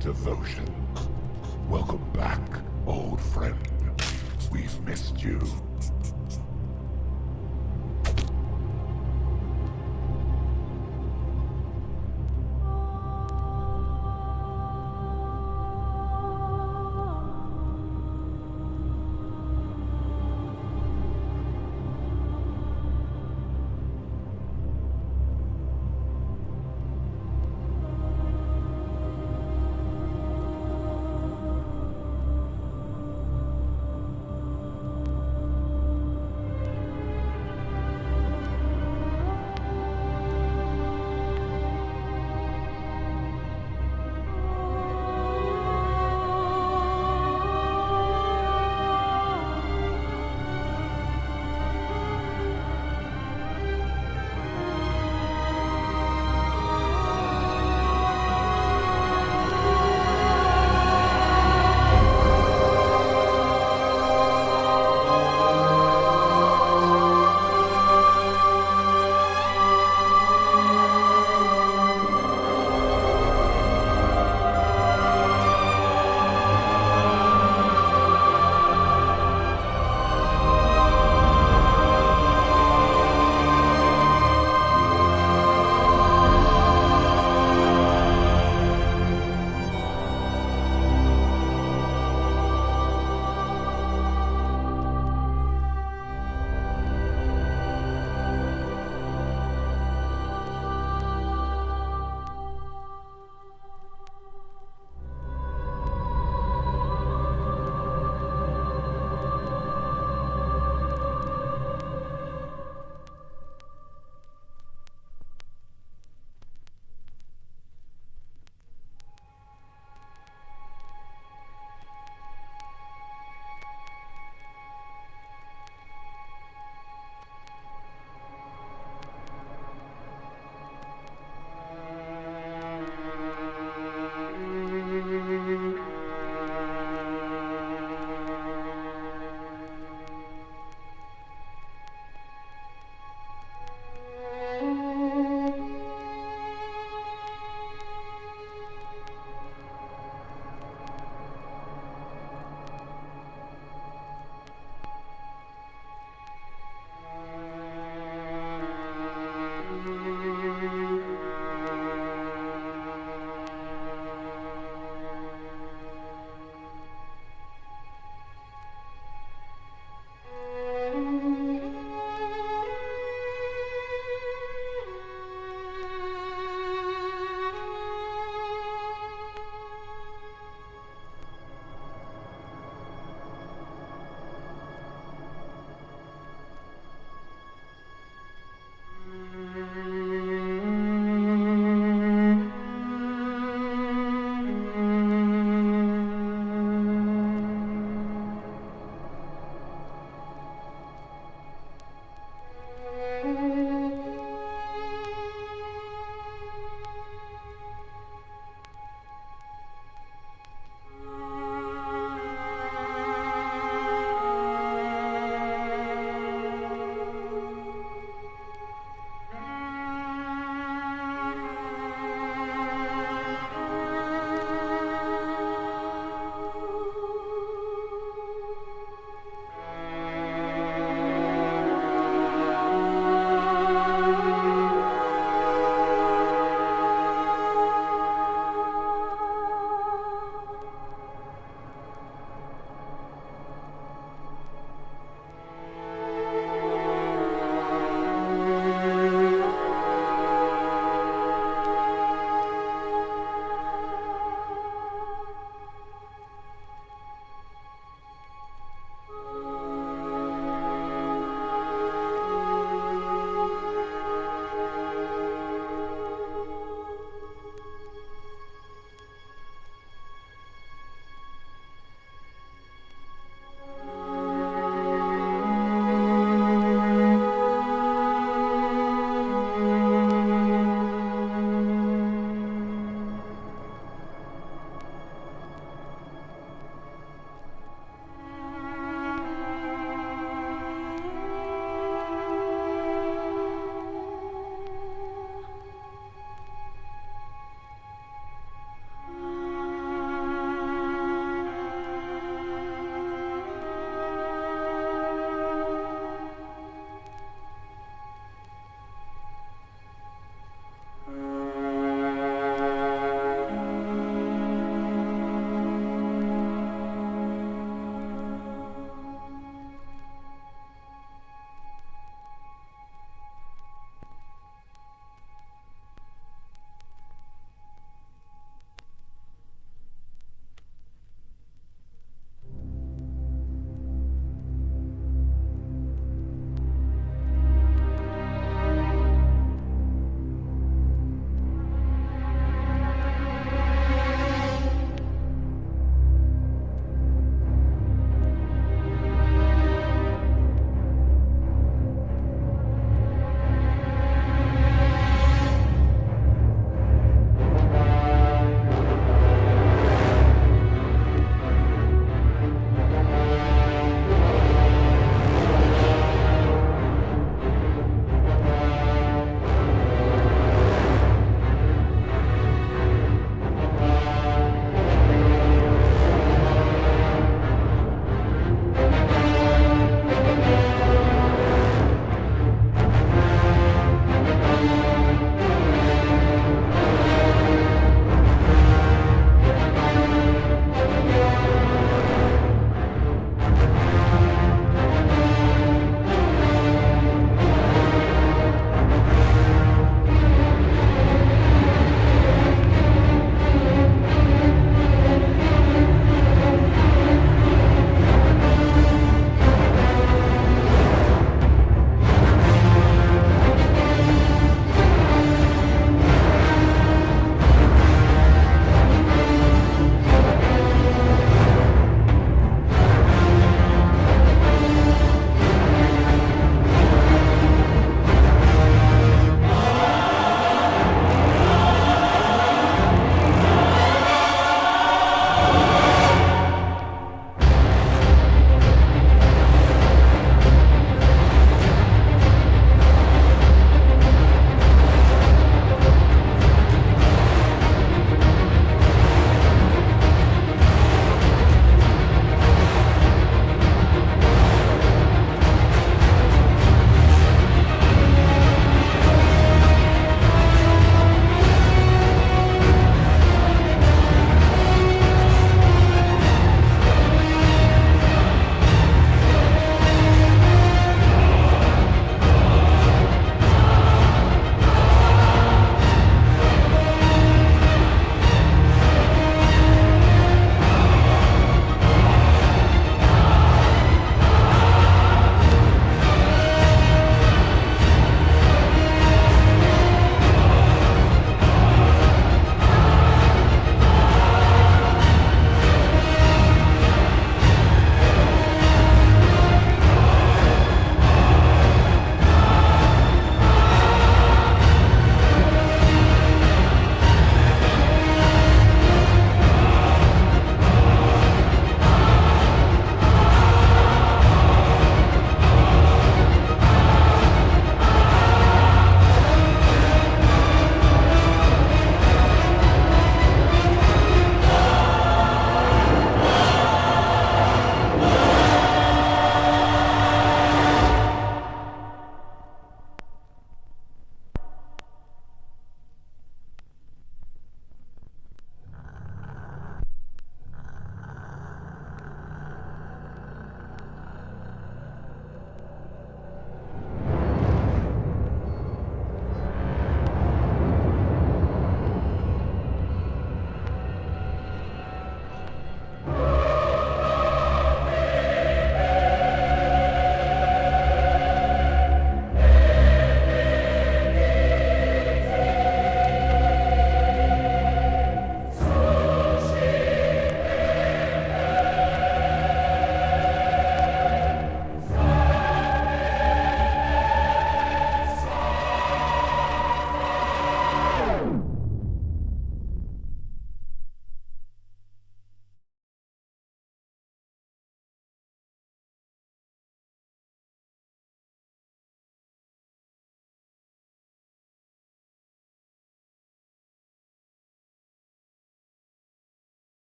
devotion. Welcome back, old friend. We've missed you.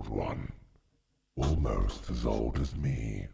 old one. Almost as old as me.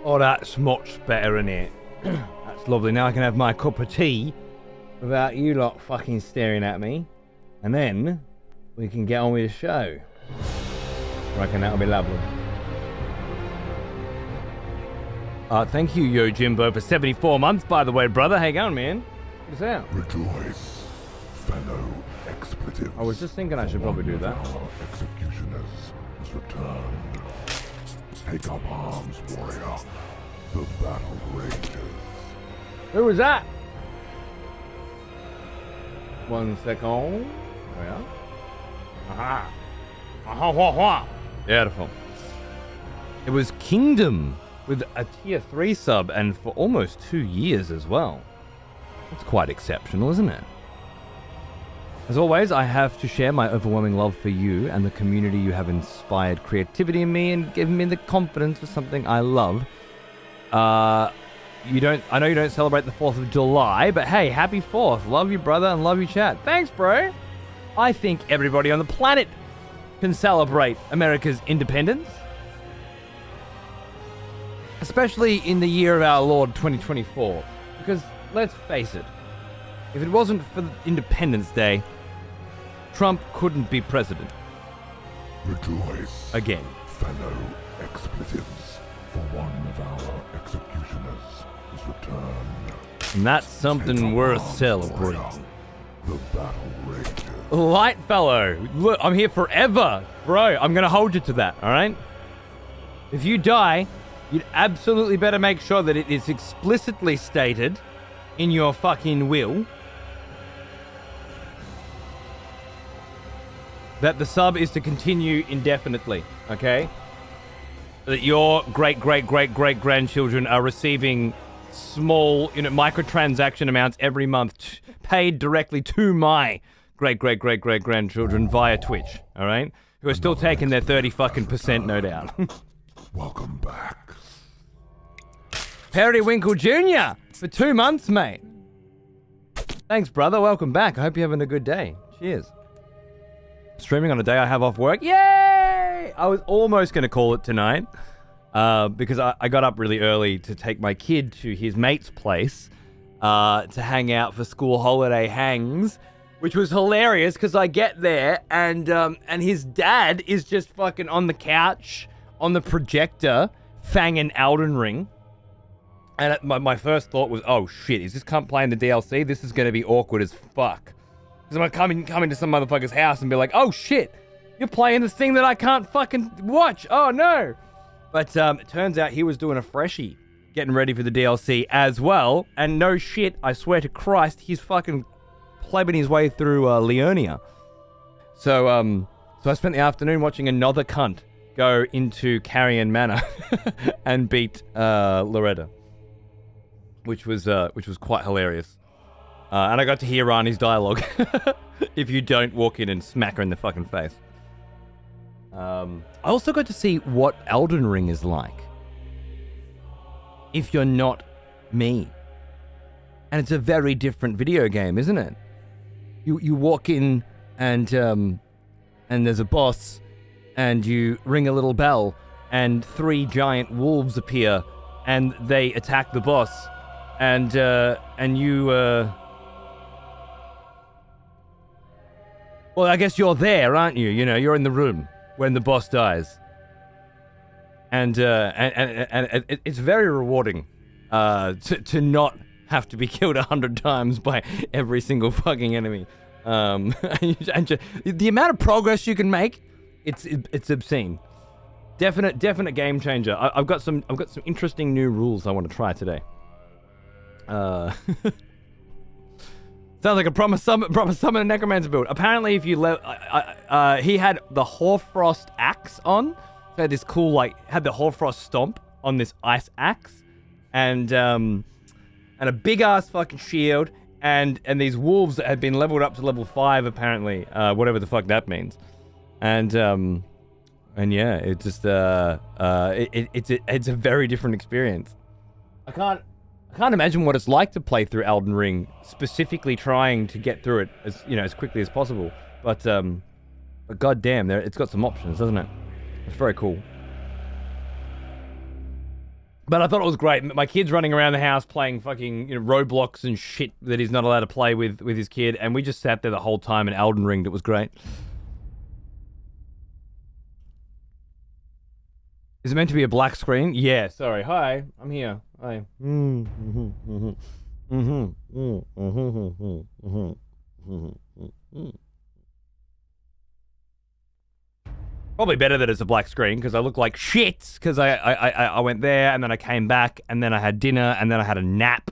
Oh, that's much better, isn't it? That's lovely. Now I can have my cup of tea without you lot fucking staring at me. And then we can get on with the show. I reckon that'll be lovely. Thank you, Yo Jimbo, for 74 months, by the way, brother. How you going, man? Check this out. Rejoice, fellow expletives. I was just thinking I should probably do that. Our executioners has returned. Take up arms, warrior. The battle rages. Who was that? 1 second. Oh, yeah. Aha. Aha, wah, wah. Beautiful. It was Kingdom with a tier 3 sub and for almost 2 years as well. That's quite exceptional, isn't it? As always, I have to share my overwhelming love for you and the community. You have inspired creativity in me and given me the confidence for something I love. I know you don't celebrate the 4th of July, but hey, happy 4th. Love you, brother, and love you, chat. Thanks, bro. I think everybody on the planet can celebrate America's independence. Especially in the year of our Lord 2024. Because, let's face it, if it wasn't for Independence Day, Trump couldn't be president. Rejoice, again, fellow expletives, for one of our executioners is returned. And that's something worth celebrating. The battle rages. Light fellow, look, I'm here forever. Bro, I'm gonna hold you to that, alright? If you die, you'd absolutely better make sure that it is explicitly stated in your fucking will that the sub is to continue indefinitely, okay? That your great-great-great-great-grandchildren are receiving small, microtransaction amounts every month paid directly to my great-great-great-great-grandchildren via Twitch, all right? Who are still taking their 30% no doubt. Welcome back. Periwinkle Jr. for 2 months, mate. Thanks, brother. Welcome back. I hope you're having a good day. Cheers. Streaming on a day I have off work. Yay! I was almost going to call it tonight because I got up really early to take my kid to his mate's place to hang out for school holiday hangs, which was hilarious because I get there and his dad is just fucking on the couch on the projector fanging Elden Ring. And my first thought was, oh shit, is this cunt playing the DLC? This is going to be awkward as fuck. Because I'm going to come into some motherfucker's house and be like, oh shit, you're playing this thing that I can't fucking watch. Oh no. But it turns out he was doing a freshie, getting ready for the DLC as well. And no shit, I swear to Christ, he's fucking plebbing his way through Liurnia. So I spent the afternoon watching another cunt go into Carrion Manor and beat Loretta, which was quite hilarious. And I got to hear Rani's dialogue. If you don't walk in and smack her in the fucking face. I also got to see what Elden Ring is like if you're not me. And it's a very different video game, isn't it? You walk in and there's a boss, and you ring a little bell, and 3 giant wolves appear, and they attack the boss, and you well, I guess you're there, aren't you? You know, you're in the room when the boss dies, and it's very rewarding to not have to be killed 100 times by every single fucking enemy. And the amount of progress you can make, it's obscene. Definite game changer. I've got some interesting new rules I want to try today. Sounds like a proper summon and necromancer build. Apparently, if you he had the Hoarfrost axe on. So had this cool had the Hoarfrost stomp on this ice axe, and a big ass fucking shield, and these wolves that had been leveled up to level 5 apparently, whatever the fuck that means, and yeah, it just it's a very different experience. I can't imagine what it's like to play through Elden Ring, specifically trying to get through it as quickly as possible. But goddamn, it's got some options, doesn't it? It's very cool. But I thought it was great. My kid's running around the house playing fucking Roblox and shit that he's not allowed to play with his kid, and we just sat there the whole time and Elden Ringed. It was great. Is it meant to be a black screen? Yeah, sorry. Hi, I'm here. Hi. Probably better that it's a black screen, because I look like shit, because I went there, and then I came back, and then I had dinner, and then I had a nap.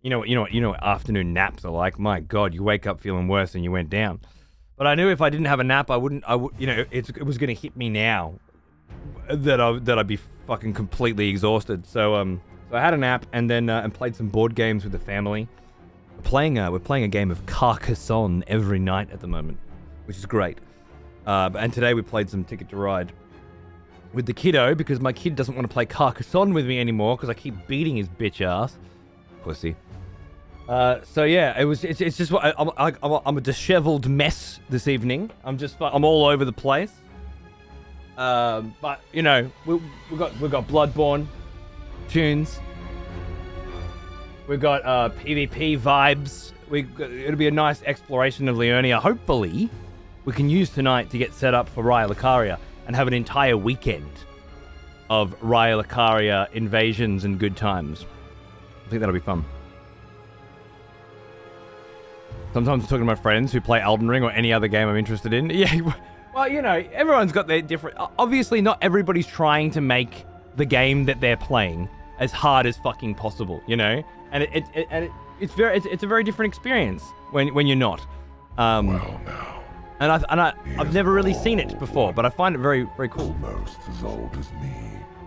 You know what afternoon naps are like. My God, you wake up feeling worse than you went down. But I knew if I didn't have a nap, it was going to hit me now that I'd be fucking completely exhausted. So I had a nap, and then and played some board games with the family. We're playing a game of Carcassonne every night at the moment, which is great. And today we played some Ticket to Ride with the kiddo, because my kid doesn't want to play Carcassonne with me anymore because I keep beating his bitch ass. Pussy. So yeah, it's just what I'm a disheveled mess this evening. I'm all over the place. But we've got Bloodborne tunes. We've got PvP vibes. It'll be a nice exploration of Liurnia. Hopefully, we can use tonight to get set up for Raya Lucaria and have an entire weekend of Raya Lucaria invasions and good times. I think that'll be fun. Sometimes I'm talking to my friends who play Elden Ring or any other game I'm interested in. Yeah, well, everyone's got their different... Obviously, not everybody's trying to make the game that they're playing as hard as fucking possible, And it's a very different experience when you're not. Well, now. And I've never really seen it before, but I find it very, very cool. Almost as old as me.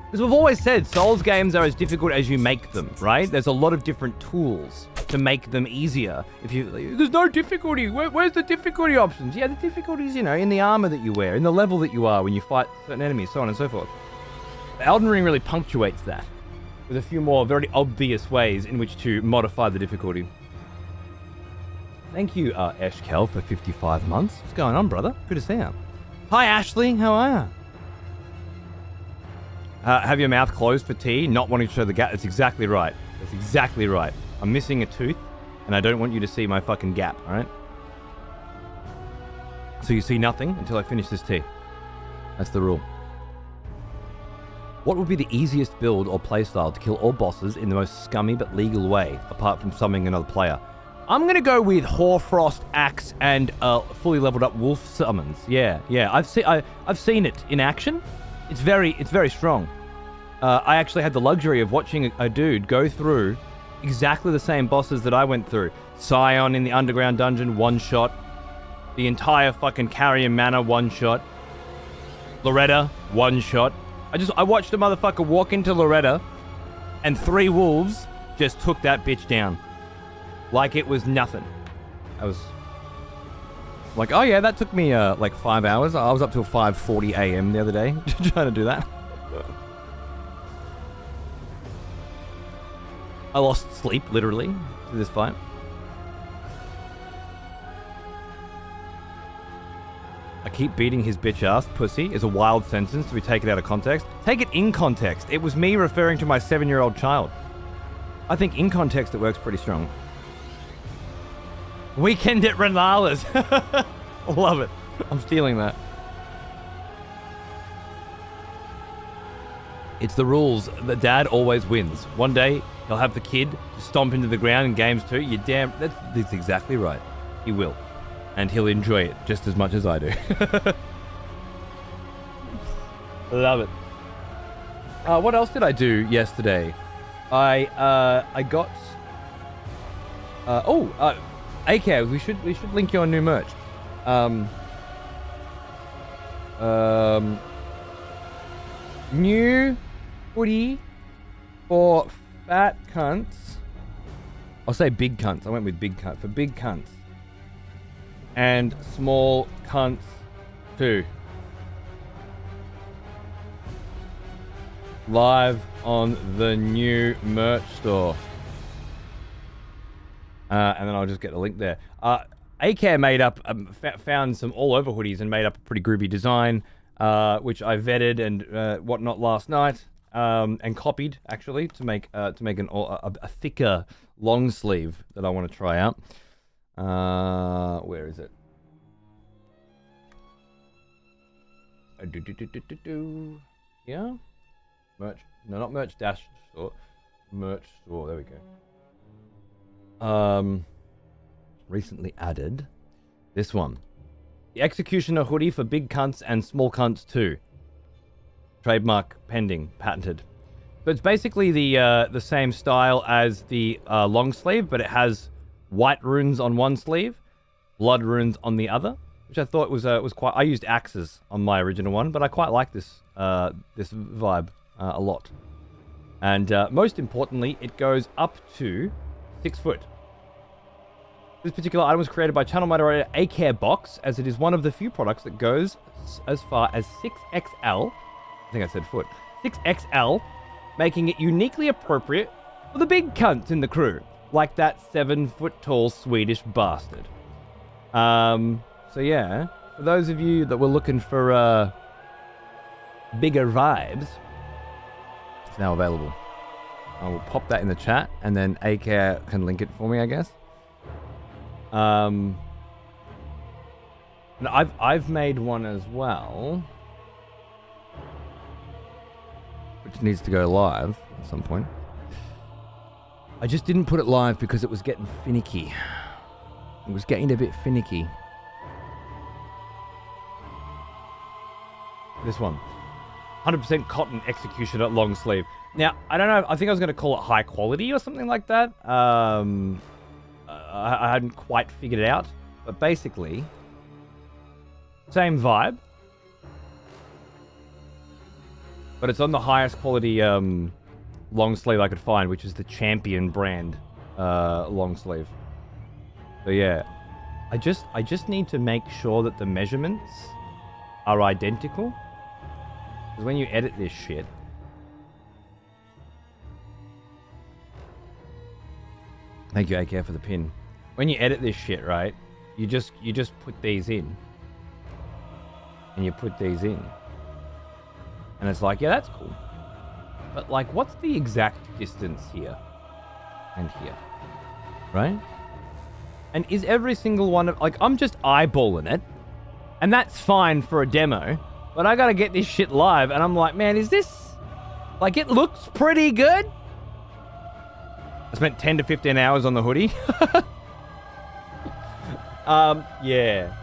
Because we've always said Souls games are as difficult as you make them, right? There's a lot of different tools to make them easier. There's no difficulty. Where's the difficulty options? Yeah, the difficulty's, in the armor that you wear, in the level that you are when you fight certain enemies, so on and so forth. But Elden Ring really punctuates that with a few more very obvious ways in which to modify the difficulty. Thank you, Eshkel, for 55 months. What's going on, brother? Good to see you. Hi, Ashley. How are you? Have your mouth closed for tea, not wanting to show the gap. That's exactly right. That's exactly right. I'm missing a tooth, and I don't want you to see my fucking gap, all right? So you see nothing until I finish this tea. That's the rule. What would be the easiest build or playstyle to kill all bosses in the most scummy but legal way, apart from summoning another player? I'm going to go with Hoarfrost axe and fully leveled up wolf summons. Yeah. I've seen it in action. It's very strong. I actually had the luxury of watching a dude go through exactly the same bosses that I went through. Scion in the underground dungeon, one shot. The entire fucking Carrion Manor, one shot. Loretta, one shot. I watched a motherfucker walk into Loretta, and 3 wolves just took that bitch down. Like it was nothing. I was like, oh yeah, that took me like 5 hours. I was up till 5:40 a.m. the other day trying to do that. I lost sleep, literally, to this fight. I keep beating his bitch ass, pussy, is a wild sentence to be taken out of context. Take it in context. It was me referring to my 7-year-old child. I think in context it works pretty strong. Weekend at Renala's. Love it. I'm stealing that. It's the rules. The dad always wins. One day, he'll have the kid stomp into the ground in games too. You damn... That's exactly right. He will. And he'll enjoy it just as much as I do. Love it. What else did I do yesterday? I got... AK, we should link your new merch. New hoodie for fat cunts. I'll say big cunts. I went with big cunt for big cunts. And small cunts too. Live on the new merch store. And then I'll just get the link there. AK made up, found some all over hoodies and made up a pretty groovy design, which I vetted and whatnot last night, and copied actually to make a thicker long sleeve that I want to try out. Where is it? Yeah, merch. No, not merch dash store. Merch store. There we go. Recently added this one. The Executioner hoodie for big cunts and small cunts too. Trademark pending, patented. So it's basically the same style as the long sleeve, but it has white runes on one sleeve, blood runes on the other, which I thought was quite. I used axes on my original one, but I quite like this this vibe a lot. And most importantly, it goes up to 6 foot. This particular item was created by channel moderator ACareBox, as it is one of the few products that goes as far as 6XL. I think I said foot. 6XL, making it uniquely appropriate for the big cunts in the crew, like that 7-foot-tall Swedish bastard. So yeah, for those of you that were looking for bigger vibes, it's now available. I will pop that in the chat, and then Acare can link it for me, I guess. And I've made one as well, which needs to go live at some point. I just didn't put it live because it was getting finicky. It was getting a bit finicky. This one. 100% cotton Executioner long sleeve. Now, I don't know, I think I was going to call it high quality or something like that. I hadn't quite figured it out. But basically, same vibe. But it's on the highest quality long sleeve I could find, which is the Champion brand long sleeve. So yeah, I just need to make sure that the measurements are identical. Because when you edit this shit, thank you, AK, for the pin. When you edit this shit, right, you just put these in, and you put these in, and it's like, yeah, that's cool. But like, what's the exact distance here and here, right? And is every single one of, like, I'm just eyeballing it, and that's fine for a demo, but I gotta get this shit live, and I'm like, man, is this, like, it looks pretty good. I spent 10 to 15 hours on the hoodie. Yeah.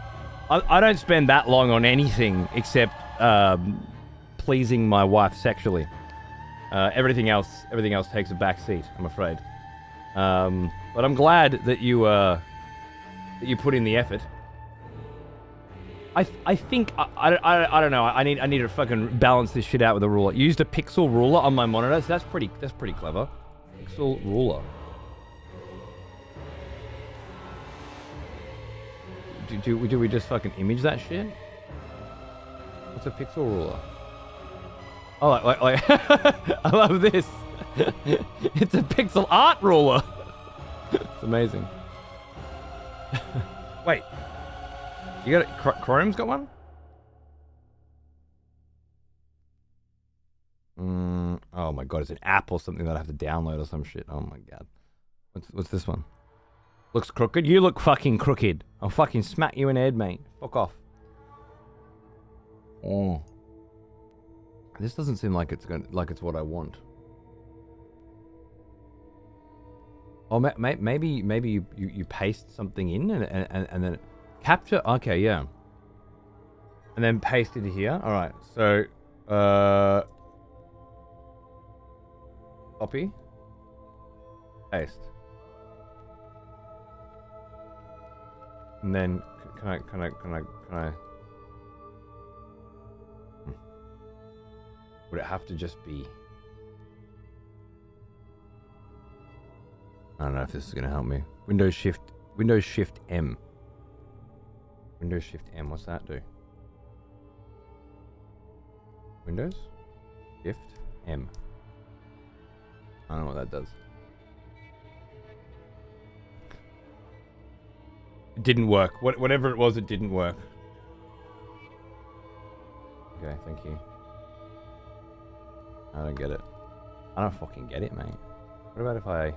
I don't spend that long on anything except pleasing my wife sexually. Everything else takes a back seat, I'm afraid. But I'm glad that you put in the effort. I think I don't know. I need to fucking balance this shit out with a ruler. Used a pixel ruler on my monitor, so that's pretty clever. Pixel ruler. Do we just fucking image that shit? What's a pixel ruler? Oh, like I love this. It's a pixel art ruler. It's amazing. Wait. You got Chrome's got one? Oh my god, it's an app or something that I have to download or some shit. Oh my god. What's this one? Looks crooked? You look fucking crooked. I'll fucking smack you in the head, mate. Fuck off. Oh. This doesn't seem like it's what I want. Oh, maybe you paste something in and then capture. Okay, yeah. And then paste it here. All right. So, copy, paste, and then can I? Would it have to just be? I don't know if this is gonna help me. Windows Shift M. Windows Shift M. What's that do? Windows Shift M. I don't know what that does. It didn't work. Whatever it was, it didn't work. Okay, thank you. I don't get it. I don't fucking get it, mate. What about if I...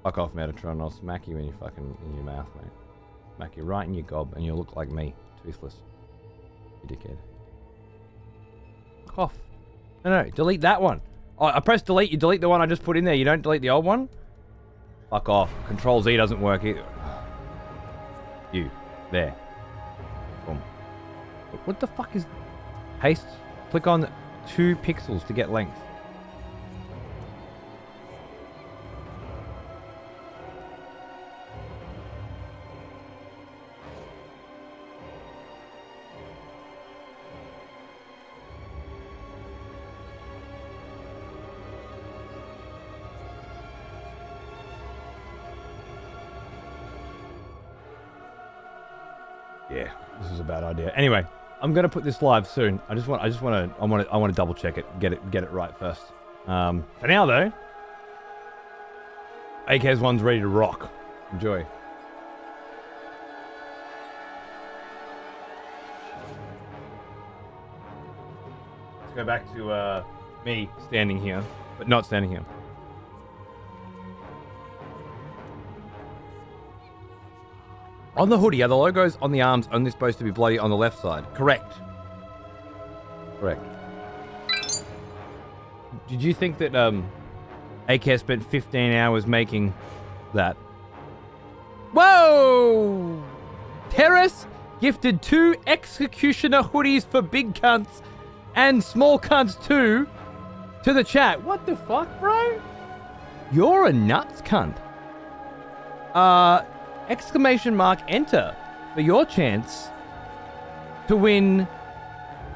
Fuck off, Metatron. I'll smack you in your mouth, mate. Smack you right in your gob, and you'll look like me. Toothless. You dickhead. Fuck off. No, delete that one. Oh, I press delete. You delete the one I just put in there. You don't delete the old one? Fuck off. Control Z doesn't work either. You. There. Boom. What the fuck is... Paste. Click on 2 pixels to get length. Yeah, this is a bad idea. Anyway, I'm gonna put this live soon. I want to double check it, get it right first. For now though, AK's one's ready to rock. Enjoy. Let's go back to me standing here, but not standing here. On the hoodie, are the logos on the arms only supposed to be bloody on the left side? Correct. Correct. Did you think that AK spent 15 hours making that? Whoa! Terrace gifted 2 Executioner hoodies for big cunts and small cunts too to the chat. What the fuck, bro? You're a nuts cunt. Exclamation mark enter for your chance to win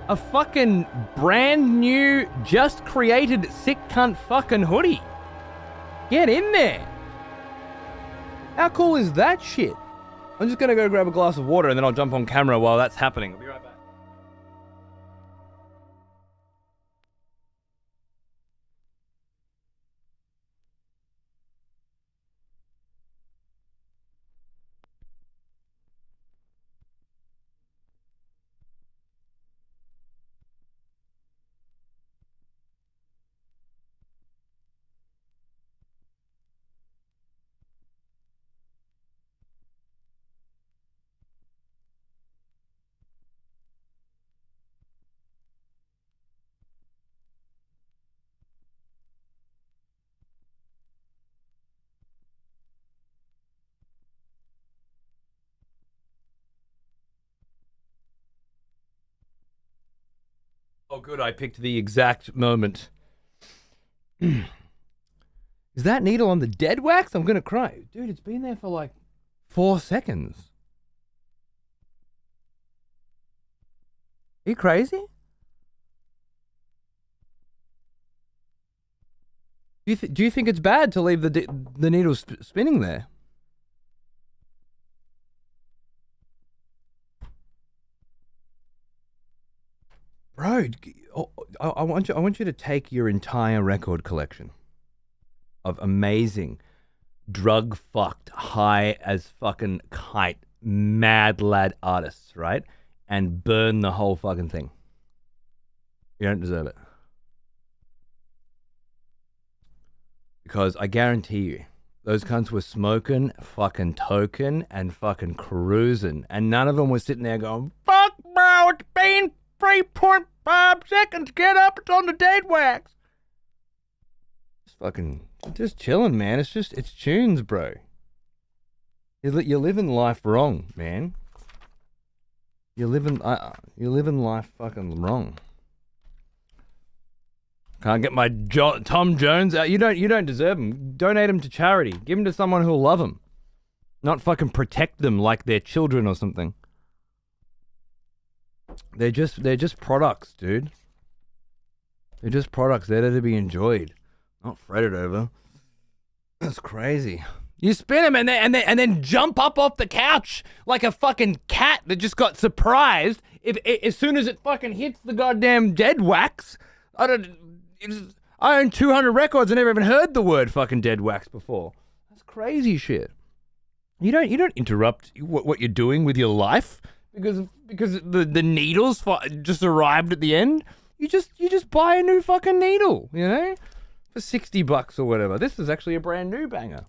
a fucking brand new, just created sick cunt fucking hoodie. Get in there. How cool is that shit? I'm just gonna go grab a glass of water and then I'll jump on camera while that's happening. I'll be right back. Oh, good. I picked the exact moment. Is that needle on the dead wax? I'm gonna cry. Dude, it's been there for like 4 seconds. you crazy? Do you think it's bad to leave the needle spinning there? Bro, I want you to take your entire record collection of amazing, drug fucked, high as fucking kite, mad lad artists, right? And burn the whole fucking thing. You don't deserve it. Because I guarantee you, those cunts were smoking, fucking token, and fucking cruising. And none of them were sitting there going, fuck bro, it's been 3.5 seconds, get up, it's on the dead wax. Just chilling, man. It's tunes, bro. You're living life wrong, man. You're living life fucking wrong. Can't get my Tom Jones out. You don't deserve him. Donate him to charity. Give him to someone who'll love him. Not fucking protect them like they're children or something. They're just products, dude. They're just products. They're there to be enjoyed, not fretted over. That's crazy. You spin them and then jump up off the couch like a fucking cat that just got surprised. As soon as it fucking hits the goddamn dead wax. I own 200 records. I never even heard the word fucking dead wax before. That's crazy shit. You don't interrupt what you're doing with your life because the needles just arrived at the end. You just buy a new fucking needle, you know, for $60 or whatever. This is actually a brand new banger.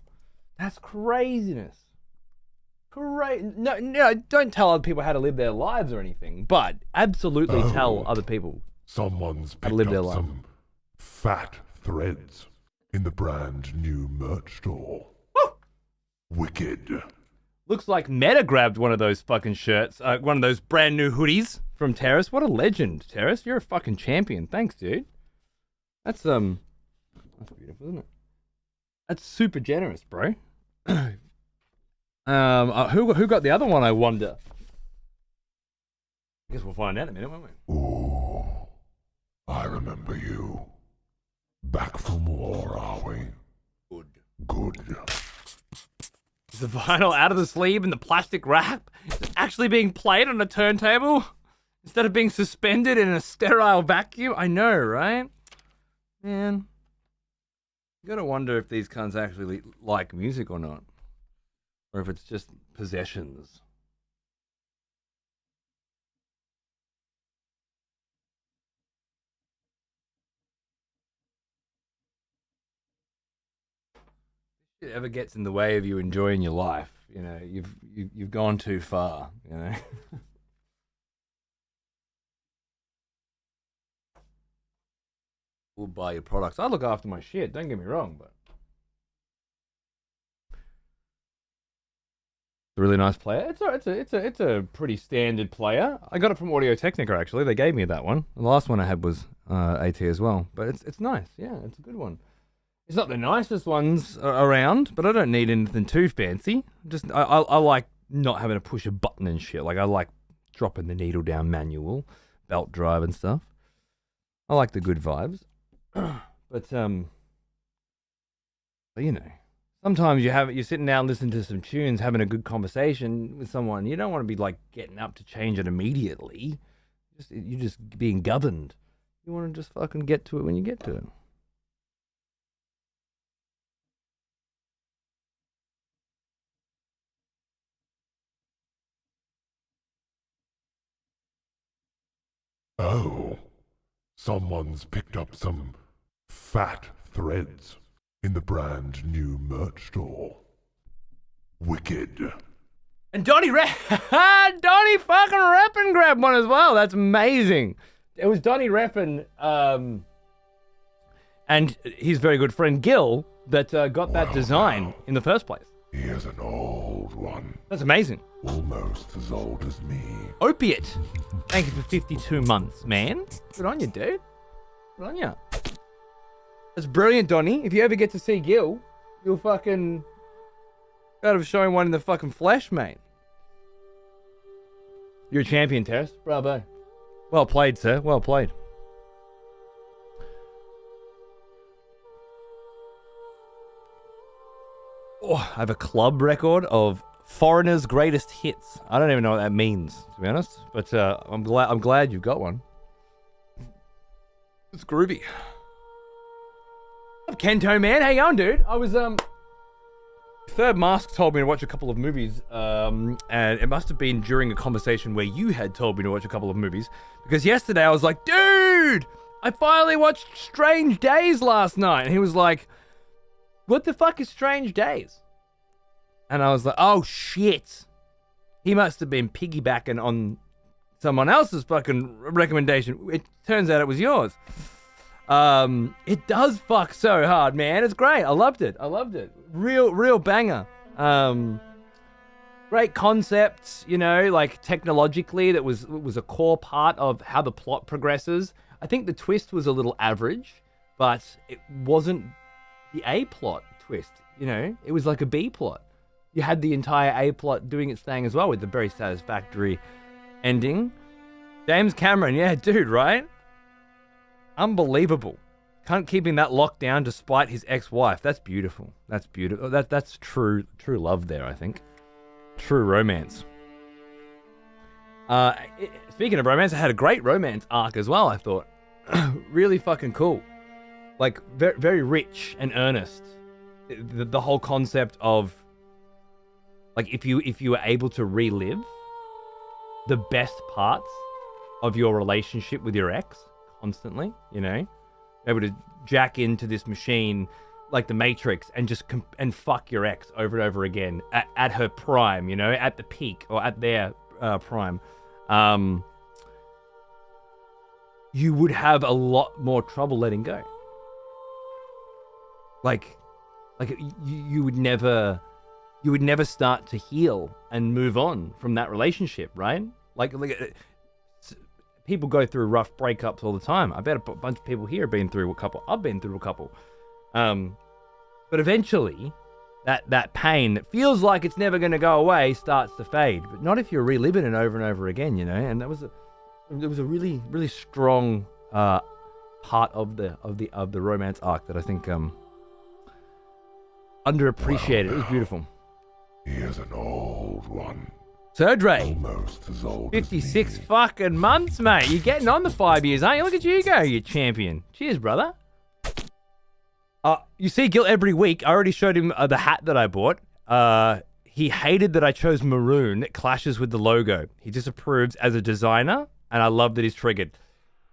That's craziness. No, don't tell other people how to live their lives or anything, but absolutely tell other people. Someone's picked up some fat threads in the brand new merch store. Woo! Wicked. Looks like Meta grabbed one of those fucking shirts, one of those brand new hoodies from Terrace. What a legend, Terrace. You're a fucking champion. Thanks, dude. That's beautiful, isn't it? That's super generous, bro. Who got the other one, I wonder? I guess we'll find out in a minute, won't we? Ooh, I remember you. Back from war, are we? Good. Is the vinyl out of the sleeve and the plastic wrap actually being played on a turntable instead of being suspended in a sterile vacuum? I know, right? Man, you gotta wonder if these cunts actually like music or not. Or if it's just possessions. If it ever gets in the way of you enjoying your life, you know, you've gone too far, you know. We'll buy your products. I look after my shit, don't get me wrong, but a really nice player. It's a pretty standard player. I got it from Audio Technica actually. They gave me that one. The last one I had was AT as well, but it's nice. Yeah, it's a good one. It's not the nicest ones around, but I don't need anything too fancy. Just I like not having to push a button and shit. Like I like dropping the needle down manual, belt drive and stuff. I like the good vibes. But you know, sometimes you're sitting down listening to some tunes, having a good conversation with someone. You don't want to be like getting up to change it immediately. You're just being governed. You want to just fucking get to it when you get to it. Oh, someone's picked up some fat threads in the brand new merch store. Wicked. And Donnie Donnie fucking Reppin grabbed one as well. That's amazing. It was Donnie Reppin and his very good friend Gil that got that design in the first place. He is an old one. That's amazing. Almost as old as me. Opiate. Thank you for 52 months, man. Good on you, dude. Good on you. That's brilliant, Donnie. If you ever get to see Gil, you'll fucking gotta show him one in the fucking flesh, mate. You're a champion, Terrace. Bravo. Well played, sir. Well played. Oh, I have a club record of Foreigner's greatest hits. I don't even know what that means, to be honest. But I'm glad you've got one. It's groovy. What's up, Kento, man? How you going, dude? I was Third Mask told me to watch a couple of movies, and it must have been during a conversation where you had told me to watch a couple of movies, because yesterday I was like, dude, I finally watched Strange Days last night, and he was like, what the fuck is Strange Days? And I was like, oh shit, he must have been piggybacking on someone else's fucking recommendation. It turns out it was yours. It does fuck so hard, man. It's great. I loved it. Real banger. Great concepts, you know, like technologically that was a core part of how the plot progresses. I think the twist was a little average, but it wasn't the A plot twist, you know? It was like a B plot. You had the entire A plot doing its thing as well with the very satisfactory ending. James Cameron, yeah, dude, right? Unbelievable. Keeping that locked down despite his ex-wife. That's beautiful. That's beautiful. That's true love there, I think. True romance. Speaking of romance, I had a great romance arc as well, I thought. Really fucking cool. Like, very, very rich and earnest. The whole concept of, like, if you were able to relive the best parts of your relationship with your ex constantly, you know, able to jack into this machine like the Matrix and just and fuck your ex over and over again at her prime, you know, at the peak or at their prime, you would have a lot more trouble letting go. Like you would never start to heal and move on from that relationship, right? Like people go through rough breakups all the time. I bet a bunch of people here have been through a couple. I've been through a couple. But eventually, that pain that feels like it's never going to go away starts to fade. But not if you're reliving it over and over again, you know. And it was a really, really strong part of the romance arc that I think underappreciated. It was beautiful. He is an old one. Erdtree, Almost as old 56 as me. fucking months, mate. You're getting on the 5 years, aren't you? Look at you go, you champion. Cheers, brother. You see Gil every week. I already showed him the hat that I bought. He hated that I chose maroon. It clashes with the logo. He disapproves as a designer, and I love that he's triggered.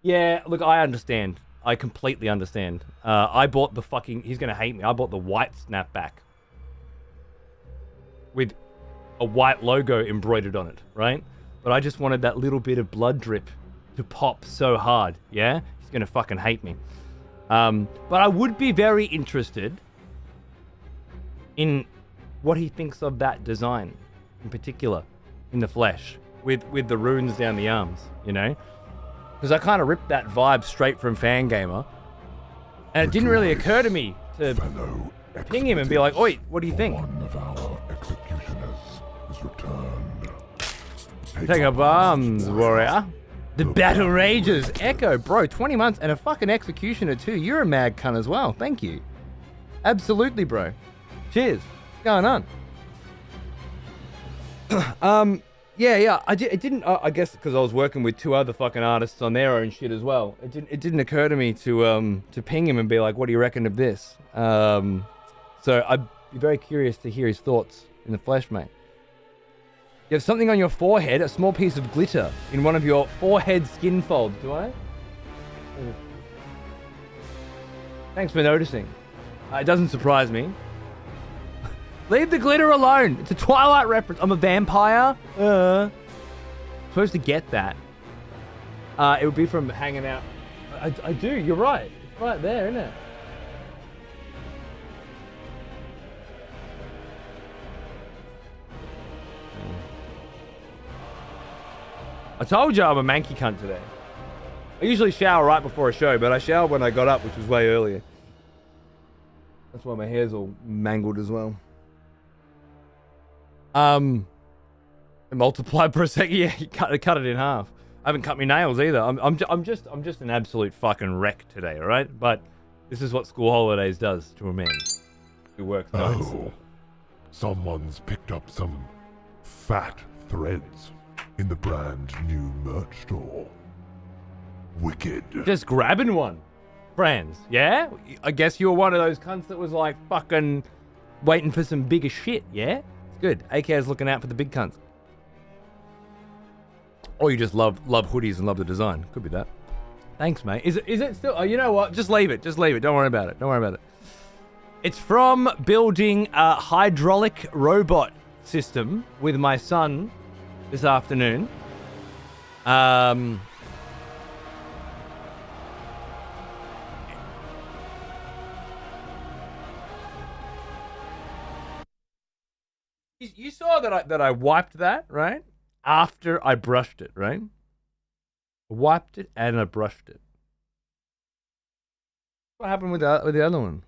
Yeah, look, I understand. I completely understand. I bought the fucking... He's going to hate me. I bought the white snapback with a white logo embroidered on it, right? But I just wanted that little bit of blood drip to pop so hard, yeah? He's gonna fucking hate me. But I would be very interested in what he thinks of that design, in particular, in the flesh, with the runes down the arms, you know? Because I kind of ripped that vibe straight from Fangamer, and it didn't really occur to me to ping him and be like, oi, what do you think? One of our executioners is returned. Take a bombs, warrior. The battle rages. Echo, bro, 20 months and a fucking executioner too. You're a mad cunt as well. Thank you. Absolutely, bro. Cheers. What's going on? Yeah. It didn't. I guess because I was working with two other fucking artists on their own shit as well. It didn't occur to me to ping him and be like, "What do you reckon of this?" So I'd be very curious to hear his thoughts in the flesh, mate. You have something on your forehead, a small piece of glitter in one of your forehead skin folds. Do I? Thanks for noticing. It doesn't surprise me. Leave the glitter alone. It's a Twilight reference. I'm a vampire. Supposed to get that. It would be from hanging out. I do. You're right. It's right there, isn't it? I told you I'm a manky cunt today. I usually shower right before a show, but I showered when I got up, which was way earlier. That's why my hair's all mangled as well. Multiply per second. Yeah, you cut it in half. I haven't cut my nails either. I'm just an absolute fucking wreck today, all right? But this is what school holidays does to a man who works nights. Oh, someone's picked up some fat threads in the brand new merch store. Wicked. Just grabbing one. Friends, yeah? I guess you were one of those cunts that was like fucking waiting for some bigger shit, yeah? It's good. AK's looking out for the big cunts. Or you just love hoodies and love the design. Could be that. Thanks, mate. Is it still... Oh, you know what? Just leave it. Just leave it. Don't worry about it. It's from building a hydraulic robot system with my son this afternoon. You saw that I wiped that, right? After I brushed it, right? I wiped it and I brushed it. What happened with the other one?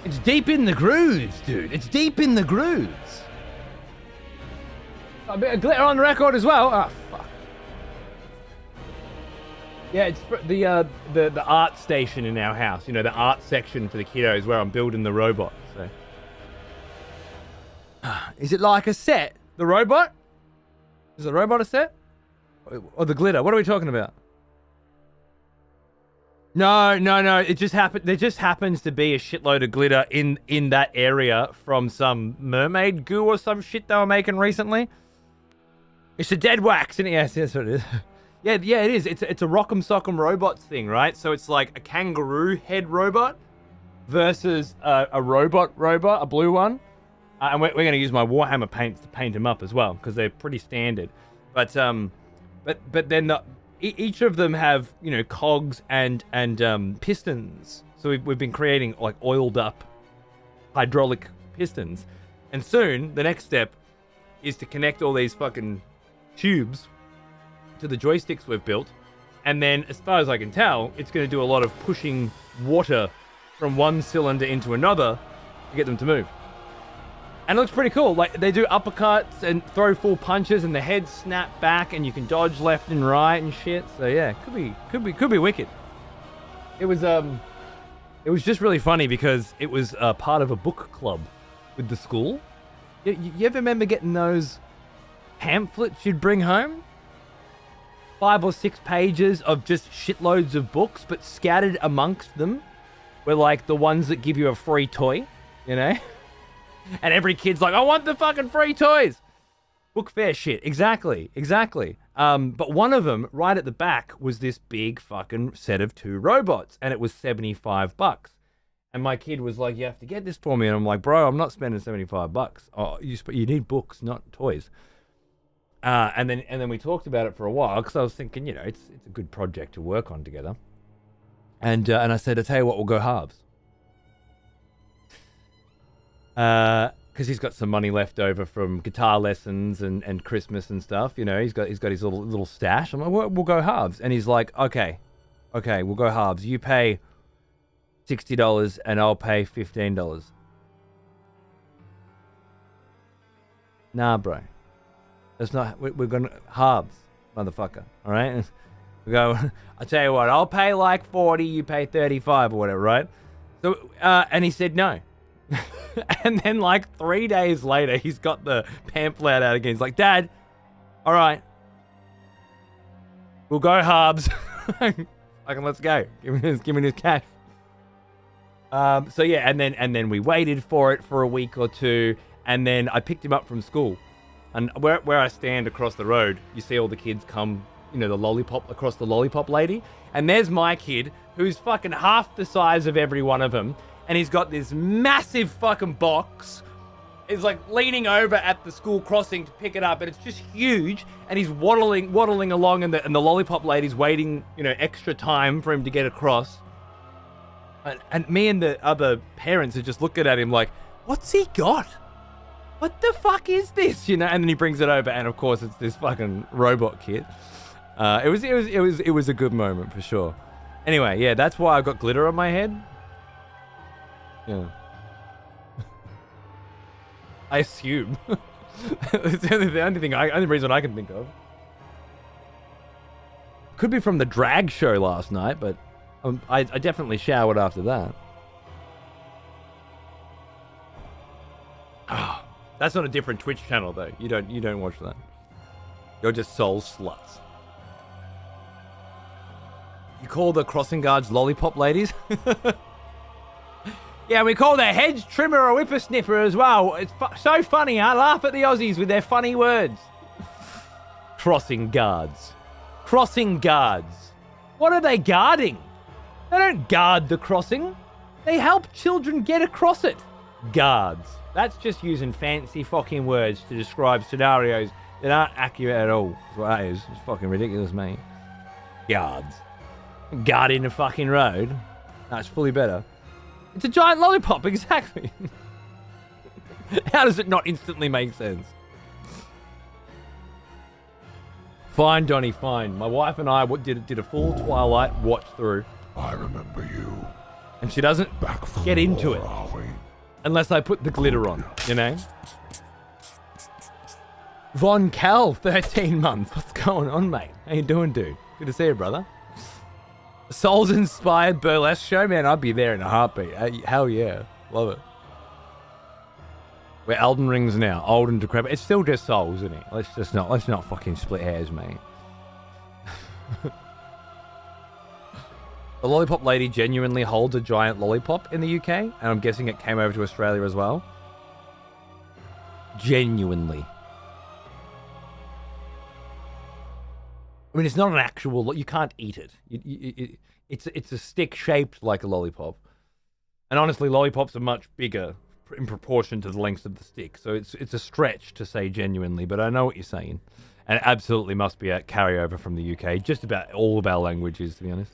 It's deep in the grooves, dude. It's deep in the grooves. A bit of glitter on the record as well. Oh, fuck. Yeah, it's the art station in our house. You know, the art section for the kiddos where I'm building the robot. So, is it like a set? The robot? Is the robot a set? Or the glitter? What are we talking about? No. It just happened. There just happens to be a shitload of glitter in that area from some mermaid goo or some shit they were making recently. It's a dead wax, isn't it? Yes, that's what it is. yeah, it is. It's a Rock'em Sock'em Robots thing, right? So it's like a kangaroo head robot versus a robot, a blue one. And we're going to use my Warhammer paints to paint them up as well because they're pretty standard. But then each of them have, you know, cogs and pistons. So we've been creating like oiled up hydraulic pistons. And soon the next step is to connect all these fucking tubes to the joysticks we've built. And then, as far as I can tell, it's going to do a lot of pushing water from one cylinder into another to get them to move. And it looks pretty cool. Like, they do uppercuts and throw full punches and the heads snap back and you can dodge left and right and shit. So yeah, could be wicked. It was just really funny because it was part of a book club with the school. You ever remember getting those pamphlets you'd bring home? 5 or 6 pages of just shitloads of books, but scattered amongst them were like the ones that give you a free toy, you know? And every kid's like, I want the fucking free toys. Book fair shit. Exactly. But one of them, right at the back, was this big fucking set of 2 robots. And it was $75. And my kid was like, you have to get this for me. And I'm like, bro, I'm not spending $75. Oh, you need books, not toys. And then we talked about it for a while because I was thinking, you know, it's a good project to work on together. And I said, I tell you what, we'll go halves. Because he's got some money left over from guitar lessons and Christmas and stuff. You know, he's got his little stash. I'm like, we'll go halves. And he's like, okay, we'll go halves. You pay $60 and I'll pay $15. Nah, bro. That's not. We're gonna halves, motherfucker. All right. We go. I tell you what. I'll pay like 40. You pay 35 or whatever, right? So, and he said no. And then like 3 days later, he's got the pamphlet out again. He's like, Dad, all right, we'll go halves. Fucking let's go. Give me this cash. So yeah, and then we waited for it for a week or two, and then I picked him up from school. And where I stand across the road, you see all the kids come, you know, the lollipop lady. And there's my kid, who's fucking half the size of every one of them. And he's got this massive fucking box. He's like leaning over at the school crossing to pick it up. And it's just huge. And he's waddling along, and the lollipop lady's waiting, you know, extra time for him to get across. And me and the other parents are just looking at him like, what's he got? what the fuck is this? You know, and then he brings it over, and of course it's this fucking robot kit. It was a good moment for sure. Anyway, yeah, that's why I got glitter on my head. Yeah. I assume. It's the only reason I can think of. Could be from the drag show last night, but I definitely showered after that. Oh, that's on a different Twitch channel though. You don't watch that. You're just soul sluts. You call the crossing guards lollipop ladies? Yeah, we call the hedge trimmer a whippersnipper as well. It's so funny. I laugh at the Aussies with their funny words. Crossing guards. Crossing guards. What are they guarding? They don't guard the crossing. They help children get across it. Guards. That's just using fancy fucking words to describe scenarios that aren't accurate at all. That's what that is. It's fucking ridiculous, mate. Guards. Guarding the fucking road. That's fully better. It's a giant lollipop, exactly. How does it not instantly make sense? Fine, Donnie, fine. My wife and I did a full Twilight watch through. I remember you. And she doesn't get into it. Are we? Unless I put the glitter on, you know? Von Cal, 13 months. What's going on, mate? How you doing, dude? Good to see you, brother. Souls-inspired burlesque show? Man, I'd be there in a heartbeat. Hell yeah. Love it. We're Elden Rings now. Old and decrepit. It's still just Souls, isn't it? Let's not fucking split hairs, mate. The lollipop lady genuinely holds a giant lollipop in the UK, and I'm guessing it came over to Australia as well. Genuinely. I mean, it's not an actual... You can't eat it. It's a stick shaped like a lollipop. And honestly, lollipops are much bigger in proportion to the length of the stick. So it's a stretch to say genuinely, but I know what you're saying. And it absolutely must be a carryover from the UK. Just about all of our languages, to be honest.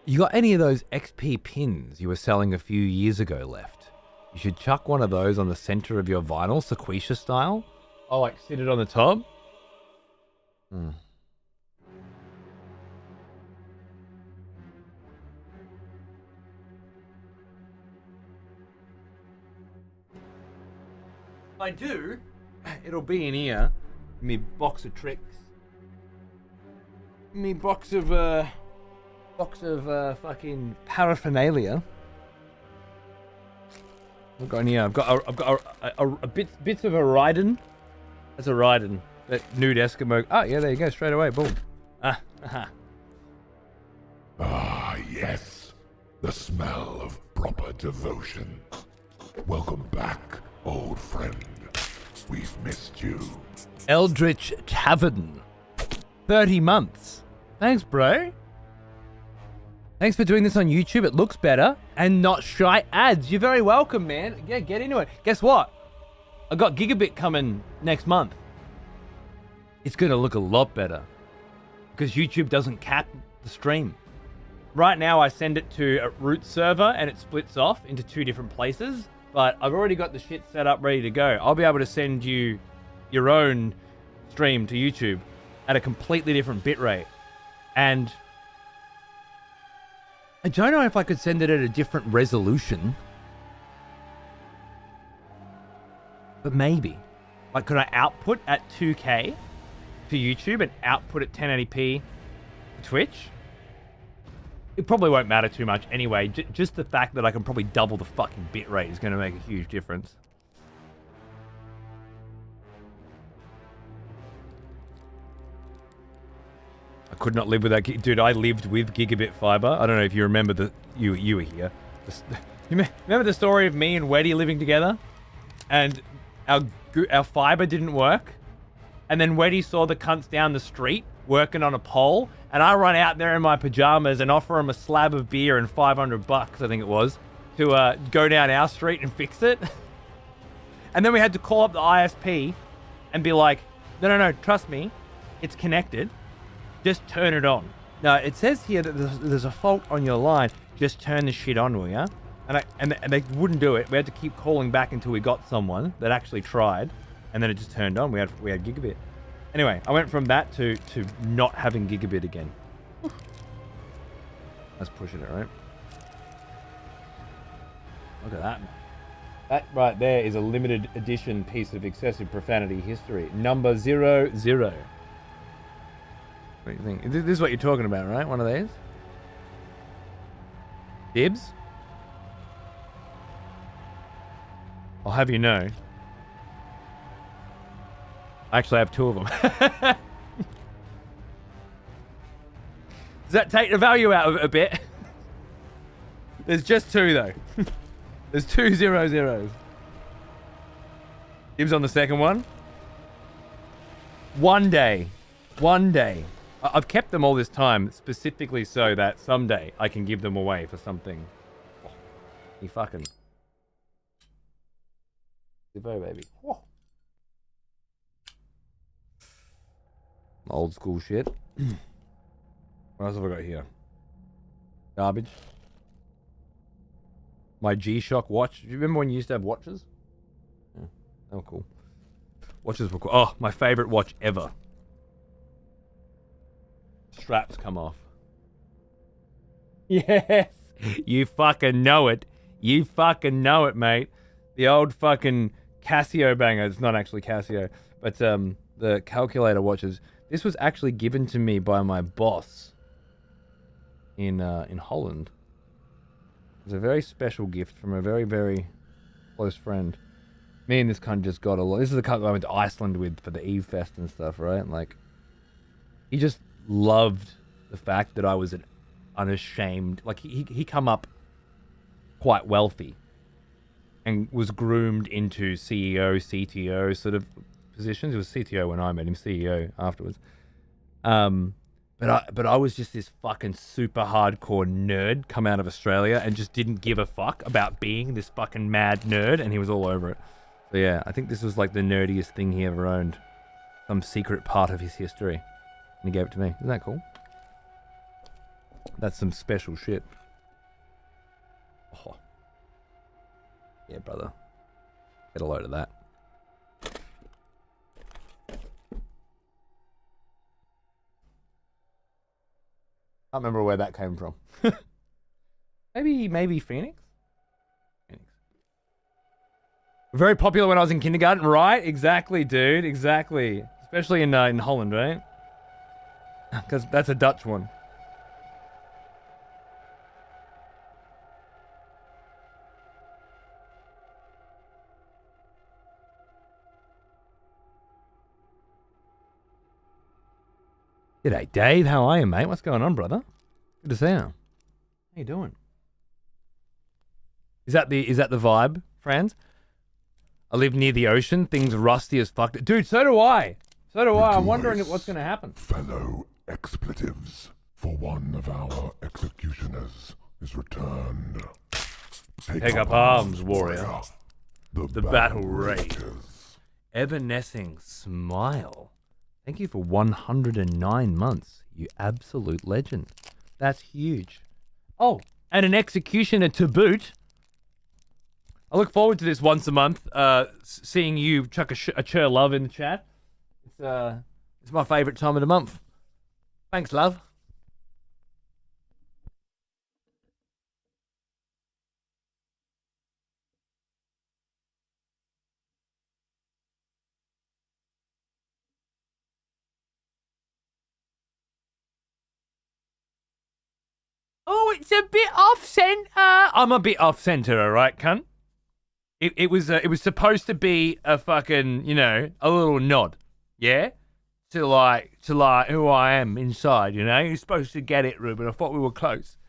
You got any of those XP pins you were selling a few years ago left? You should chuck one of those on the center of your vinyl, Sequoia style. Oh, like sit it on the top? Hmm. I do. It'll be in here. Me box of tricks. Me box of fucking paraphernalia. I've got in here. I've got a bits of a Raiden. That's a Raiden. That nude Eskimo. Oh yeah, there you go. Straight away. Boom. Ah, yes. The smell of proper devotion. Welcome back, old friend. We've missed you. Eldritch Tavern. 30 months. Thanks, bro. Thanks for doing this on YouTube. It looks better and not shy ads. You're very welcome, man. Yeah, get into it. Guess what? I got Gigabit coming next month. It's going to look a lot better because YouTube doesn't cap the stream. Right now, I send it to a root server and it splits off into 2 different places, but I've already got the shit set up ready to go. I'll be able to send you your own stream to YouTube at a completely different bitrate. And I don't know if I could send it at a different resolution. But maybe. Like, could I output at 2K to YouTube and output at 1080p to Twitch? It probably won't matter too much anyway. Just the fact that I can probably double the fucking bitrate is going to make a huge difference. I could not live without... Dude, I lived with gigabit fiber. I don't know if you remember you were here. You remember the story of me and Weddy living together? And our fiber didn't work? And then Weddy saw the cunts down the street working on a pole, and I run out there in my pajamas and offer him a slab of beer and $500, I think it was, to go down our street and fix it. And then we had to call up the ISP and be like, no, trust me, it's connected. Just turn it on. Now, it says here that there's a fault on your line. Just turn the shit on, will ya? And they wouldn't do it. We had to keep calling back until we got someone that actually tried, and then it just turned on. We had gigabit. Anyway, I went from that to not having gigabit again. That's pushing it, right? Look at that, man. That right there is a limited edition piece of excessive profanity history. Number 00. What do you think? This is what you're talking about, right? One of these? Dibs? I'll have you know. I actually have 2 of them. Does that take the value out of it a bit? There's just 2 though. There's 2 00s. Dibs on the second one. One day. I've kept them all this time specifically so that someday I can give them away for something. Oh, you fucking... Zippo, baby. Whoa. Old school shit. What else have I got here? Garbage. My G-Shock watch. Do you remember when you used to have watches? Yeah, they were cool. Watches were cool. Oh, my favorite watch ever. Straps come off. Yes! You fucking know it. You fucking know it, mate. The old fucking Casio banger. It's not actually Casio, but the calculator watches. This was actually given to me by my boss in Holland. It was a very special gift from a very, very close friend. Me and this cunt just got along. This is the cunt that I went to Iceland with for the Eve Fest and stuff, right? Like, he just loved the fact that I was an unashamed... Like, he come up quite wealthy and was groomed into CEO, CTO sort of positions. He was CTO when I met him, CEO afterwards. But I was just this fucking super hardcore nerd come out of Australia and just didn't give a fuck about being this fucking mad nerd, and he was all over it. So yeah, I think this was like the nerdiest thing he ever owned. Some secret part of his history. And he gave it to me. Isn't that cool? That's some special shit. Oh. Yeah, brother. Get a load of that. I can't remember where that came from. Maybe Phoenix? Phoenix. Very popular when I was in kindergarten, right? Exactly, dude. Exactly. Especially in Holland, right? Because that's a Dutch one. G'day, Dave. How are you, mate? What's going on, brother? Good to see you. How you doing? Is that the vibe, friends? I live near the ocean. Things are rusty as fuck. Dude, so do I. So do I. I'm wondering what's going to happen. Fellow expletives, for one of our executioners is returned. Take up arms, warrior. The battle rages. Evanescing smile. Thank you for 109 months, you absolute legend. That's huge. Oh, and an executioner to boot. I look forward to this once a month, seeing you chuck a chur love in the chat. It's my favourite time of the month. Thanks, love. Oh, it's a bit off center. I'm a bit off center, all right, cunt. It was supposed to be a fucking, a little nod, yeah, to like who I am inside, You're supposed to get it, Ruben. I thought we were close.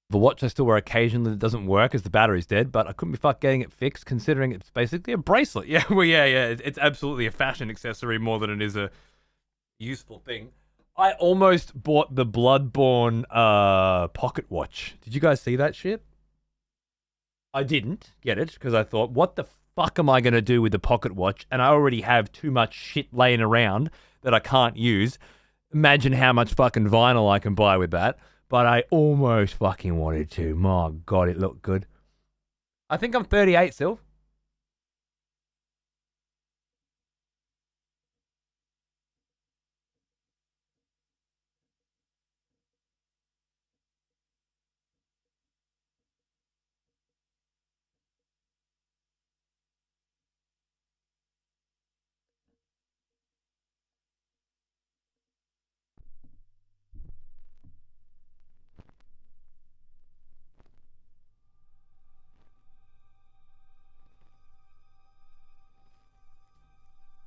The watch I still wear occasionally that doesn't work as the battery's dead, but I couldn't be fucked getting it fixed considering it's basically a bracelet. Yeah, well, yeah. It's absolutely a fashion accessory more than it is a useful thing. I almost bought the Bloodborne pocket watch. Did you guys see that shit? I didn't get it because I thought, what the fuck am I going to do with the pocket watch? And I already have too much shit laying around that I can't use. Imagine how much fucking vinyl I can buy with that. But I almost fucking wanted to. My God, it looked good. I think I'm 38, Sylv.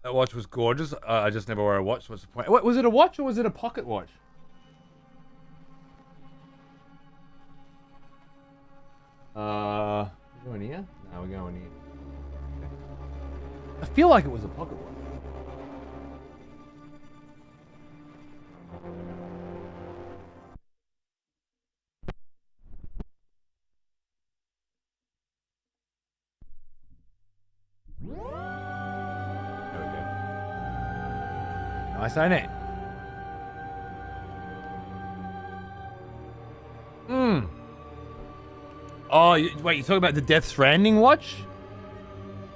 That watch was gorgeous. I just never wear a watch. What's the point? What, was it a watch or was it a pocket watch? We're going here? No, we're going here. I feel like it was a pocket watch. Nice, ain't it? Oh, wait, you're talking about the Death Stranding watch?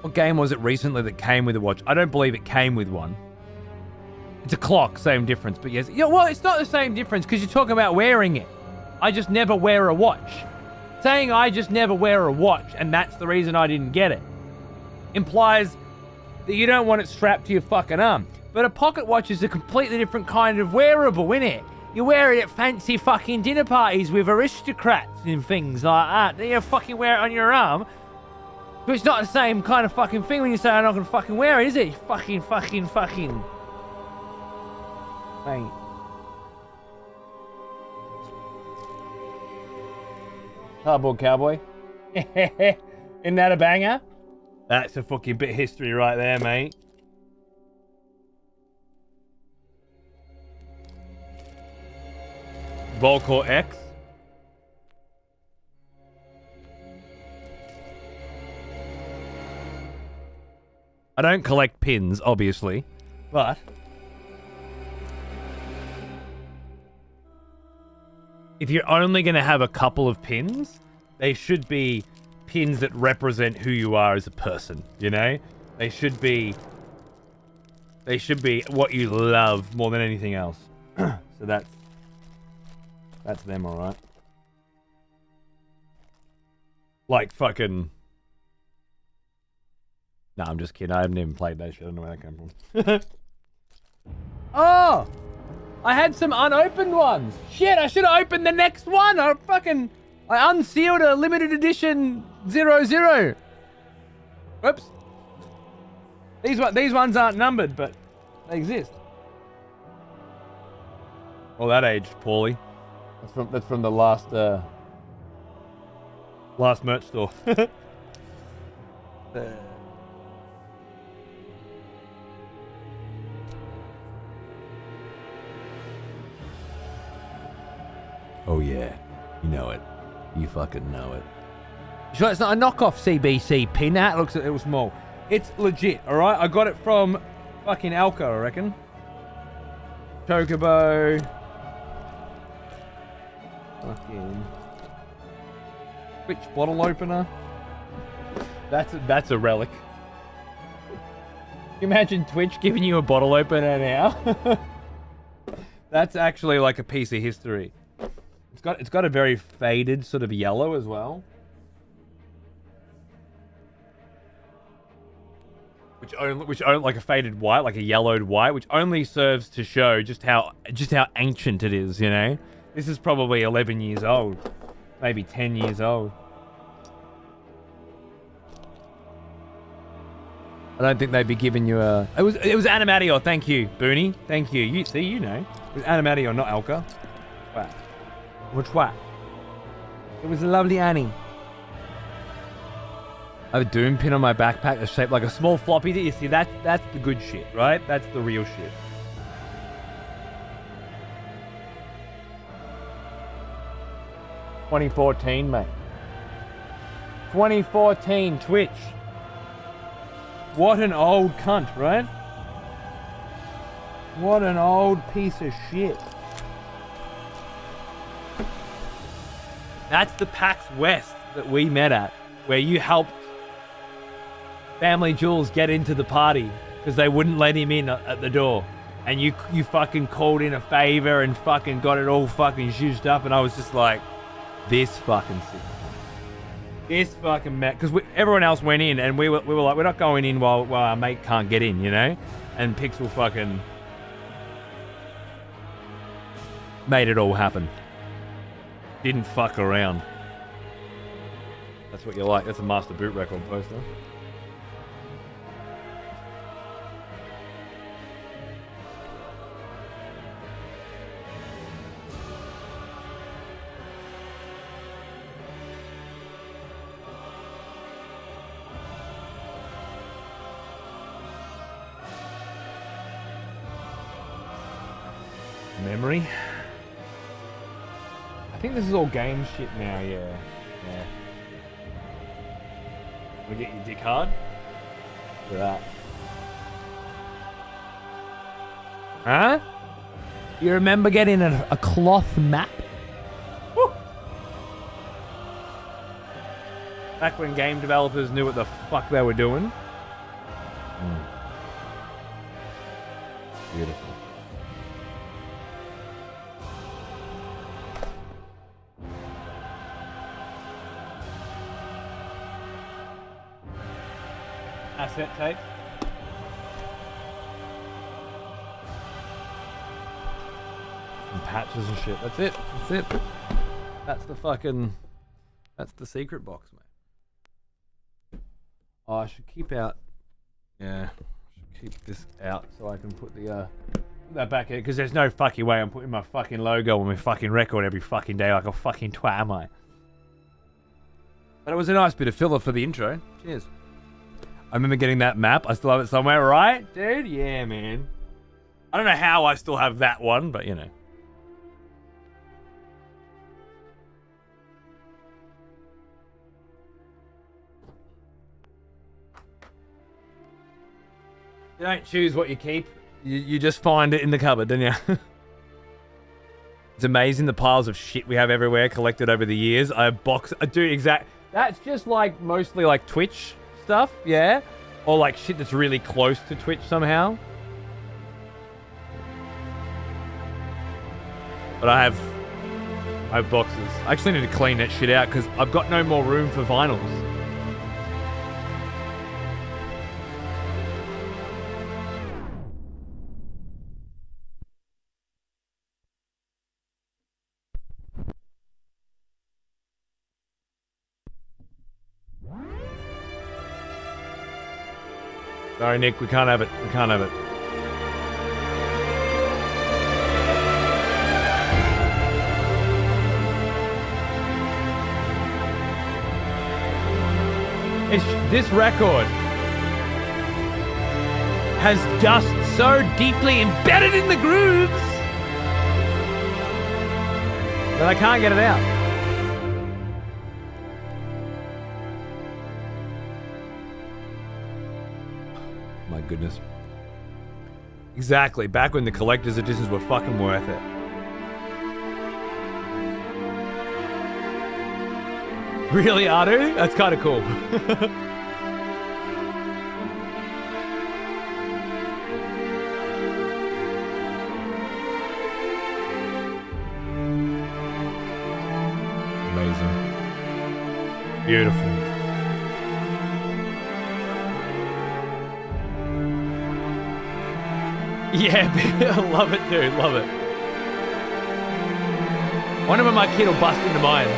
What game was it recently that came with a watch? I don't believe it came with one. It's a clock, same difference, but yes. Yeah, well, it's not the same difference because you're talking about wearing it. I just never wear a watch. Saying I just never wear a watch and that's the reason I didn't get it implies that you don't want it strapped to your fucking arm. But a pocket watch is a completely different kind of wearable, innit? You wear it at fancy fucking dinner parties with aristocrats and things like that. Then you fucking wear it on your arm. But it's not the same kind of fucking thing when you say I'm not gonna fucking wear it, is it? Fucking. Mate. Cardboard cowboy. Isn't that a banger? That's a fucking bit of history right there, mate. Volcor X. I don't collect pins, obviously, but if you're only going to have a couple of pins, they should be pins that represent who you are as a person, you know? They should be what you love more than anything else. So that's them, all right. Like fucking. Nah, I'm just kidding. I haven't even played that shit. I don't know where that came from. Oh! I had some unopened ones. Shit, I should have opened the next one. I unsealed a limited edition 00. Whoops. These ones aren't numbered, but they exist. Well, that aged poorly. That's from the last merch store. Oh yeah, you know it. You fucking know it. Sure, it's not a knockoff CBC pin. That looks a little small. It's legit. All right, I got it from fucking Alka, I reckon. Chocobo. Fucking Twitch bottle opener. That's a relic. Can you imagine Twitch giving you a bottle opener now? That's actually like a piece of history. It's got a very faded sort of yellow as well. Which only like a faded white, like a yellowed white, which only serves to show just how ancient it is, you know? This is probably 11 years old. Maybe 10 years old. I don't think they'd be giving you a... It was Animadio, thank you, Booney. Thank you. You know. It was Animadio, not Alka. What? Which what? It was a lovely Annie. I have a Doom pin on my backpack that's shaped like a small floppy. You see, that's the good shit, right? That's the real shit. ...2014, mate. 2014 Twitch. What an old cunt, right? What an old piece of shit. That's the PAX West that we met at, where you helped Family Jules get into the party because they wouldn't let him in at the door. And you fucking called in a favor and fucking got it all fucking zhuzhed up, and I was just like, this fucking sick. This fucking met, because everyone else went in, and we were like, we're not going in while our mate can't get in, you know? And Pixel fucking made it all happen. Didn't fuck around. That's what you like. That's a Master Boot record poster. Memory. I think this is all game shit now, yeah. Wanna get your dick hard? Look at that. Huh? You remember getting a cloth map? Woo! Back when game developers knew what the fuck they were doing. Beautiful. Asset tape. And patches and shit. That's it. That's it. That's the fucking... That's the secret box, mate. Oh, I should keep out... Yeah. I should keep this out so I can put the... put that back in, because there's no fucking way I'm putting my fucking logo on my fucking record every fucking day like a fucking twat, am I? But it was a nice bit of filler for the intro. Cheers. I remember getting that map. I still have it somewhere, right? Dude? Yeah, man. I don't know how I still have that one, but you know. You don't choose what you keep. You just find it in the cupboard, don't you? It's amazing the piles of shit we have everywhere collected over the years. I do exact... That's just like mostly like Twitch stuff, yeah? Or like shit that's really close to Twitch somehow. But I have boxes. I actually need to clean that shit out because I've got no more room for vinyls. Sorry, Nick, we can't have it. We can't have it. This record has dust so deeply embedded in the grooves that I can't get it out. My goodness. Exactly. Back when the collector's editions were fucking worth it. Really, Adu? That's kind of cool. Amazing. Beautiful. Yeah, I love it, dude. Love it. Wonder when my kid will bust into mine.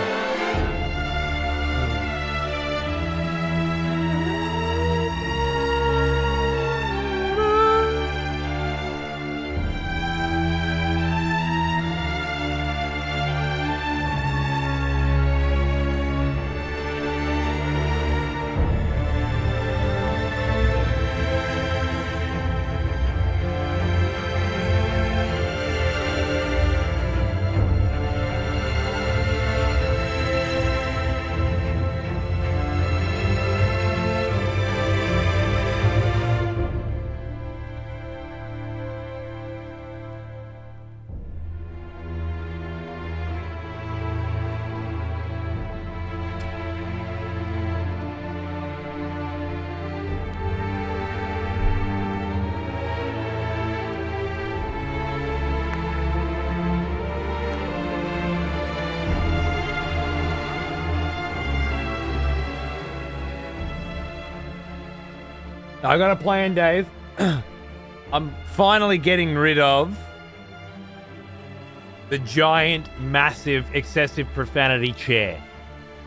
I got a plan, Dave. I'm finally getting rid of the giant, massive, excessive profanity chair.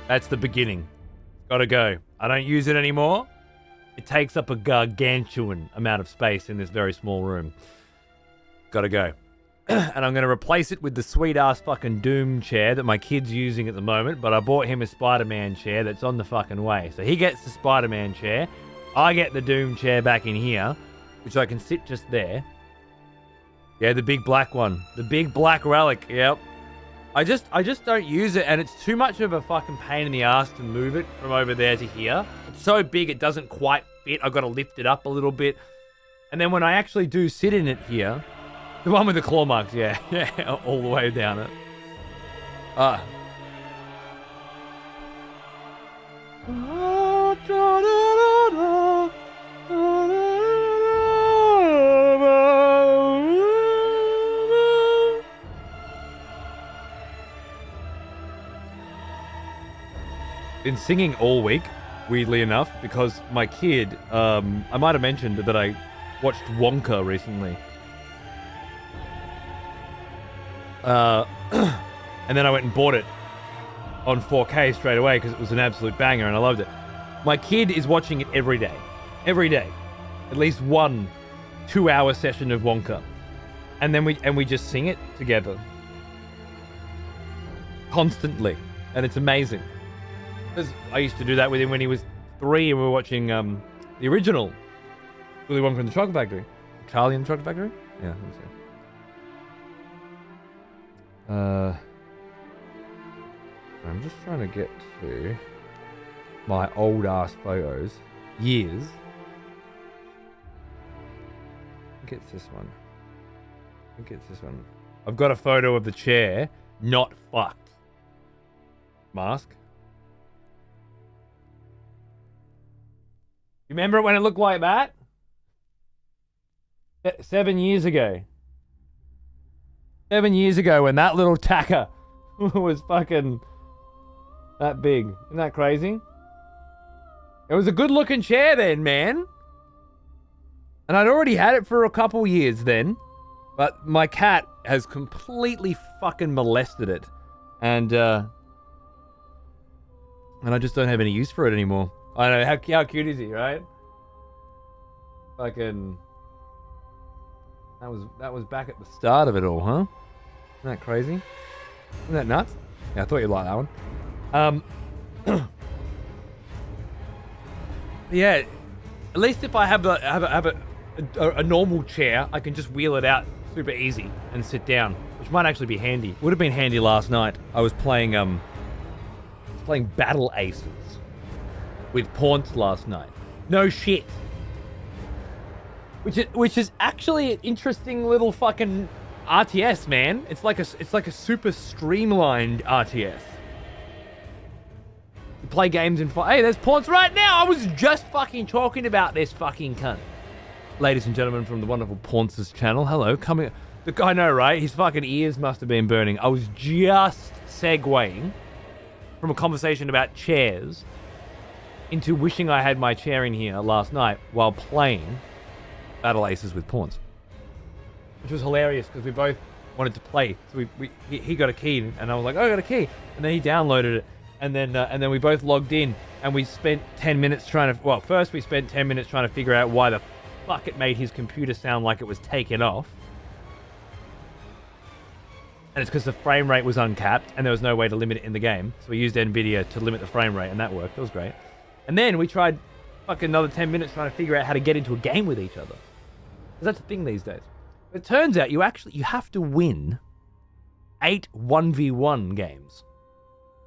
That's the beginning. Gotta go. I don't use it anymore. It takes up a gargantuan amount of space in this very small room. Gotta go. And I'm going to replace it with the sweet-ass fucking Doom chair that my kid's using at the moment, but I bought him a Spider-Man chair that's on the fucking way. So he gets the Spider-Man chair. I get the Doom chair back in here, which I can sit just there. Yeah, the big black one. The big black relic, yep. I just don't use it, and it's too much of a fucking pain in the ass to move it from over there to here. It's so big it doesn't quite fit. I've got to lift it up a little bit. And then when I actually do sit in it here, the one with the claw marks, yeah, all the way down it. Been singing all week, weirdly enough, because my kid, I might have mentioned that I watched Wonka recently. And then I went and bought it on 4K straight away because it was an absolute banger and I loved it. My kid is watching it every day. Every day. At least 1 2-hour session of Wonka. And then we just sing it together. Constantly. And it's amazing. Because I used to do that with him when he was 3 and we were watching the original Willy Wonka and the Chocolate Factory. Charlie and the Chocolate Factory? Yeah, I think so. I'm just trying to get to my old ass photos. Years. I think it's this one. I've got a photo of the chair, not fucked. Mask. You remember it when it looked like that? 7 years ago. 7 years ago when that little tacker was fucking that big. Isn't that crazy? It was a good looking chair then, man. And I'd already had it for a couple years then. But my cat has completely fucking molested it. And I just don't have any use for it anymore. I know, how cute is he, right? Fucking... That was back at the start of it all, huh? Isn't that crazy? Isn't that nuts? Yeah, I thought you'd like that one. Yeah, at least if I have a normal chair, I can just wheel it out super easy and sit down, which might actually be handy. Would have been handy last night. I was playing Battle Aces with Paunts last night. No shit. Which is actually an interesting little fucking RTS, man. It's like a super streamlined RTS. You play games in hey, there's Paunts right now. I was just fucking talking about this fucking cunt. Ladies and gentlemen from the wonderful Paunts' channel, hello. Coming, the guy, I know, right? His fucking ears must have been burning. I was just segueing from a conversation about chairs into wishing I had my chair in here last night while playing Battle Aces with Paunts, which was hilarious because we both wanted to play. So he got a key and I was like, oh, I got a key, and then he downloaded it, and then we both logged in and we spent 10 minutes trying to. Well, first we spent 10 minutes trying to figure out why the fuck it made his computer sound like it was taken off, and it's because the frame rate was uncapped and there was no way to limit it in the game. So we used NVIDIA to limit the frame rate, and that worked. It was great. And then we tried fucking another 10 minutes trying to figure out how to get into a game with each other. Because that's the thing these days. It turns out you have to win 8 1v1 games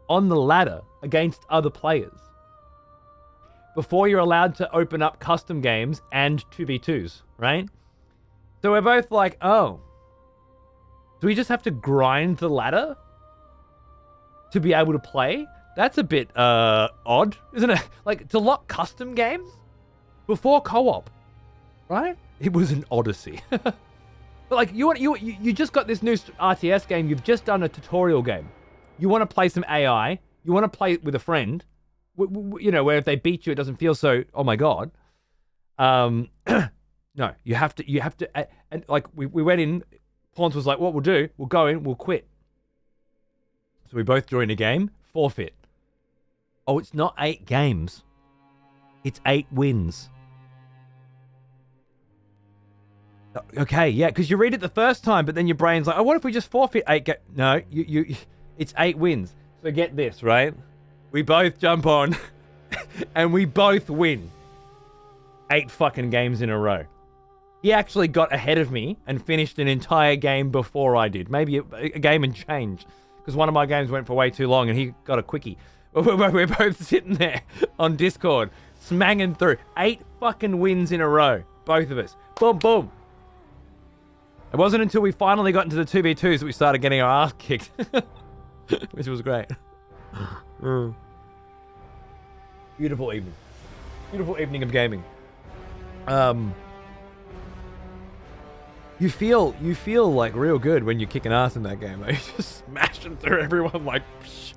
on the ladder against other players before you're allowed to open up custom games and 2v2s, right? So we're both like, oh, do we just have to grind the ladder to be able to play? That's a bit odd, isn't it? Like, to lock custom games before co-op, right? It was an odyssey. But like, you just got this new RTS game. You've just done a tutorial game. You want to play some AI. You want to play it with a friend. You know, where if they beat you, it doesn't feel so, oh my God. No, you have to, and like we went in, Pons was like, what we'll do, we'll go in, we'll quit. So we both joined a game, forfeit. Oh, it's not 8 games. It's 8 wins. Okay, yeah, because you read it the first time, but then your brain's like, oh, what if we just forfeit 8 No, it's 8 wins. So get this, right? We both jump on, and we both win. 8 fucking games in a row. He actually got ahead of me and finished an entire game before I did. Maybe a game and change. Because one of my games went for way too long and he got a quickie. We're both sitting there on Discord, smanging through. 8 fucking wins in a row. Both of us. Boom, boom. It wasn't until we finally got into the 2v2s that we started getting our ass kicked. Which was great. Beautiful evening. Beautiful evening of gaming. You feel like real good when you're kicking ass in that game. Like, you're just smashing through everyone like psh.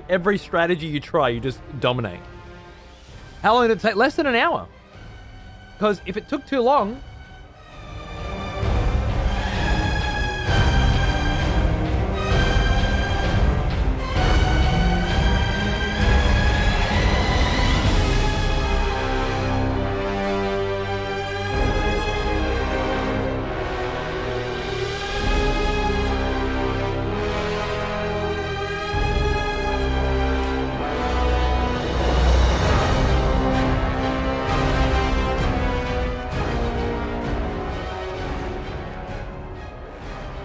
Every strategy you try, you just dominate. How long did it take? Less than an hour. Because if it took too long,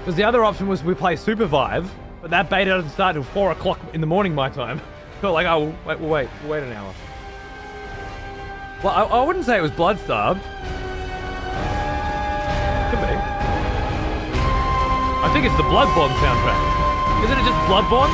because the other option was we play Supervive, but that beta doesn't start till 4 o'clock in the morning my time. So like, oh, we'll wait an hour. Well, I wouldn't say it was blood-starved. Could be. I think it's the Bloodborne soundtrack. Isn't it just Bloodborne?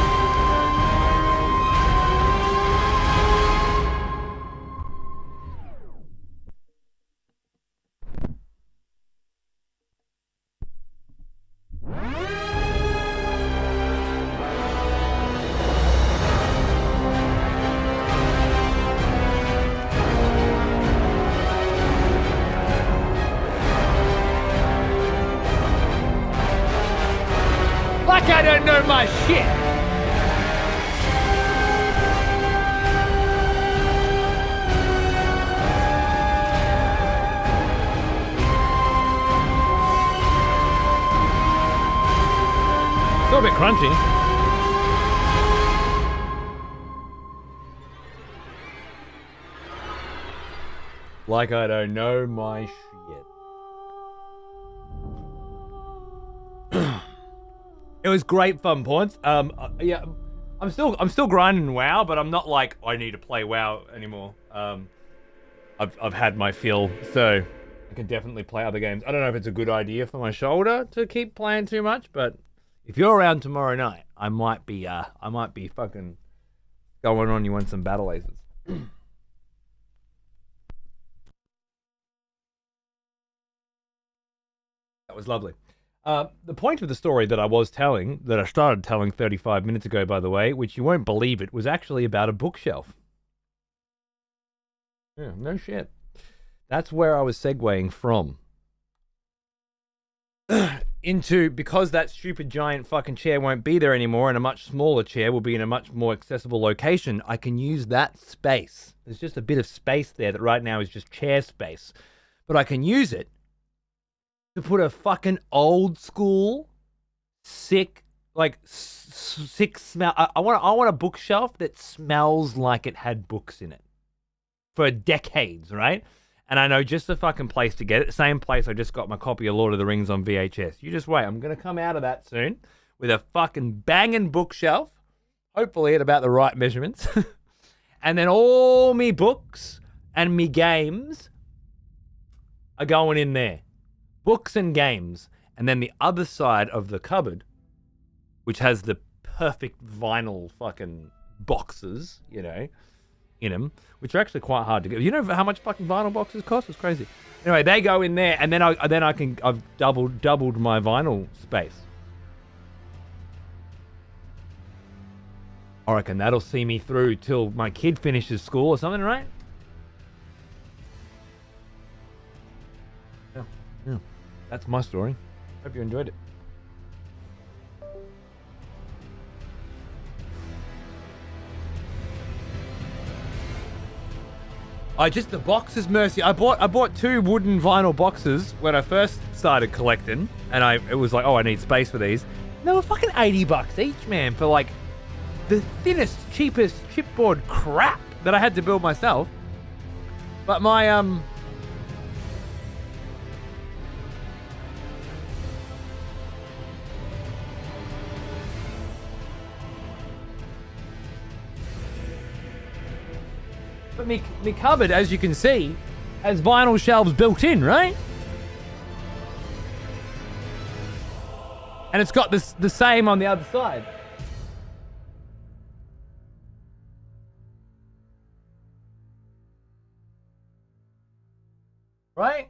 Like I don't know my shit. It's a bit crunchy. Like I don't know my shit. It was great fun, Pawns. Yeah, I'm still grinding WoW, but I'm not like I need to play WoW anymore. I've had my fill, so I can definitely play other games. I don't know if it's a good idea for my shoulder to keep playing too much, but if you're around tomorrow night, I might be fucking going on you on some battle aces. That was lovely. The point of the story that I started telling 35 minutes ago, by the way, which you won't believe it, was actually about a bookshelf. Yeah, no shit. That's where I was segueing from. Because that stupid giant fucking chair won't be there anymore and a much smaller chair will be in a much more accessible location, I can use that space. There's just a bit of space there that right now is just chair space. But I can use it to put a fucking old school, sick smell. I want a bookshelf that smells like it had books in it for decades, right? And I know just the fucking place to get it. Same place I just got my copy of Lord of the Rings on VHS. You just wait. I'm gonna come out of that soon with a fucking banging bookshelf, hopefully at about the right measurements, and then all me books and me games are going in there. Books and games, and then the other side of the cupboard, which has the perfect vinyl fucking boxes, you know, in them, which are actually quite hard to get. You know how much fucking vinyl boxes cost? It's crazy. Anyway, they go in there, and then I've doubled my vinyl space. I reckon that'll see me through till my kid finishes school or something, right? that's my story. Hope you enjoyed it. The boxes, Mercy. I bought 2 wooden vinyl boxes when I first started collecting, and it was like, oh, I need space for these. And they were fucking $80 each, man, for like the thinnest, cheapest chipboard crap that I had to build myself. But my But me cupboard, as you can see, has vinyl shelves built in, right? And it's got the same on the other side. Right?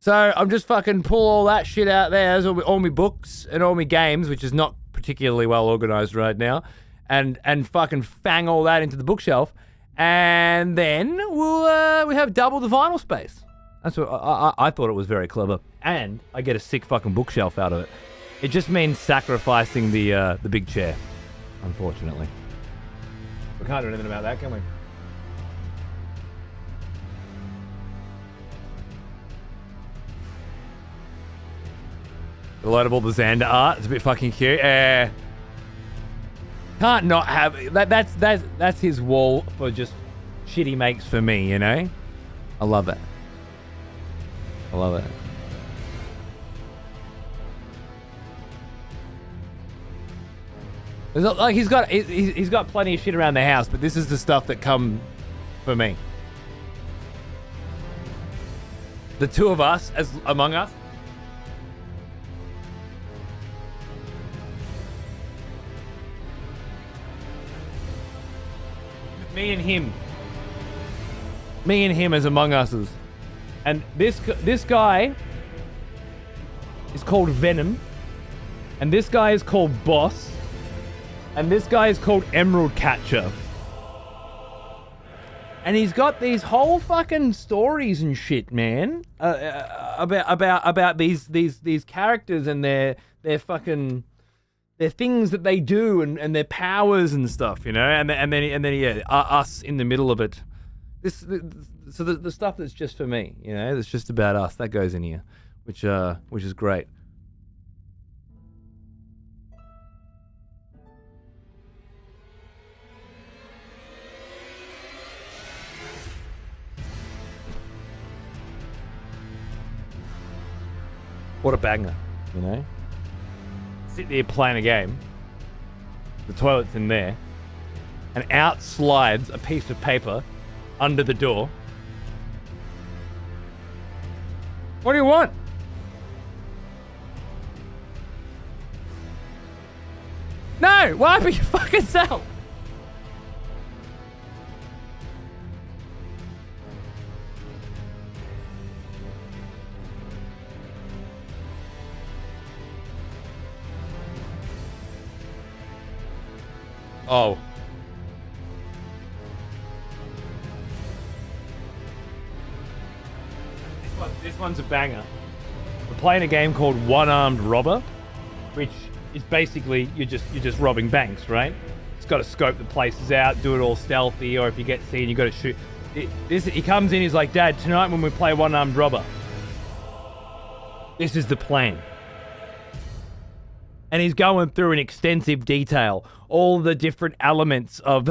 So I'm just fucking pull all that shit out there. There's all my books and all my games, which is not particularly well organized right now. And fucking fang all that into the bookshelf. And then we have double the vinyl space. That's what I thought it was very clever. And I get a sick fucking bookshelf out of it. It just means sacrificing the big chair, unfortunately. We can't do anything about that, can we? A load of all the Xander art. It's a bit fucking cute. Can't not have that's his wall for just shit he makes for me, you know? I love it. I love it. It's not, like he's got plenty of shit around the house, but this is the stuff that come for me. The two of us as among us. Me and him as among us's. And this guy is called Venom, and this guy is called Boss, and this guy is called Emerald Catcher. And he's got these whole fucking stories and shit, man, about these characters and their fucking their things that they do and their powers and stuff, you know, and then yeah, us in the middle of it. So the stuff that's just for me, you know, that's just about us, that goes in here, which is great. What a banger, you know. Sit there playing a game, the toilet's in there, and out slides a piece of paper under the door. What do you want? No, wipe your fucking self. Oh. This one's a banger. We're playing a game called One-Armed Robber, which is basically you're just robbing banks, right? It's got to scope the places out, do it all stealthy, or if you get seen, you got to shoot. He comes in, he's like, Dad, tonight when we play One-Armed Robber, this is the plan. And he's going through in extensive detail all the different elements of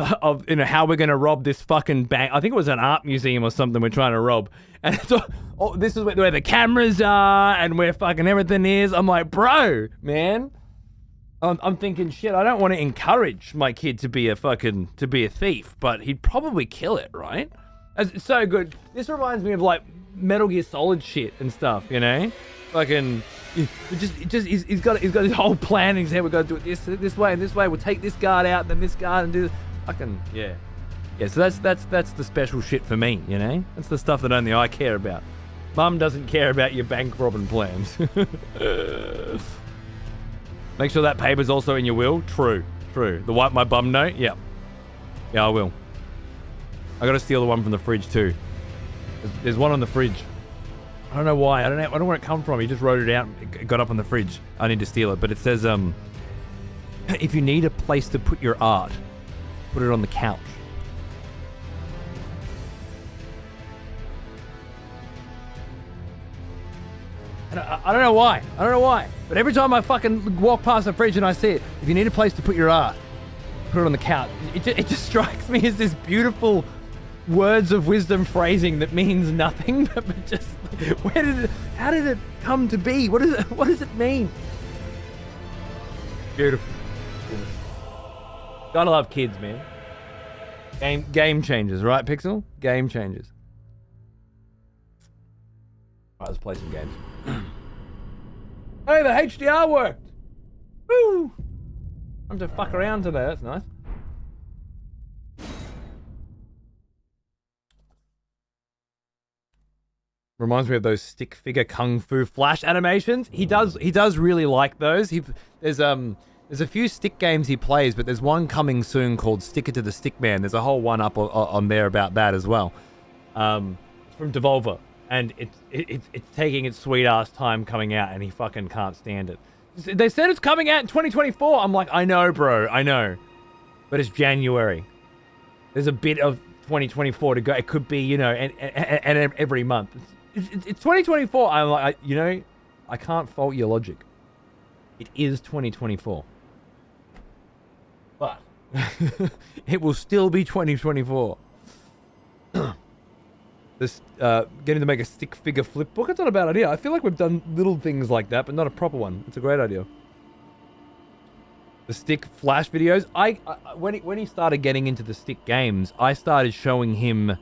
you know how we're going to rob this fucking bank. I think it was an art museum or something we're trying to rob. And it's all, this is where the cameras are and where fucking everything is. I'm like, bro, man. I'm thinking, shit, I don't want to encourage my kid to be a thief, but he'd probably kill it, right? It's so good. This reminds me of like Metal Gear Solid shit and stuff, you know? Fucking, he's got his whole plan in his head. We're gonna do it this way and this way. We'll take this guard out, then this guard, and do this. Fucking yeah. So that's the special shit for me, you know. That's the stuff that only I care about. Mum doesn't care about your bank robbing plans. Make sure that paper's also in your will. True. The wipe my bum note. Yeah, I will. I gotta steal the one from the fridge too. There's one on the fridge. I don't know why. I don't know where it come from. He just wrote it out. It got up on the fridge. I need to steal it. But it says, if you need a place to put your art, put it on the couch. And I don't know why. I don't know why. But every time I fucking walk past the fridge and I see it, if you need a place to put your art, put it on the couch. It just strikes me as this beautiful words of wisdom phrasing that means nothing, but just how did it come to be? What does it mean? Beautiful. Gotta love kids, man. Game changers, right, Pixel? Game changers. Alright, let's play some games. Hey, the HDR worked! Woo! I'm to fuck around today, that's nice. Reminds me of those stick figure kung fu flash animations. He does really like those. There's a few stick games he plays, but there's one coming soon called Stick It to the Stick Man. There's a whole one up on there about that as well. It's from Devolver, and it's taking its sweet ass time coming out, and he fucking can't stand it. They said it's coming out in 2024. I'm like, I know, bro, I know, but it's January. There's a bit of 2024 to go. It could be, you know, and every month. It's 2024. I'm like, I can't fault your logic. It is 2024. But it will still be 2024. This getting to make a stick figure flip book, it's not a bad idea. I feel like we've done little things like that, but not a proper one. It's a great idea. The stick flash videos. When he started getting into the stick games, I started showing him.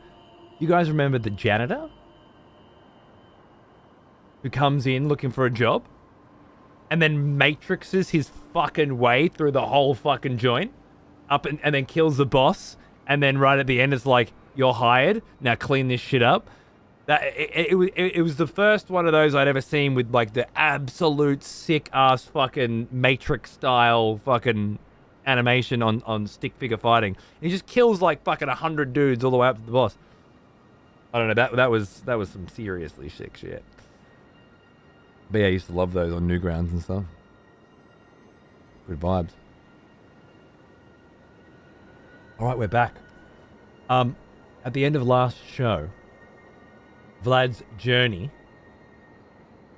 You guys remember the janitor who comes in looking for a job and then matrixes his fucking way through the whole fucking joint up and then kills the boss, and then right at the end it's like, you're hired, now clean this shit up. That it was the first one of those I'd ever seen with like the absolute sick ass fucking Matrix style fucking animation on stick figure fighting. And he just kills like fucking 100 dudes all the way up to the boss. I don't know, that was some seriously sick shit. But yeah, I used to love those on Newgrounds and stuff. Good vibes. Alright, we're back. At the end of last show, Vlad's journey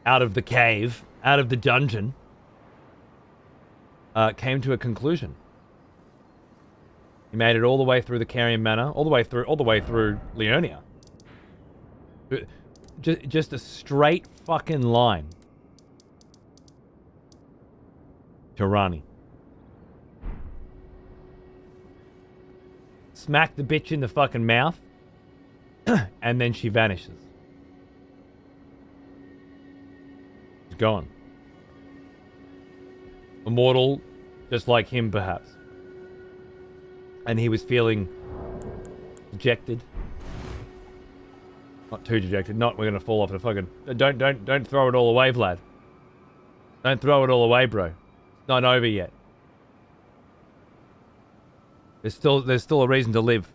out of the cave, out of the dungeon, came to a conclusion. He made it all the way through the Carrion Manor, all the way through Liurnia. Just a straight fucking line to Rani. Smack the bitch in the fucking mouth, and then she vanishes. She's gone. Immortal, just like him, perhaps. And he was feeling dejected. Not too dejected. Not we're gonna fall off the fucking. Don't throw it all away, Vlad. Don't throw it all away, bro. It's not over yet. There's still a reason to live.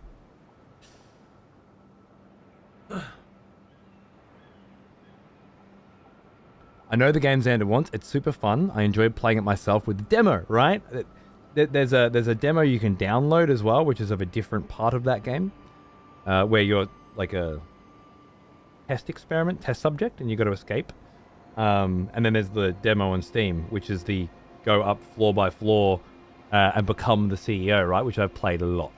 I know the game's ended once. It's super fun. I enjoyed playing it myself with the demo, right? There's a demo you can download as well, which is of a different part of that game, where you're like a test subject, and you got to escape. And then there's the demo on Steam, which is the go up floor by floor and become the CEO, right? Which I've played a lot.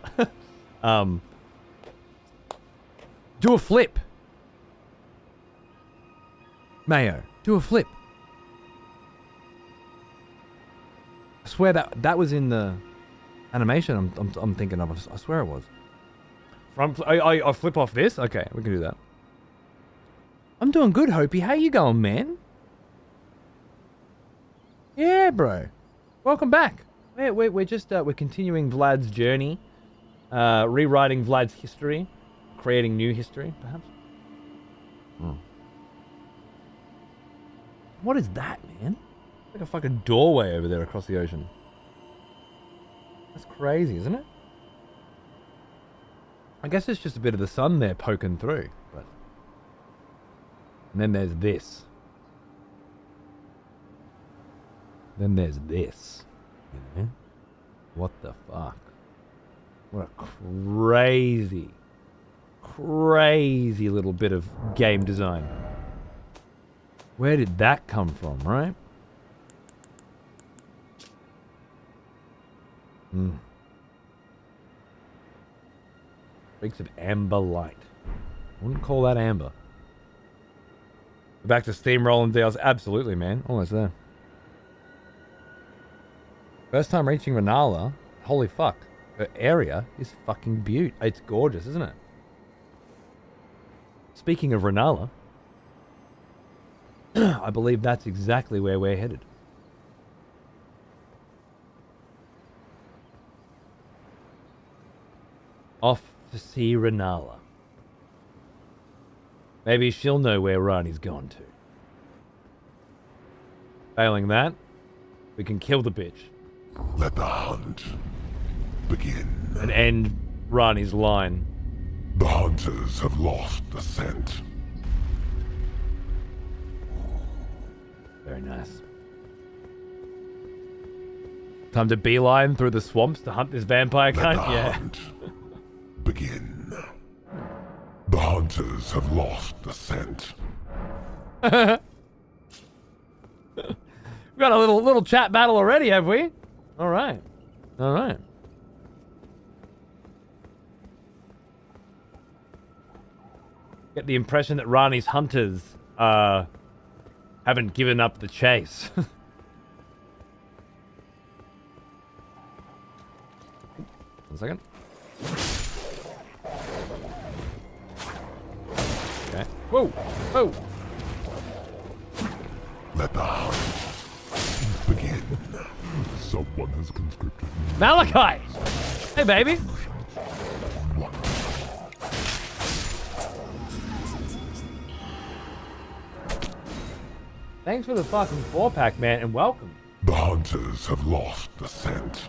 Do a flip. Mayo, do a flip. I swear that was in the animation I'm thinking of. I swear it was. I flip off this? Okay, we can do that. I'm doing good, Hopi. How you going, man? Yeah, bro. Welcome back. We're just we're continuing Vlad's journey, rewriting Vlad's history, creating new history, perhaps. What is that, man? Like a fucking doorway over there across the ocean. That's crazy, isn't it? I guess it's just a bit of the sun there poking through, but And then there's this. Then there's this. You know? What the fuck? What a crazy, crazy little bit of game design. Where did that come from, right? Streaks of amber light. Wouldn't call that amber. Back to steamrolling deals. Absolutely, man. Almost there. First time reaching Renala. Holy fuck. Her area is fucking beaut. It's gorgeous, isn't it? Speaking of Renala, I believe that's exactly where we're headed. Off to see Renala. Maybe she'll know where Rani's gone to. Failing that, we can kill the bitch. Let the hunt begin. And end Rani's line. The hunters have lost the scent. Very nice. Time to beeline through the swamps to hunt this vampire cunt? Yeah. Hunt begin. The hunters have lost the scent. We've got a little chat battle already, have we? Alright. Alright. Get the impression that Rani's hunters haven't given up the chase. 1 second. Okay. Whoa! Whoa! Let the hunt begin. Someone has conscripted me. Malachi! Hey, baby! Thanks for the fucking 4-pack, man, and welcome. The hunters have lost the scent.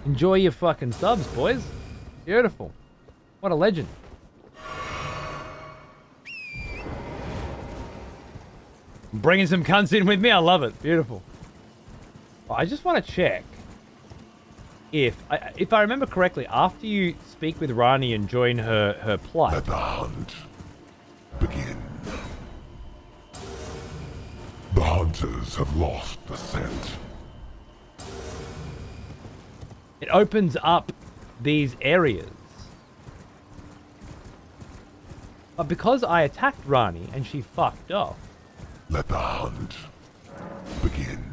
Enjoy your fucking subs, boys. Beautiful. What a legend. Bringing some cunts in with me, I love it. Beautiful. Oh, I just want to check if I remember correctly, after you speak with Rani and join her plight. Let the hunt begin. The hunters have lost the scent. It opens up these areas. But because I attacked Rani and she fucked off. Let the hunt begin.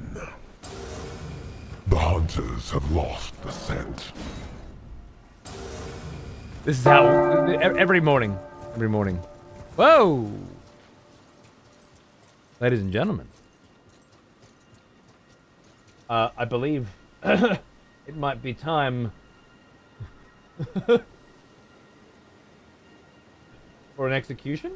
The hunters have lost the scent. This is how every morning. Every morning. Whoa! Ladies and gentlemen. I believe it might be time for an execution?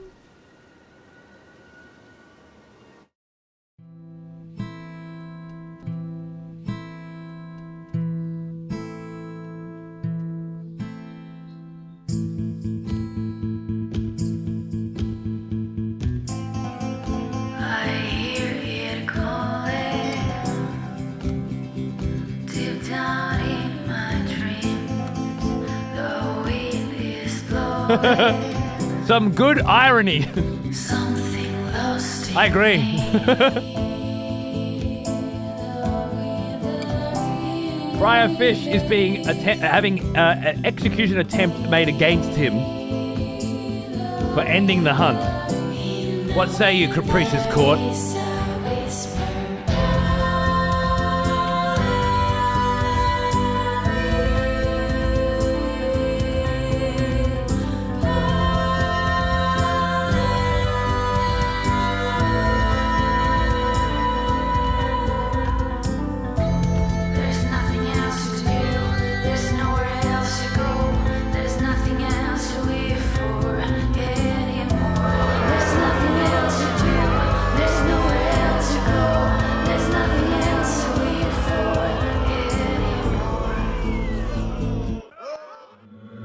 Some good irony. I agree. Friar Fish is being having an execution attempt made against him for ending the hunt. What say you, capricious court?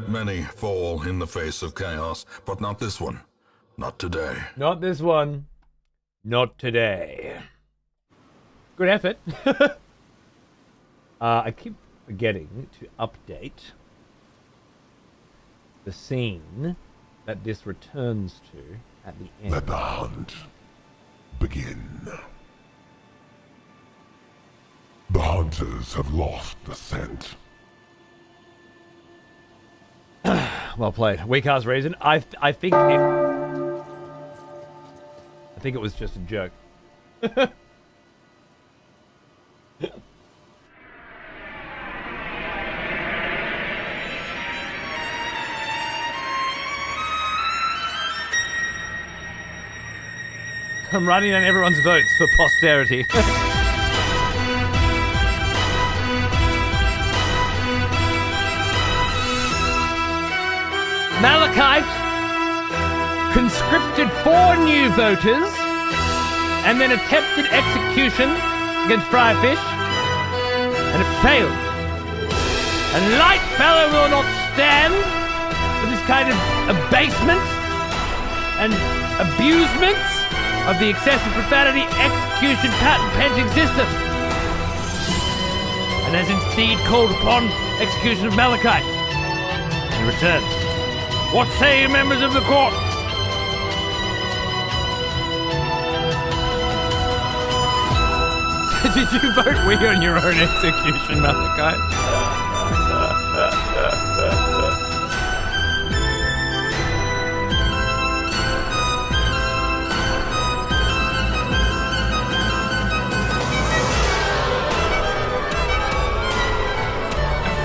Many fall in the face of chaos, but not this one. Not today. Not this one. Not today. Good effort. I keep forgetting to update the scene that this returns to at the end. Let the hunt begin. The hunters have lost the scent. Well played. Weak ass reason. I think it was just a joke. I'm writing down everyone's votes for posterity. Malachite conscripted 4 new voters and then attempted execution against Friarfish, and it failed. A light fellow will not stand for this kind of abasement and abusement of the excessive profanity execution patent pending system, and has instead called upon execution of Malachite in return. What say you, members of the court? Did you vote we on your own execution, Malachite?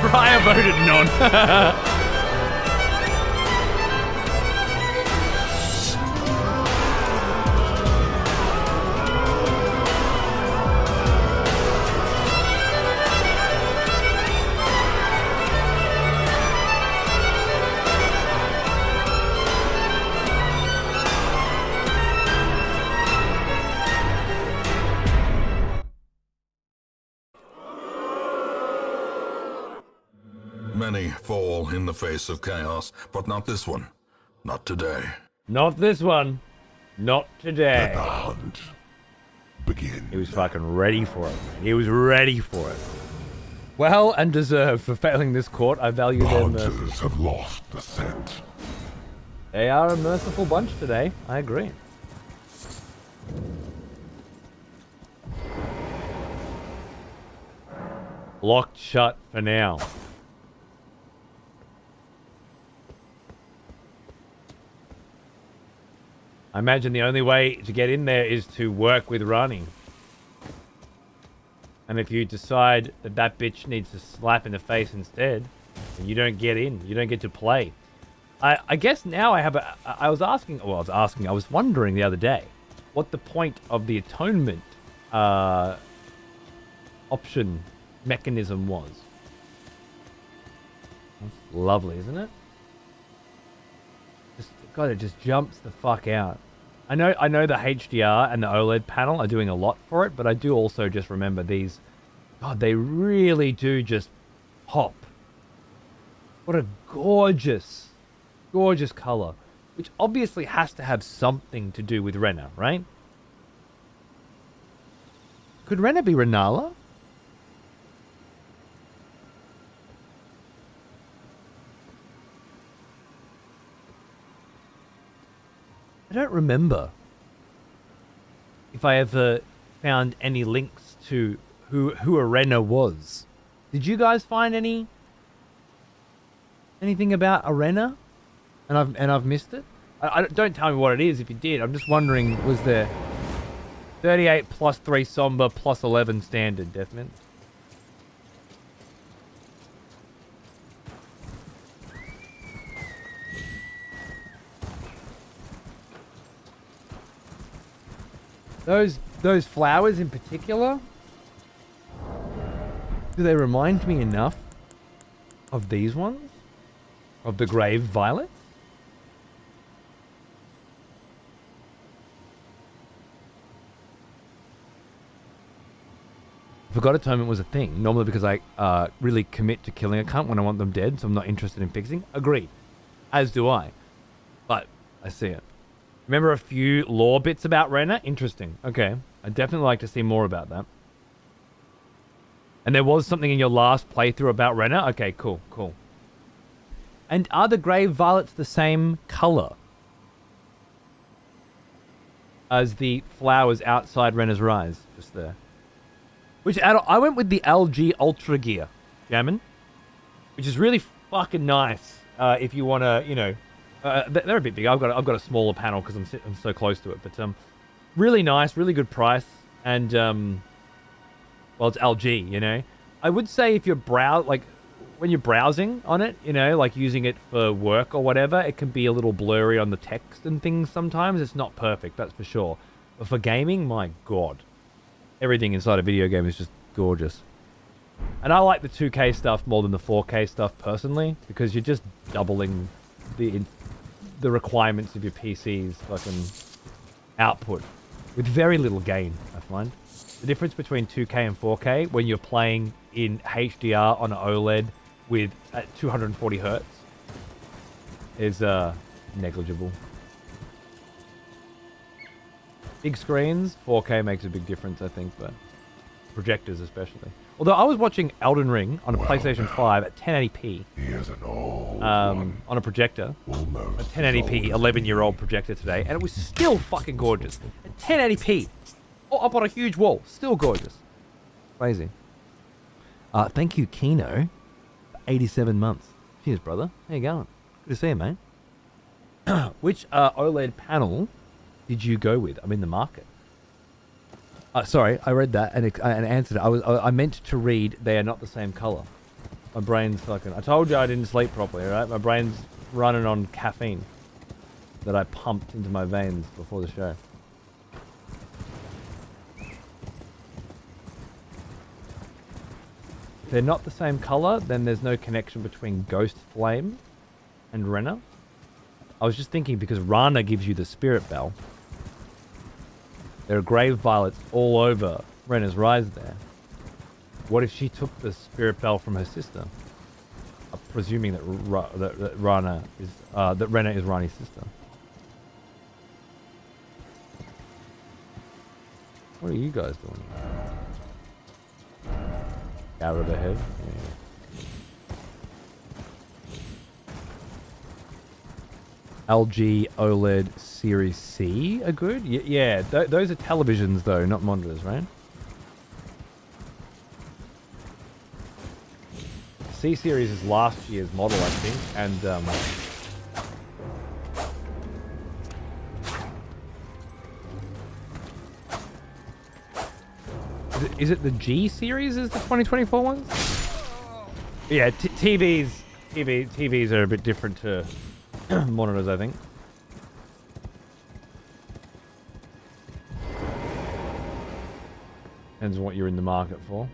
Friar voted none. Many fall in the face of chaos, but not this one. Not today. Not this one. Not today. Let the hunt begin. He was fucking ready for it. He was ready for it. Well and deserved for failing this court. I value The their mercy. hunters have lost the scent. They are a merciful bunch today. I agree. Locked shut for now. I imagine the only way to get in there is to work with Rani. And if you decide that that bitch needs a slap in the face instead, then you don't get in. You don't get to play. I guess now I have a... I was wondering the other day what the point of the atonement option mechanism was. That's lovely, isn't it? God, it just jumps the fuck out. I know the HDR and the OLED panel are doing a lot for it, but I do also just remember these. God, they really do just pop. What a gorgeous, gorgeous color. Which obviously has to have something to do with Rena, right? Could Rena be Renala? I don't remember if I ever found any links to who Arena was. Did you guys find anything about Arena? And I've missed it. Don't tell me what it is if you did. I'm just wondering, was there 38 plus 3 Somber plus 11 standard Deathman? Those flowers in particular, do they remind me enough of these ones? Of the grave violets? I forgot atonement was a thing. Normally because I really commit to killing a cunt when I want them dead, so I'm not interested in fixing. Agreed. As do I. But I see it. Remember a few lore bits about Renna? Interesting. Okay. I'd definitely like to see more about that. And there was something in your last playthrough about Renna? Okay, cool, cool. And are the grave violets the same color as the flowers outside Renna's Rise? Just there. Which I went with the LG Ultra Gear, Jammin', which is really fucking nice. If you want to, you know, they're a bit big. I've got a smaller panel because I'm so close to it. But really nice, really good price, and well, it's LG, you know. I would say if you're when you're browsing on it, you know, like using it for work or whatever, it can be a little blurry on the text and things sometimes. It's not perfect, that's for sure. But for gaming, my god. Everything inside a video game is just gorgeous. And I like the 2K stuff more than the 4K stuff personally, because you're just doubling the requirements of your PC's fucking output with very little gain, I find. The difference between 2K and 4K when you're playing in HDR on an OLED with at 240 hertz is negligible. Big screens, 4K makes a big difference, I think, but projectors especially. Although I was watching Elden Ring on a PlayStation 5 at 1080p. He is an old on a projector. almost A 1080p 11-year-old projector today, and it was still fucking gorgeous. At 1080p. Oh, up on a huge wall. Still gorgeous. Crazy. Thank you, Kino. 87 months. Cheers, brother. How you going? Good to see you, mate. Which OLED panel did you go with? I'm in the market. Sorry, I read that and answered it. I meant to read they are not the same color. My brain's fucking... I told you I didn't sleep properly, right? My brain's running on caffeine that I pumped into my veins before the show. If they're not the same color, then there's no connection between Ghost Flame and Renna. I was just thinking because Rana gives you the Spirit Bell. There are grave violets all over Renna's Rise there. What if she took the Spirit Bell from her sister? I'm presuming that Renna is Rani's sister. What are you guys doing? Out of the head. Yeah. LG OLED Series C are good? Yeah, those are televisions though, not monitors, right? C Series is last year's model, I think, and is it the G Series is the 2024 ones? Yeah, TVs are a bit different to monitors, I think. Depends on what you're in the market for.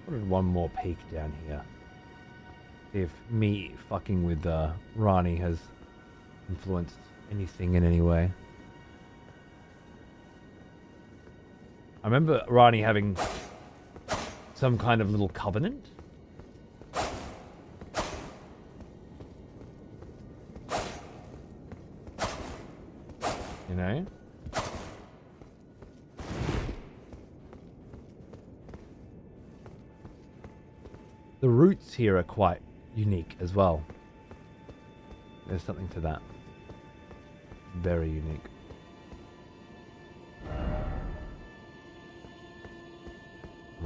What is one more peek down here? See if me fucking with Rani has influenced anything in any way. I remember Rani having some kind of little covenant. You know? The roots here are quite unique as well. There's something to that. Very unique.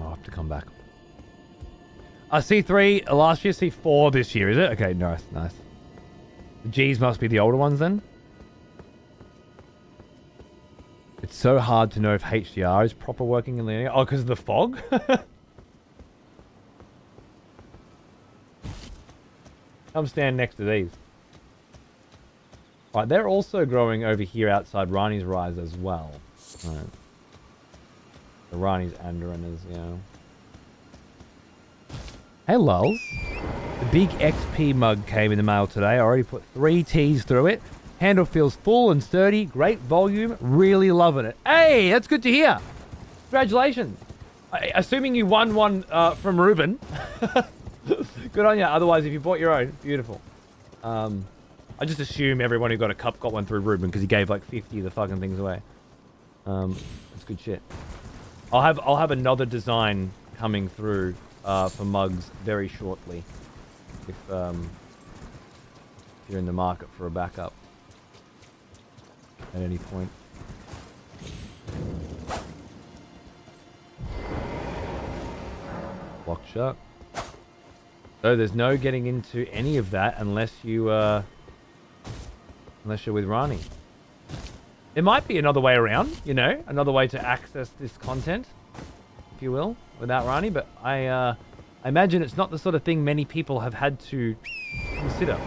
I'll have to come back. C3 last year, C4 this year, is it? Okay, nice, nice. The G's must be the older ones then? It's so hard to know if HDR is proper working in Liurnia. Oh, because of the fog? Come stand next to these. Right, they're also growing over here outside Rani's Rise as well. Right. The Rani's and Renna's, yeah. Hey, lulz. The big XP mug came in the mail today. I already put 3 T's through it. Handle feels full and sturdy. Great volume. Really loving it. Hey, that's good to hear. Congratulations. Assuming you won one from Ruben. Good on you. Otherwise, if you bought your own, beautiful. I just assume everyone who got a cup got one through Ruben because he gave like 50 of the fucking things away. That's good shit. I'll have another design coming through for mugs very shortly. If you're in the market for a backup at any point. Lock shut. So there's no getting into any of that unless you unless you're with Rani. There might be another way around, you know, another way to access this content, if you will, without Rani, but I imagine it's not the sort of thing many people have had to consider.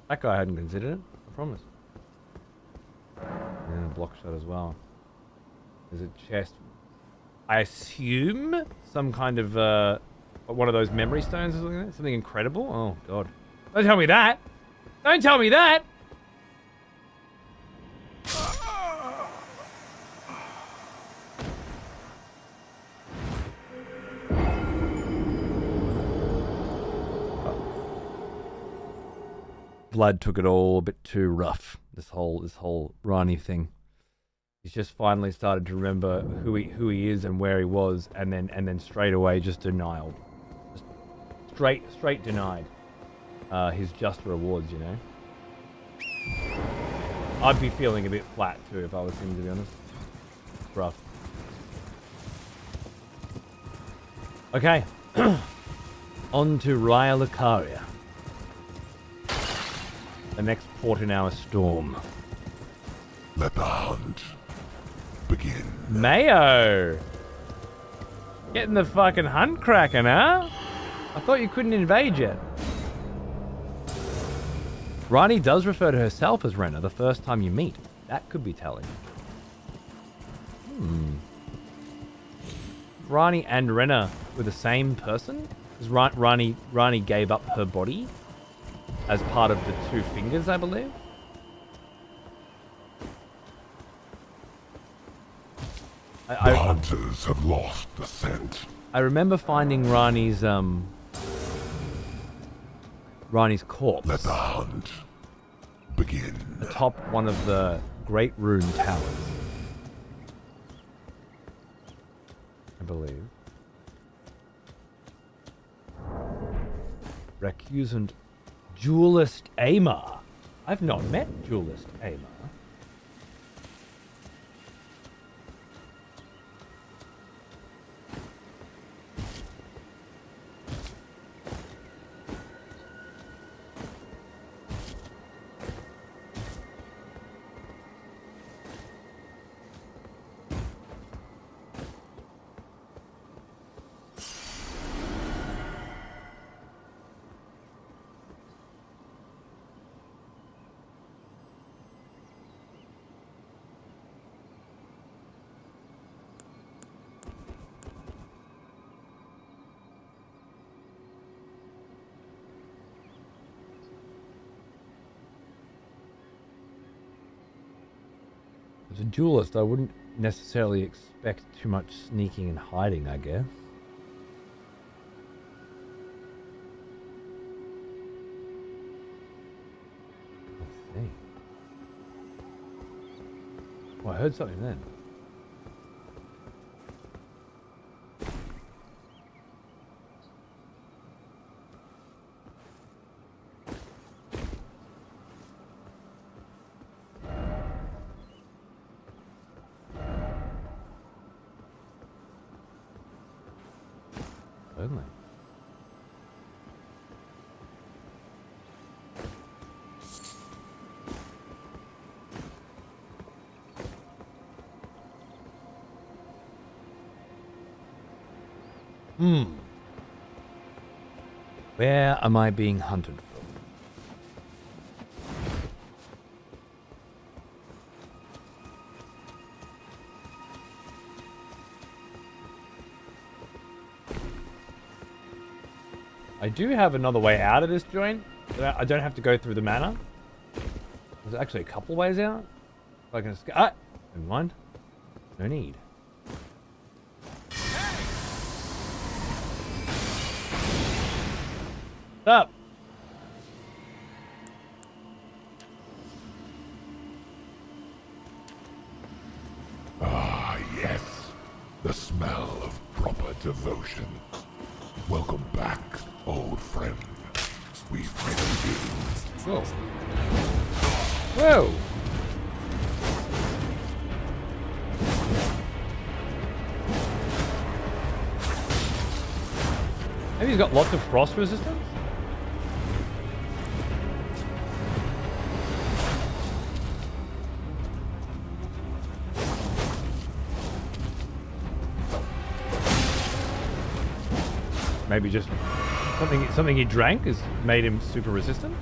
That guy hadn't considered it, I promise. And a block shot as well. There's a chest. I assume some kind of, one of those memory stones or something like that? Something incredible? Oh, God. Don't tell me that! Don't tell me that! Vlad took it all a bit too rough. This whole Rani thing. He's just finally started to remember who he is and where he was, and then straight away just denial. Just straight denied his just rewards, you know. I'd be feeling a bit flat too if I was him, to be honest. It's rough. Okay. On to Raya Lucaria. The next port in our storm. Let the hunt begin. Mayo! Getting the fucking hunt cracking, huh? I thought you couldn't invade yet. Rani does refer to herself as Renna the first time you meet. That could be telling. Rani and Renna were the same person? Because Rani gave up her body as part of the two fingers, I believe. The hunters have lost the scent. I remember finding Rani's corpse. Let the hunt begin. Atop one of the great rune towers, I believe. Recusant Duelist Amar. I've not met Duelist Amar. As a duelist, I wouldn't necessarily expect too much sneaking and hiding, I guess. Let's see. Oh, I heard something then. Certainly. Where am I being hunted from? I do have another way out of this joint. I don't have to go through the manor. There's actually a couple ways out. If I can escape. Ah! Never mind. No need. Up! Ah, yes. The smell of proper devotion. Welcome back, old friend. We've missed you. Whoa. Whoa! Maybe he's got lots of frost resistance? Maybe just something he drank has made him super resistant?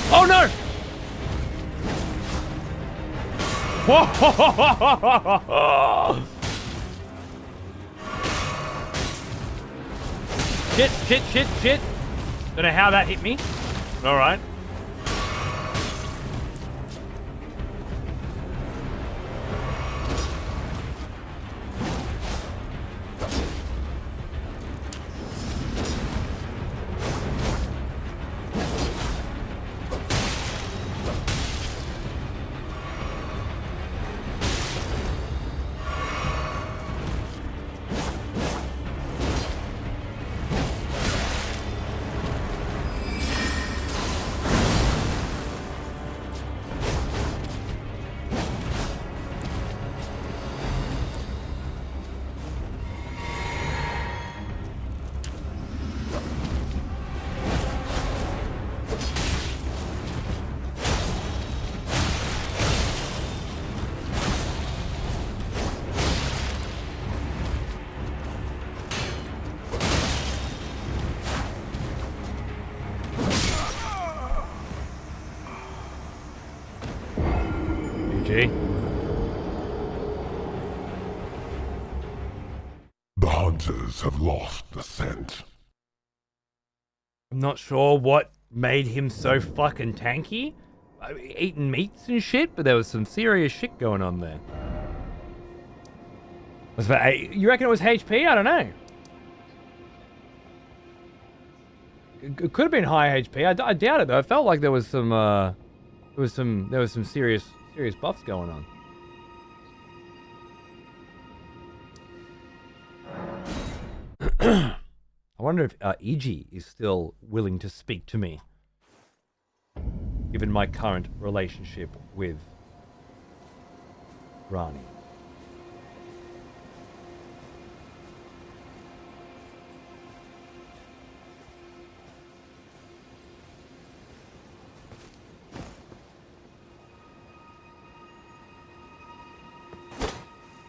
Oh no! Whoa! Shit. Don't know how that hit me. Alright. GG. The hunters have lost the scent. I'm not sure what made him so fucking tanky. Eating meats and shit, but there was some serious shit going on there. You reckon it was HP? I don't know. It could have been high HP. I doubt it though. It felt like there was some serious buffs going on. I wonder if EG is still willing to speak to me, given my current relationship with Rani.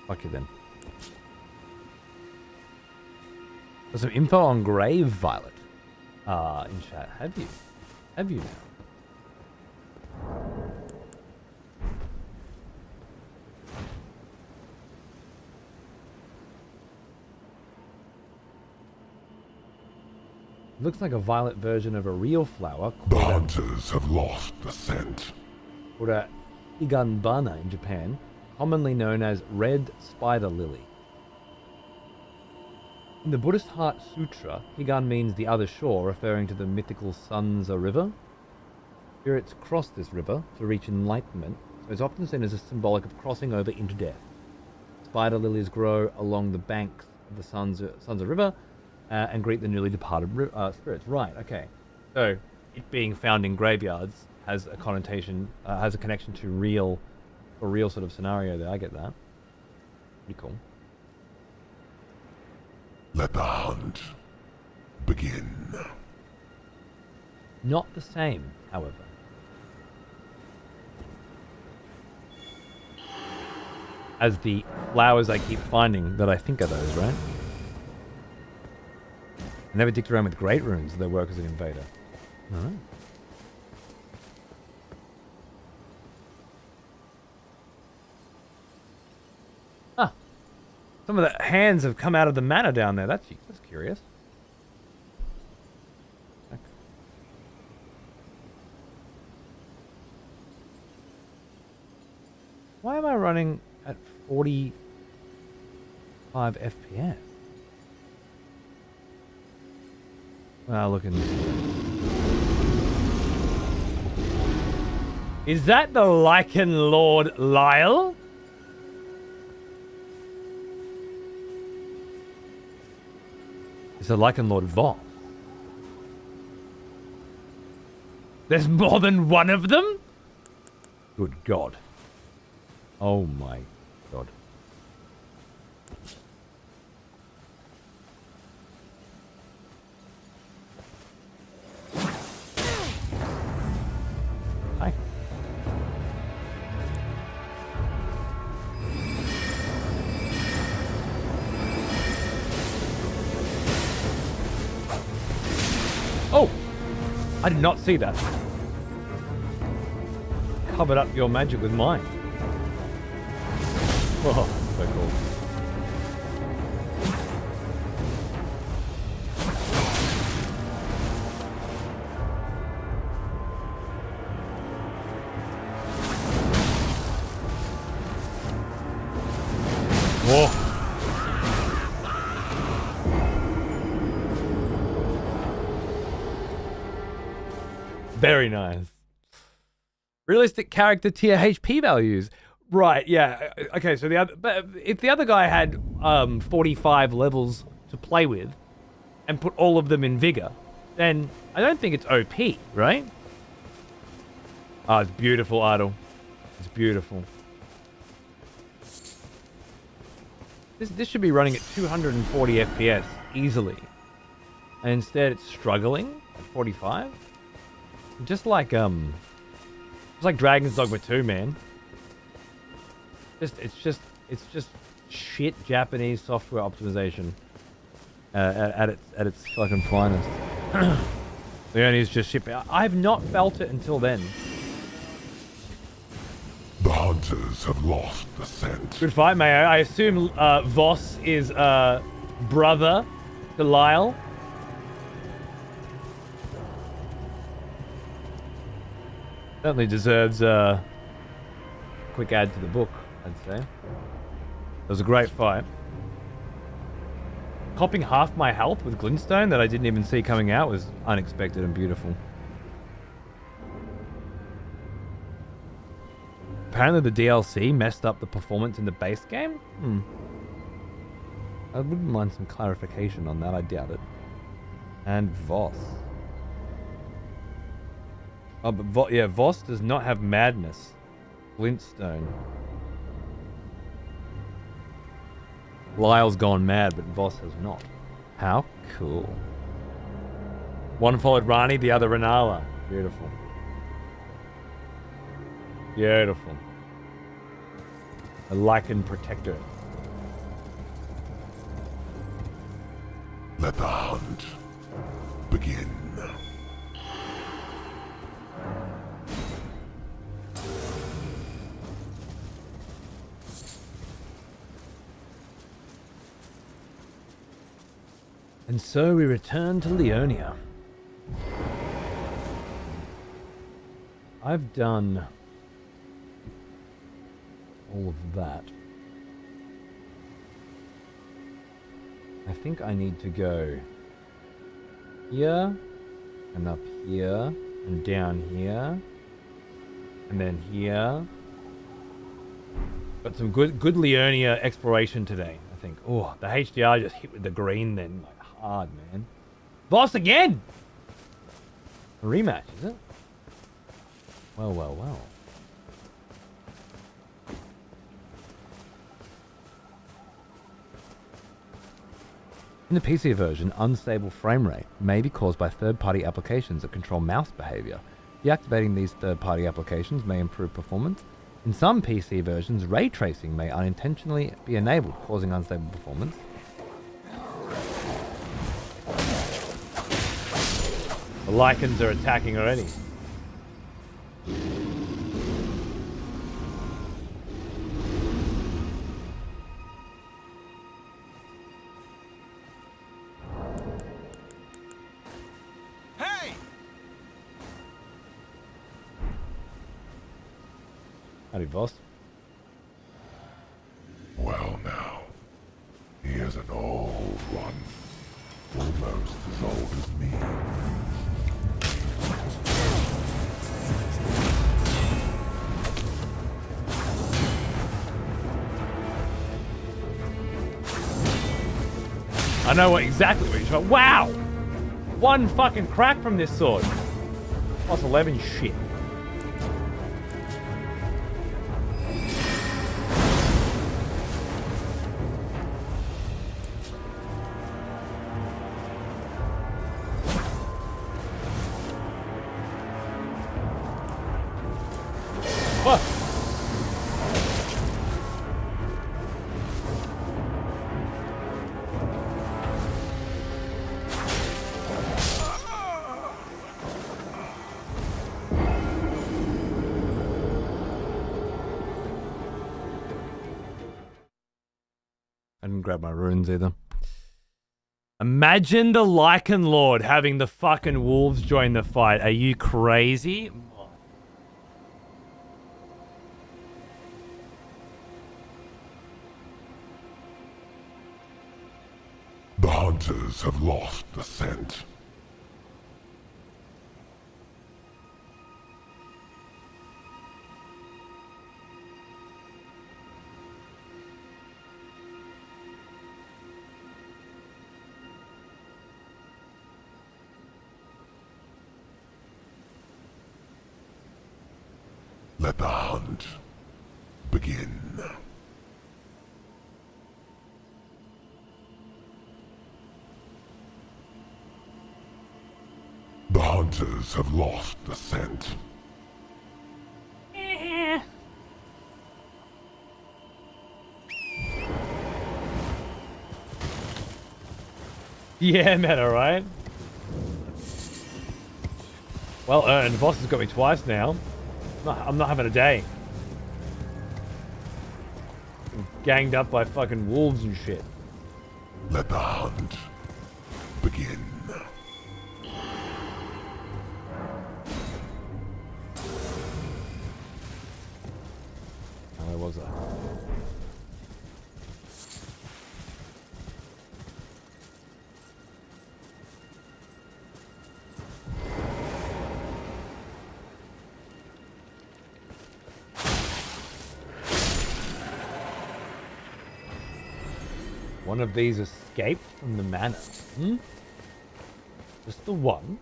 Fuck you then. There's some info on Grave Violet in chat. Have you? Have you now? Looks like a violet version of a real flower The hunters have lost the scent. called a Higanbana in Japan, commonly known as red spider lily. In the Buddhist Heart Sutra, Higan means the other shore, referring to the mythical Sansa River. Spirits cross this river to reach enlightenment, so it's often seen as a symbolic of crossing over into death. Spider lilies grow along the banks of the Sansa River and greet the newly departed spirits. Right, okay. So, it being found in graveyards has a connotation, has a connection to a real sort of scenario there. I get that. Pretty cool. Let the hunt begin. Not the same, however. as the flowers I keep finding that I think are those, right? I never dicked around with great runes that work as an invader. Alright. Huh. Some of the hands have come out of the manor down there. That's curious. Why am I running at 45 FPS? Well, looking. Is that the Lycan Lord Lyle? It's the Lycan Lord Voss. There's more than one of them? Good God. Oh my God. Hi. Oh! I did not see that. Covered up your magic with mine. Oh, so cool. Whoa. Very nice. Realistic character tier HP values. Right, yeah. Okay, so if the other guy had 45 levels to play with and put all of them in vigor, then I don't think it's OP, right? Oh, it's beautiful, Idle. It's beautiful. This should be running at 240 FPS easily. And instead it's struggling at 45. Just like Dragon's Dogma 2, man. It's just shit Japanese software optimization at its fucking finest. Liurnia's just shit. I've not felt it until then. The hunters have lost the scent. Good fight, Mayo. I assume Voss is brother to Lyle. Certainly deserves a quick add to the book, I'd say. It was a great fight. Copping half my health with glintstone that I didn't even see coming out was unexpected and beautiful. Apparently the DLC messed up the performance in the base game? I wouldn't mind some clarification on that, I doubt it. And Voss. Oh, but Voss does not have madness. Glintstone. Lyle's gone mad, but Voss has not. How cool. One followed Rani, the other Renala. Beautiful. Beautiful. A Lycan protector. Let the hunt begin. And so we return to Liurnia. I've done all of that. I think I need to go here, and up here, and down here, and then here. Got some good Liurnia exploration today, I think. Oh, the HDR just hit with the green then. Like, hard, man. Boss again! A rematch, is it? Well, well, well. In the PC version, unstable frame rate may be caused by third-party applications that control mouse behavior. Deactivating these third-party applications may improve performance. In some PC versions, ray tracing may unintentionally be enabled, causing unstable performance. The lichens are attacking already. Hey! Howdy, boss. Well now, here's an old one. Almost as old as me. I know exactly what you're trying. Wow! One fucking crack from this sword. Plus 11 shit. What? I didn't grab my runes either. Imagine the Lycan Lord having the fucking wolves join the fight. Are you crazy? The hunters have lost the scent. Let the hunt begin. The hunters have lost the scent. Yeah, meta, right? Well earned. The boss has got me twice now. I'm not having a day. I'm ganged up by fucking wolves and shit. Let the hunt begin. Where was I? One of these escaped from the manor. Hmm? Just the one?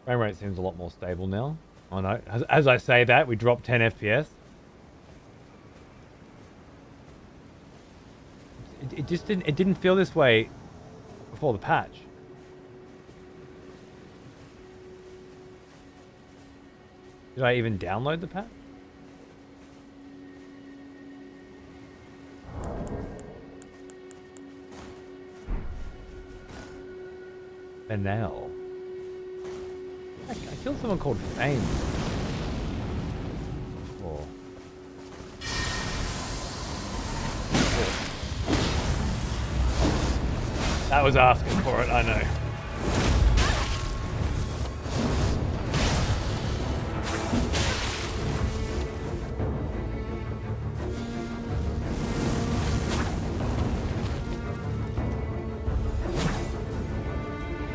Frame rate seems a lot more stable now. Oh no, as I say that, we dropped 10 FPS. It just didn't feel this way before the patch. Did I even download the patch? Benel. I killed someone called Fame. Oh. That was asking for it, I know.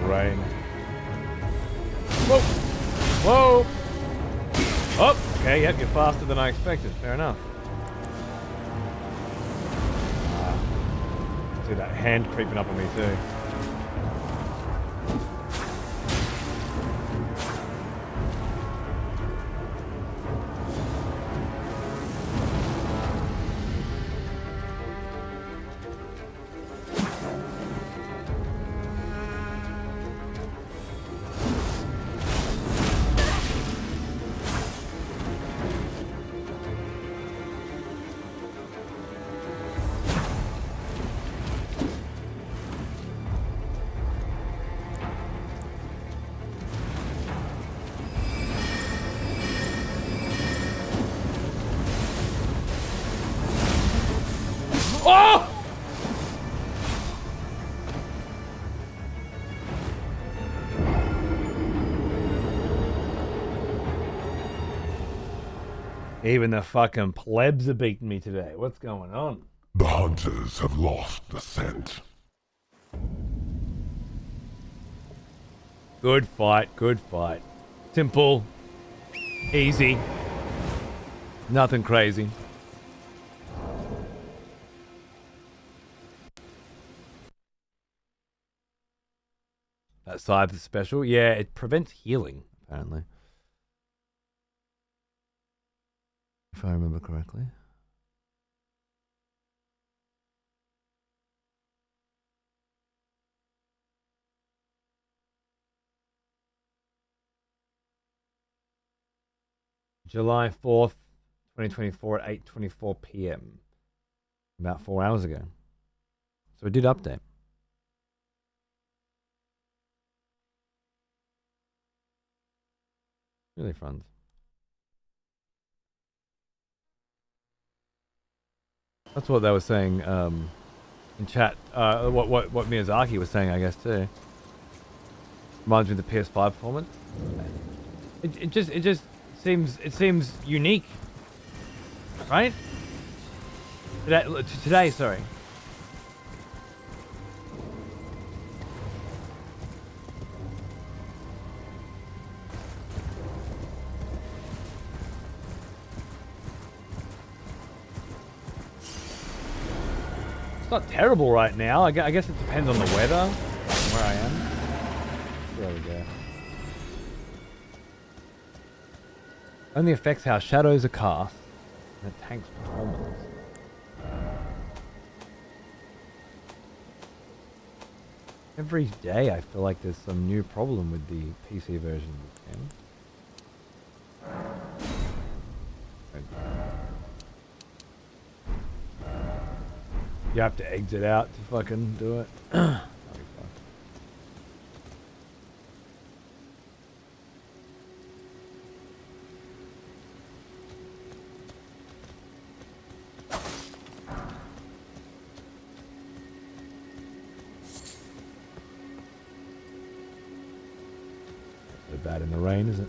Rain. Whoa! Whoa! Oh! Okay, yep, you're faster than I expected. Fair enough. See that hand creeping up on me too. Oh! Even the fucking plebs are beating me today. What's going on? The hunters have lost the scent. Good fight, good fight. Simple. Easy. Nothing crazy. That scythe is special. Yeah, it prevents healing, apparently. If I remember correctly. July 4th, 2024 at 8:24 p.m. About 4 hours ago. So it did update. Really, friends. That's what they were saying in chat. What Miyazaki was saying, I guess, too. Reminds me of the PS5 performance. It just seems unique, right? Today, sorry. It's not terrible right now. I guess it depends on the weather, where I am. There we go. Only affects how shadows are cast and the tank's performance. Every day I feel like there's some new problem with the PC version of this game. You have to exit out to fucking do it. That'll be fun. So bad in the rain, is it?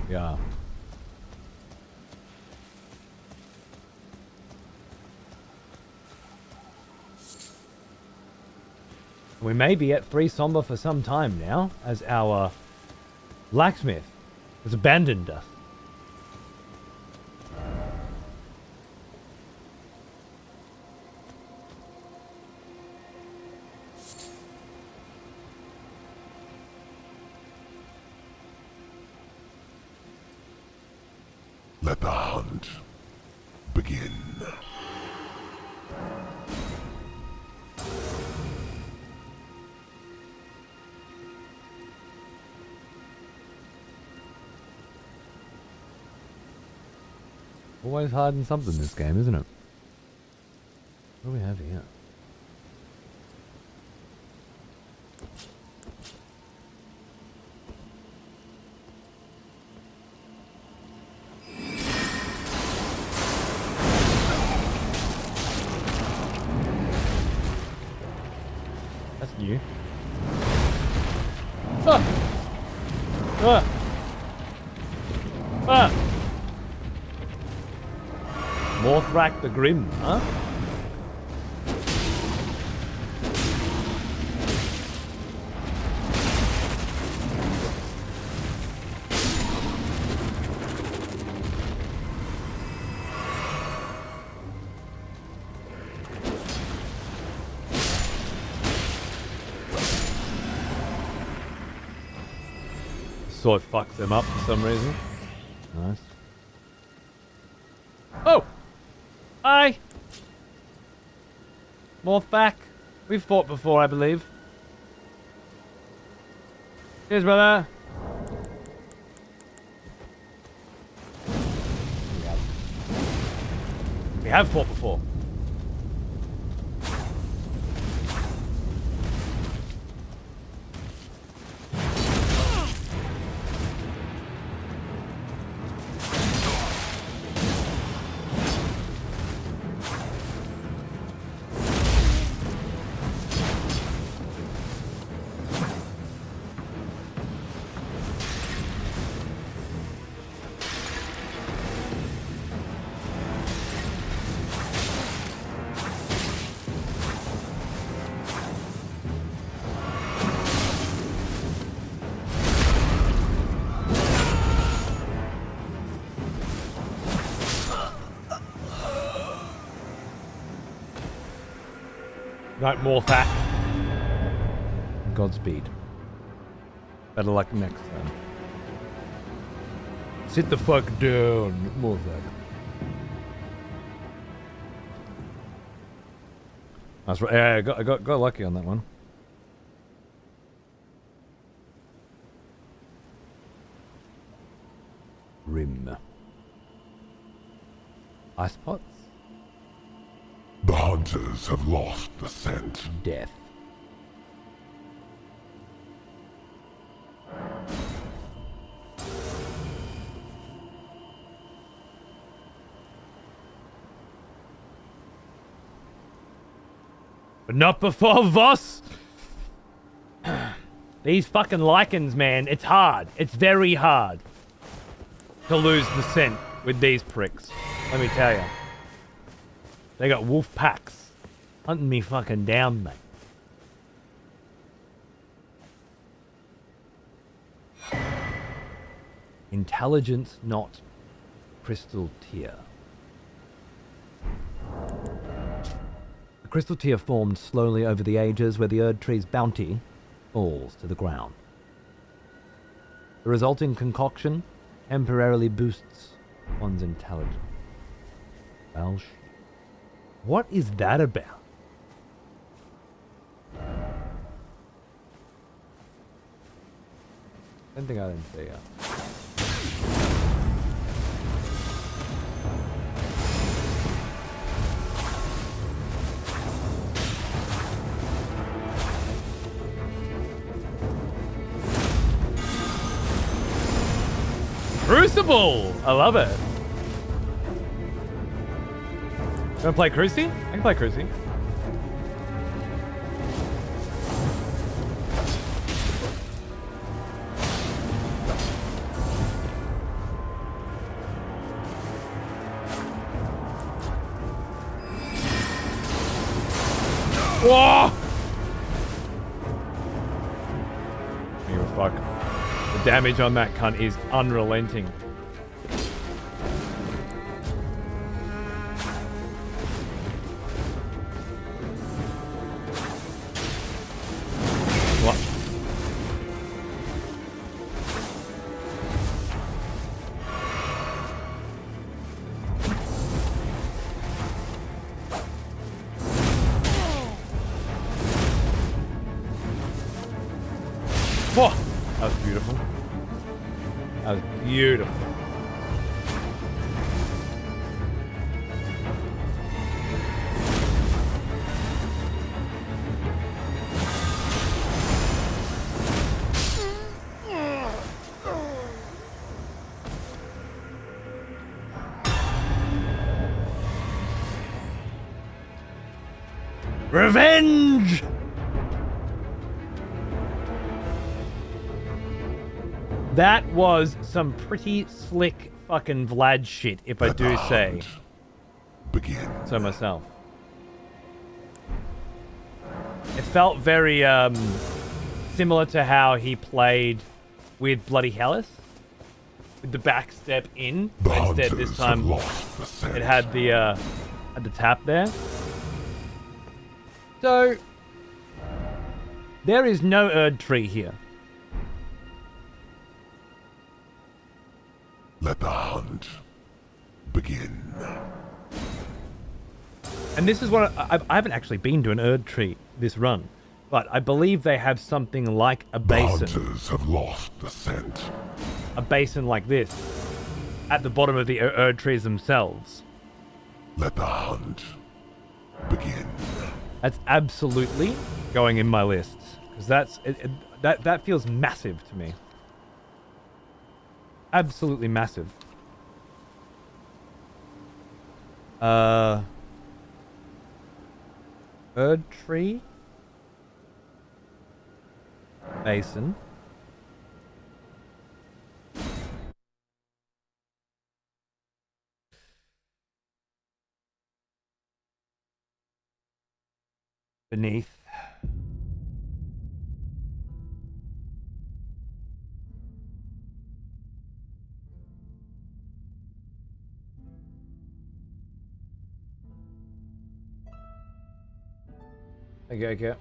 Yeah. We may be at 3 Somber for some time now, as our blacksmith has abandoned us. Let the hunt begin. Always hiding something in this game, isn't it? What do we have here? That's new. Ah! Ah! Ah! Morthrak the Grim, huh? Sword fucks them up for some reason. Nice. Oh! Hi! Morph back. We've fought before, I believe. Cheers, brother. We have fought before. Right, more fat. Godspeed. Better luck next time. Sit the fuck down, more fat. That's right. Yeah, I got lucky on that one. Rim. Ice pots. The hunters have lost the scent. Death. But not before Voss! These fucking lichens, man, it's hard. It's very hard to lose the scent with these pricks. Let me tell you. They got wolf packs hunting me fucking down, mate. Intelligence not crystal tier. The crystal tier formed slowly over the ages where the Erdtree's bounty falls to the ground. The resulting concoction temporarily boosts one's intelligence. Well, what is that about? Anything I didn't see. Crucible! I love it. You wanna play Cruci? I can play Cruci. Whoa! Give a fuck. The damage on that cunt is unrelenting. What? Whoa! That was beautiful. That was beautiful. Revenge! That was some pretty slick fucking Vlad shit, if I do say Begin. so myself. It felt very similar to how he played with Bloody Hellas, with the back step in. The But instead, hunters this time have lost the scent. it had the tap there. So there is no Erdtree here. Let the hunt begin. And this is what I haven't actually been to an Erdtree this run, but I believe they have something like a The basin. hunters have lost the scent. A basin like this at the bottom of the Erdtrees themselves. Let the hunt begin. That's absolutely going in my list. Because that feels massive to me. Absolutely massive. Erdtree. Basin. Beneath. Okay.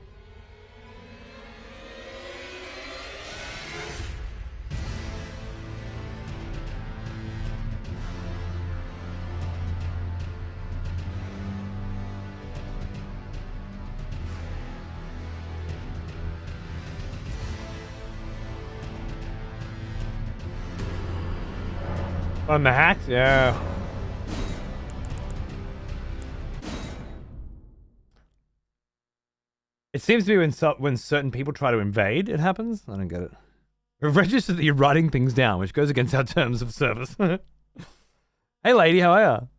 On the hacks? Yeah. It seems to be when certain people try to invade, it happens. I don't get it. We've registered that you're writing things down, which goes against our terms of service. Hey, lady, how are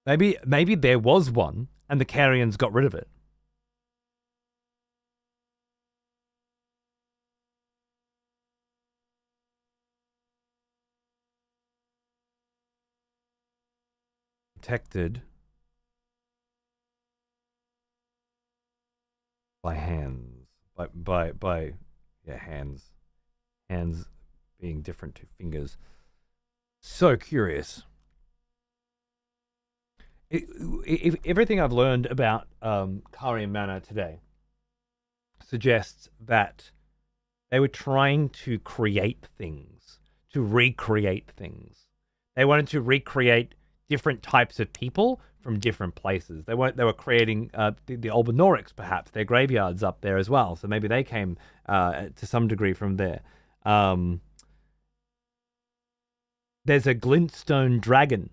you? Maybe there was one, and the Carians got rid of it. Protected by hands, by hands being different to fingers. So curious. Everything I've learned about Carian Manor today suggests that they were trying to create things, to recreate things. They wanted to recreate different types of people from different places. They were creating the Albinorics, perhaps. Their graveyards up there as well. So maybe they came to some degree from there. There's a glintstone dragon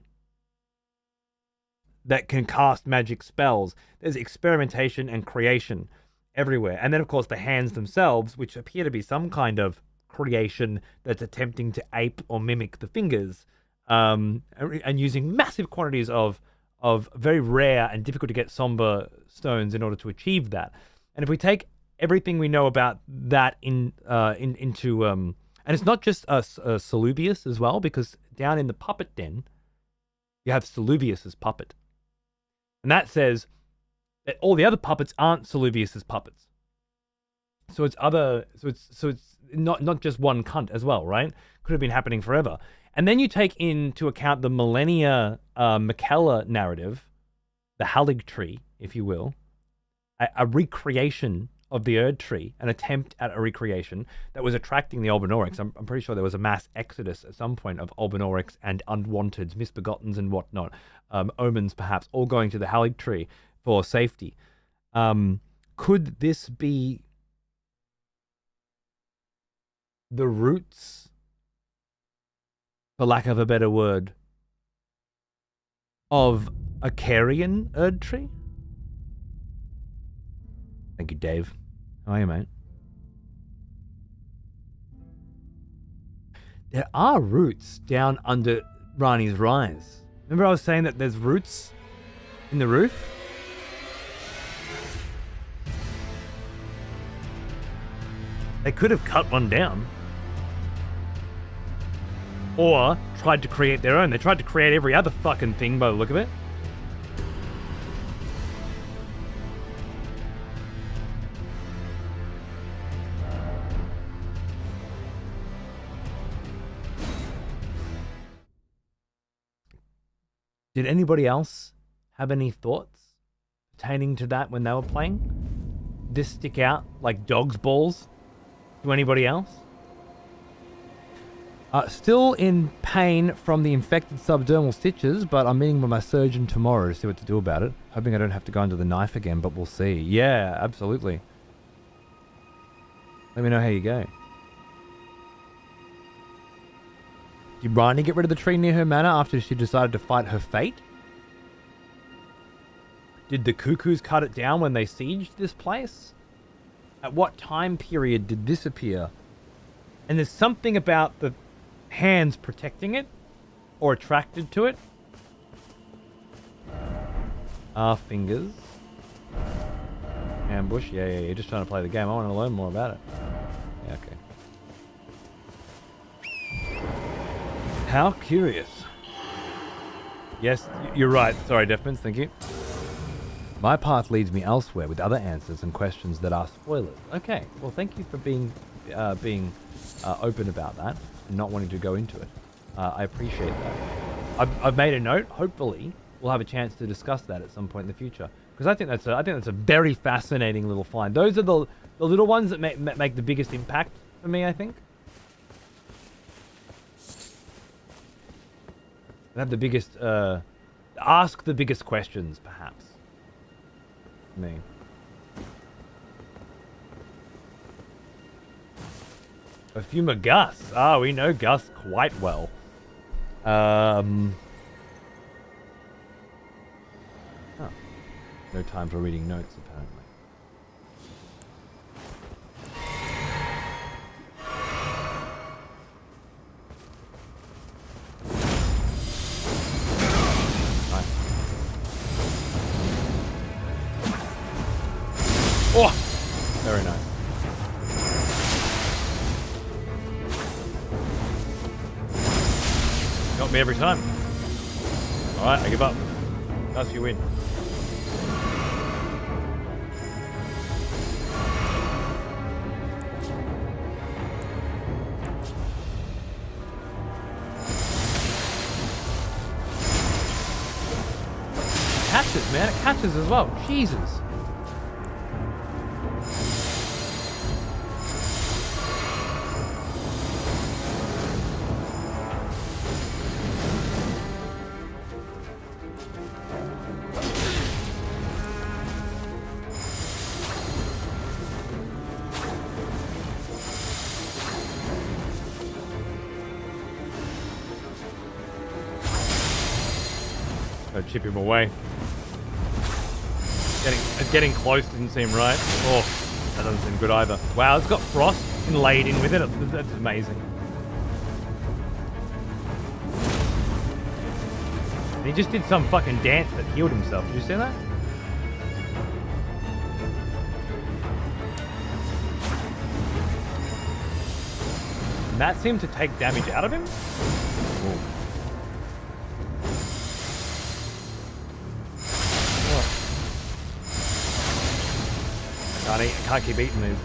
that can cast magic spells. There's experimentation and creation everywhere. And then, of course, the hands themselves, which appear to be some kind of creation that's attempting to ape or mimic the fingers, and using massive quantities of very rare and difficult to get somber stones in order to achieve that. And if we take everything we know about that into and it's not just Salubius as well, because down in the puppet den you have Salubius's puppet, and that says that all the other puppets aren't Salubius's puppets. So it's not just one cunt as well, right? Could have been happening forever. And then you take into account the Millennia Miquella narrative, the Erdtree, if you will, a recreation of the Erdtree, an attempt at a recreation that was attracting the Albinorics. I'm pretty sure there was a mass exodus at some point of Albinorics and unwanteds, misbegottens and whatnot, omens perhaps, all going to the Erdtree for safety. Could this be the roots, for lack of a better word, of a Carian Erdtree? Thank you, Dave. How are you, mate? There are roots down under Rani's Rise. Remember I was saying that there's roots in the roof? They could have cut one down. Or tried to create their own. They tried to create every other fucking thing by the look of it. Did anybody else have any thoughts pertaining to that when they were playing? Did this stick out like dog's balls to anybody else? Still in pain from the infected subdermal stitches, but I'm meeting with my surgeon tomorrow to see what to do about it. Hoping I don't have to go under the knife again, but we'll see. Yeah, absolutely. Let me know how you go. Did Rani get rid of the tree near her manor after she decided to fight her fate? Did the Cuckoos cut it down when they sieged this place? At what time period did this appear? And there's something about the hands protecting it or attracted to it. Fingers. Ambush. Yeah, you're just trying to play the game. I want to learn more about it. Yeah, okay. How curious. Yes, you're right. Sorry, Deafmans. Thank you. My path leads me elsewhere with other answers and questions that are spoilers. Okay. Well, thank you for being open about that and not wanting to go into it. I appreciate that. I've made a note. Hopefully, we'll have a chance to discuss that at some point in the future, because I think that's a very fascinating little find. Those are the little ones that make the biggest impact for me, I think. They have the biggest ask the biggest questions, perhaps. For me. Perfumer Gus. Ah, we know Gus quite well. Oh. No time for reading notes, apparently. Nice. Oh! Very nice. Got me every time. Alright, I give up. Thus you win. Catches, man. It catches as well. Jesus. Chip him away. Getting close didn't seem right. Oh, that doesn't seem good either. Wow, it's got frost inlaid in with it. That's amazing. And he just did some fucking dance that healed himself. Did you see that? And that seemed to take damage out of him. Ooh. I can't keep eating these.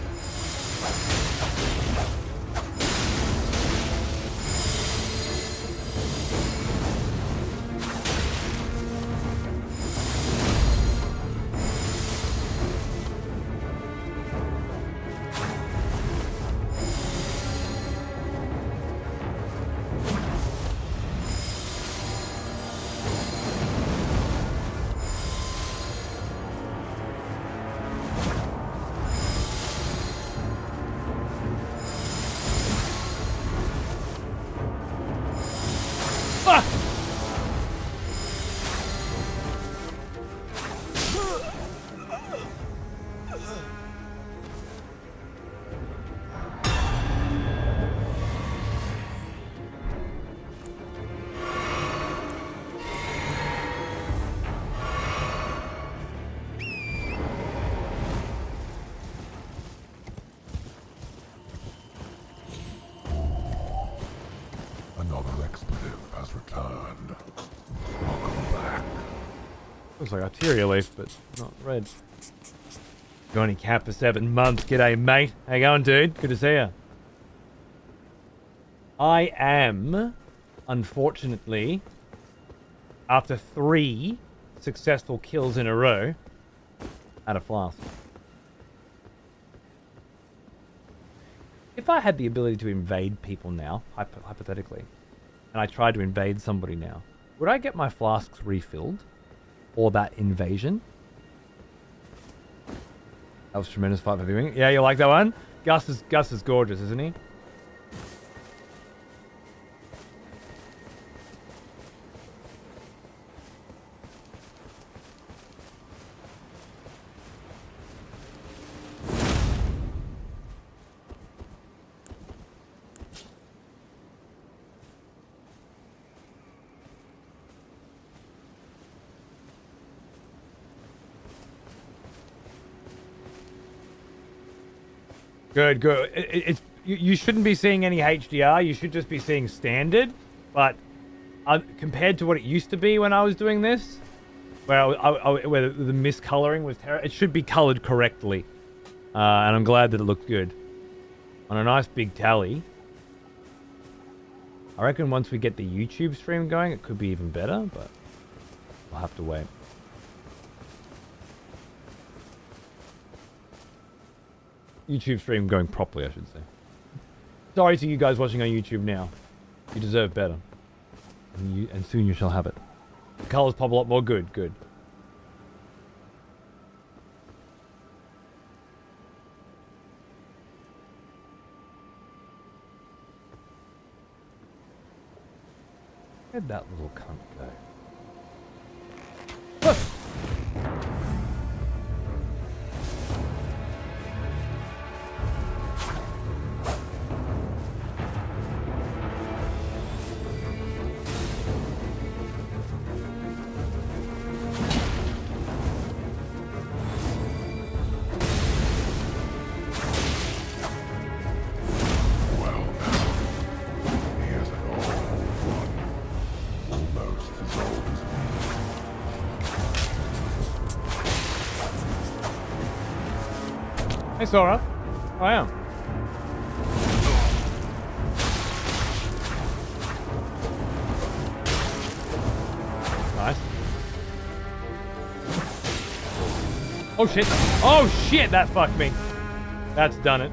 Looks like arteria leaf, but not red. Johnny Cap for 7 months. G'day, mate. How you going, dude? Good to see you. I am, unfortunately, after 3 successful kills in a row, out of flask. If I had the ability to invade people now, hypothetically, and I tried to invade somebody now, would I get my flasks refilled? Or that invasion? That was tremendous fight for viewing. Yeah, you like that one? Gus is gorgeous, isn't he? Good, good. You shouldn't be seeing any HDR. You should just be seeing standard. But compared to what it used to be when I was doing this, where the miscoloring was terrible, it should be colored correctly. And I'm glad that it looked good. On a nice big tally. I reckon once we get the YouTube stream going, it could be even better, but I'll have to wait. YouTube stream going properly, I should say. Sorry to you guys watching on YouTube now. You deserve better. And soon you shall have it. The colors pop a lot more. Good, good. Where'd that little cunt go? Ah! Hey Sora, I am. Nice. Oh shit! Oh shit! That fucked me. That's done it.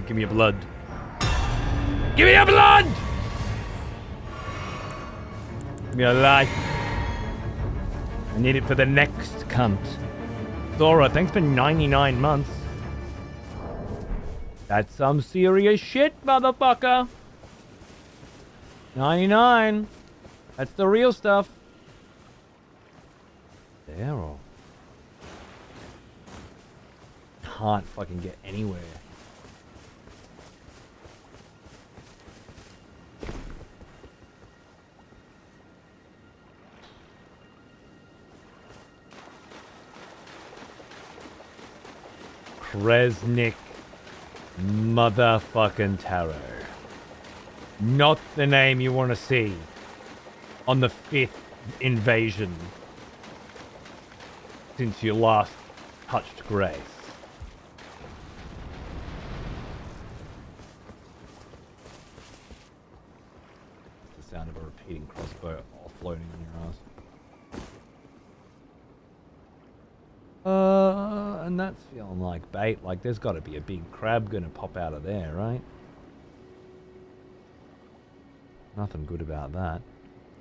Give me your blood. Give me your blood! Give me your life. I need it for the next cunt. Sora, thanks for 99 months. That's some serious shit, motherfucker. 99. That's the real stuff. There or... Can't fucking get anywhere. Kresnik motherfucking Tarot. Not the name you want to see on the 5th invasion since you last touched Grace. It's the sound of a repeating crossbow offloading on your ass. And that's feeling like bait. Like, there's got to be a big crab gonna pop out of there, right? Nothing good about that.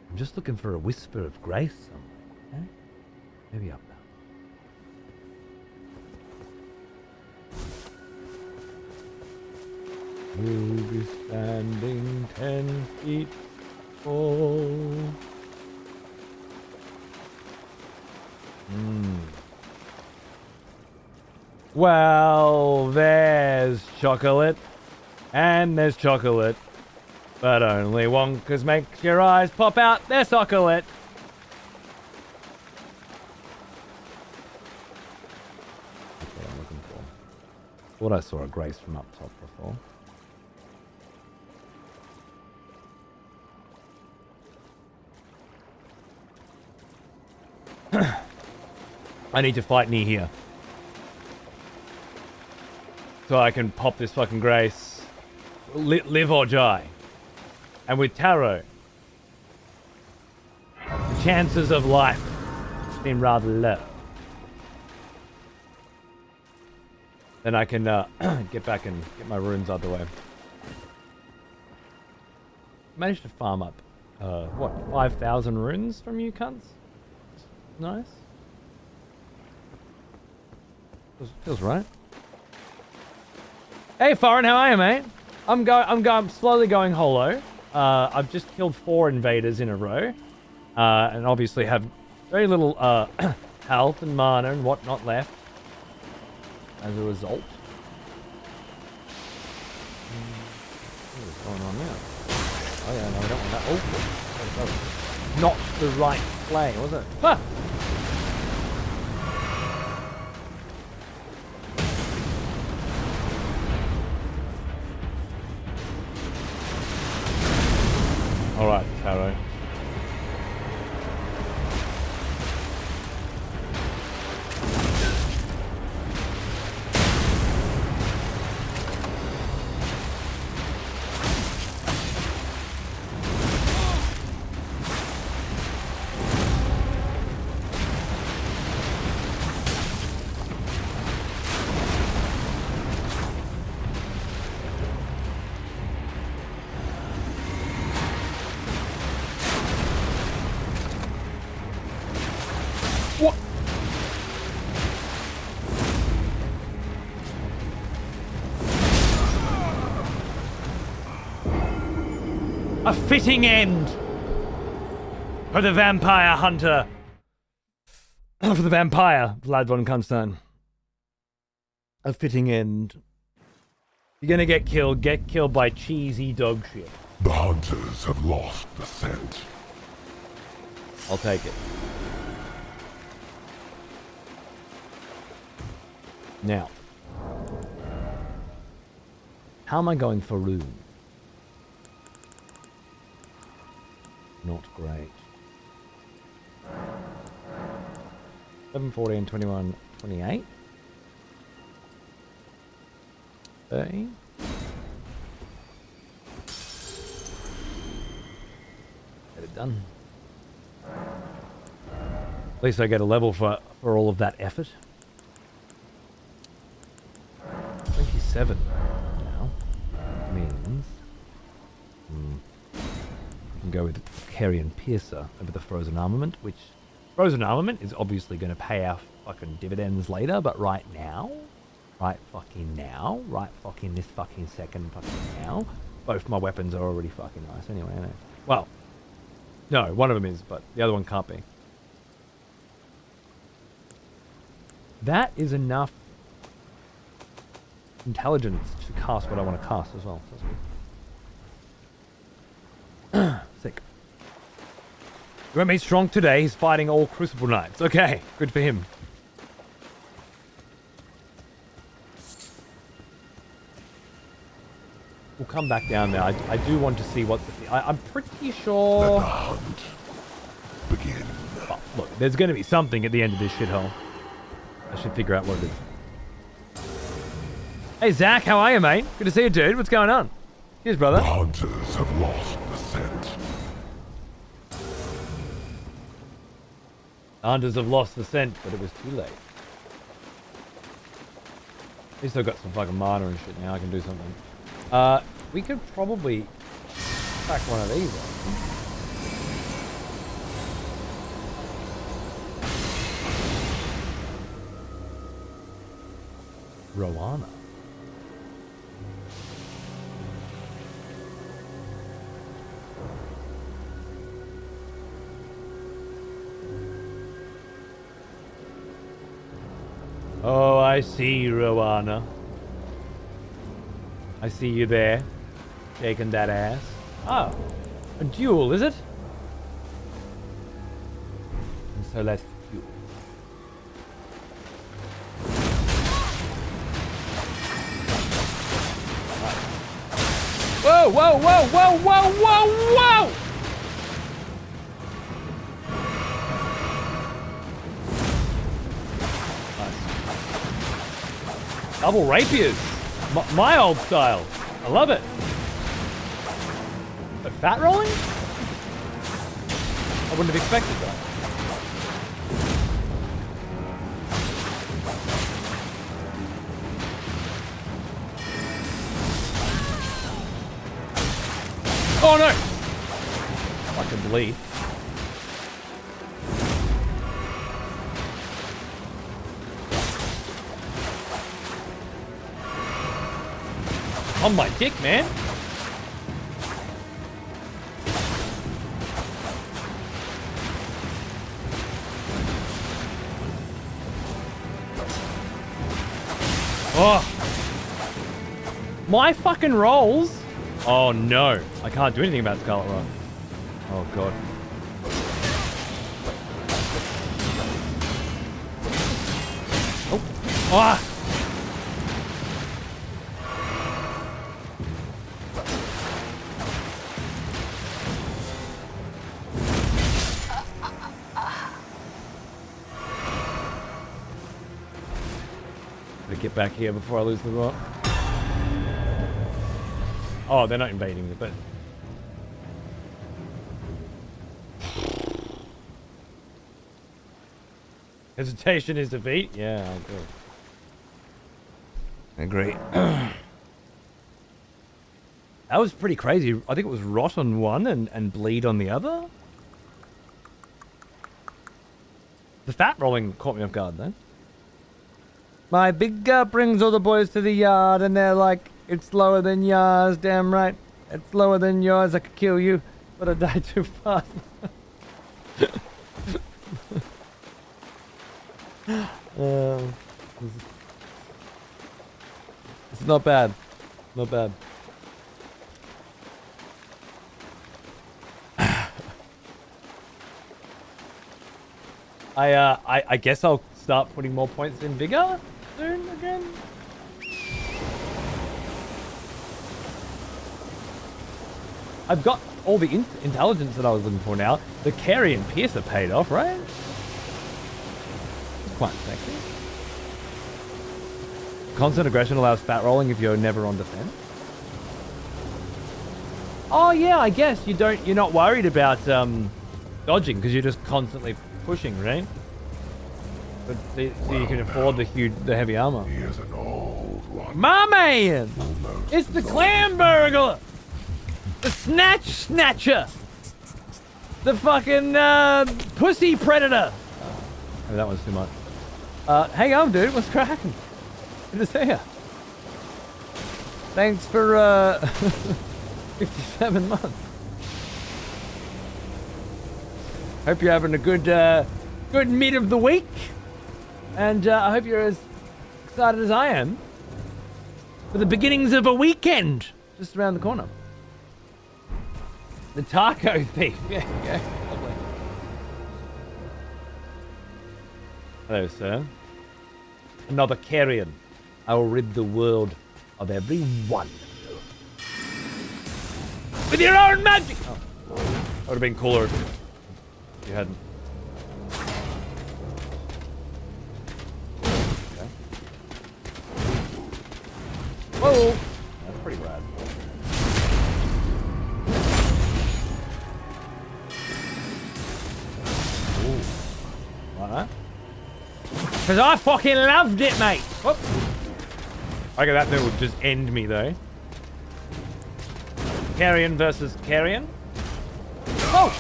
I'm just looking for a whisper of grace somewhere. Eh? Maybe up there. We'll be standing 10 feet tall. Well, there's chocolate, and there's chocolate, but only Wonkas makes your eyes pop out. They're chocolate. That's what I'm looking for. Thought I saw a Grace from up top before. I need to fight near here. So I can pop this fucking Grace. Live or die. And with Tarot, the chances of life seem rather low. Then I can get back and get my runes out of the way. Managed to farm up, 5,000 runes from you cunts? Nice. Feels right. Hey, Foreign, how are you, mate? I'm slowly going holo. I've just killed 4 invaders in a row, and obviously have very little health and mana and whatnot left as a result. What's going on now? Oh yeah, no, we don't want that. Oh, that was not the right play, was it? Ha! All right, Taro. A fitting end for the vampire hunter. For the vampire, Vlad von Kuntstein. A fitting end. You're gonna get killed by cheesy dog shit. The hunters have lost the scent. I'll take it. Now, how am I going for rune? Not great. 7, 14, 21, 28. 30. Get it done. At least I get a level for all of that effort. 27 now means we can go with Carrion Piercer over the Frozen Armament, which Frozen Armament is obviously going to pay our fucking dividends later, but right now, right fucking this fucking second fucking now, both my weapons are already fucking nice anyway, aren't they? Well, no, one of them is, but the other one can't be. That is enough intelligence to cast what I want to cast as well. So that's good. Sick. You won't be strong today. He's fighting all Crucible Knights. Okay, good for him. We'll come back down there. I do want to see what I'm pretty sure. Let the hunt begin. Oh, look, there's going to be something at the end of this shithole. I should figure out what it is. Hey Zach, how are you, mate? Good to see you, dude. What's going on? Cheers, brother. The hunters have lost the scent. The hunters have lost the scent, but it was too late. At least I've got some fucking mana and shit now. I can do something. We could probably crack one of these on. Rowana. Oh, I see you, Rowana. I see you there, shaking that ass. Oh, a duel, is it? And so let's duel. Whoa, whoa, whoa, whoa, whoa, whoa, whoa! Nice. Double rapiers. My old style. I love it. But fat rolling? I wouldn't have expected that. Oh no! Fucking bleed. On my dick, man. Oh. My fucking rolls Oh no, I can't do anything about Scarlet Rot. Oh god. Oh, ah! Gotta get back here before I lose the rot. Oh, they're not invading me, but... Hesitation is defeat? Yeah, I agree. That was pretty crazy. I think it was rot on one and bleed on the other. The fat rolling caught me off guard, though. My big gut brings all the boys to the yard, and they're like, it's lower than yours, damn right. It's lower than yours, I could kill you, but I died too fast. It's not bad. Not bad. I guess I'll start putting more points in Vigor soon again. I've got all the intelligence that I was looking for now. The Carry and Piercer paid off, right? It's quite sexy. Constant aggression allows fat rolling if you're never on defense. Oh yeah, I guess you're not worried about dodging because you're just constantly pushing, right? But so you can afford the heavy armor. He is an old one. My man! Almost It's the gone. clam burglar! The snatch snatcher! The fucking pussy predator! Oh, that one's too much. Hang on, dude. What's cracking? Good to see ya. Thanks for 57 months. Hope you're having a good mid of the week. And I hope you're as excited as I am for the beginnings of a weekend just around the corner. The taco thief. Yeah, lovely. Hello, sir. Another carrion. I will rid the world of every one of you. With your own magic! Oh. That would have been cooler if you hadn't. Okay. Whoa! That's pretty rad. Ooh. Like that? Because I fucking loved it, mate! Whoop. Okay, that thing would just end me, though. Carrion versus Carrion. Oh!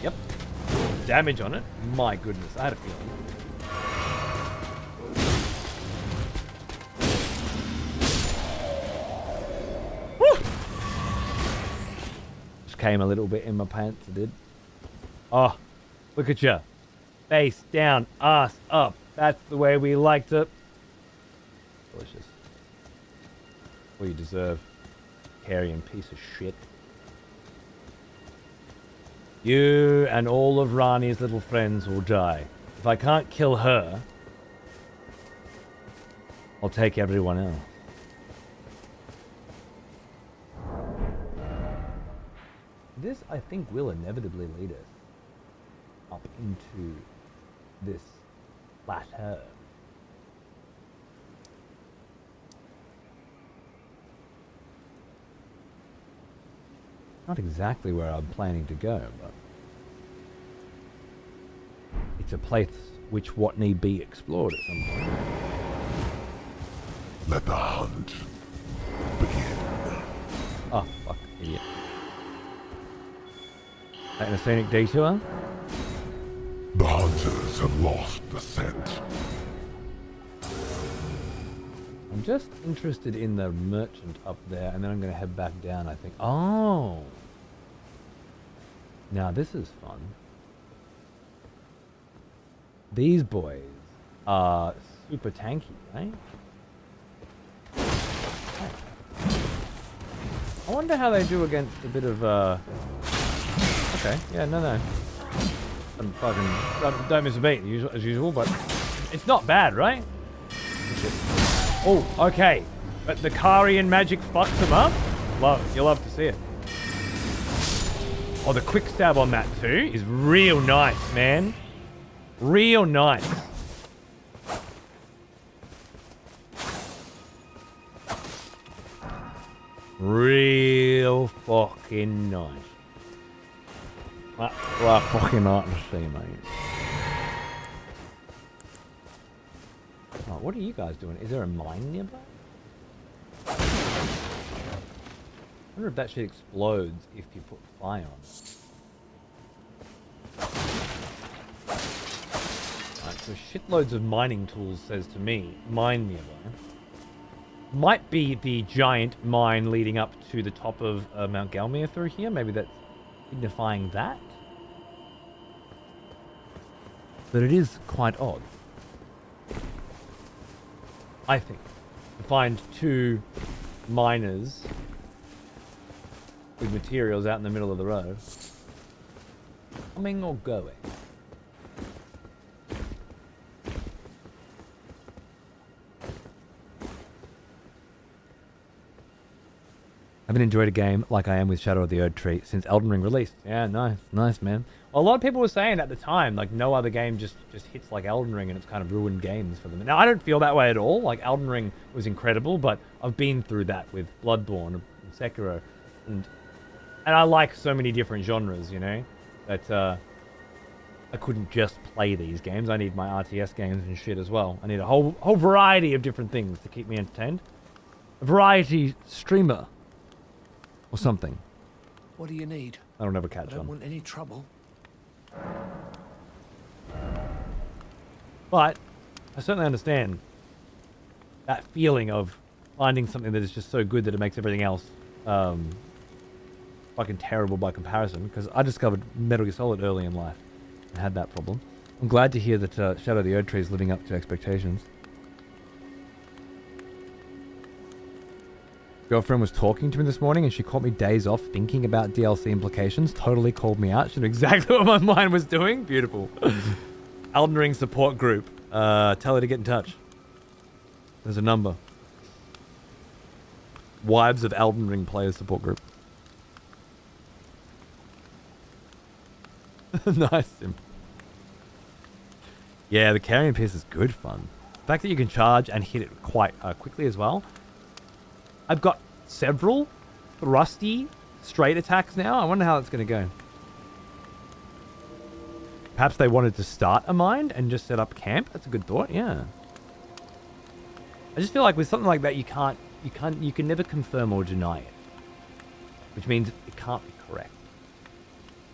Yep. Damage on it. My goodness, I had a feeling. Woo! Just came a little bit in my pants, it did. Oh, look at you. Face down, ass up. That's the way we liked it. Delicious. Well, you deserve. Carrion piece of shit. You and all of Rani's little friends will die. If I can't kill her, I'll take everyone else. This, I think, will inevitably lead us up into this plateau. Not exactly where I'm planning to go, but it's a place which what need be explored at some point. Let the hunt begin. Oh, fuck, idiot. Taking a scenic detour? The hunters have lost the scent. I'm just interested in the merchant up there, and then I'm going to head back down, I think. Oh! Now, this is fun. These boys are super tanky, right? I wonder how they do against a bit of, Okay, yeah, no. Don't miss a beat, as usual, but it's not bad, right? Oh, okay. But the Karian magic fucks them up? You'll love to see it. Oh, the quick stab on that too is real nice, man. Real nice. Real fucking nice. That's what I fucking like to see, mate. Oh, what are you guys doing? Is there a mine nearby? I wonder if that shit explodes if you put fire on it. Alright, so shitloads of mining tools says to me, mine nearby. Might be the giant mine leading up to the top of Mount Galmir through here. Maybe that's signifying that. But it is quite odd, I think, to find two miners with materials out in the middle of the road. Coming or going? I haven't enjoyed a game like I am with Shadow of the Erdtree since Elden Ring released. Yeah, nice, man. Well, a lot of people were saying at the time, like, no other game just hits like Elden Ring, and it's kind of ruined games for them. Now, I don't feel that way at all. Like, Elden Ring was incredible, but I've been through that with Bloodborne and Sekiro, and I like so many different genres, you know, that I couldn't just play these games. I need my RTS games and shit as well. I need a whole variety of different things to keep me entertained. A variety streamer. Or something. What do you need? I don't have a catch I don't on. want any trouble. But I certainly understand that feeling of finding something that is just so good that it makes everything else fucking terrible by comparison. Because I discovered Metal Gear Solid early in life and had that problem. I'm glad to hear that Shadow of the Erdtree is living up to expectations. Girlfriend was talking to me this morning and she caught me days off thinking about DLC implications. Totally called me out. She knew exactly what my mind was doing. Beautiful. Elden Ring support group. Tell her to get in touch. There's a number. Wives of Elden Ring players support group. Nice, Sim. Yeah, the carrying piece is good fun. The fact that you can charge and hit it quite quickly as well. I've got several thrusty straight attacks now. I wonder how that's going to go. Perhaps they wanted to start a mine and just set up camp. That's a good thought. Yeah. I just feel like with something like that, you can never confirm or deny it, which means it can't be correct.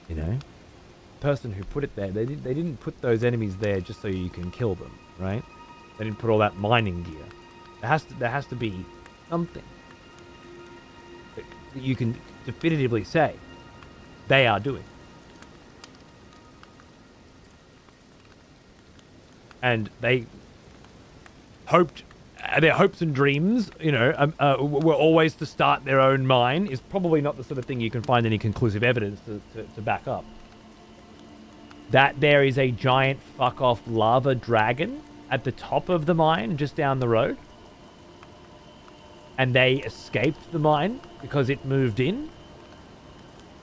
You know, the person who put it there, they didn't put those enemies there just so you can kill them, right? They didn't put all that mining gear. There has to be something that you can definitively say they are doing. And they hoped, their hopes and dreams, you know, were always to start their own mine is probably not the sort of thing you can find any conclusive evidence to back up. That there is a giant fuck-off lava dragon at the top of the mine just down the road. And they escaped the mine because it moved in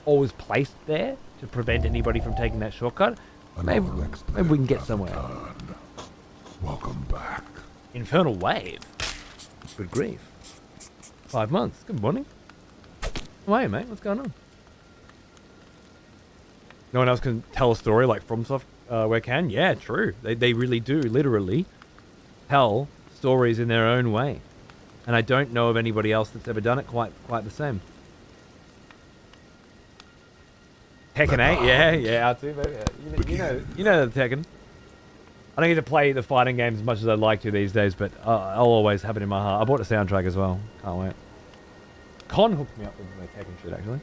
or was placed there to prevent anybody from taking that shortcut. Maybe we can get somewhere. Welcome back. Infernal Wave. Good grief. 5 months. Good morning. Hey, mate. What's going on? No one else can tell a story like FromSoft where can? Yeah, true. They really do, literally, tell stories in their own way. And I don't know of anybody else that's ever done it quite the same. Tekken 8? Yeah, R2, baby. You know the Tekken. I don't get to play the fighting games as much as I'd like to these days, but I'll always have it in my heart. I bought a soundtrack as well. Can't wait. Con hooked me up with my Tekken shit, actually.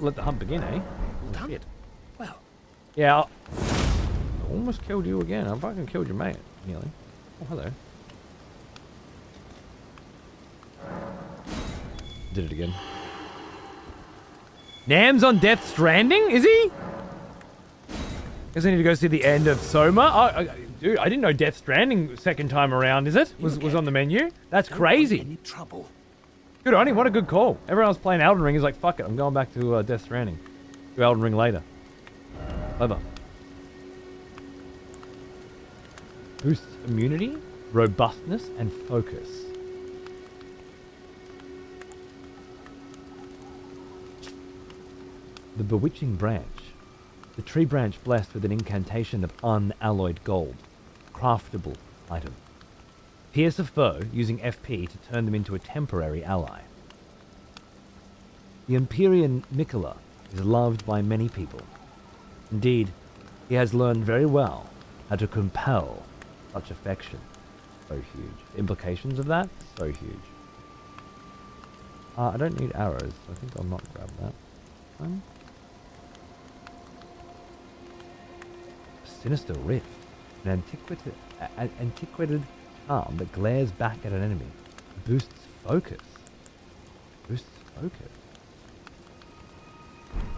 Let the hunt begin, eh? Oh, shit. Well. Yeah, I almost killed you again. I fucking killed your mate, nearly. Oh, hello. Did it again. Nam's on Death Stranding? Is he? Guess I need to go see the end of Soma. Oh, dude, I didn't know Death Stranding second time around, is it? Was on the menu? That's crazy. Any trouble? Good on him. What a good call. Everyone else playing Elden Ring is like, fuck it. I'm going back to Death Stranding. Do Elden Ring later. Clever. Boosts immunity, robustness, and focus. The Bewitching Branch. The tree branch blessed with an incantation of unalloyed gold. Craftable item. Pierce a foe using FP to turn them into a temporary ally. The Empyrean Nicola is loved by many people. Indeed, he has learned very well how to compel such affection. So huge. The implications of that? So huge. I don't need arrows, so I think I'll not grab that. Sinister Rift. An antiquated charm that glares back at an enemy. Boosts focus. Boosts focus.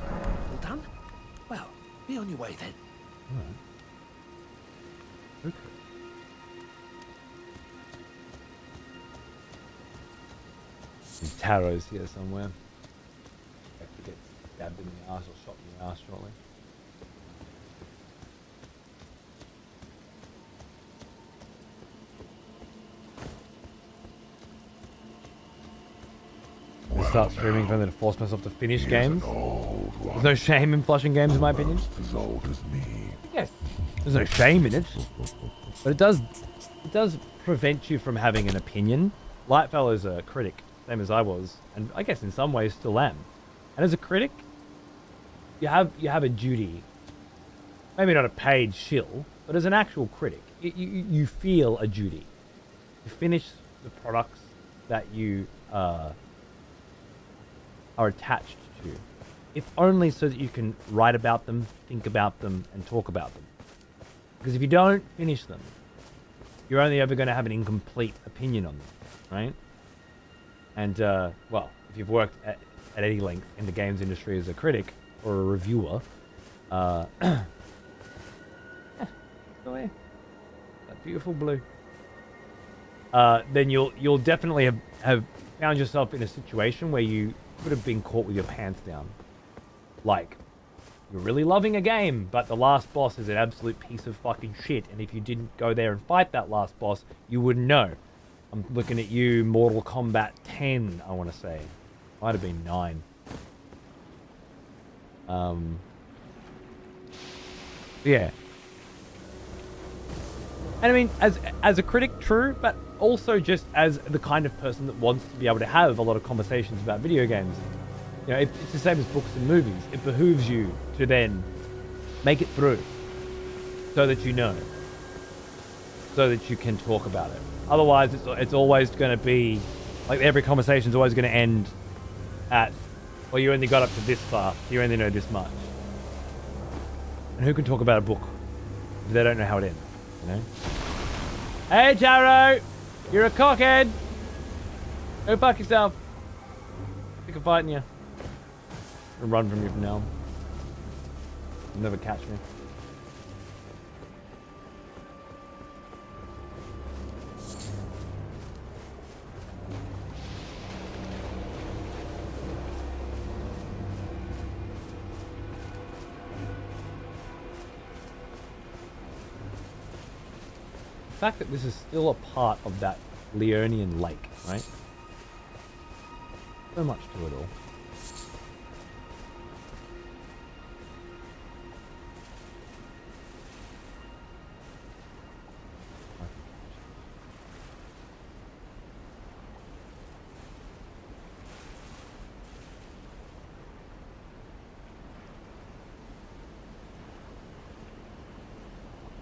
All done? Well, be on your way then. Alright. Focus. Some tarots here somewhere. Have to get stabbed in the ass or shot in the ass shortly. I start streaming if I'm going to force myself to finish games. There's no shame in flushing games, in my opinion. As old as me. Yes, there's no shame in it, but it does prevent you from having an opinion. Lightfellow's a critic, same as I was, and I guess in some ways still am. And as a critic, you have a duty, maybe not a paid shill, but as an actual critic, you feel a duty to finish the products that you are attached to, if only so that you can write about them, think about them, and talk about them. Because if you don't finish them, you're only ever going to have an incomplete opinion on them, right? And, well, if you've worked at any length in the games industry as a critic or a reviewer, yeah, go away. That beautiful blue. Then you'll definitely have found yourself in a situation where you could have been caught with your pants down. Like, you're really loving a game, but the last boss is an absolute piece of fucking shit, and if you didn't go there and fight that last boss, you wouldn't know. I'm looking at you, Mortal Kombat 10, I want to say. Might have been 9. Yeah. And I mean, as a critic, true, but also just as the kind of person that wants to be able to have a lot of conversations about video games. You know, it's the same as books and movies. It behooves you to then make it through so that you know, so that you can talk about it. Otherwise, it's always going to be, like, every conversation's always going to end at, well, you only got up to this far, you only know this much. And who can talk about a book if they don't know how it ends, you know? Hey, Taro! You're a cockhead! Go fuck yourself. Sick of fighting you. I'll run from you from now on. You'll never catch me. The fact that this is still a part of that Liurnian lake, right? So much to it all.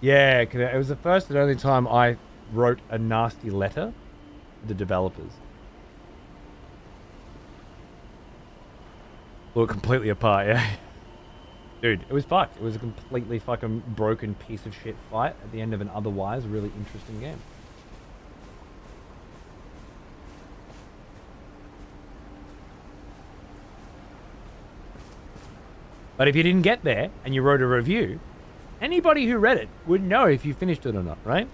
Yeah, cause it was the first and only time I wrote a nasty letter to the developers. Blew it completely apart, yeah. Dude, it was fucked. It was a completely fucking broken piece of shit fight at the end of an otherwise really interesting game. But if you didn't get there and you wrote a review, anybody who read it would know if you finished it or not, right?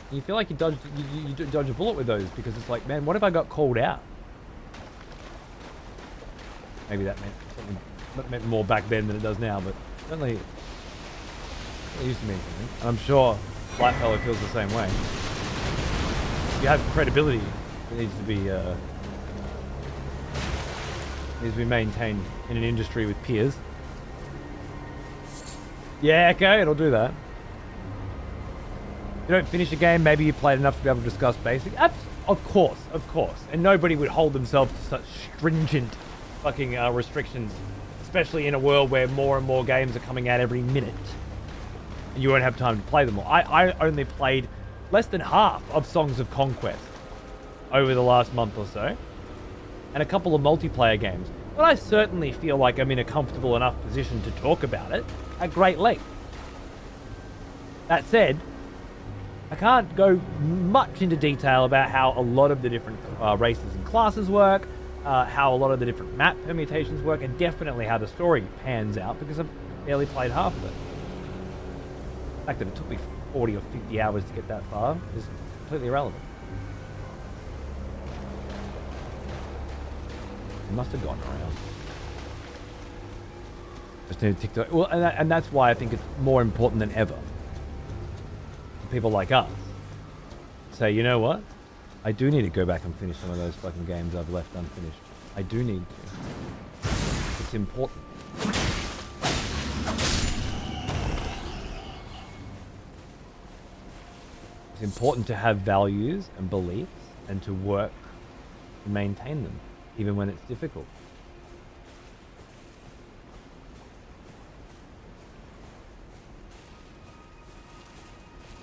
You feel like you dodge a bullet with those because it's like, man, what if I got called out? Maybe that meant something, that meant more back then than it does now, but certainly it used to mean something. And I'm sure Lightfellow feels the same way. You have credibility that needs to be maintained in an industry with peers. Yeah, okay, it'll do that. You don't finish a game, maybe you played enough to be able to discuss basics. Of course. And nobody would hold themselves to such stringent fucking restrictions, especially in a world where more and more games are coming out every minute. And you won't have time to play them all. I only played less than half of Songs of Conquest over the last month or so, and a couple of multiplayer games. But I certainly feel like I'm in a comfortable enough position to talk about it at great length. That said, I can't go much into detail about how a lot of the different races and classes work, how a lot of the different map permutations work, and definitely how the story pans out, because I've barely played half of it. The fact that it took me 40 or 50 hours to get that far is completely irrelevant. It must have gone around. Just need TikTok. Well, and that's why I think it's more important than ever for people like us say, you know what? I do need to go back and finish some of those fucking games I've left unfinished. I do need to. It's important. It's important to have values and beliefs and to work to maintain them, even when it's difficult.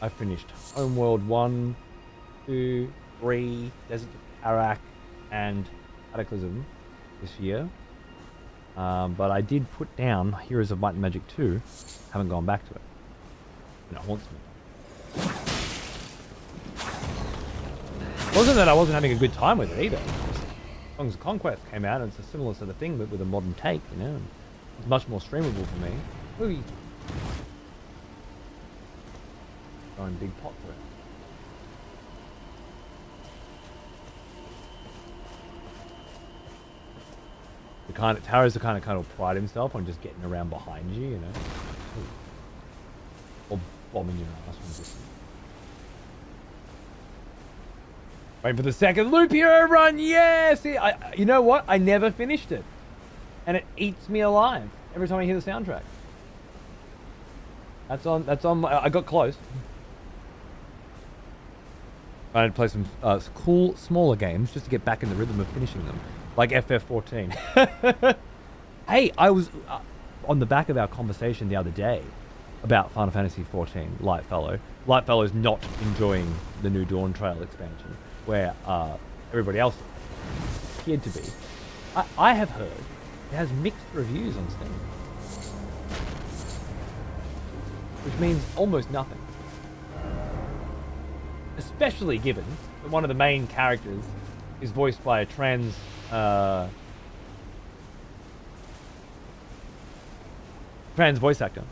I finished Homeworld 1, 2, 3, Desert of Arak, and Cataclysm this year. But I did put down Heroes of Might and Magic 2. Haven't gone back to it. And it haunts me. It wasn't that I wasn't having a good time with it either. Songs of Conquest came out and it's a similar sort of thing, but with a modern take, you know. It's much more streamable for me. Ooh. Going big pot for it. Taro's the kind of pride himself on just getting around behind you, you know. Or bombing your ass from distance. Waiting for the second loop hero run, yeah! See, you know what? I never finished it. And it eats me alive every time I hear the soundtrack. That's on I got close. I had to play some cool, smaller games just to get back in the rhythm of finishing them. Like FF14. Hey, I was on the back of our conversation the other day about Final Fantasy XIV, Lightfellow. Lightfellow's not enjoying the New Dawn Trail expansion, where everybody else appeared to be. I have heard it has mixed reviews on Steam. Which means almost nothing. Especially given that one of the main characters is voiced by a trans voice actor.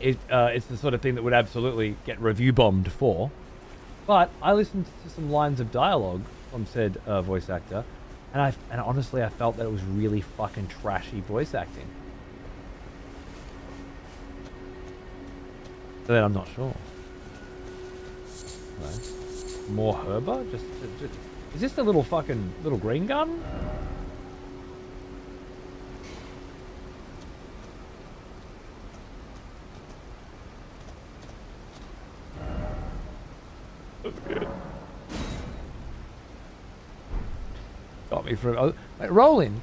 It's the sort of thing that would absolutely get review bombed for. But I listened to some lines of dialogue from said voice actor, and honestly I felt that it was really fucking trashy voice acting. So then I'm not sure. No. More Herba? Just is this the little green gun? That's good. Got me for wait, roll in.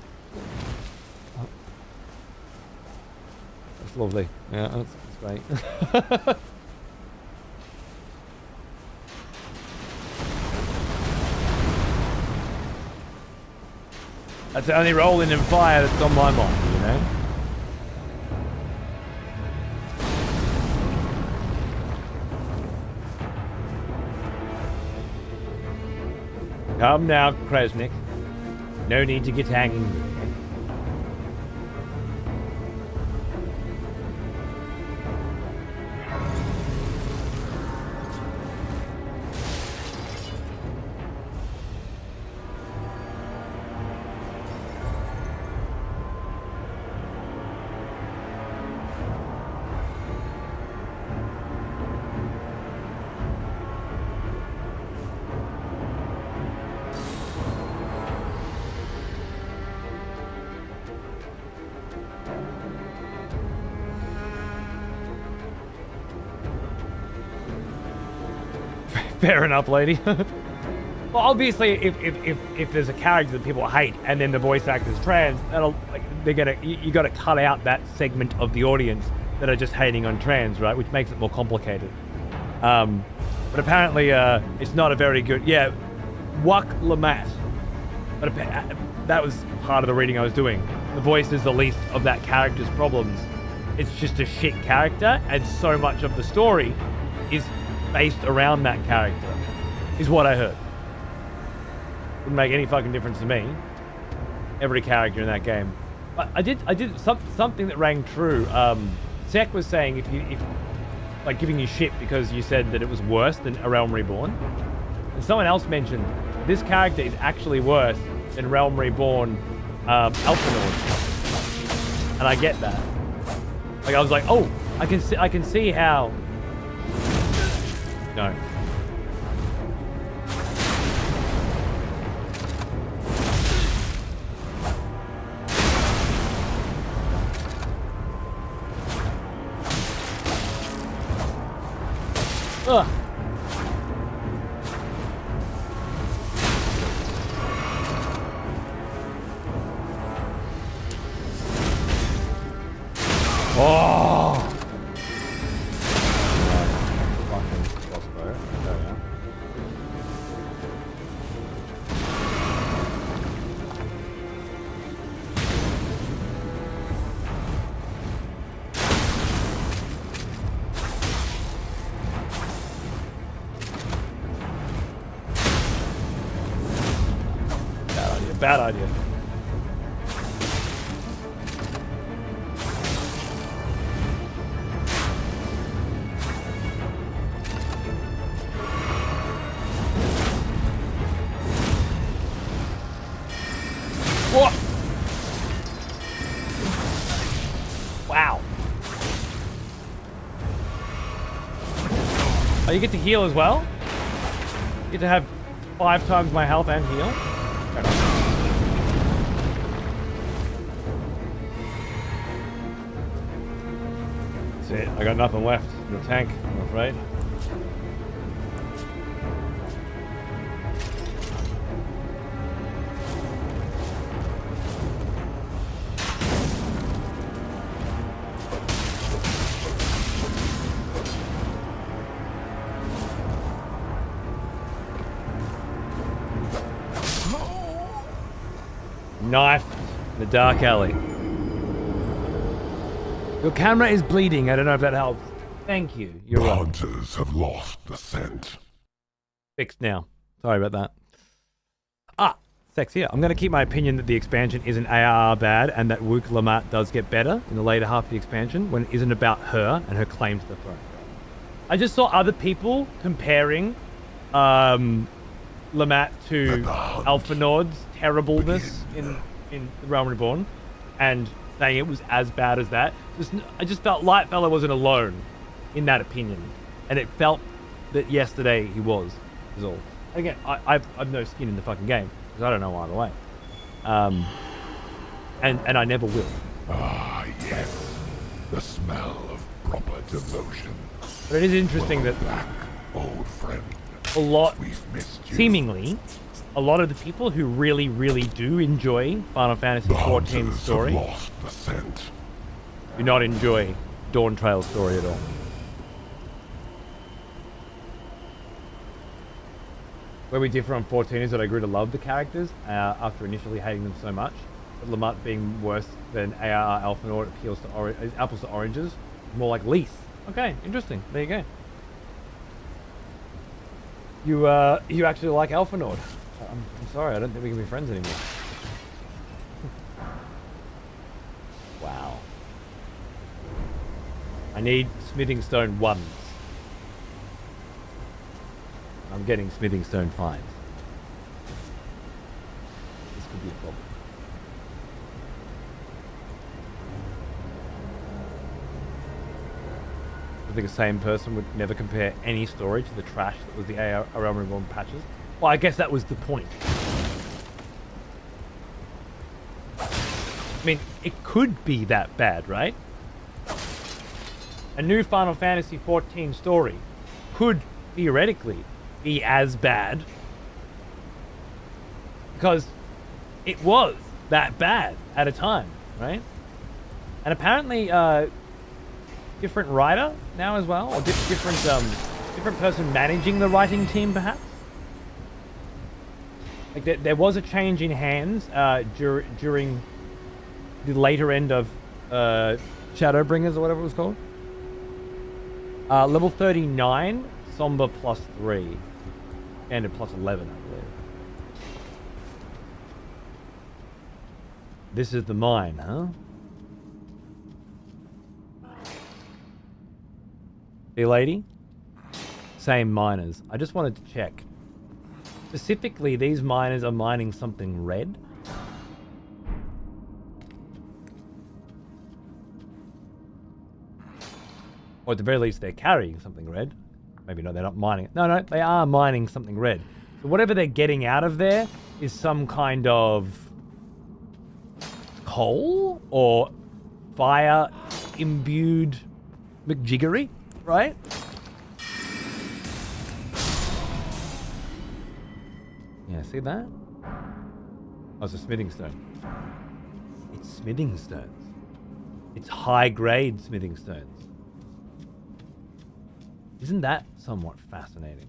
Oh. That's lovely. Yeah, that's great. That's the only rolling and fire that's on my mind, you know? Come now, Kresnik. No need to get angry. Fair enough, lady. Well, obviously, if there's a character that people hate and then the voice actor's trans, that'll like you got to cut out that segment of the audience that are just hating on trans, right? Which makes it more complicated. But apparently, it's not a very good. Yeah, Wuck Lamat. But that was part of the reading I was doing. The voice is the least of that character's problems. It's just a shit character, and so much of the story is based around that character, is what I heard. Wouldn't make any fucking difference to me. Every character in that game. But I did something that rang true. Sek was saying if like giving you shit because you said that it was worse than A Realm Reborn. And someone else mentioned this character is actually worse than Realm Reborn Elfenord. And I get that. Like I was like, oh, I can see how. No. Ugh. Oh. Fucking crossbow. There we are. Bad idea. What? Wow. Oh, you get to heal as well? You get to have 5 times my health and heal? Fair enough. That's it. I got nothing left in the tank, I'm afraid. Knife in the dark alley. Your camera is bleeding. I don't know if that helps. Thank you. You're The right. hunters have lost the scent. Fixed now. Sorry about that. Sexier. I'm going to keep my opinion that the expansion isn't ARR bad and that Wook Lamat does get better in the later half of the expansion when it isn't about her and her claim to the throne. I just saw other people comparing Lamat to Elfenord's terribleness in The Realm Reborn and saying it was as bad as that. I just felt Lightfellow wasn't alone in that opinion. And it felt that yesterday he was all. Again, I've no skin in the fucking game because I don't know either way. And I never will. Ah, yes. The smell of proper devotion. But it is interesting that Black, old friend. a lot, We've missed you. seemingly, a lot of the people who really, really do enjoy Final Fantasy The XIV's hunters story have lost the scent. do not enjoy Dawn Trail's story at all. Where we differ on 14 is that I grew to love the characters after initially hating them so much. But Lamat being worse than ARR Elfenord appeals to apples to oranges. More like Leith. Okay, interesting. There you go. You actually like Elfenord. I'm sorry, I don't think we can be friends anymore. Wow. I need smithing stone 1s. I'm getting smithing stone 5s. This could be a problem. I think the same person would never compare any story to the trash that was the Realm Reborn patches. Well, I guess that was the point. I mean, it could be that bad, right? A new Final Fantasy XIV story could theoretically be as bad. Because it was that bad at a time, right? And apparently, different writer now as well, or different person managing the writing team, perhaps. Like there was a change in hands during the later end of Shadowbringers or whatever it was called. Level 39, Somber +3, Standard +11, I believe. This is the mine, huh? See, lady? Same miners. I just wanted to check. Specifically, these miners are mining something red. Or at the very least, they're carrying something red. Maybe no, they're not mining it. No, they are mining something red. So whatever they're getting out of there is some kind of coal or fire-imbued McJiggery, right? Yeah, see that? Oh, it's a smithing stone. It's smithing stones. It's high-grade smithing stones. Isn't that somewhat fascinating?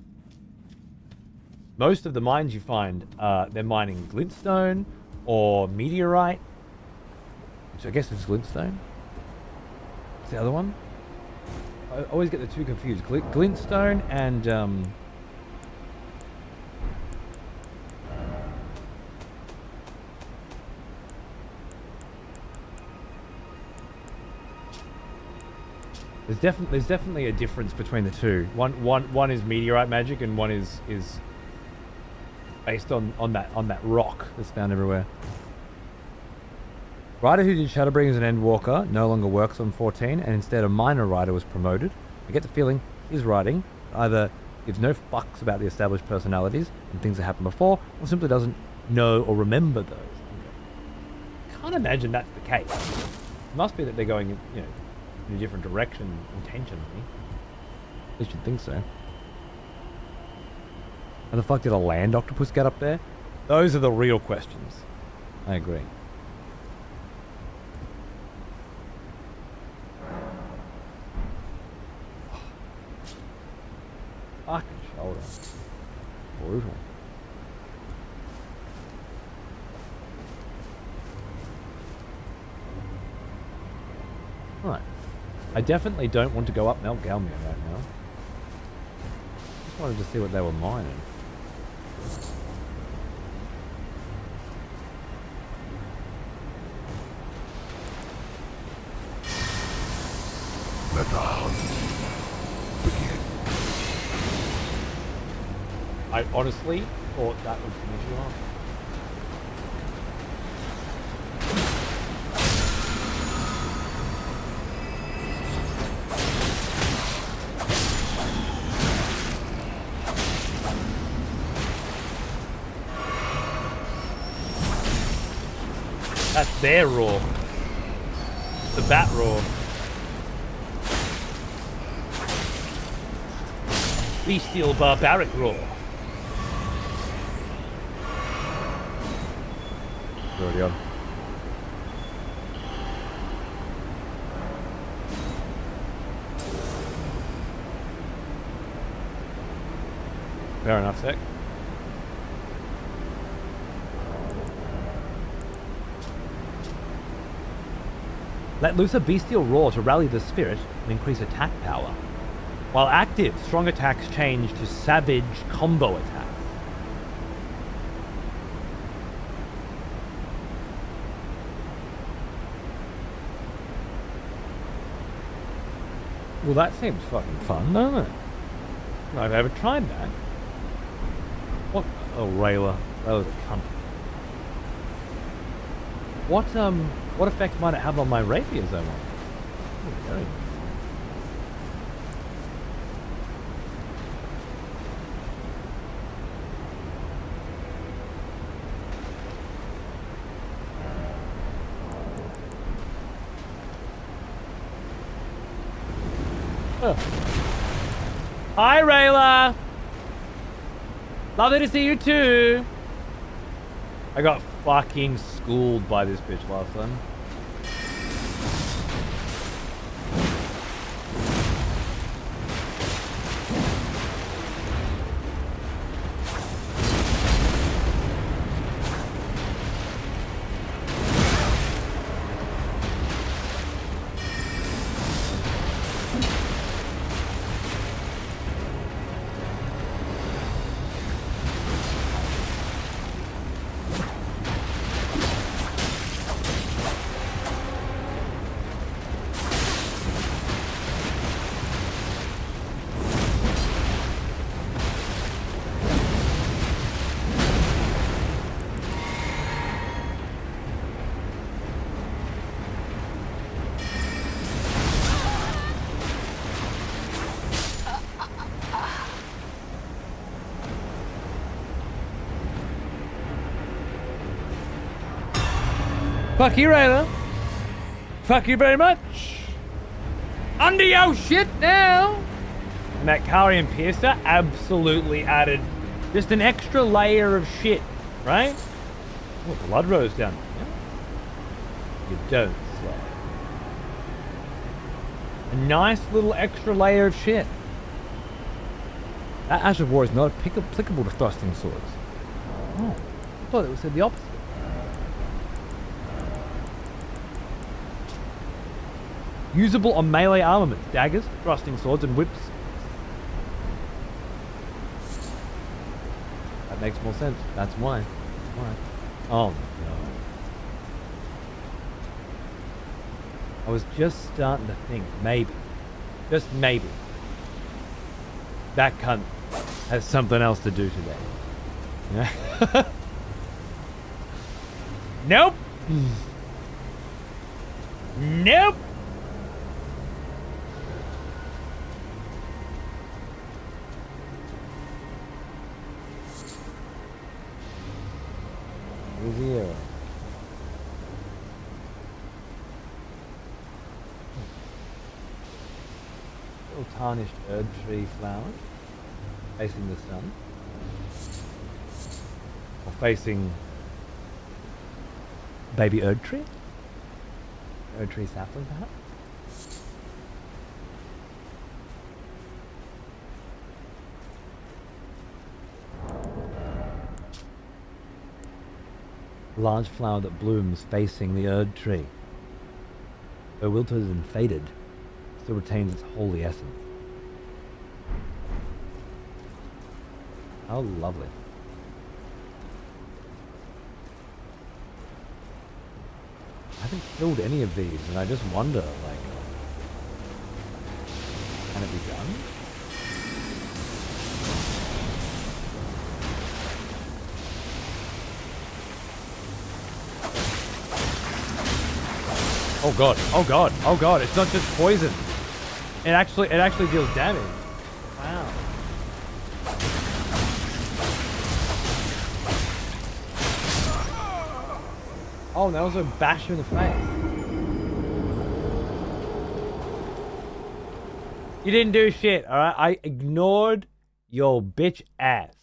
Most of the mines you find, they're mining glintstone or meteorite. Which I guess is glintstone. What's the other one? I always get the two confused. Glintstone and... There's definitely a difference between the two. One is meteorite magic and one is based on that rock that's found everywhere. Writer who did Shadowbringers and Endwalker no longer works on 14, and instead a minor writer was promoted. I get the feeling his writing either gives no fucks about the established personalities and things that happened before, or simply doesn't know or remember those. Can't imagine that's the case. It must be that they're going, in a different direction intentionally. At least you'd think so. How the fuck did a land octopus get up there? Those are the real questions. I agree. Fucking shoulder. Brutal. Right. I definitely don't want to go up Mount Galmir right now. Just wanted to see what they were mining. Let the hunt begin. I honestly thought that would finish you off. That's their roar. The bat roar. Bestial barbaric roar. Already on. Fair enough, Sec. Let loose a bestial roar to rally the spirit and increase attack power. While active, strong attacks change to savage combo attacks. Well, that seems fucking fun, doesn't it? I've ever tried that. What? Oh, Rayla. Rayla's a cunt. What effect might it have on my rapiers, I wonder? Okay. Hi, Rayla! Lovely to see you too. I got fucking schooled by this bitch last time. Fuck you, Rayla. Fuck you very much. Under your shit now. And that Kari Piercer absolutely added just an extra layer of shit, right? Oh, blood rose down there. You don't say. A nice little extra layer of shit. That Ash of War is not applicable to thrusting swords. Oh, I thought it said the opposite. Usable on melee armaments, daggers, thrusting swords, and whips. That makes more sense. That's why. That's why. Oh no. I was just starting to think, maybe, just maybe, that cunt has something else to do today. Yeah. Nope. Nope. Zero. Little tarnished Erdtree flower facing the sun, or facing baby Erdtree? Erdtree sapling, perhaps? Large flower that blooms facing the Erdtree. Though wilted and faded, still retains its holy essence. How lovely. I haven't killed any of these, and I just wonder, like, can it be done? Oh god, oh god, oh god, it's not just poison. It actually deals damage. Wow. Oh, that was a bash in the face. You didn't do shit, alright? I ignored your bitch ass.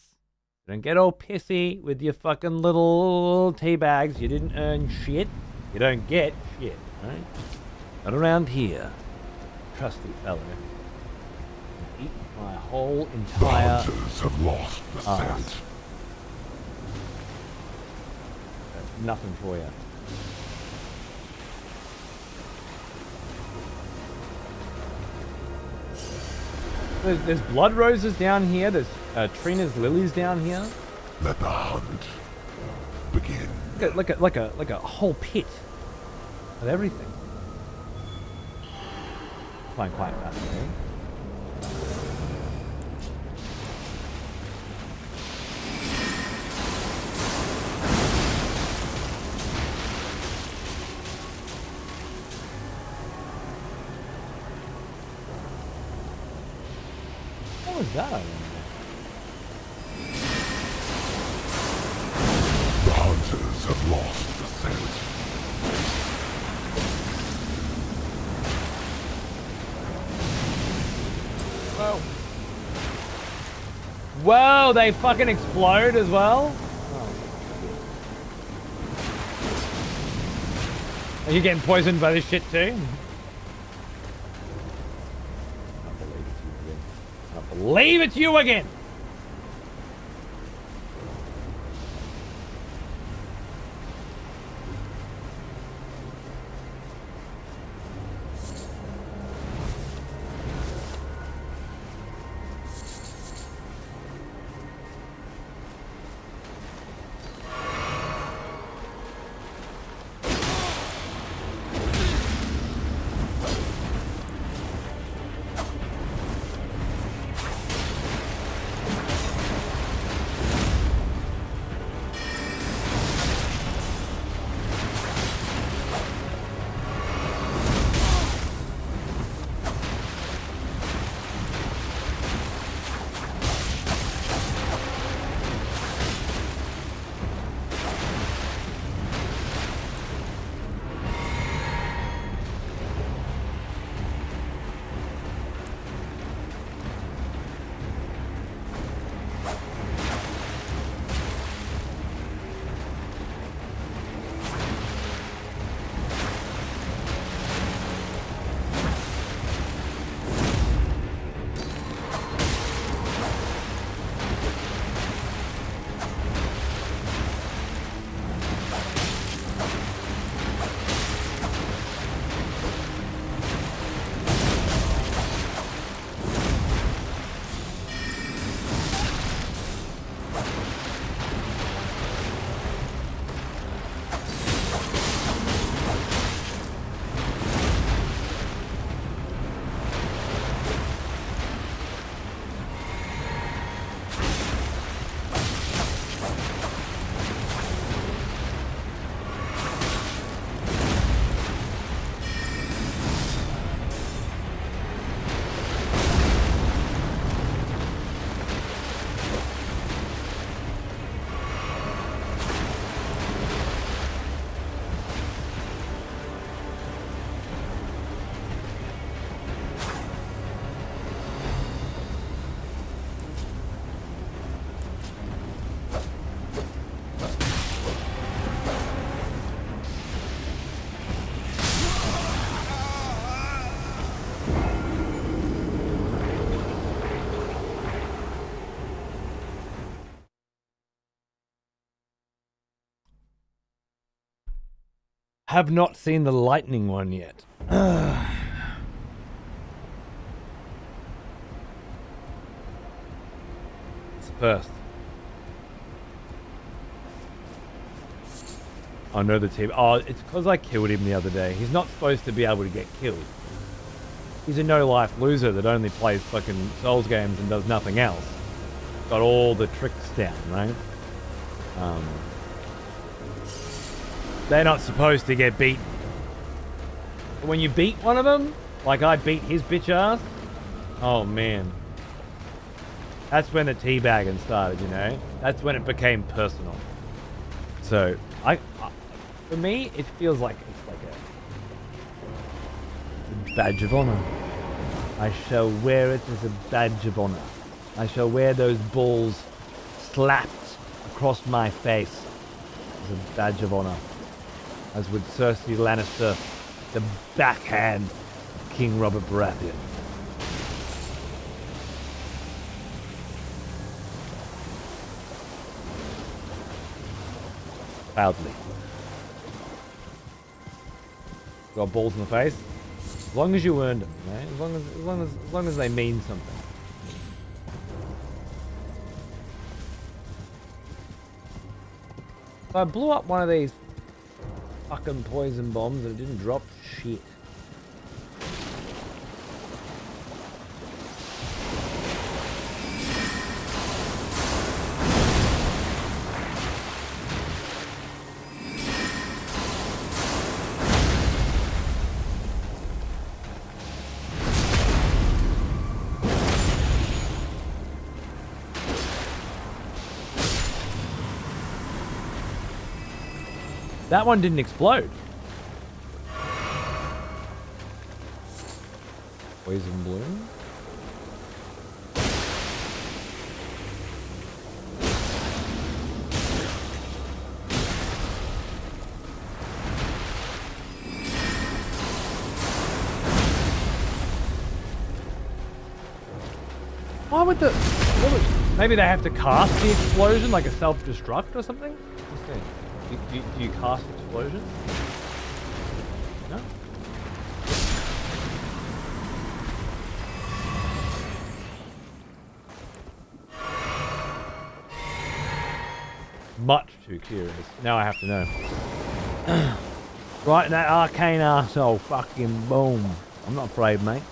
Don't get all pissy with your fucking little tea bags. You didn't earn shit. You don't get shit. Right? Not around here. Trusty fellow. Eat my whole entire The hunters have lost the scent. That's nothing for you. There's blood roses down here. There's Trina's lilies down here. Let the hunt begin. Like a whole pit of everything. I find quite fascinating. What was that? I wonder? The hunters have lost the scent. Well, Whoa, they fucking explode as well? Are you getting poisoned by this shit too? I believe it's you again. Have not seen the lightning one yet. It's the first. I know the team. Oh, it's because I killed him the other day. He's not supposed to be able to get killed. He's a no-life loser that only plays fucking Souls games and does nothing else. Got all the tricks down, right? They're not supposed to get beaten. When you beat one of them, like I beat his bitch ass, oh man. That's when the teabagging started, you know? That's when it became personal. So, for me, it feels like it's like a badge of honor. I shall wear it as a badge of honor. I shall wear those balls slapped across my face as a badge of honor. As would Cersei Lannister, the backhand of King Robert Baratheon. Proudly. Got balls in the face? As long as you earned them, right? As long as they mean something. So I blew up one of these fucking poison bombs and it didn't drop shit. That one didn't explode. Poison bloom. Why would the... maybe they have to cast the explosion like a self-destruct or something? Let's see. Do you cast explosion? No? Much too curious. Now I have to know. Right in that arcane arsehole, fucking boom. I'm not afraid, mate.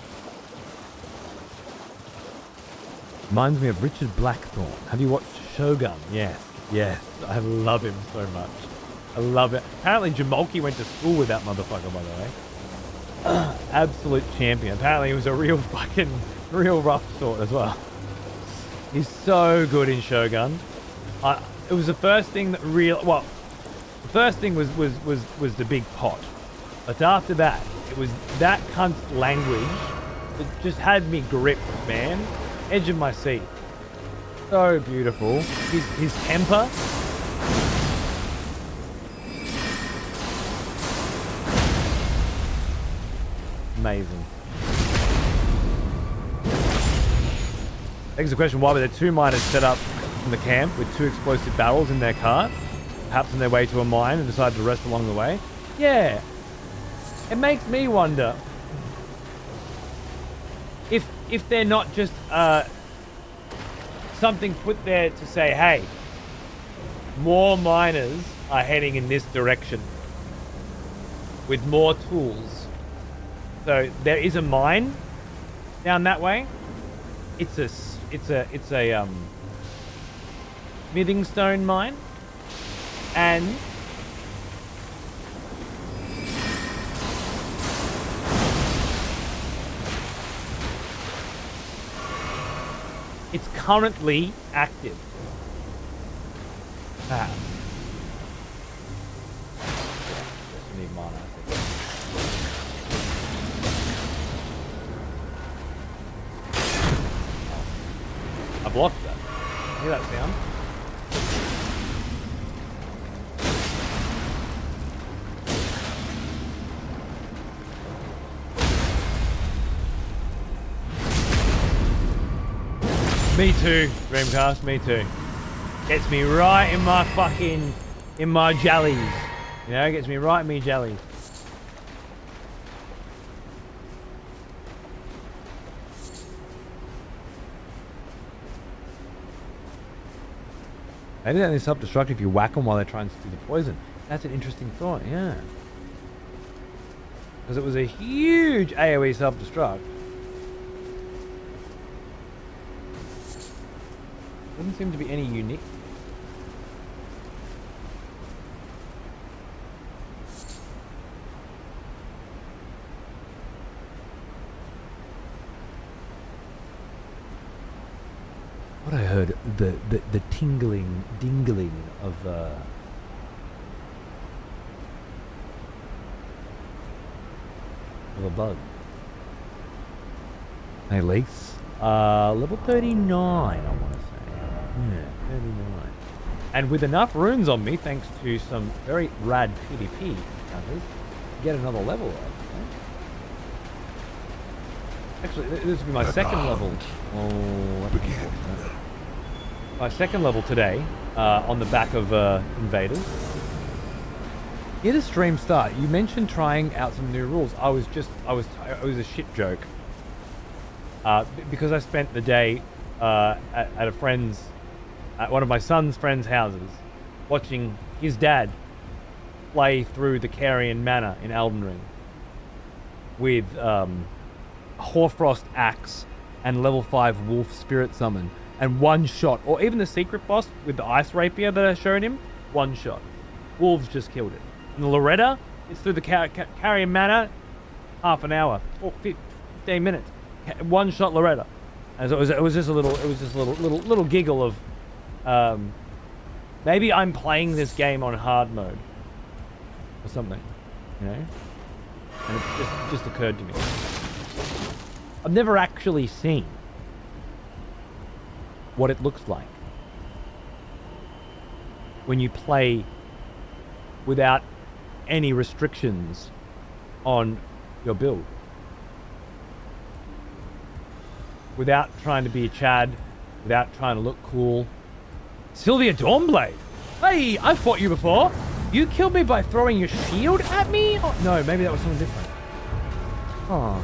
Reminds me of Richard Blackthorne. Have you watched Shogun? Yes, yes. I love him so much. I love it. Apparently Jamolki went to school with that motherfucker, by the way. Absolute champion. Apparently he was a real rough sort as well. He's so good in Shogun. It was the first thing that the first thing was the big pot. But after that, it was that cunt's language that just had me gripped, man. Edge of my seat. So beautiful. His temper. Amazing. Begs the question, why were there 2 miners set up in the camp with 2 explosive barrels in their cart? Perhaps on their way to a mine and decided to rest along the way? Yeah. It makes me wonder if they're not just something put there to say, hey, more miners are heading in this direction with more tools. So there is a mine down that way. It's a smithing stone mine, and it's currently active. Just need mana, I think. I blocked that. Hear that sound? Me too, Dreamcast, me too. Gets me right in my fucking, in my jellies. You know, gets me right in my jellies. Maybe they're self-destruct if you whack them while they're trying to do the poison. That's an interesting thought, yeah. Because it was a huge AoE self-destruct. Doesn't seem to be any unique. What I heard, the tingling, dingling of a bug. Hey, Leaks. Level 39, I want to say. Yeah, 39. And with enough runes on me, thanks to some very rad PvP encounters, get another level up. Okay? Actually, this will be my second level. Oh, my second level today, on the back of Invaders. Hear the stream start. You mentioned trying out some new rules. It was a shit joke. Because I spent the day at a friend's, at one of my son's friends' houses, watching his dad play through the Carrion Manor in Elden Ring with Hoarfrost Axe and level 5 Wolf Spirit Summon, and one shot, or even the secret boss with the Ice Rapier that I showed him, one shot. Wolves just killed it. And the Loretta, it's through the Carrion Manor, half an hour, or 15 minutes. One shot Loretta. And so it was just a little giggle of, maybe I'm playing this game on hard mode or something, you know? And it just occurred to me. I've never actually seen what it looks like when you play without any restrictions on your build. without trying to be a Chad, without trying to look cool. Sylvia Dawnblade. Hey, I've fought you before. You killed me by throwing your shield at me? Oh, no, maybe that was something different. Oh.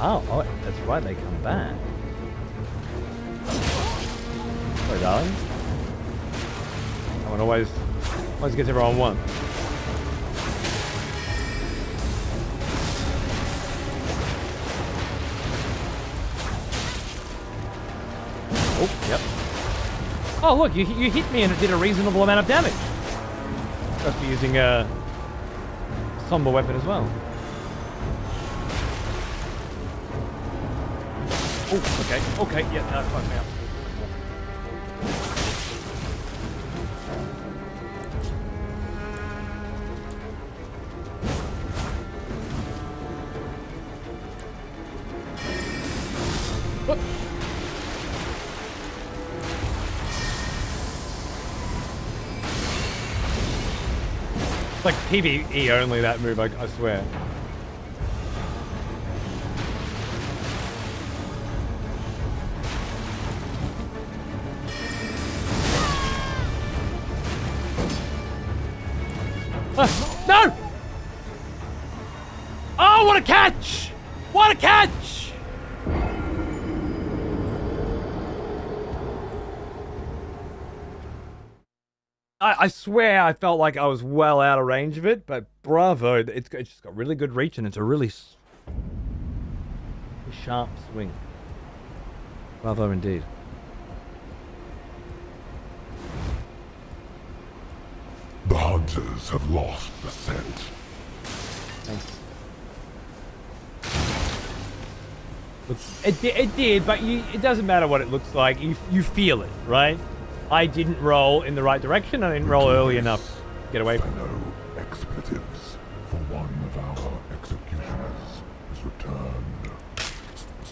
Oh, that's right, they come back. Sorry, darling. That one always gets everyone once. Oh, yep. Oh, look, you hit me and it did a reasonable amount of damage. Must be using a somber weapon as well. Oh, okay, yeah, no, fuck me up. What? It's like PvE only, that move, I swear. No! Oh, what a catch! What a catch! I swear I felt like I was well out of range of it, but bravo, it's just got really good reach and it's a really sharp swing. Bravo indeed. The hunters have lost the scent. Thanks. It did, but it doesn't matter what it looks like. You feel it, right? I didn't roll in the right direction. I didn't roll early enough to get away from it. No expletives, for one of our executioners is returned.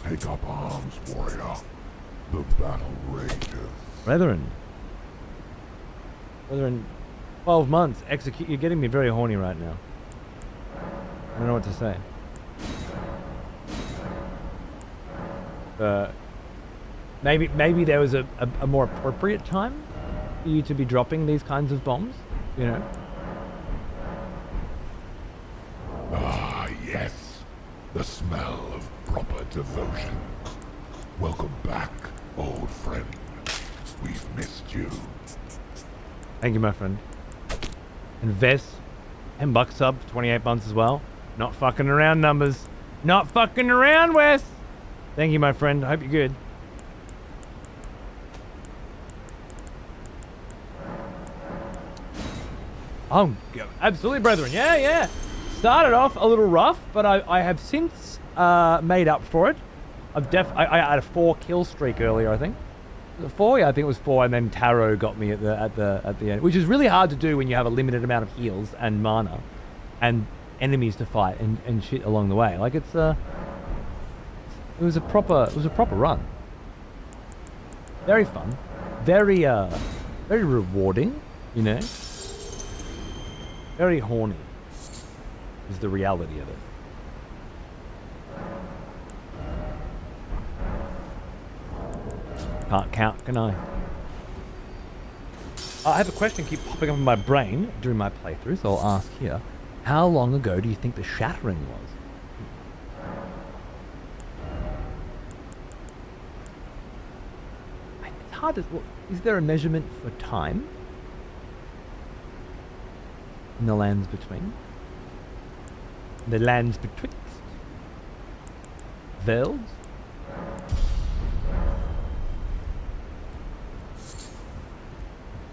Take up arms, warrior. The battle rages. Brethren, 12 months, execute. You're getting me very horny right now. I don't know what to say. Maybe there was a more appropriate time for you to be dropping these kinds of bombs, you know? Ah, yes. The smell of proper devotion. Welcome back, old friend. We've missed you. Thank you, my friend. And Vess, $10 sub, 28 months as well. Not fucking around, numbers. Not fucking around, Wes. Thank you, my friend. I hope you're good. Oh, absolutely, brethren. Yeah. Started off a little rough, but I have since made up for it. I had a 4 kill streak earlier, I think. Was it 4? Yeah, I think it was 4, and then Taro got me at the end, which is really hard to do when you have a limited amount of heals and mana, and enemies to fight and shit along the way. Like it was a proper run. Very fun, very rewarding, you know. Very horny is the reality of it. Can't count, can I? I have a question keep popping up in my brain during my playthrough, so I'll ask here. How long ago do you think the shattering was? It's hard to... Is there a measurement for time? In the lands between? The lands betwixt? Worlds?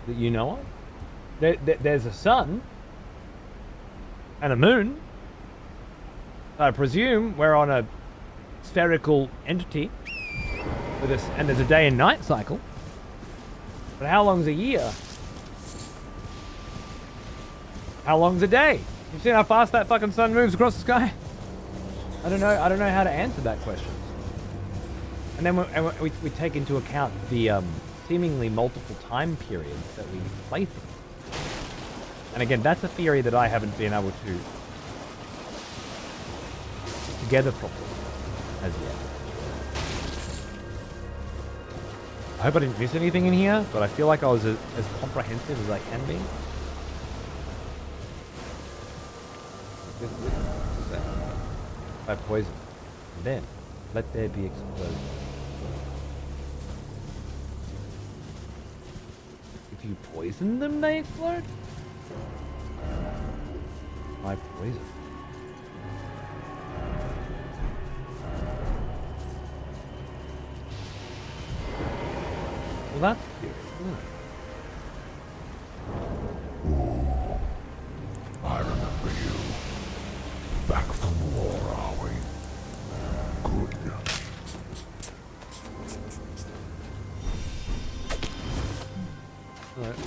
That you know of? There's a sun and a moon. I presume we're on a spherical entity with this, and there's a day and night cycle. But how long's a year? How long's a day? You've seen how fast that fucking sun moves across the sky? I don't know how to answer that question. And then we take into account the seemingly multiple time periods that we play through. And again, that's a theory that I haven't been able to together properly as yet. I hope I didn't miss anything in here, but I feel like I was as comprehensive as I can be. By poison. And then, let there be explosion. If you poison them, they explode? By poison. Well, that's curious, isn't it? I remember you. Back from war, are we? Good. Alright.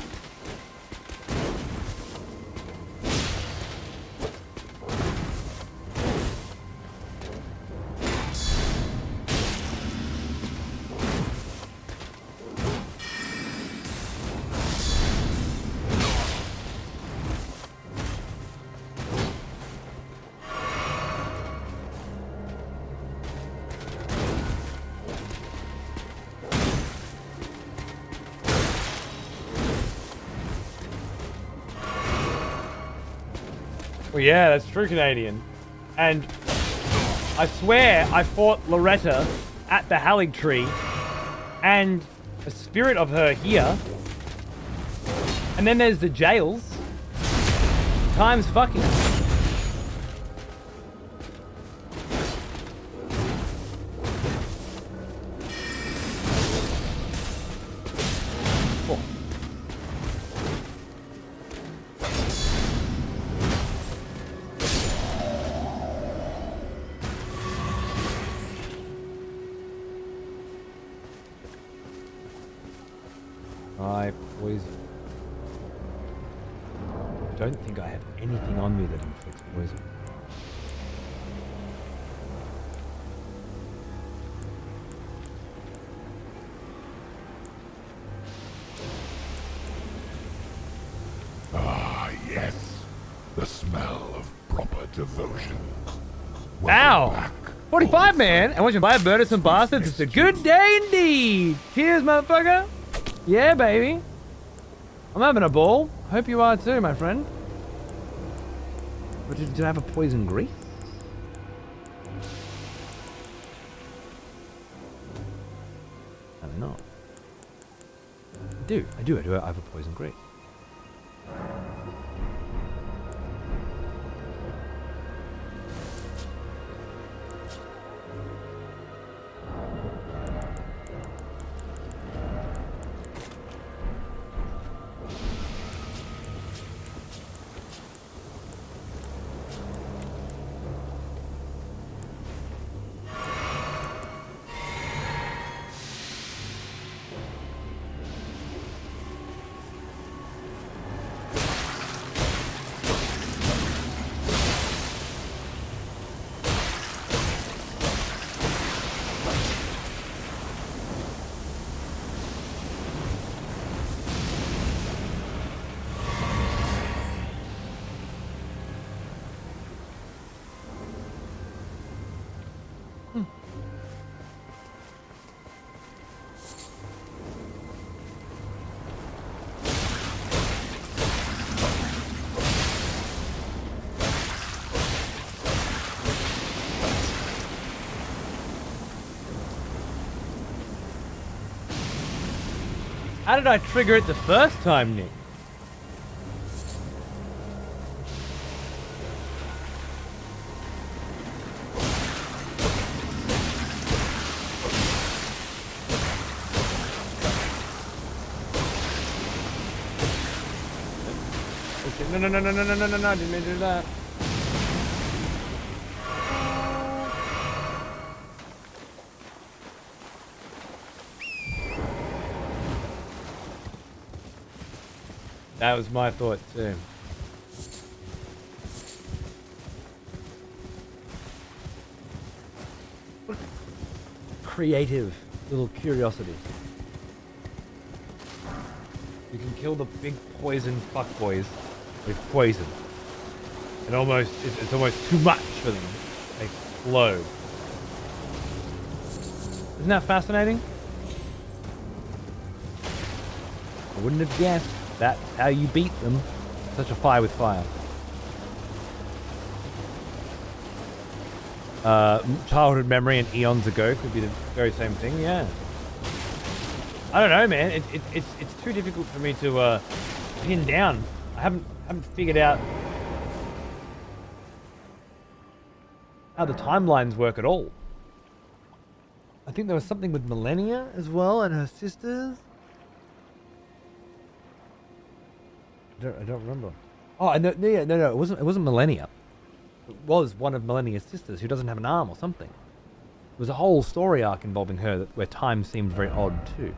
Well, yeah, that's true, Canadian. And I swear I fought Loretta at the Erdtree and a spirit of her here. And then there's the jails. Time's fucking. Oh. I poison. I don't think I have anything on me that inflicts poison. Ah, yes. The smell of proper devotion. Ow! Welcome back. 45, man! And watch you buy a bird of some bastards. It's a good day indeed! Cheers, motherfucker! Yeah, baby! I'm having a ball. Hope you are too, my friend. But did I have a poison grease? I don't know. I do have a poison grease. How did I trigger it the first time, Nick? Okay, no, I didn't mean to do that. That was my thought too. Creative little curiosity. You can kill the big poison fuckboys with poison. And it's almost too much for them. Like, explode. Isn't that fascinating? I wouldn't have guessed that's how you beat them. Such a fire with fire. Childhood memory and eons ago could be the very same thing, yeah. I don't know, man. It's too difficult for me to pin down. I haven't figured out how the timelines work at all. I think there was something with Millennia as well and her sisters. I don't remember. Oh, no, it wasn't Millennia. It was one of Millennia's sisters who doesn't have an arm or something. There was a whole story arc involving her where time seemed very odd too.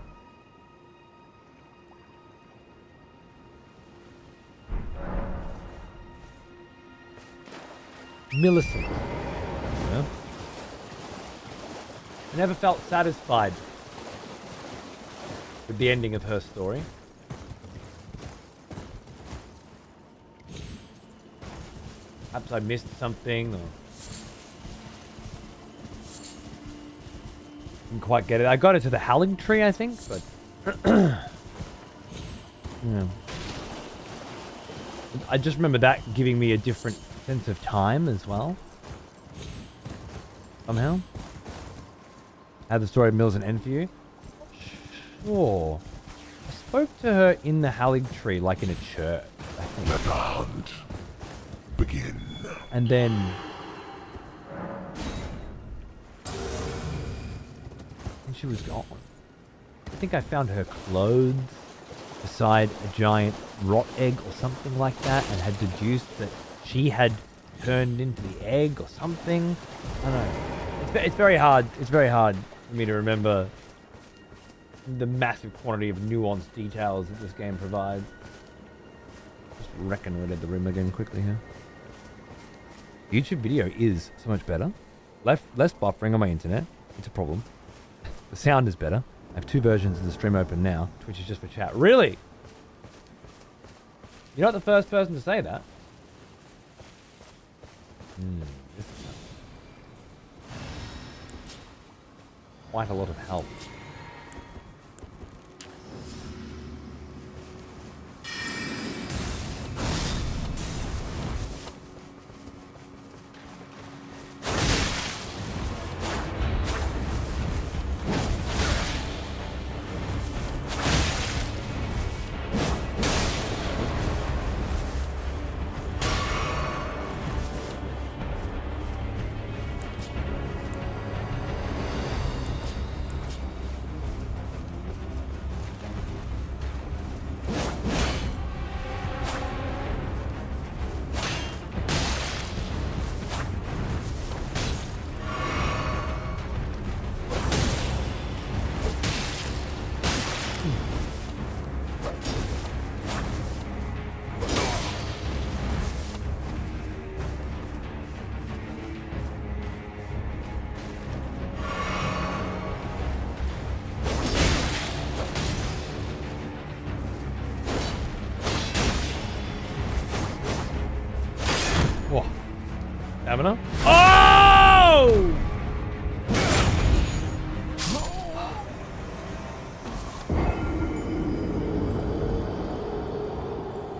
Millicent. Yeah. I never felt satisfied with the ending of her story. Perhaps I missed something, or didn't quite get it. I got it to the Erdtree, I think, but yeah. I just remember that giving me a different sense of time as well. Somehow. Had the story of Mills and end for you? Sure. I spoke to her in the Erdtree, like in a church, I think. Let the hunt begin. And then she was gone. I think I found her clothes beside a giant rot egg or something like that, and had deduced that she had turned into the egg or something. I don't know. It's very hard. It's very hard for me to remember the massive quantity of nuanced details that this game provides. Just reconnoitered the room again quickly here. YouTube video is so much better. Less buffering on my internet. It's a problem. The sound is better. I have 2 versions of the stream open now. Twitch is just for chat. Really? You're not the first person to say that. This is quite a lot of help. Stamina? Oh!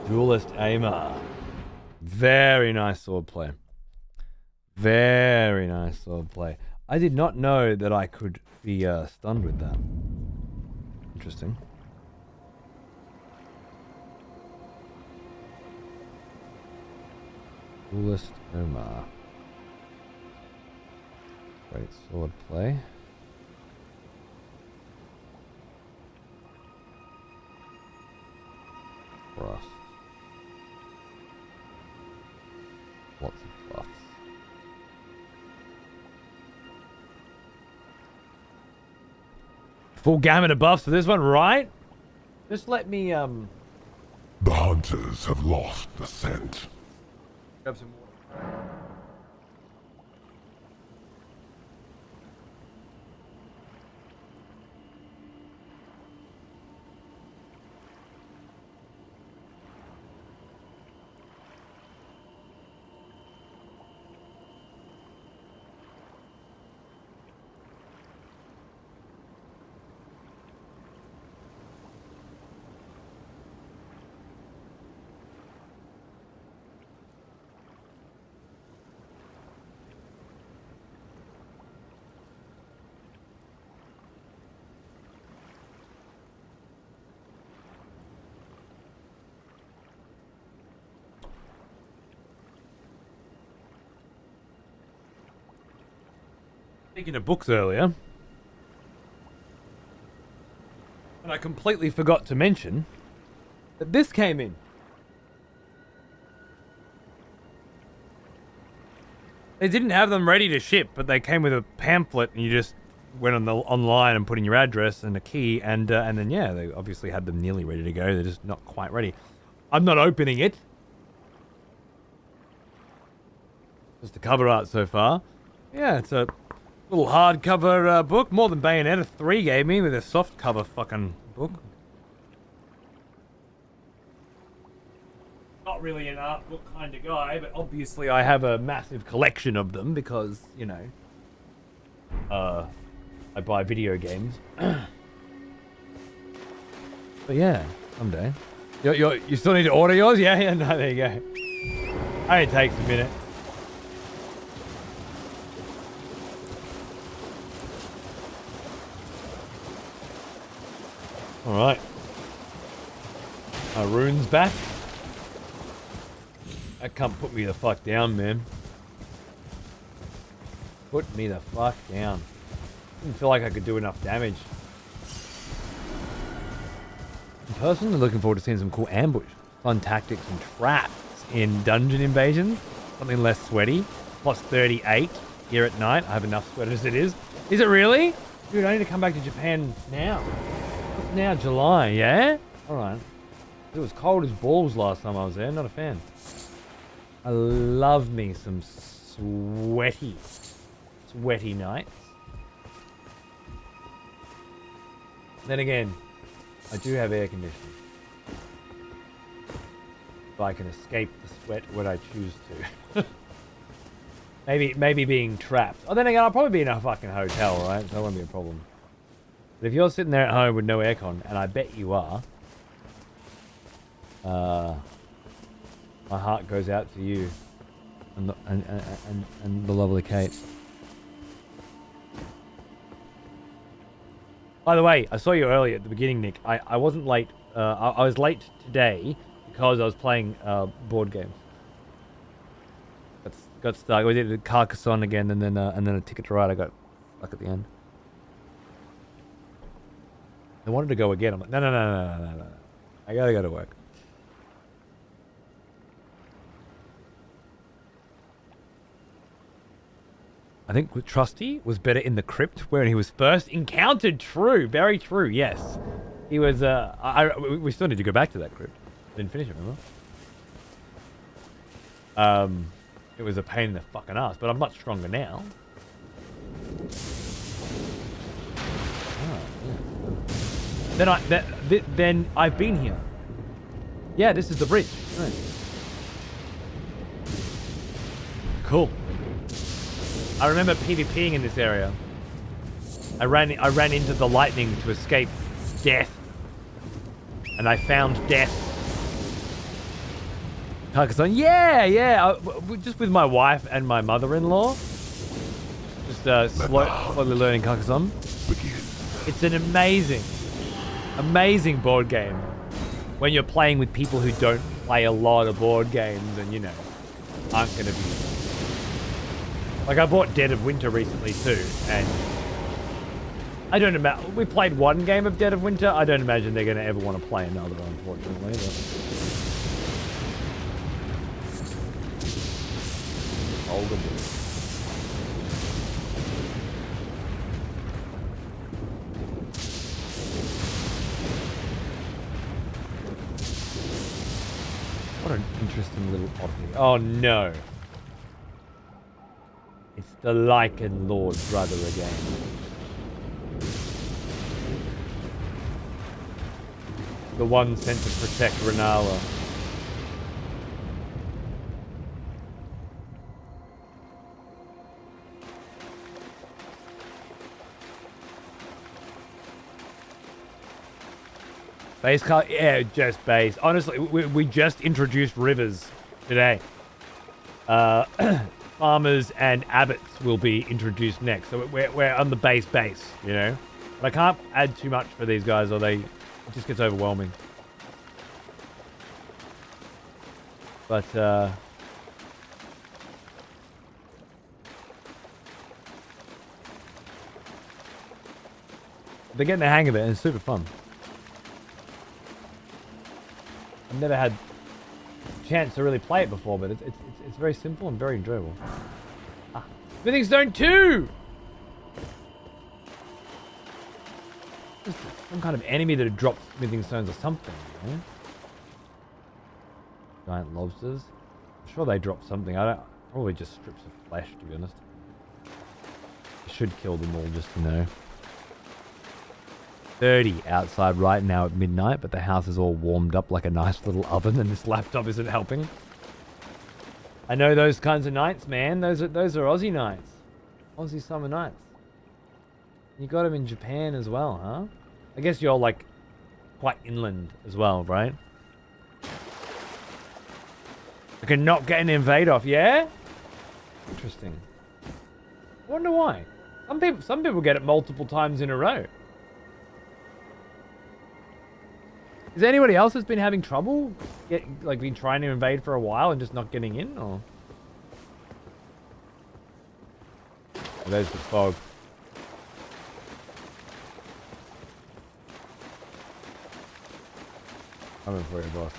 Duelist aimer. Very nice swordplay. Very nice swordplay. I did not know that I could be stunned with that. Interesting. Duelist aimer. Great sword play. Frost. Lots of buffs. Full gamut of buffs for this one, right? Just let me The hunters have lost the scent. grab some water. Speaking of books earlier, and I completely forgot to mention that this came in. They didn't have them ready to ship, but they came with a pamphlet, and you just went on the online and put in your address and a key, and then yeah, they obviously had them nearly ready to go. They're just not quite ready. I'm not opening it. Just the cover art so far. Yeah, it's a little hardcover book, more than Bayonetta 3 gave me with a soft cover fucking book. Not really an art book kind of guy, but obviously I have a massive collection of them because, you know, I buy video games. But yeah, someday. You still need to order yours? Yeah, no, there you go. It takes a minute. Alright. My rune's back. That can't put me the fuck down, man. Put me the fuck down. Didn't feel like I could do enough damage. I'm personally looking forward to seeing some cool ambush, fun tactics and traps in dungeon invasions. Something less sweaty. Plus 38 here at night. I have enough sweat as it is. Is it really? Dude, I need to come back to Japan now. It's now July, yeah? Alright. It was cold as balls last time I was there. Not a fan. I love me some sweaty nights. Then again, I do have air conditioning. So I can escape the sweat when I choose to. maybe being trapped. Oh, then again, I'll probably be in a fucking hotel, right? So that won't be a problem. But if you're sitting there at home with no aircon, and I bet you are, my heart goes out to you and the lovely Kate. By the way, I saw you earlier at the beginning, Nick. I wasn't late. I was late today because I was playing board games. Got stuck. We did Carcassonne again, and then a Ticket to Ride. I got stuck at the end. I wanted to go again. I'm like, no. I gotta go to work. I think Trusty was better in the crypt when he was first encountered. True, very true. Yes, he was. We still need to go back to that crypt. Didn't finish it, remember? It was a pain in the fucking ass, but I'm much stronger now. Oh, yeah. Then I've been here. Yeah, this is the bridge. Right. Cool. I remember PvPing in this area. I ran into the lightning to escape death. And I found death. Carcassonne. Yeah. Just with my wife and my mother-in-law. Just slowly learning Carcassonne. It's an amazing board game. When you're playing with people who don't play a lot of board games and, you know, aren't going to be... Like, I bought Dead of Winter recently too, and I don't imagine... We played one game of Dead of Winter. I don't imagine they're going to ever want to play another, unfortunately. But... What an interesting little oddity. Oh no. It's the Lycan Lord brother again. The one sent to protect Renala. Base car? Yeah, just base. Honestly, we just introduced rivers today. Farmers and abbots will be introduced next. So we're on the base, you know? But I can't add too much for these guys or it just gets overwhelming. But, oh, They're getting the hang of it, and it's super fun. I've never had a chance to really play it before, but it's very simple and very enjoyable. Ah, Smithing Stone 2! Just some kind of enemy that had dropped smithing stones or something, you know? Giant lobsters. I'm sure they dropped something. Probably just strips of flesh, to be honest. I should kill them all just to know. 30 outside right now at midnight, but the house is all warmed up like a nice little oven, and this laptop isn't helping. I know those kinds of nights, man. Those are Aussie nights. Aussie summer nights. You got them in Japan as well, huh? I guess you're like quite inland as well, right? I can not get an invade off, yeah? Interesting. I wonder why. Some people get it multiple times in a row. Is there anybody else that's been having trouble? Been trying to invade for a while and just not getting in, or? Oh, there's the fog. Coming for you, boss.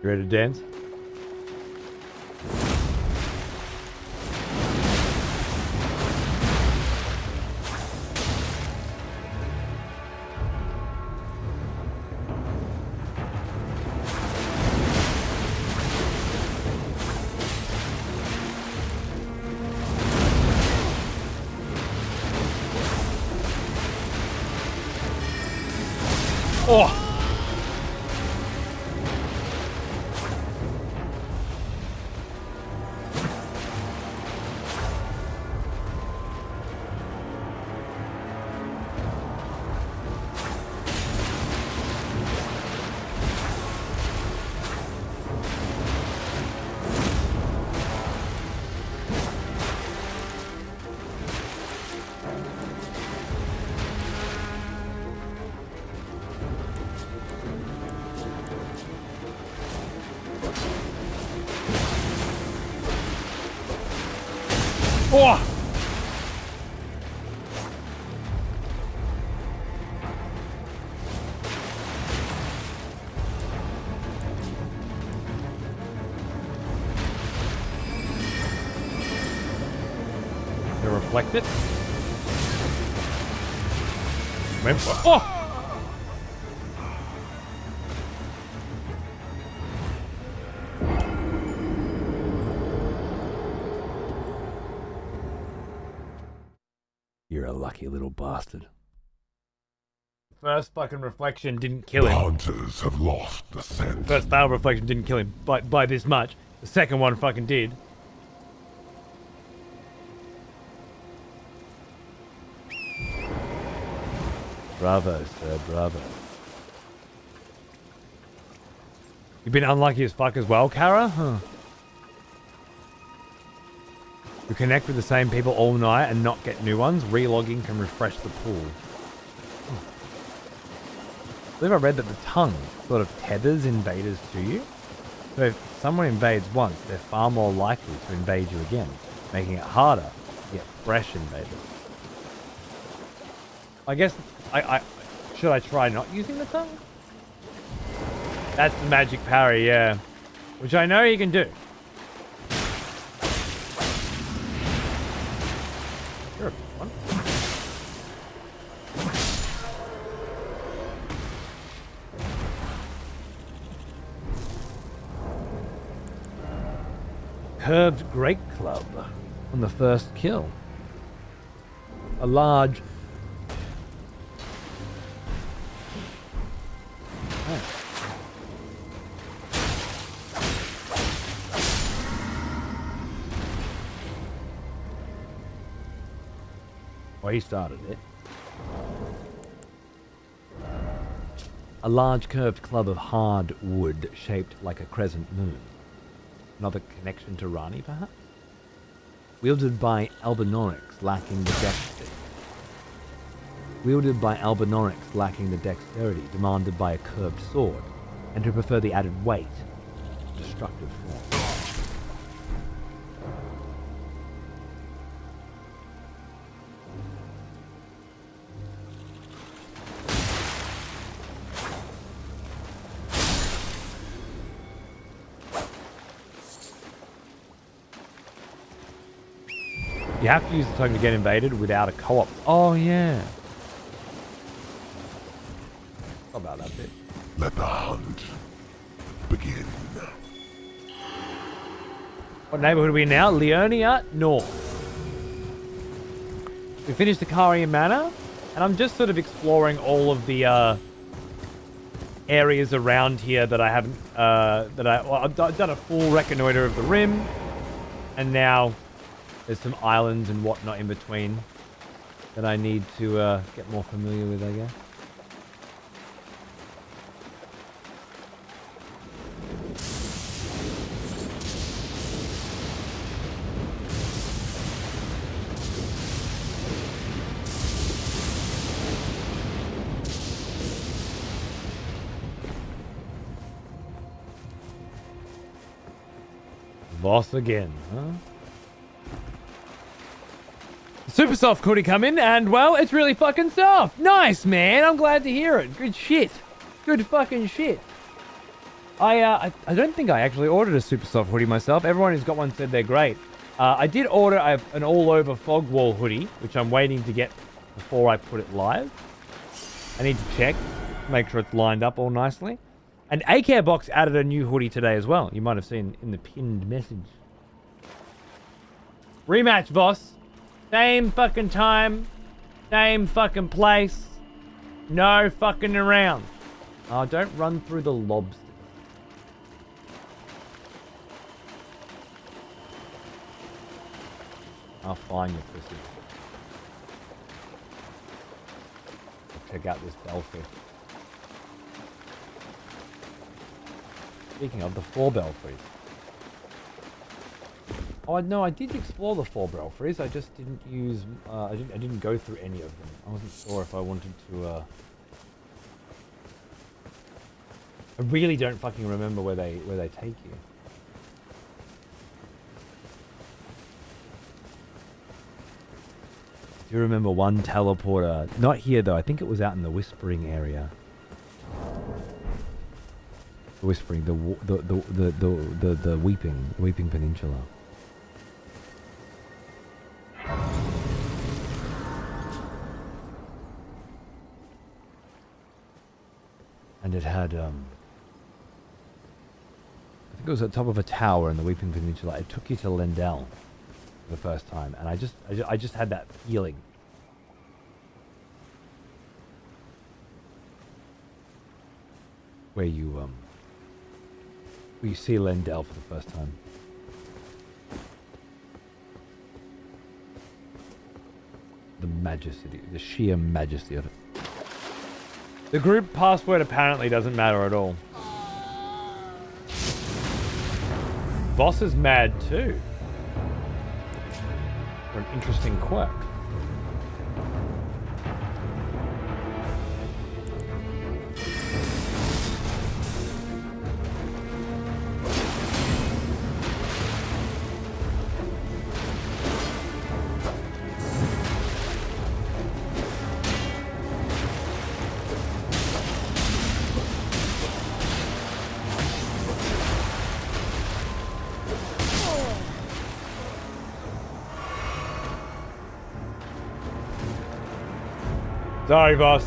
You ready to dance? Oh! Oh! To reflect it. Oh! You're a lucky little bastard. First fucking reflection didn't kill The him. hunters have lost the scent. First failed reflection didn't kill him by this much. The second one fucking did. Bravo, sir, bravo. You've been unlucky as fuck as well, Kara? Huh. You connect with the same people all night and not get new ones. Relogging can refresh the pool. I believe I read that the tongue sort of tethers invaders to you. So if someone invades once, they're far more likely to invade you again, making it harder to get fresh invaders. I guess, should I try not using the tongue? That's the magic parry, yeah. Which I know you can do. You're a good one. Curved Great Club on the first kill. A large... Well, he started it. A large curved club of hard wood shaped like a crescent moon. Another connection to Rani, perhaps? Wielded by Albinorix, lacking the dexterity. Wielded by Albinorix, lacking the dexterity demanded by a curved sword, and who prefer the added weight, destructive form. You have to use the token to get invaded without a co-op. Oh, yeah. How about that bit? Let the hunt begin. What neighborhood are we in now? Liurnia North. We finished the Karian Manor, and I'm just sort of exploring all of the areas around here that I haven't, I've done a full reconnoiter of the rim, and now there's some islands and whatnot in between that I need to get more familiar with, I guess. Boss again, huh? Super soft hoodie come in, and well, it's really fucking soft. Nice, man. I'm glad to hear it. Good shit. Good fucking shit. I don't think I actually ordered a super soft hoodie myself. Everyone who's got one said they're great. I did order an all-over fog wall hoodie, which I'm waiting to get before I put it live. I need to check, make sure it's lined up all nicely. And A-Care Box added a new hoodie today as well. You might have seen in the pinned message. Rematch, boss. Same fucking time. Same fucking place. No fucking around. Oh, don't run through the lobsters. I'll find you, pussy. Check out this belfry. Speaking of the 4 belfries. Oh no, I did explore the 4 belfries. I just didn't use. I didn't go through any of them. I wasn't sure if I wanted to. I really don't fucking remember where they take you. Do you remember one teleporter? Not here though. I think it was out in the Whispering area. The Whispering, the Weeping Peninsula. And it had I think it was at the top of a tower in the Weeping Peninsula. It took you to Lendell for the first time, and I just had that feeling. Where you see Lendell for the first time. The majesty, the sheer majesty of it. The group password apparently doesn't matter at all. Voss is mad too. For an interesting quirk. Sorry, boss.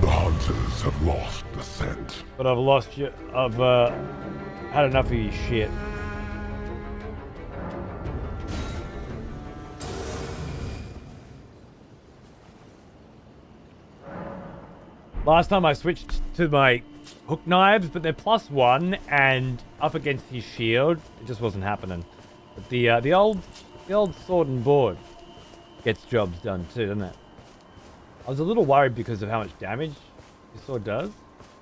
The hunters have lost the scent. But I've lost you. I've had enough of your shit. Last time I switched to my hook knives, but they're +1 and up against his shield, it just wasn't happening. But the old sword and board gets jobs done too, doesn't it? I was a little worried because of how much damage this sword does,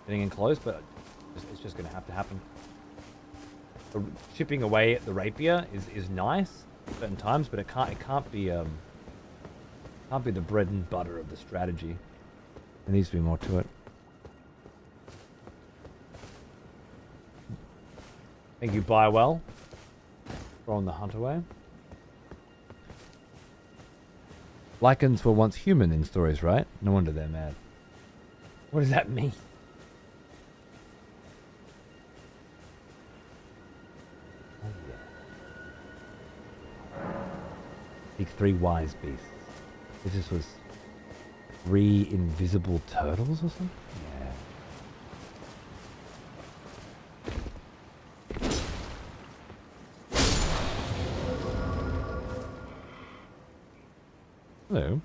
getting in close, but it's just going to have to happen. chipping away at the rapier is nice at certain times, but it can't be the bread and butter of the strategy. There needs to be more to it. Thank you, buy well. Throwing the hunt away. Lycans were once human in stories, right? No wonder they're mad. What does that mean? Oh, yeah. Seek 3 wise beasts. This was 3 invisible turtles or something? Yeah. Hello.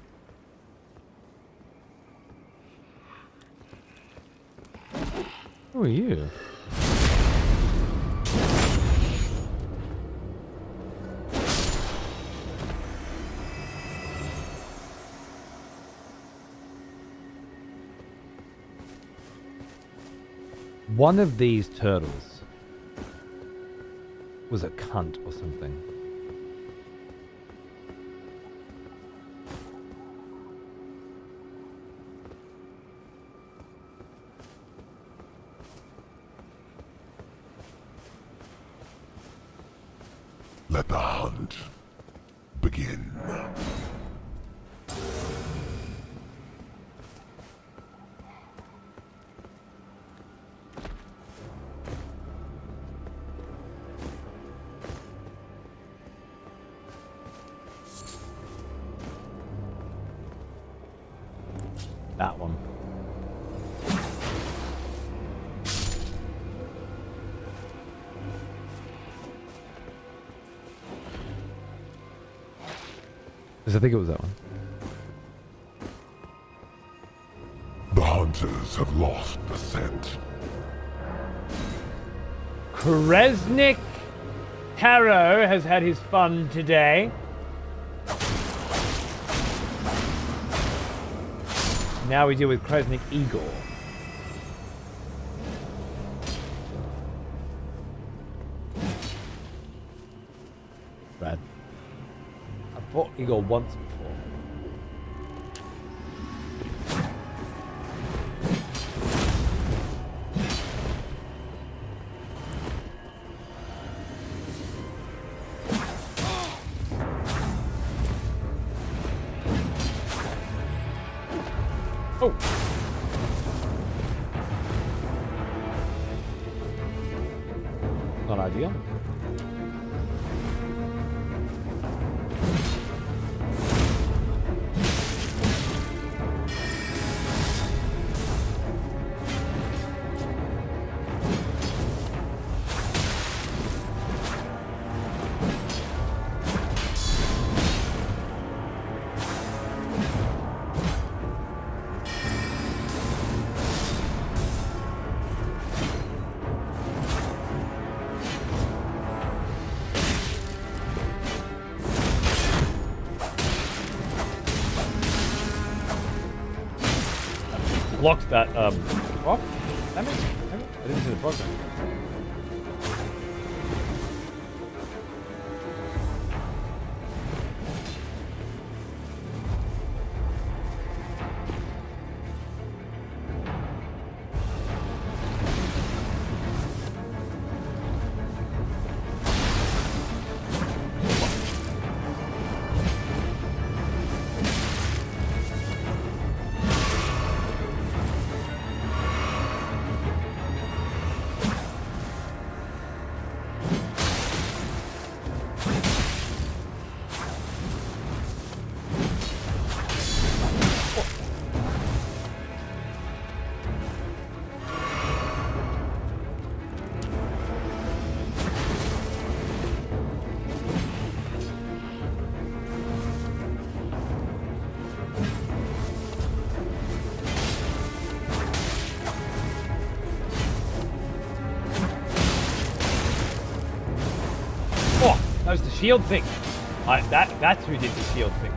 Who are you? One of these turtles was a cunt or something. Let the hunt begin. That one. Because I think it was that one. The hunters have lost the scent. Kresnik Taro has had his fun today. Now we deal with Kresnik Igor. Brad. I fought Igor once before. Oh. Not ideal. Blocked that, what? Damage? I didn't see the block. That was the shield thing. That's who did the shield thing.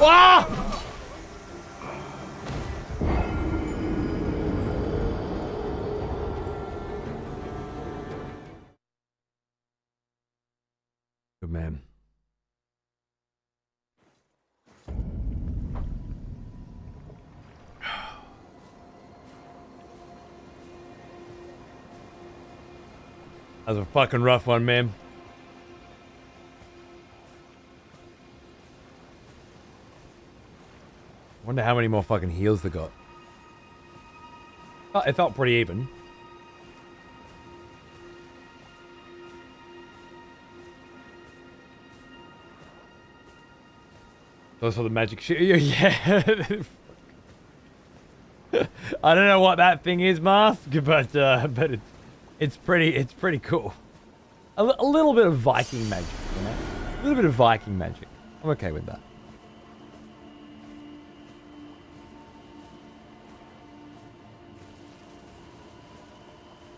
Ah! Good man. That was a fucking rough one, man. Wonder how many more fucking heals they got. Oh, it felt pretty even. Those are the magic shit. Yeah. I don't know what that thing is, Mask, but it's pretty cool. A little bit of Viking magic, you know? A little bit of Viking magic. I'm okay with that.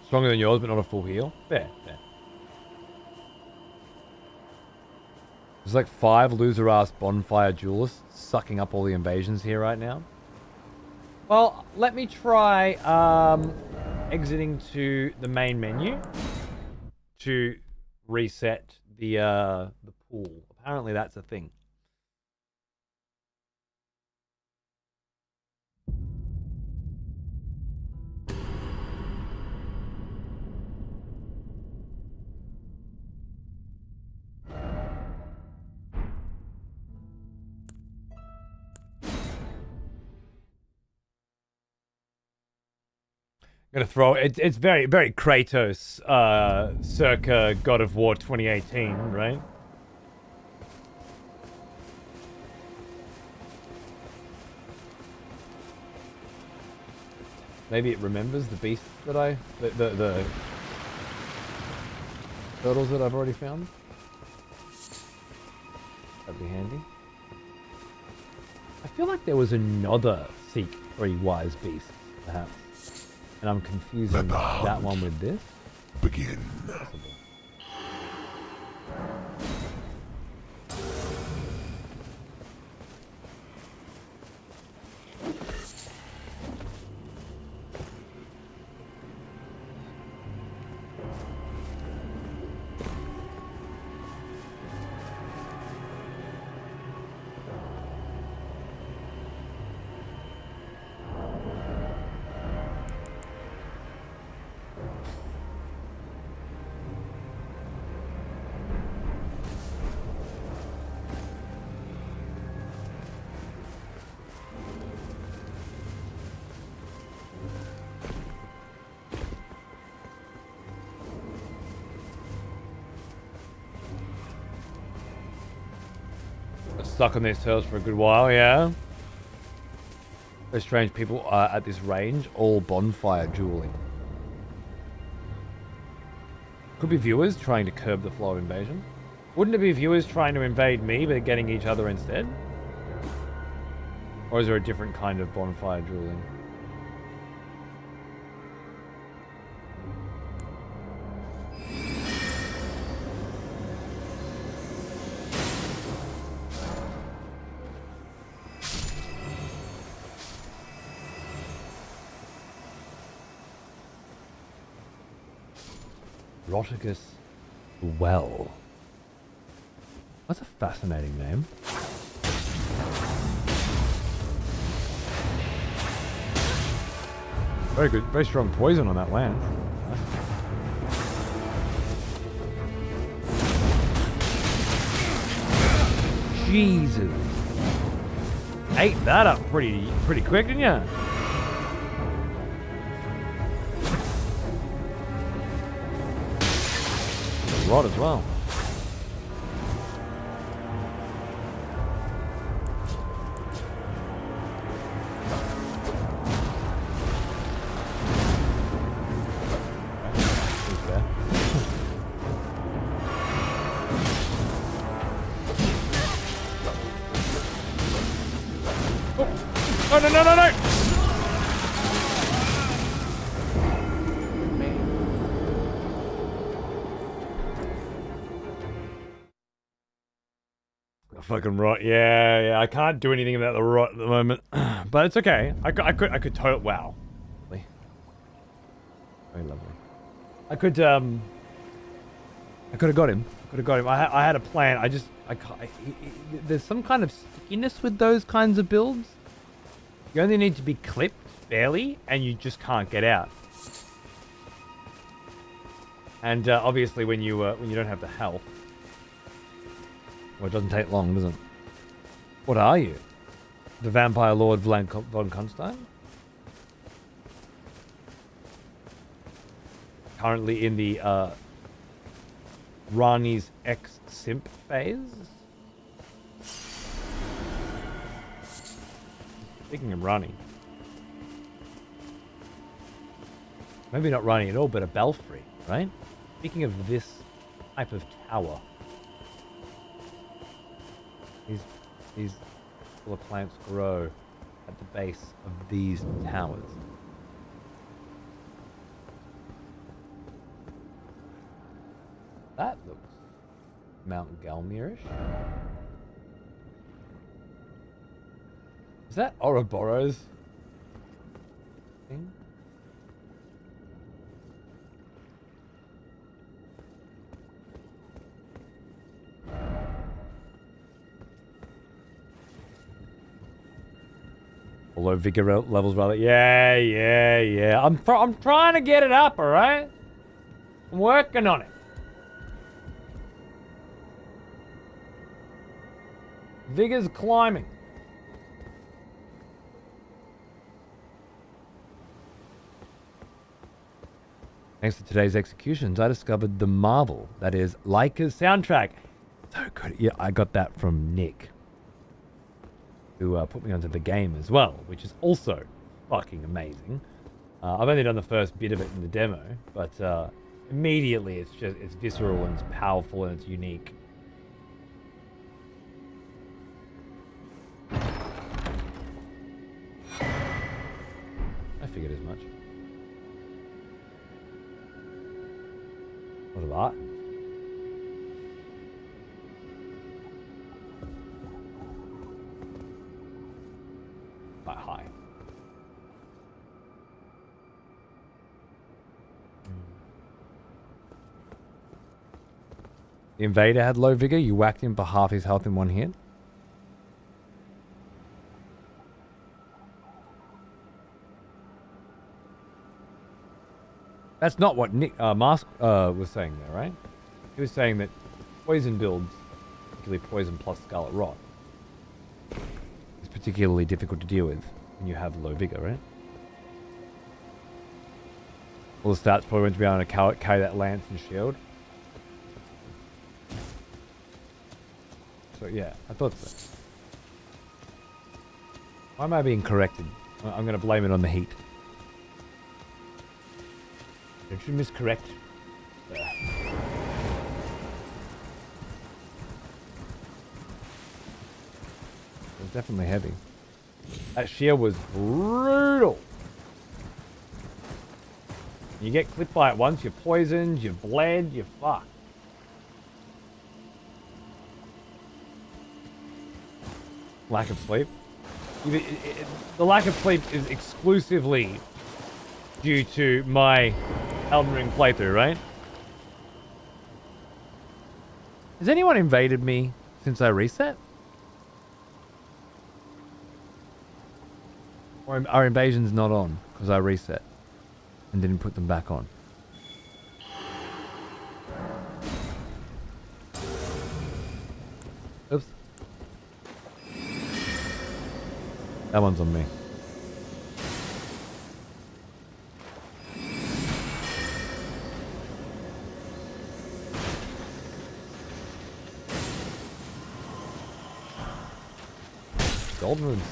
Stronger than yours, but not a full heal. Fair. There's like 5 loser-ass bonfire duelists sucking up all the invasions here right now. Well, let me try exiting to the main menu to reset the pool. Apparently that's a thing. Gonna throw it. It's very Kratos, circa God of War 2018, right? Maybe it remembers the beast that the turtles that I've already found. That'd be handy. I feel like there was another Seek 3 Wise Beasts, perhaps. And I'm confusing that one with this. Begin. Possible. Stuck on these turtles for a good while, yeah. Those strange people are at this range, all bonfire dueling. Could be viewers trying to curb the flow of invasion. Wouldn't it be viewers trying to invade me but getting each other instead? Or is there a different kind of bonfire dueling? Roticus Well. That's a fascinating name. Very good, very strong poison on that land. Jesus. Ate that up pretty quick, didn't ya? Rod as well. Oh, no! Fucking rot. Yeah. I can't do anything about the rot at the moment, but it's okay. I could totally. Wow. Lovely. Very lovely. I could have got him. I had a plan. There's some kind of stickiness with those kinds of builds. You only need to be clipped barely, and you just can't get out. And obviously, when you don't have the health, well, it doesn't take long, does it? What are you? The Vampire Lord von Kuntstein? Currently in the Rani's ex-simp phase. Speaking of Rani. Maybe not Rani at all, but a belfry, right? Speaking of this type of tower. These little plants grow at the base of these towers. That looks Mount Galmirish. Is that Ouroboros thing? Low vigor levels rather. Yeah. I'm trying to get it up, all right? I'm working on it. Vigor's climbing. Thanks to today's executions, I discovered the marvel that is Leica's soundtrack. So good. Yeah, I got that from Nick, who put me onto the game as well, which is also fucking amazing. I've only done the first bit of it in the demo, but immediately it's visceral and it's powerful and it's unique. I figured as much. What about? Quite high. The Invader had low vigor. You whacked him for half his health in one hit. That's not what Nick Mask was saying there, right? He was saying that poison builds, particularly poison plus Scarlet Rot, is particularly difficult to deal with when you have low vigor, right? All the stats probably went to be able to carry that lance and shield. So yeah, I thought so. Why am I being corrected? I'm going to blame it on the heat. Don't you miscorrect? It was definitely heavy. That shield was brutal. You get clipped by it once, you're poisoned, you're bled, you're fucked. Lack of sleep. The lack of sleep is exclusively due to my Elden Ring playthrough, right? Has anyone invaded me since I reset? Or are invasions not on because I reset and didn't put them back on? Oops. That one's on me. Golden runes.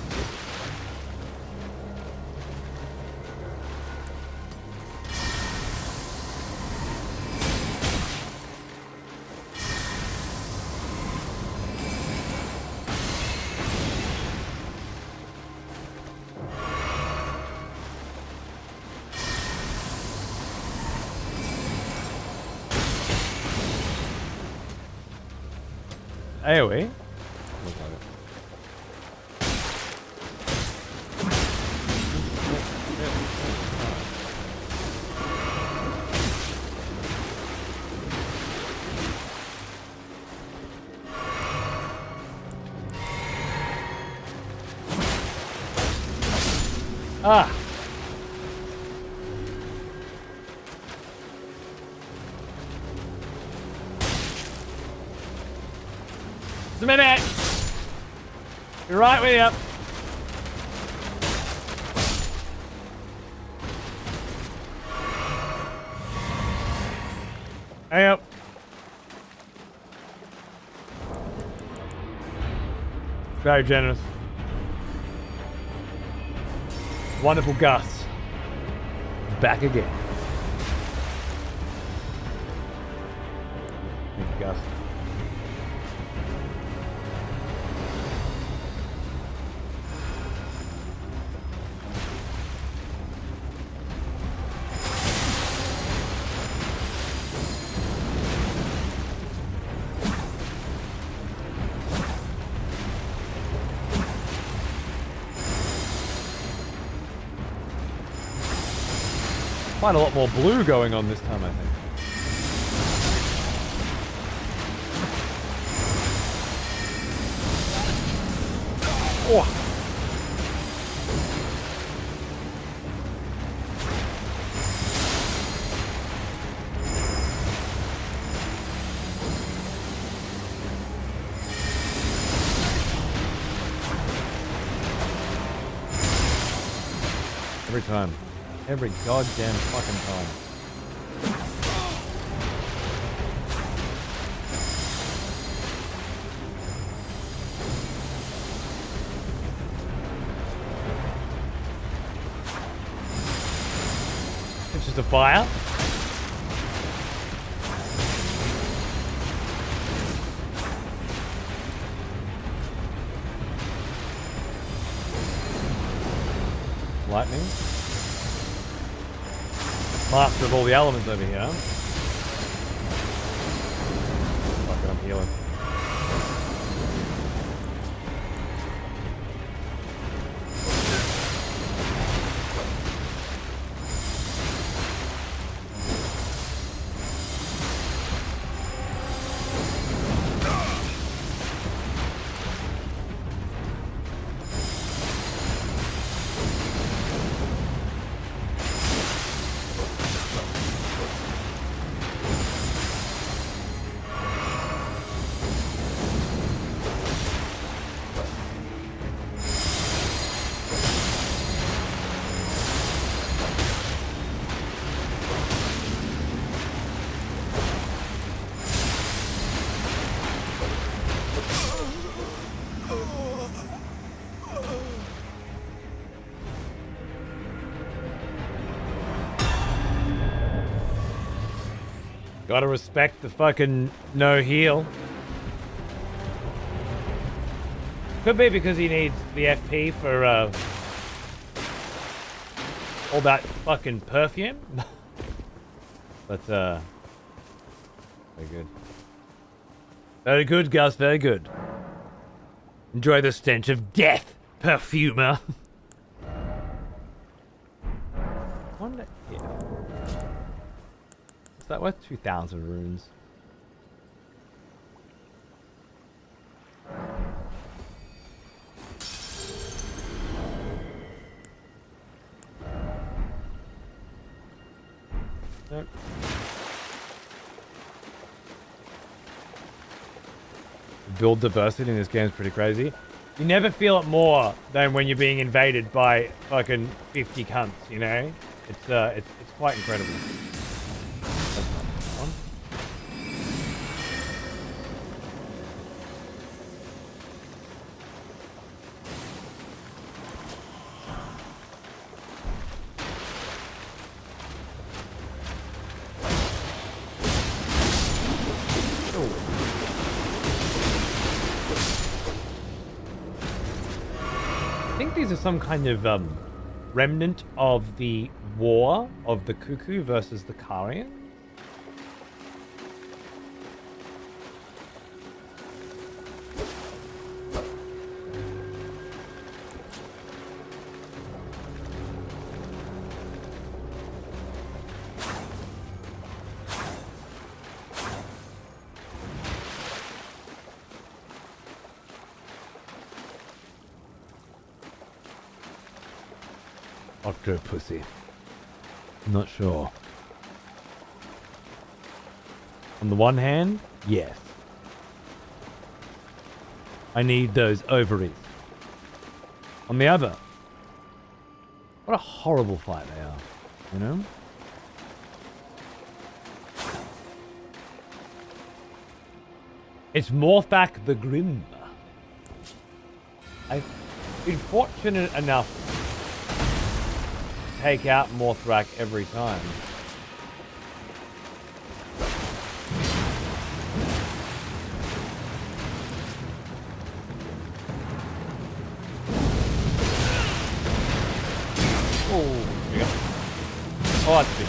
AoE? Ah! Just a minute! You're right with you. Hey up. Very generous. Wonderful Gus. Back again. Thank you, Gus. Quite a lot more blue going on this time, I think. Oh. Every time. Every goddamn fucking time. It's just a fire. Lightning. Master of all the elements over here. Fuck it, I'm healing. Gotta respect the fucking no heal. Could be because he needs the FP for all that fucking perfume. But very good. Very good, Gus, very good. Enjoy the stench of death, perfumer. Wonder if... Is that worth 2,000 runes? Nope. Build diversity in this game is pretty crazy. You never feel it more than when you're being invaded by fucking 50 cunts, you know? It's quite incredible. I think these are some kind of remnant of the war of the Cuckoo versus the Karian. Octopussy. I'm not sure. On the one hand, yes. I need those ovaries. On the other, what a horrible fight they are, you know? It's Morthak the Grim. I've been fortunate enough to take out Morthrak every time. Oh, there we go. Oh, that's big.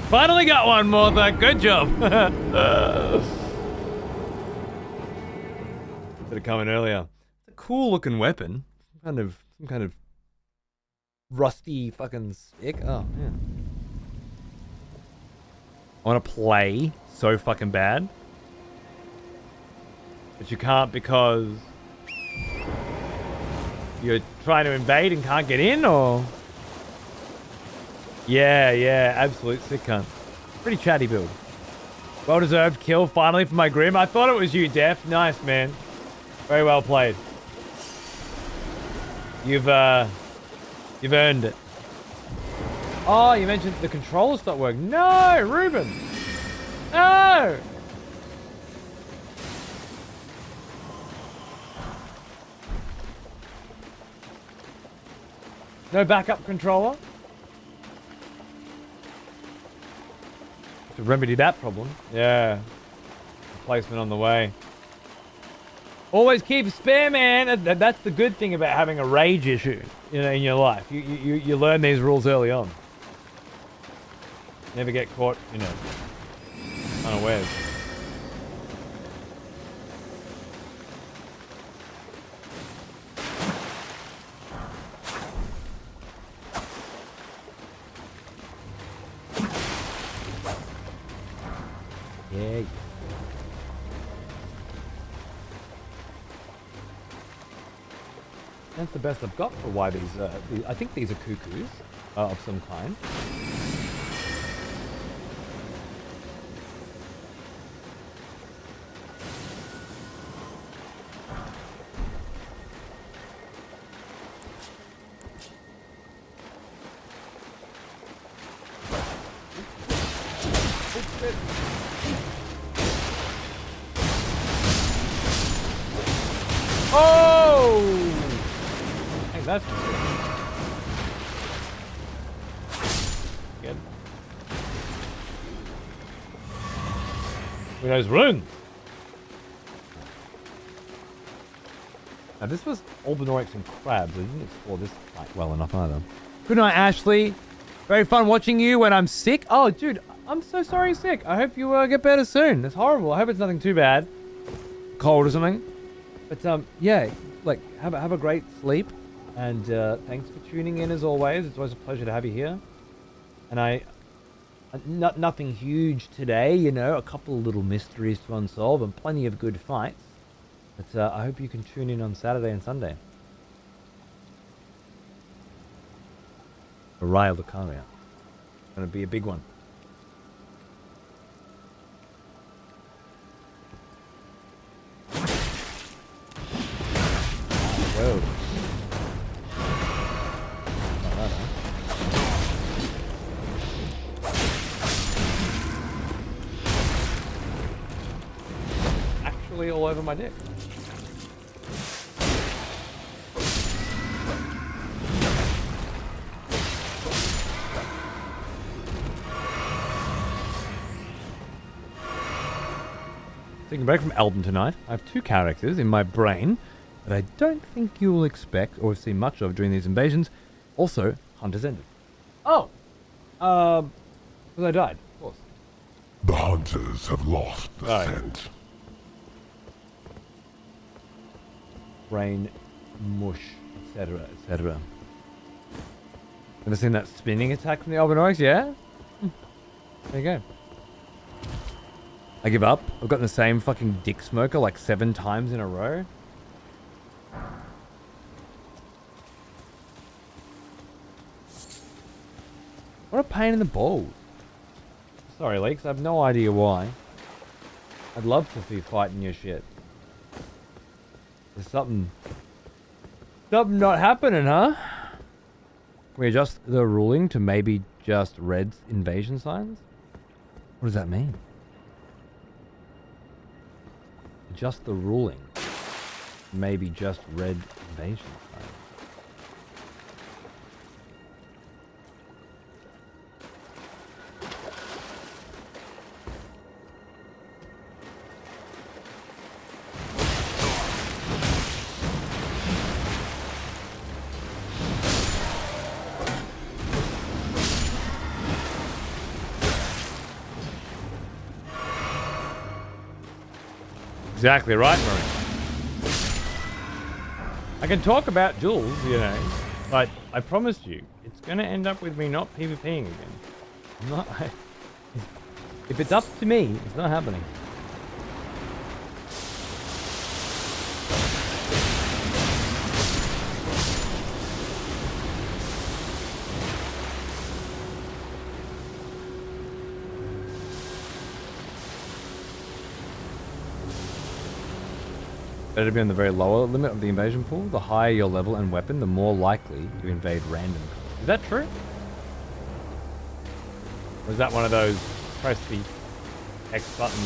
Finally got one more. Good job. Should have come in earlier. It's a cool looking weapon. Some kind of rusty fucking stick. Oh yeah. I want to play so fucking bad, but you can't because you're trying to invade and can't get in, or. Yeah, absolute sick cunt. Pretty chatty build. Well-deserved kill finally for my Grim. I thought it was you, Def. Nice, man. Very well played. You've earned it. Oh, you mentioned the controller stopped working. No, Ruben. No. No backup controller? To remedy that problem. Yeah. Replacement on the way. Always keep a spare, man. That's the good thing about having a rage issue, you know, in your life. You learn these rules early on. Never get caught, you know, unawares. Yeah. That's the best I've got for why these I think these are cuckoos of some kind. Oh! Hey, that's good. With those runes. Now this was Albinorex and crabs. I didn't explore this quite well enough either. Good night, Ashley. Very fun watching you when I'm sick. Oh, dude, I'm so sorry you're sick. I hope you get better soon. That's horrible. I hope it's nothing too bad. Cold or something. But yeah, like have a great sleep, and thanks for tuning in as always. It's always a pleasure to have you here. And nothing huge today, you know, a couple of little mysteries to unsolve and plenty of good fights. But I hope you can tune in on Saturday and Sunday. Araya Lucaria. Gonna be a big one. Whoa. Actually all over my dick. Taking a break from Elden tonight. I have 2 characters in my brain that I don't think you will expect or have seen much of during these invasions. Also, Hunters ended. Oh! Because I died, of course. The hunters have lost the Right. scent. Brain mush, etc., etc. Ever seen that spinning attack from the Albinoids? Yeah? There you go. I give up. I've gotten the same fucking dick smoker like 7 times in a row. What a pain in the balls. Sorry, Leaks. I have no idea why. I'd love to be fighting your shit. There's something not happening, huh? Can we adjust the ruling to maybe just red invasion signs? What does that mean? Adjust the ruling. Maybe just red invasion signs. Exactly right, Marie. I can talk about Jules, you know, but I promise you, it's gonna end up with me not PvPing again. I'm not. If it's up to me, it's not happening. Better to be on the very lower limit of the invasion pool. The higher your level and weapon, the more likely you invade random. Is that true? Or is that one of those press the X button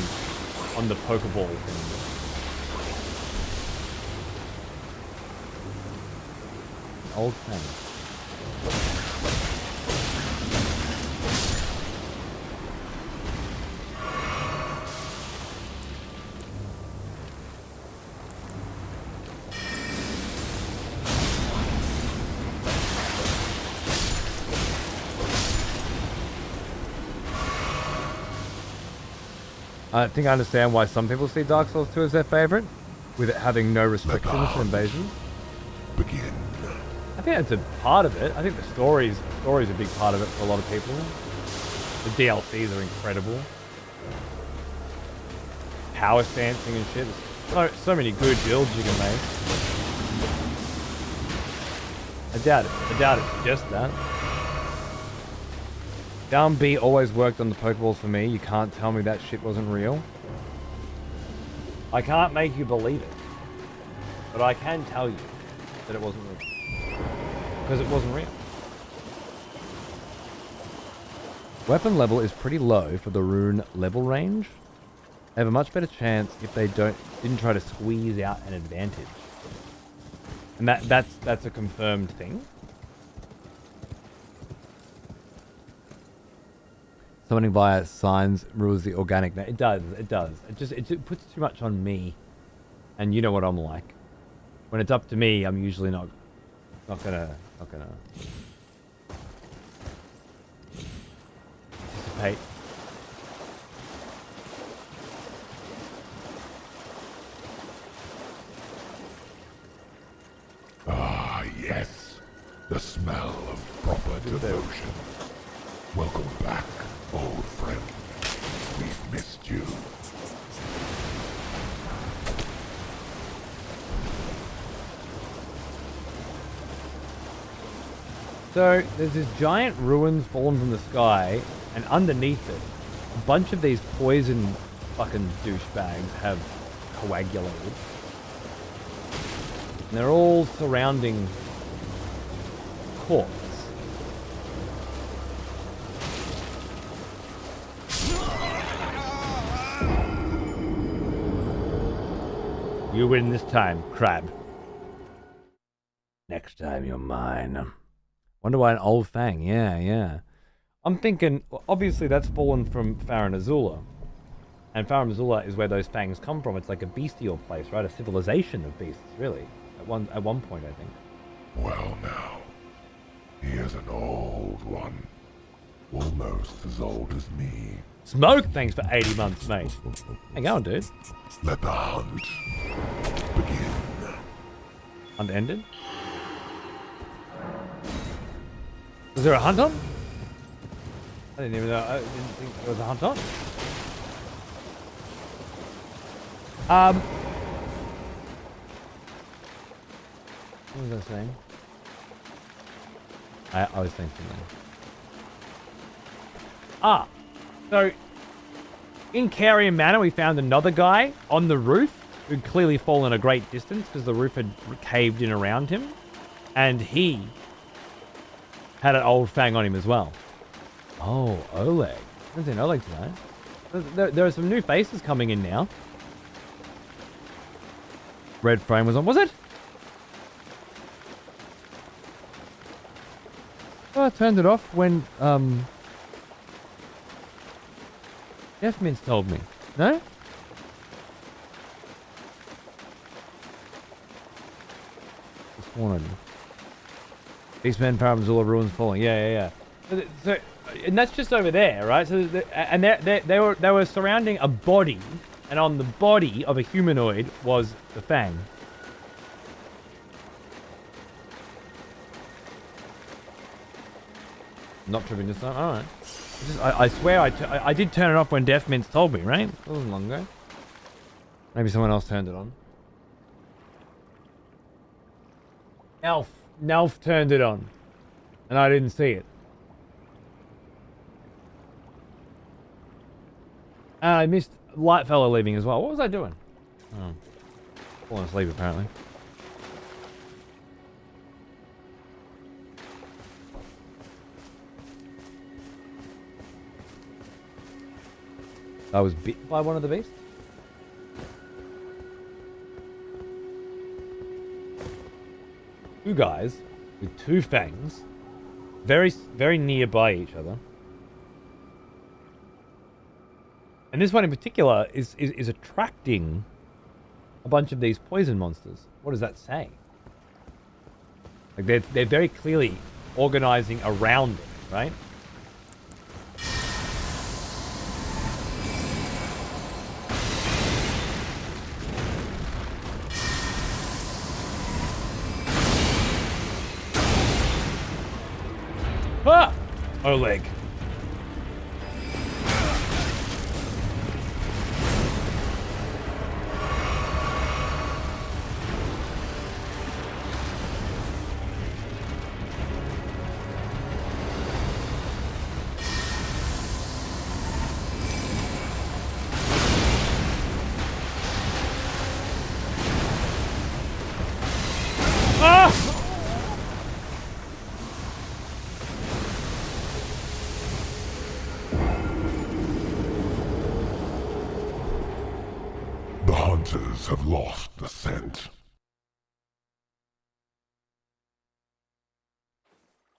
on the Pokeball thing? Old thing. I think I understand why some people see Dark Souls 2 as their favorite, with it having no restrictions to invasions. Begin. I think that's a part of it. I think the story's a big part of it for a lot of people. The DLCs are incredible. Power stancing and shit. There's so many good builds you can make. I doubt it's just that. Down B always worked on the Pokeballs for me. You can't tell me that shit wasn't real. I can't make you believe it. But I can tell you that it wasn't real. Because it wasn't real. Weapon level is pretty low for the rune level range. They have a much better chance if they didn't try to squeeze out an advantage. And that's a confirmed thing. Summoning via signs rules the organic. It does. It puts too much on me, and you know what I'm like. When it's up to me, I'm usually not gonna participate. Ah, yes. The smell of proper devotion. Welcome back, old friend. We've missed you. So there's this giant ruin fallen from the sky, and underneath it, a bunch of these poison fucking douchebags have coagulated. And they're all surrounding corpse. You win this time, crab. Next time you're mine. Wonder why an old fang. Yeah. I'm thinking, obviously that's fallen from Farron Azula. And Farum Azula is where those fangs come from. It's like a bestial place, right? A civilization of beasts, really. At one point, I think. Well now, he is an old one. Almost as old as me. Smoke! Thanks for 80 months, mate. Hang on, dude. Let the hunt begin. Hunt ended? Was there a hunt on? I didn't even know. I didn't think there was a hunt on. What was I saying? I was saying something. So in Carrion Manor, we found another guy on the roof who'd clearly fallen a great distance because the roof had caved in around him, and he had an old fang on him as well. Oh, Oleg. I haven't seen Oleg tonight. There are some new faces coming in now. Red frame was on. Was it? Oh, I turned it off when Jeff Mintz told me. No? Just wanted. Beastman, Farum Azula, Ruins Falling. Yeah. So, and that's just over there, right? So, and they were surrounding a body, and on the body of a humanoid was the fang. Not tripping this time. All right. I swear I did turn it off when Death Mintz told me, right? That wasn't long ago. Maybe someone else turned it on. Nelf turned it on, and I didn't see it. And I missed Lightfellow leaving as well. What was I doing? Oh, falling asleep apparently. I was bit by one of the beasts. Two guys with two fangs, very nearby each other. And this one in particular is attracting a bunch of these poison monsters. What does that say? Like they're very clearly organizing around it, right? Ah! Oleg. Have lost the scent.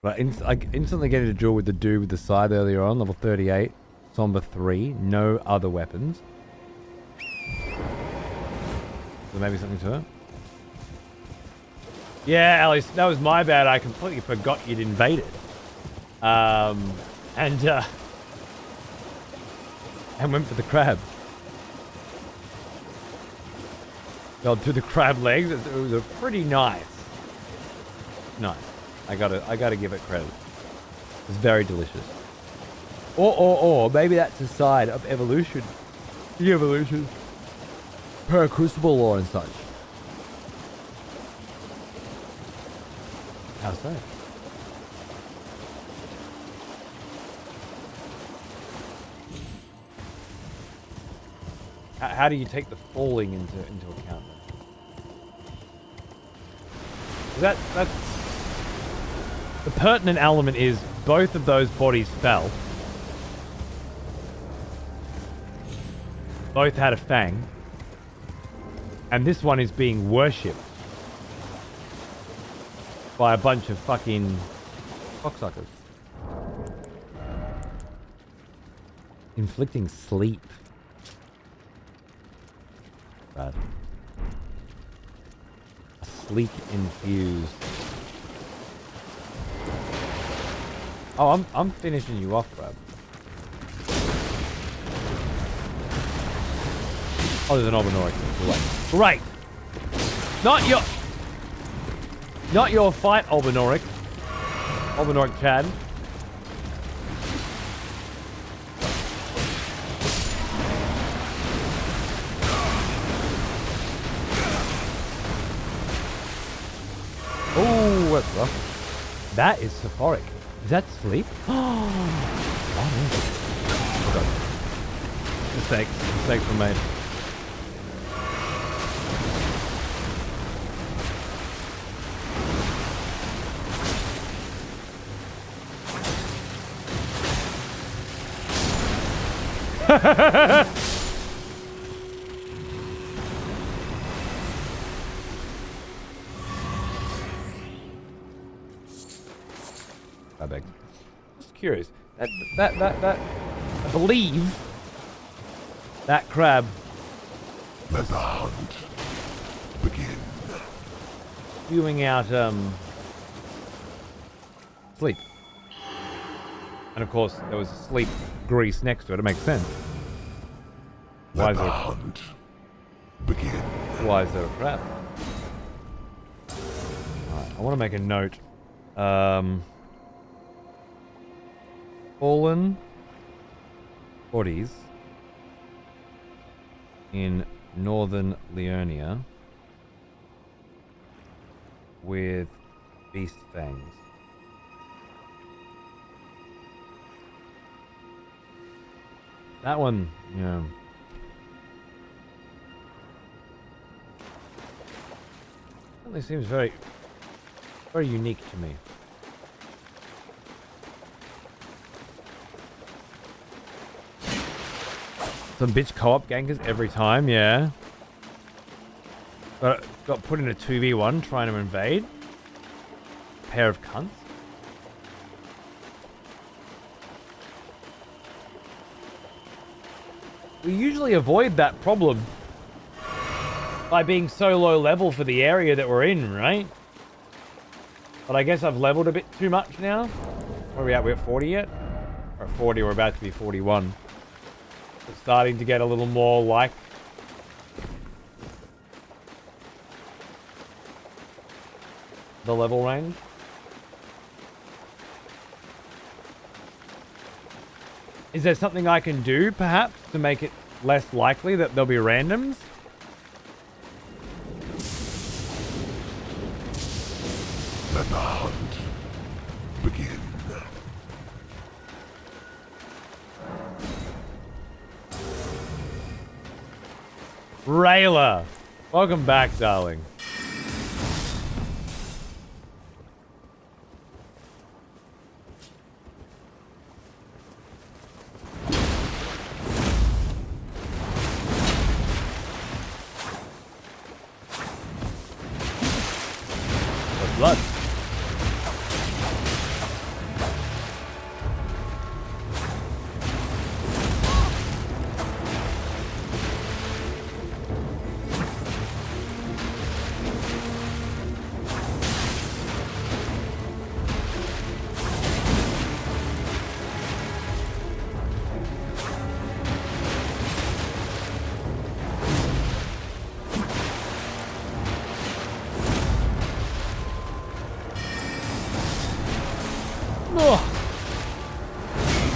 Right, I instantly getting to duel with the dude with the scythe earlier on, level 38, Somber 3, no other weapons. So maybe something to it. Yeah, Alice, that was my bad. I completely forgot you'd invaded. And went for the crab. Fell through the crab legs. It was a pretty nice. I gotta give it credit. It's very delicious. Or maybe that's a side of evolution. The evolution. Per crucible lore and such. How so? How do you take the falling into account? That's the pertinent element is both of those bodies fell. Both had a fang. And this one is being worshipped by a bunch of fucking cocksuckers. Inflicting sleep. Bad. Sleep infused. Oh, I'm finishing you off, Brad. Oh, there's an Albinoric. Great. Not your fight, Albinoric. Albinoric Chad. Oh, that's rough. That is Sephoric. Is that sleep? Oh, no. Mistakes were made. I beg. Just curious. That I believe that crab Let the hunt begin. spewing out sleep. And of course there was sleep grease next to it. It makes sense. Why Let is the there hunt begin. why is there a crab? Alright, I want to make a note. Fallen bodies in northern Liurnia with beast fangs. That one, yeah. Certainly seems very unique to me. Some bitch co-op gankers every time, yeah. Got put in a 2v1 trying to invade. Pair of cunts. We usually avoid that problem by being so low level for the area that we're in, right? But I guess I've leveled a bit too much now. Where are we at? We're at 40 yet? We're at 40, we're about to be 41. It's starting to get a little more like the level range. Is there something I can do, perhaps, to make it less likely that there'll be randoms? Let the hunt begin. Rayla! Welcome back, darling. Blood.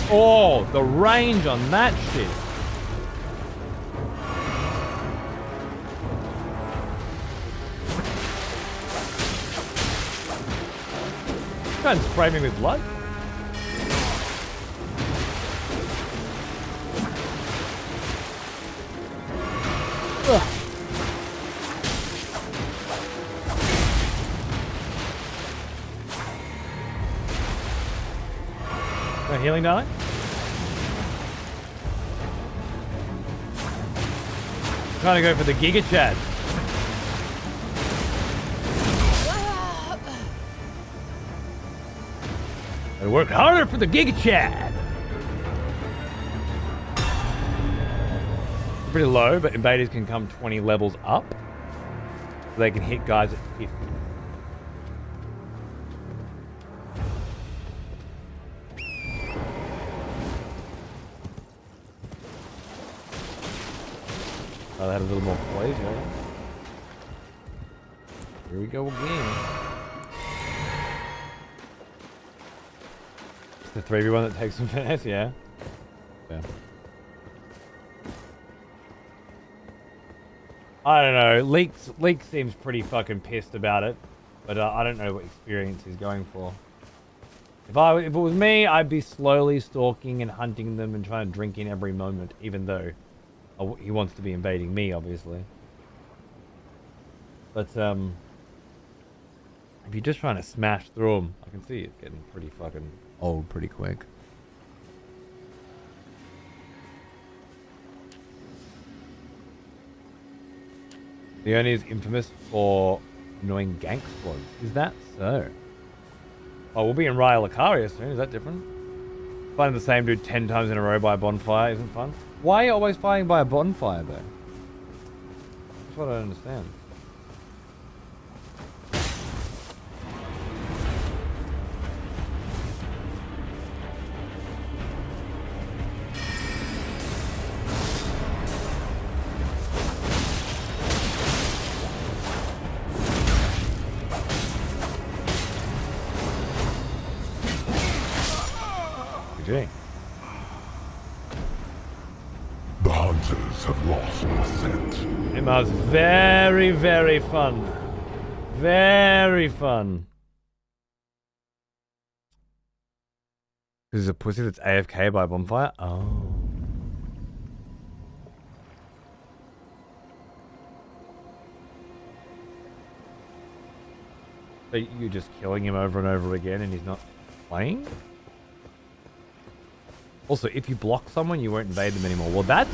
Oh, the range on that shit. Trying to spray me with blood. Ugh. No healing, darling? Trying to go for the Giga Chad. I work harder for the Giga Chad. pretty low, but invaders can come 20 levels up. So they can hit guys at 50. Oh, that had a little more poise, right? Here we go again. It's the 3v1 that takes some finesse, yeah. Yeah. I don't know. Leek seems pretty fucking pissed about it, but I don't know what experience he's going for. If it was me, I'd be slowly stalking and hunting them and trying to drink in every moment, even though he wants to be invading me, obviously. But if you're just trying to smash through them, I can see it getting pretty fucking old pretty quick. Liurnia is infamous for annoying gank squads. Is that so? Oh, we'll be in Raya Lucaria soon. Is that different? Fighting the same dude 10 times in a row by a bonfire isn't fun. Why are you always fighting by a bonfire, though? That's what I don't understand. GG. The hunters have lost the scent. It was very, very fun. Very fun. This is a pussy that's AFK by a bonfire? Oh. So you're just killing him over and over again and he's not playing? Also, if you block someone, you won't invade them anymore. Well, that's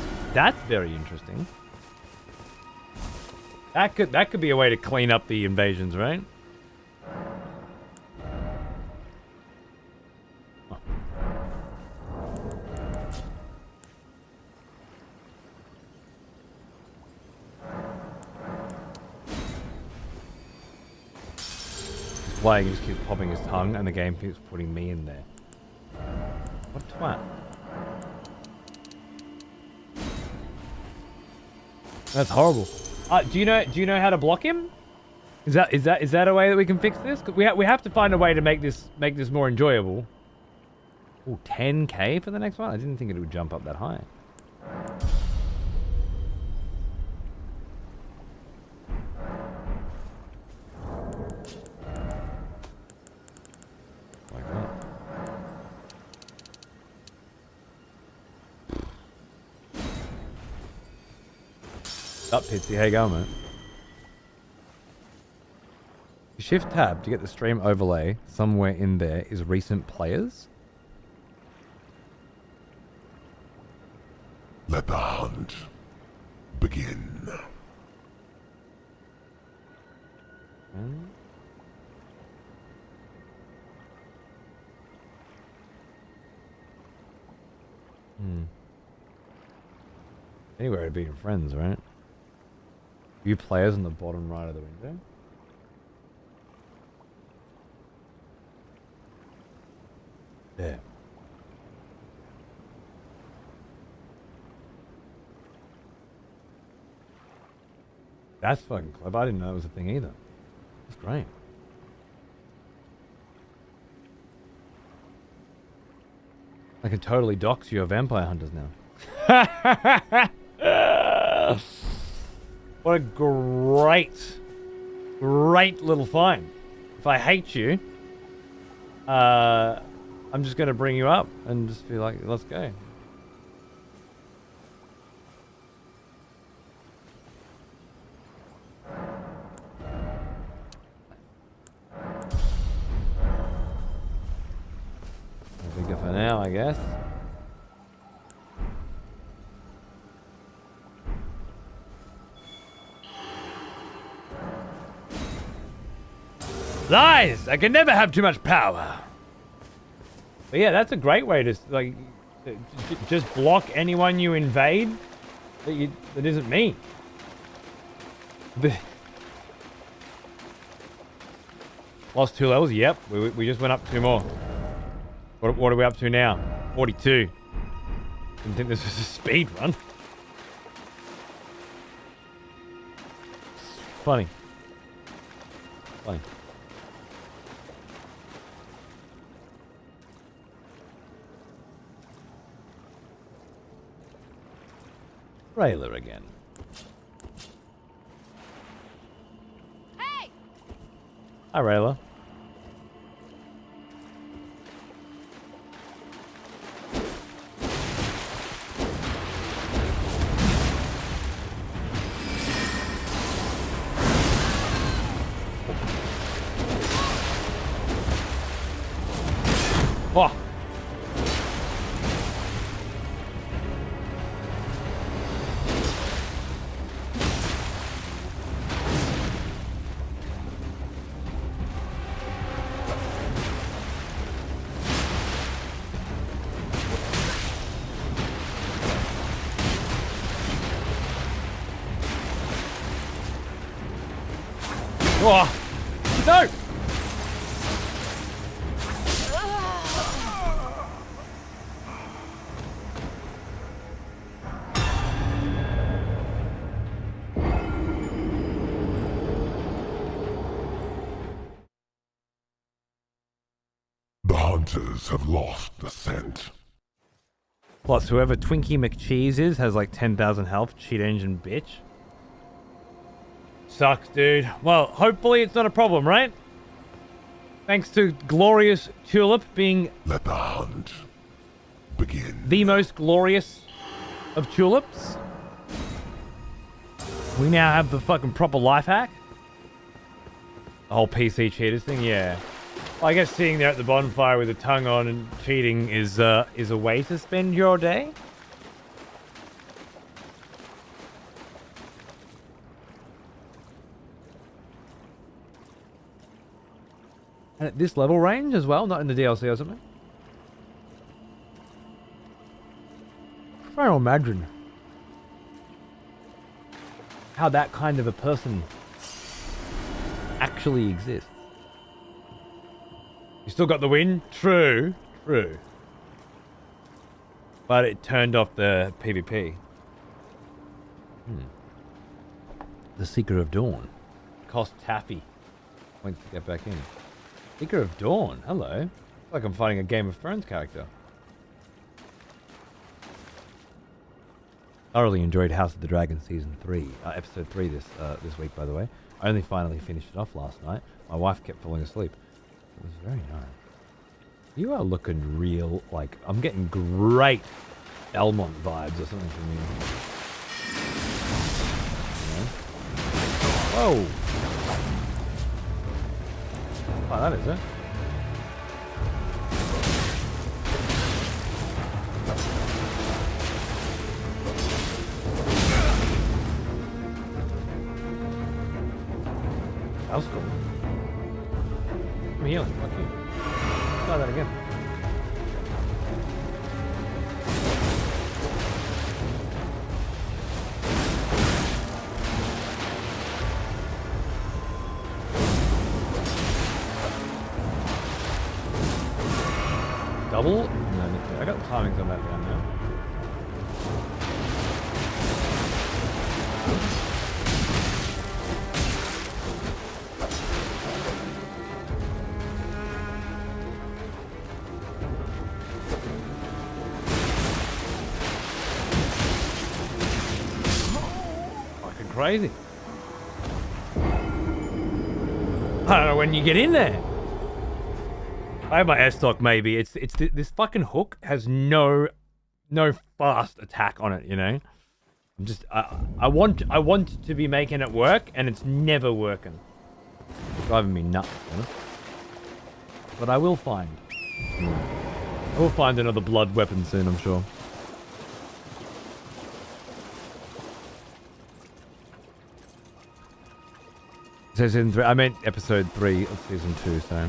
very interesting. That could be a way to clean up the invasions, right? Oh. He's playing, he just keeps popping his tongue, and the game keeps putting me in there. What twat? That's horrible. Do you know how to block him? Is that a way that we can fix this? 'Cause we have to find a way to make this more enjoyable. Oh, 10k for the next one? I didn't think it would jump up that high. Like that. Up, Pitsy. How you going, mate? Shift tab to get the stream overlay. Somewhere in there is recent players. Let the hunt begin. Anywhere would be your friends, right? View players on the bottom right of the window. There. That's fucking clever. I didn't know that was a thing either. That's great. I can totally dox your vampire hunters now. What a great little find. If I hate you, I'm just going to bring you up and just be like, let's go. Bigger for now, I guess. Lies! I can never have too much power. But yeah, that's a great way to like just block anyone you invade That isn't me. Lost 2 levels? Yep. We just went up 2 more. What are we up to now? 42. Didn't think this was a speed run. Funny. Funny. Rayla again. Hey! Hi, Rayla. Oh. Oh. No! The hunters have lost the scent. Plus, whoever Twinkie McCheese is has like 10,000 health. Cheat engine bitch. Sucks, dude. Well, hopefully it's not a problem, right? Thanks to glorious Tulip being Let the hunt begin. the most glorious of tulips. We now have the fucking proper life hack. The whole PC cheaters thing, yeah. Well, I guess sitting there at the bonfire with the tongue on and cheating is a way to spend your day. And at this level range as well, not in the DLC or something. Trying to imagine how that kind of a person actually exists. You still got the win? True. True. But it turned off the PvP. The Seeker of Dawn. Cost Taffy points to get back in. Seeker of Dawn, hello. It's like I'm fighting a Game of Thrones character. Thoroughly enjoyed House of the Dragon Season 3, Episode 3 this week, by the way. I only finally finished it off last night. My wife kept falling asleep. It was very nice. You are looking real, like, I'm getting great Elmont vibes or something from you. Whoa! Oh, that is it. That was cool. I'm healing. Fuck you. Try that again. Double? No, I got the timings on that down now. Fucking crazy. I don't know when you get in there. I have my S-Stock maybe. This fucking hook has no fast attack on it, you know? I'm just I want to be making it work and it's never working. It's driving me nuts, you know? But I will find. I will find another blood weapon soon, I'm sure. It says in 3, I meant episode 3 of season 2, so.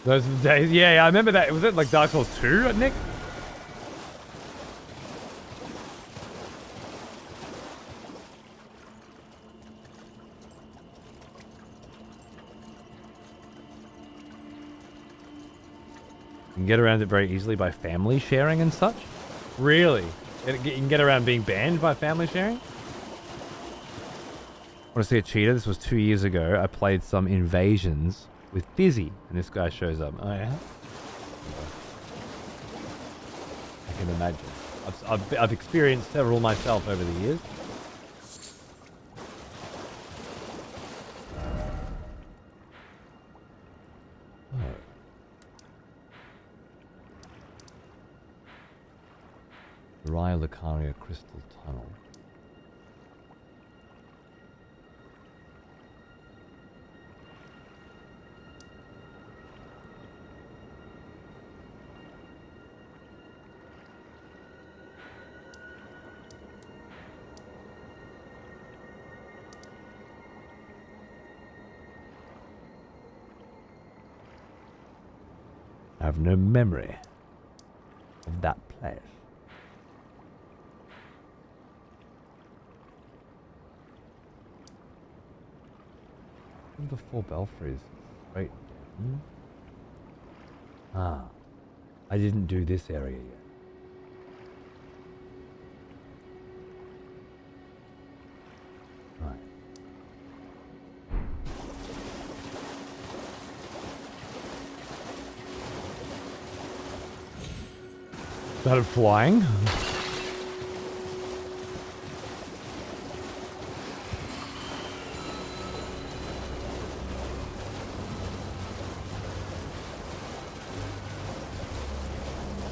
Those are the days. Yeah, I remember that. Was it like Dark Souls 2, Nick? You can get around it very easily by family sharing and such. Really? You can get around being banned by family sharing? Want to see a cheater? This was 2 years ago. I played some Invasions with Fizzy, and this guy shows up. Oh yeah? I can imagine. I've experienced several myself over the years. Raya Lucaria Crystal Tunnel. I have no memory of that place. The 4 belfries. Wait. Ah. I didn't do this area yet. Right. Started flying.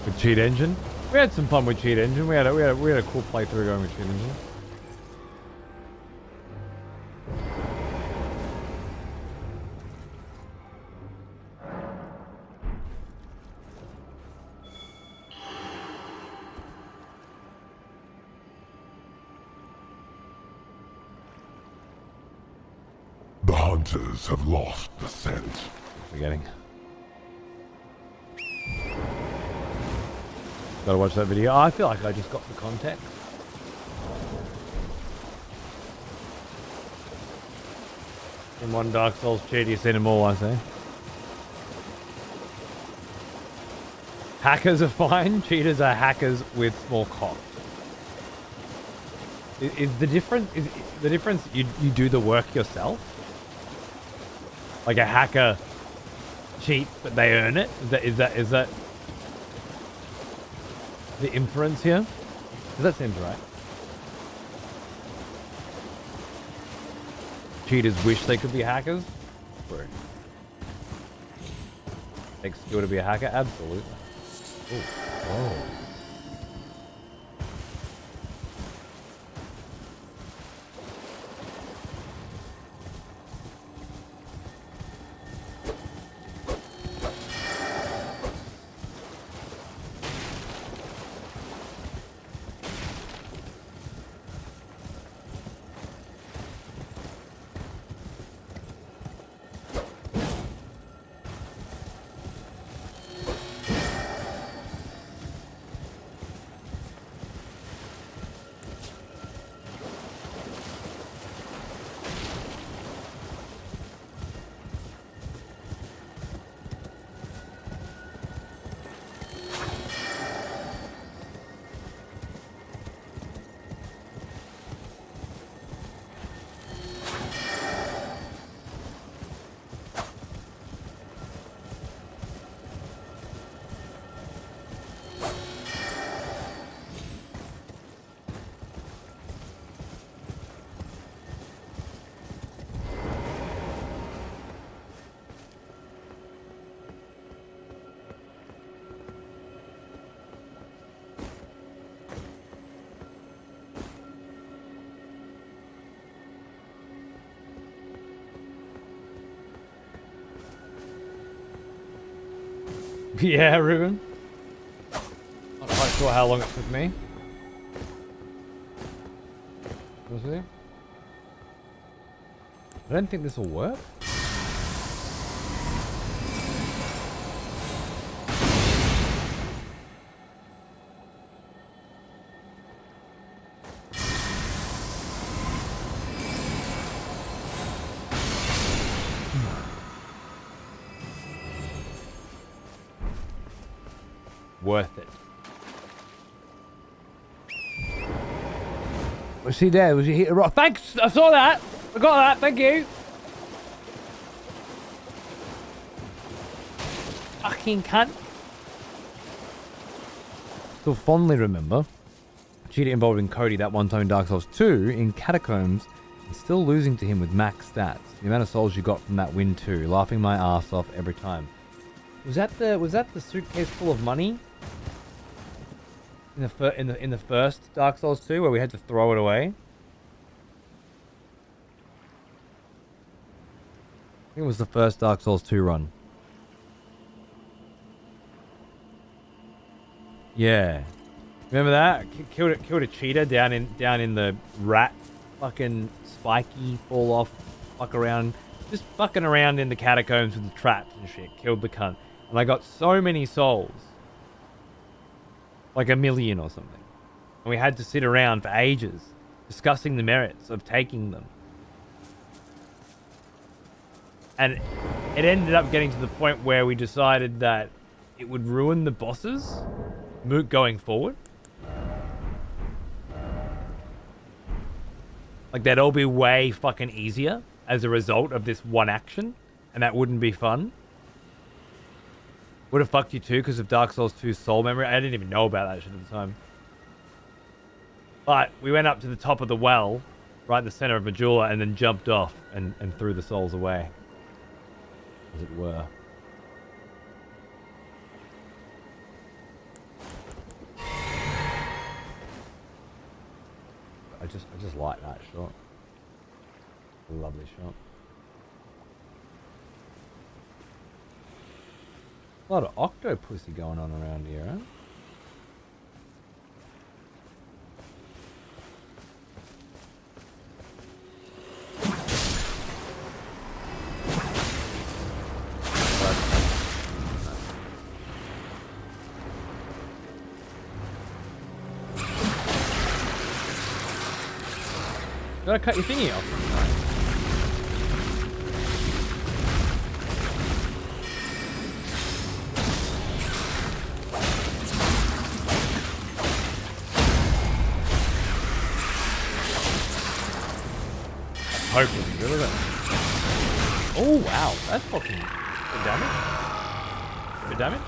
With Cheat Engine, we had some fun with Cheat Engine. We had a cool playthrough going with Cheat Engine. The hunters have lost the scent. Forgetting. Gotta watch that video. Oh, I feel like I just got the context. In one Dark Souls cheat, you seen them all, I say. Hackers are fine. Cheaters are hackers with small cocks. Is the difference? Is the difference? You do the work yourself. Like a hacker cheats, but they earn it. Is that the inference here? That seems right. Cheaters wish they could be hackers. True. Takes skill to be a hacker. Absolutely. Ooh. Oh. Yeah, Ruben. Not quite sure how long it took me. Was it? I don't think this will work. worth it. Was she there? Was she hit a rock? Thanks! I saw that! I got that, thank you! Fucking cunt. Still fondly remember cheetah involved in Cody that one time in Dark Souls 2 in Catacombs and still losing to him with max stats. The amount of souls you got from that win too, laughing my ass off every time. Was that the suitcase full of money? In the first Dark Souls 2 where we had to throw it away? I think it was the first Dark Souls 2 run. Yeah. Remember that? Killed a cheetah down in the rat fucking spiky fall off fuck around. Just fucking around in the catacombs with the traps and shit. Killed the cunt. And I got so many souls. Like 1 million or something. And we had to sit around for ages discussing the merits of taking them. And it ended up getting to the point where we decided that it would ruin the bosses moot going forward. Like they'd all be way fucking easier as a result of this one action. And that wouldn't be fun. Would have fucked you too because of Dark Souls 2's soul memory. I didn't even know about that shit at the time. But we went up to the top of the well, right in the center of Majula, and then jumped off and threw the souls away. As it were. I just like that shot. A lovely shot. A lot of octopussy going on around here, huh? Gotta cut your thingy off. Hoping. Look at that. Oh wow, that's fucking good damage. Good damage.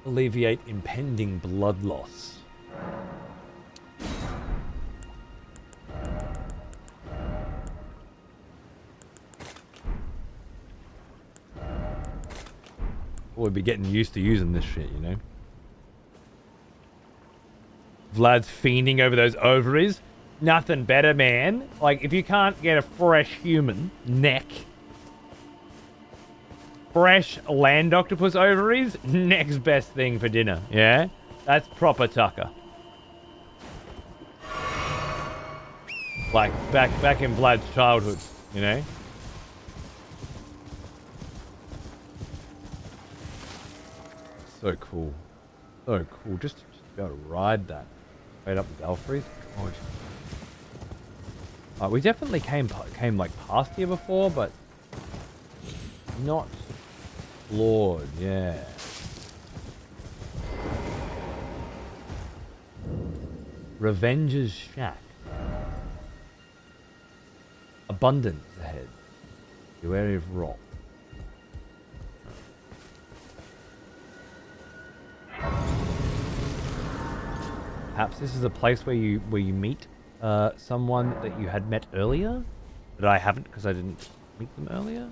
Alleviate impending blood loss. We'll be getting used to using this shit, you know? Vlad's fiending over those ovaries. Nothing better, man. Like, if you can't get a fresh human neck, fresh land octopus ovaries, next best thing for dinner, yeah? That's proper tucker. Like, back in Vlad's childhood, you know? So cool. So cool. Just to be able to ride that straight up the Belfries. God. We definitely came like past here before, but not explored, yeah. Revenge's Shack. Abundance ahead. Beware of rock. Perhaps this is a place where you meet someone that you had met earlier, that I haven't because I didn't meet them earlier.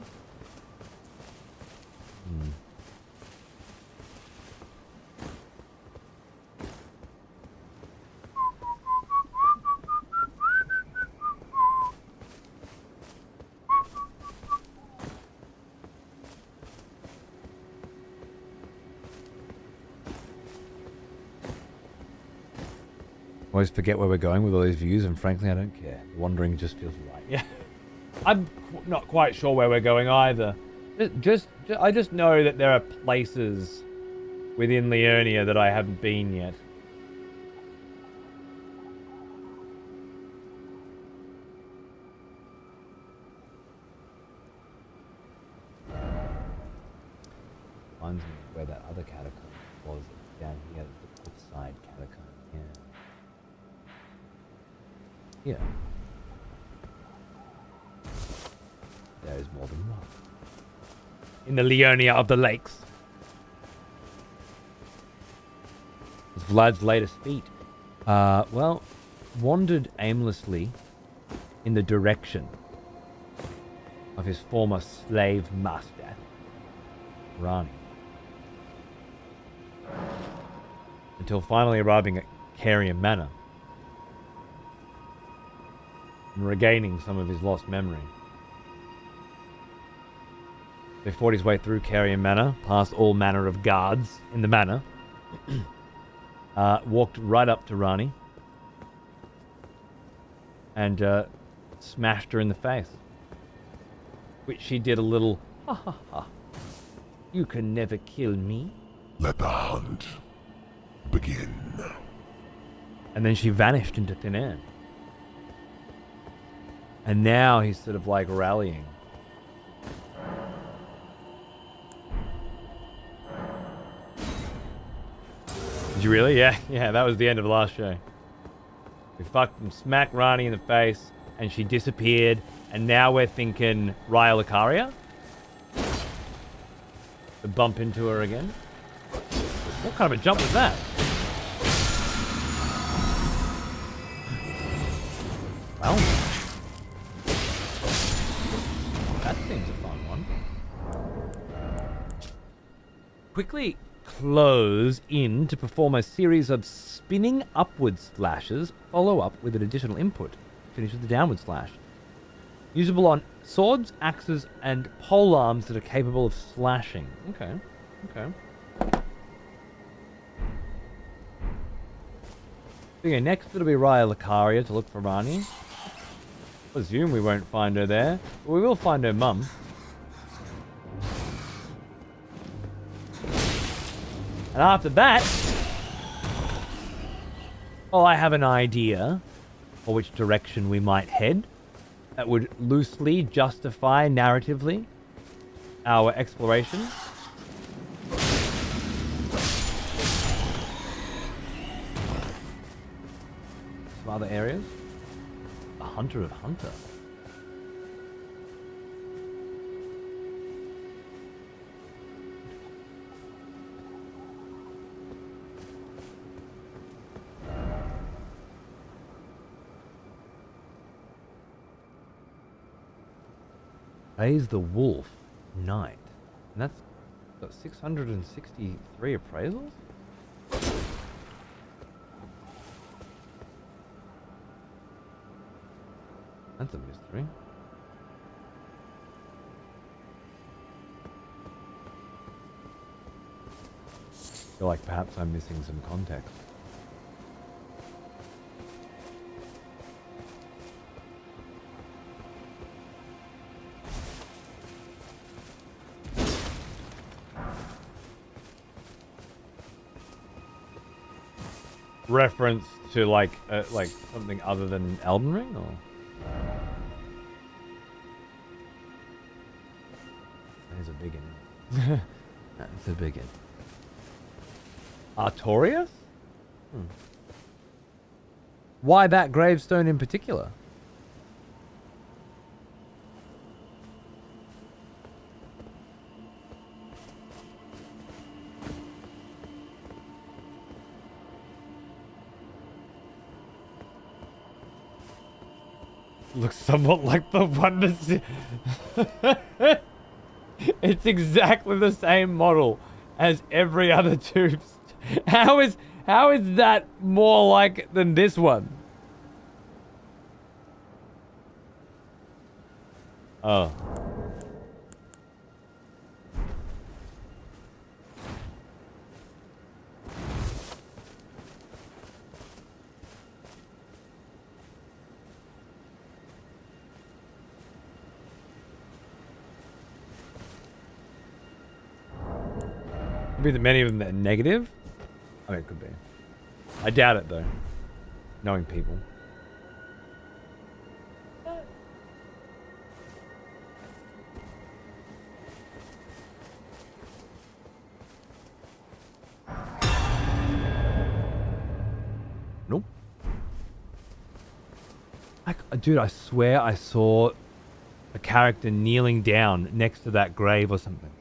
Always forget where we're going with all these views, and frankly, I don't care. Wandering just feels right. Yeah. I'm not quite sure where we're going either. I just know that there are places within Liurnia that I haven't been yet. Reminds me of where that other catacomb was down here, the cliffside catacomb. Yeah. There is more than one. In the Liurnia of the Lakes. It's Vlad's latest feat. Well, wandered aimlessly in the direction of his former slave master, Rani. Until finally arriving at Carrion Manor and regaining some of his lost memory. He fought his way through Carrion Manor, past all manner of guards in the manor, walked right up to Rani, and smashed her in the face. Which she did a little, ha ha ha. You can never kill me. Let the hunt begin. And then she vanished into thin air. And now he's sort of like rallying. Did you really? Yeah, that was the end of the last show. We fucking smacked Rani in the face, and she disappeared, and now we're thinking Raya Lucaria? To bump into her again? What kind of a jump was that? Well, that seems a fun one. Quickly close in to perform a series of spinning upwards slashes, follow up with an additional input. Finish with the downward slash. Usable on swords, axes, and pole arms that are capable of slashing. Okay. Okay, next it'll be Raya Lucaria to look for Rani. I assume we won't find her there, but we will find her mum. And after that, well, I have an idea for which direction we might head that would loosely justify narratively our exploration. Some other areas. The Hunter of Hunter. Praise the Wolf Knight. And that's got 663 appraisals? That's a mystery. I feel like perhaps I'm missing some context. Reference to like something other than Elden Ring, or there's a big one. That's a big one. Artorias? Why that gravestone in particular? Looks somewhat like the one that's... It's exactly the same model as every other tomb. How is that more like than this one? Oh. Could be that many of them that are negative. I mean, it could be. I doubt it though. Knowing people. Nope. Dude, I swear I saw a character kneeling down next to that grave or something.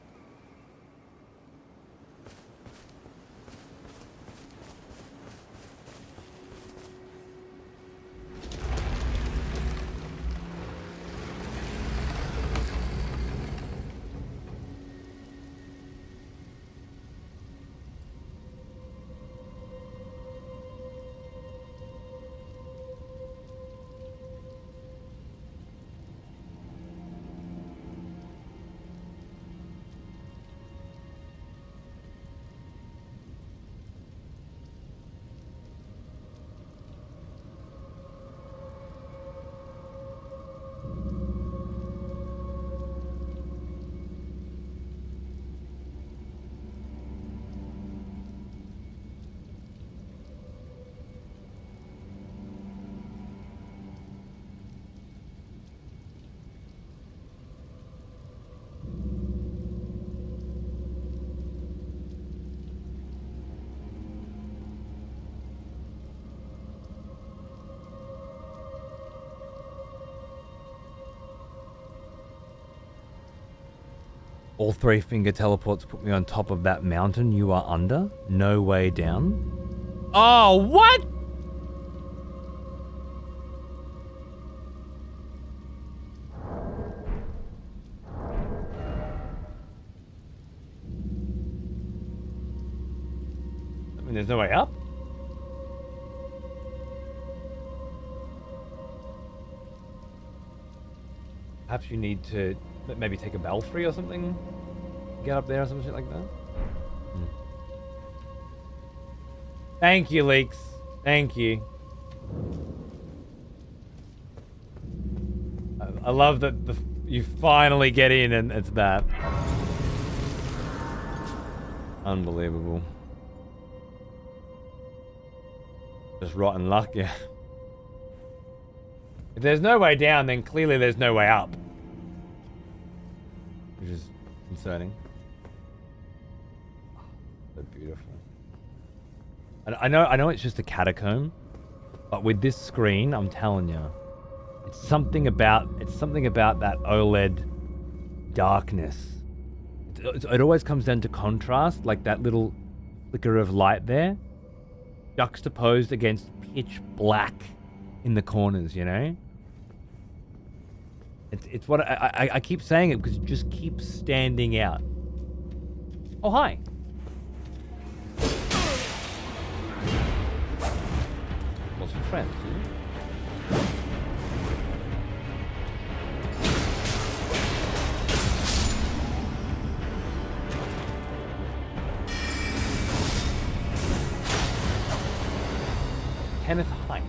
All 3 finger teleports put me on top of that mountain you are under. No way down. Oh, what? I mean, there's no way up? Perhaps you need to maybe take a belfry or something? Get up there or some shit like that? Thank you, Leaks. Thank you. I love that you finally get in and it's that. Unbelievable. Just rotten luck, yeah. If there's no way down, then clearly there's no way up. Which is concerning. So beautiful. And I know it's just a catacomb, but with this screen, I'm telling you, it's something about that OLED darkness. It always comes down to contrast, like that little flicker of light there, juxtaposed against pitch black in the corners, you know? It's what I keep saying it because it just keeps standing out. Oh, hi. What's your friend? Kenneth Height.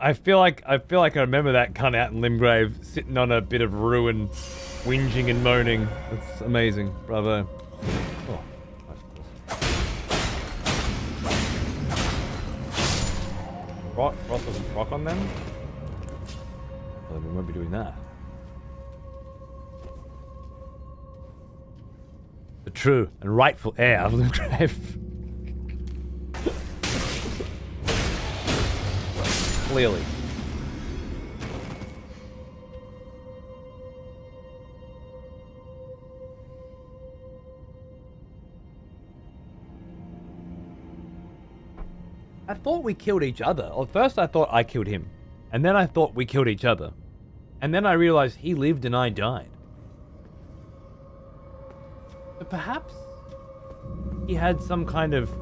I feel like I remember that cunt out in Limgrave sitting on a bit of ruin, whinging and moaning. That's amazing, bravo. Oh, Frost doesn't proc on them? Well, then we won't be doing that. The true and rightful heir of Limgrave. Clearly. I thought we killed each other. At first I thought I killed him. And then I thought we killed each other. And then I realized he lived and I died. But perhaps he had some kind of...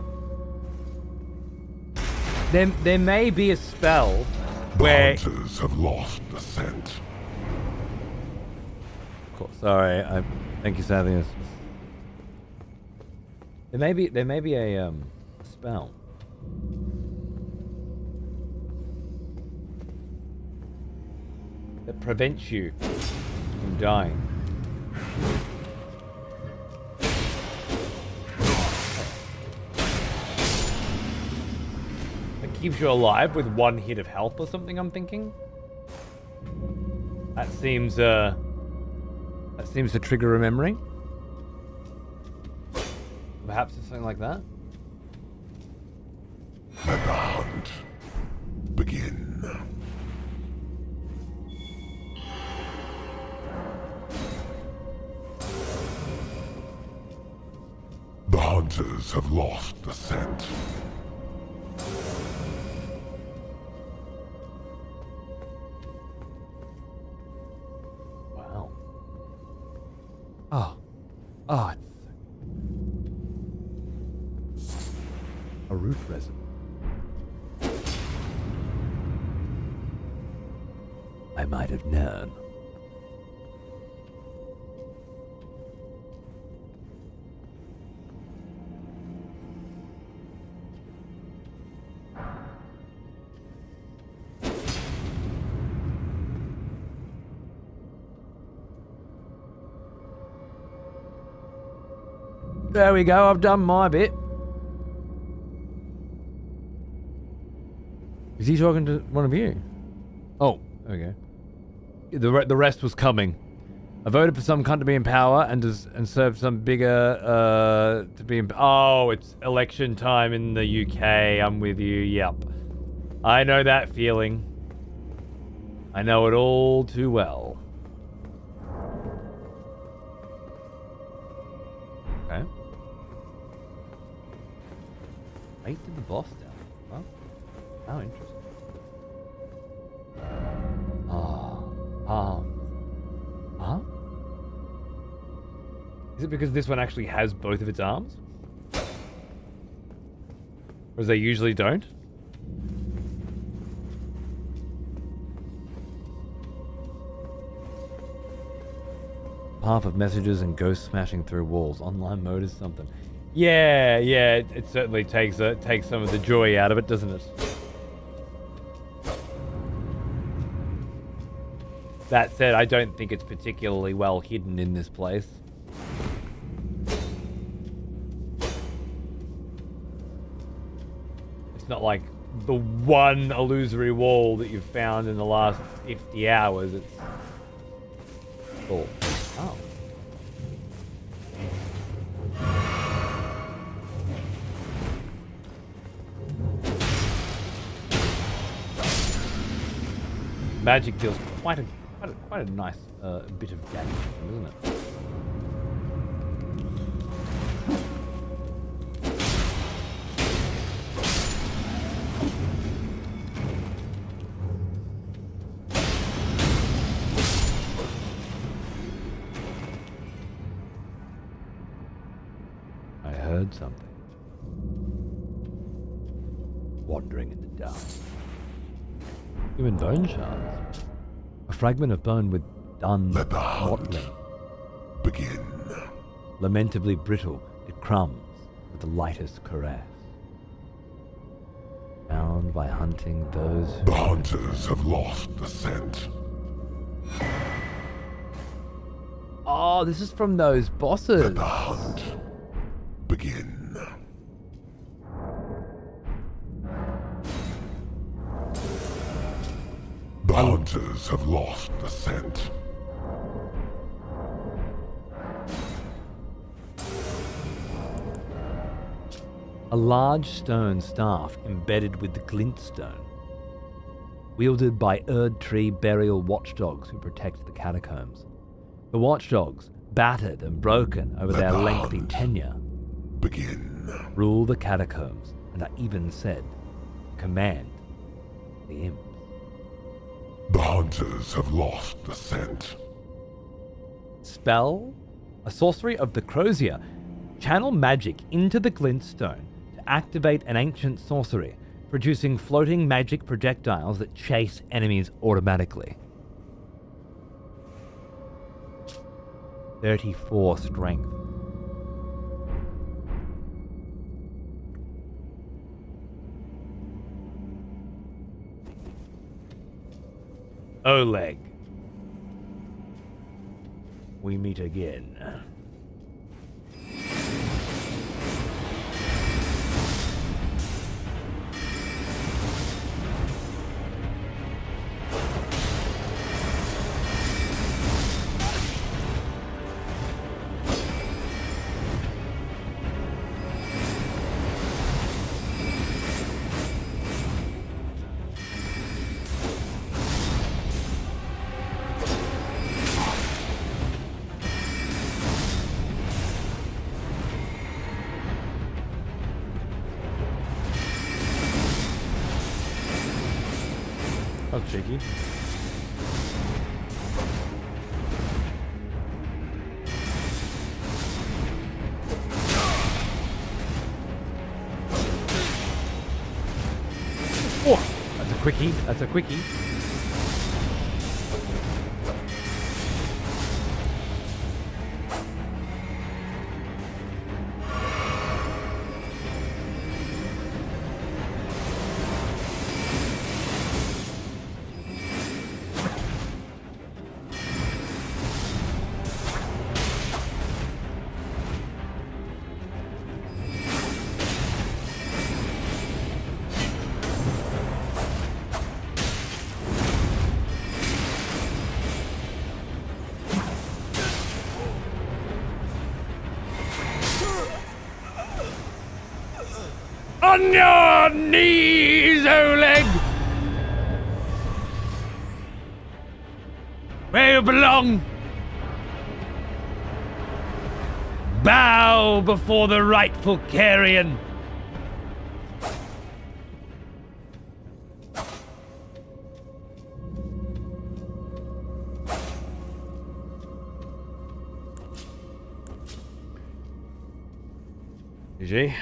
There may be a spell where... The hunters have lost the scent. Cool. Sorry, thank you, Sathius. There may be a spell that prevents you from dying. It keeps you alive with one hit of health or something, I'm thinking. That seems to trigger a memory. Perhaps it's something like that. Let the hunt begin. The hunters have lost the scent. Wow. Oh, it's a root resin. I might have known. There we go, I've done my bit. Is he talking to one of you? Oh, okay. The rest was coming. I voted for some cunt to be in power and served some bigger to be in... Oh, it's election time in the UK. I'm with you, yep. I know that feeling. I know it all too well. Okay. Right to the boss down. Huh? How interesting. Huh? Is it because this one actually has both of its arms? Whereas they usually don't? Path of messages and ghosts smashing through walls. Online mode is something. Yeah, it certainly takes some of the joy out of it, doesn't it? That said, I don't think it's particularly well hidden in this place. It's not like the one illusory wall that you've found in the last 50 hours. It's cool. Oh. Magic deals quite a nice bit of damage, isn't it? I heard something. Wandering in the dark. Human bone shards. A fragment of bone with done Let the hunt mottling. begin. Lamentably brittle, it crumbs with the lightest caress. Found by hunting those who... The hunters have lost the scent. Oh, this is from those bosses. Let the hunt begin. The hunters have lost the scent. A large stone staff embedded with the glintstone, wielded by Erdtree burial watchdogs who protect the catacombs. The watchdogs, battered and broken over Let their the lengthy hunt tenure, begin. rule the catacombs and are even said command the imps. The hunters have lost the scent. Spell, a sorcery of the Crozier. Channel magic into the glintstone to activate an ancient sorcery, producing floating magic projectiles that chase enemies automatically. 34 strength. Oleg. We meet again. That's cheeky. Oh, that's a quickie. That's a quickie. On your knees, Oleg! Where you belong! Bow before the rightful carrion! GG.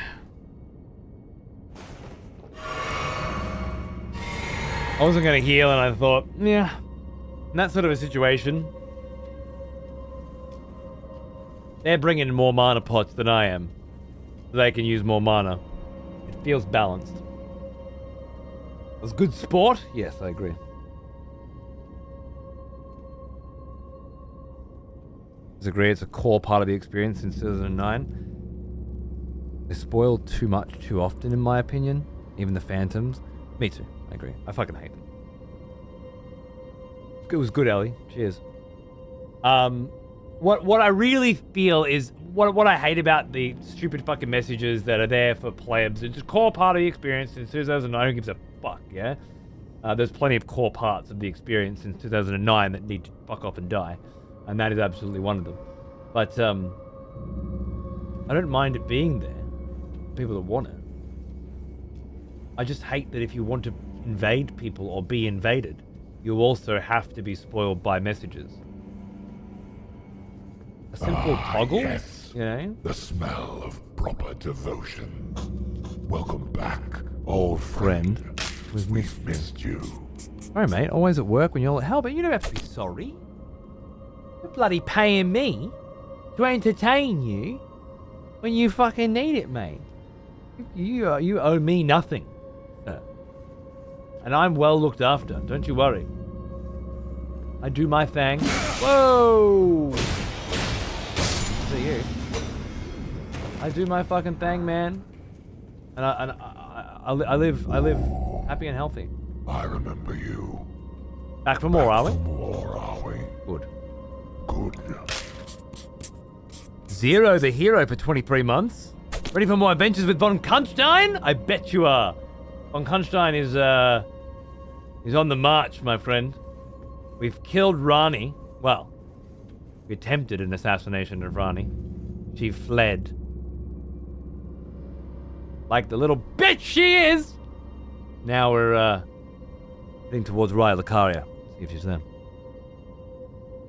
I wasn't going to heal, and I thought, yeah, in that sort of a situation, they're bringing more mana pots than I am, so they can use more mana. It feels balanced. It was good sport? Yes, I agree. Disagree, it's a core part of the experience since 2009. They spoiled too much too often, in my opinion. Even the Phantoms. Me too. I agree. I fucking hate them. It was good, Ellie. Cheers. What I really feel is what I hate about the stupid fucking messages that are there for plebs. It's a core part of the experience since 2009. Who gives a fuck? Yeah. There's plenty of core parts of the experience since 2009 that need to fuck off and die, and that is absolutely one of them. But I don't mind it being there. People that want it. I just hate that if you want to invade people or be invaded, you also have to be spoiled by messages. A simple toggle, yes. you know? The smell of proper devotion. Welcome back, old friend. friend. We've missed you. Sorry, mate. Always at work when you're like, hell, but you don't have to be sorry. You're bloody paying me to entertain you when you fucking need it, mate. You owe me nothing. And I'm well looked after, don't you worry. I do my thing. Whoa! See you. I do my fucking thing, man. And I live happy and healthy. I remember you. Back for more, are we? For more, are we? Good. Good. Zero the hero for 23 months. Ready for more adventures with Von Kuntstein? I bet you are. Von Kuntstein is on the march, my friend. We've killed Rani. Well, we attempted an assassination of Rani. She fled. Like the little bitch she is! Now we're heading towards Raya Lucaria. See if she's there.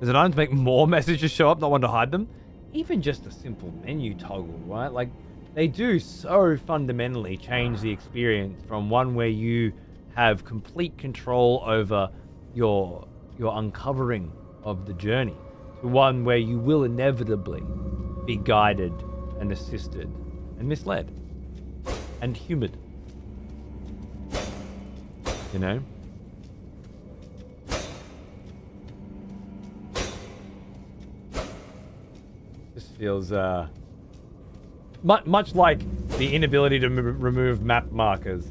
Is it on to make more messages show up, not one to hide them? Even just a simple menu toggle, right? Like, they do so fundamentally change the experience from one where you have complete control over your uncovering of the journey to one where you will inevitably be guided and assisted and misled and humoured. You know? This feels much like the inability to remove map markers.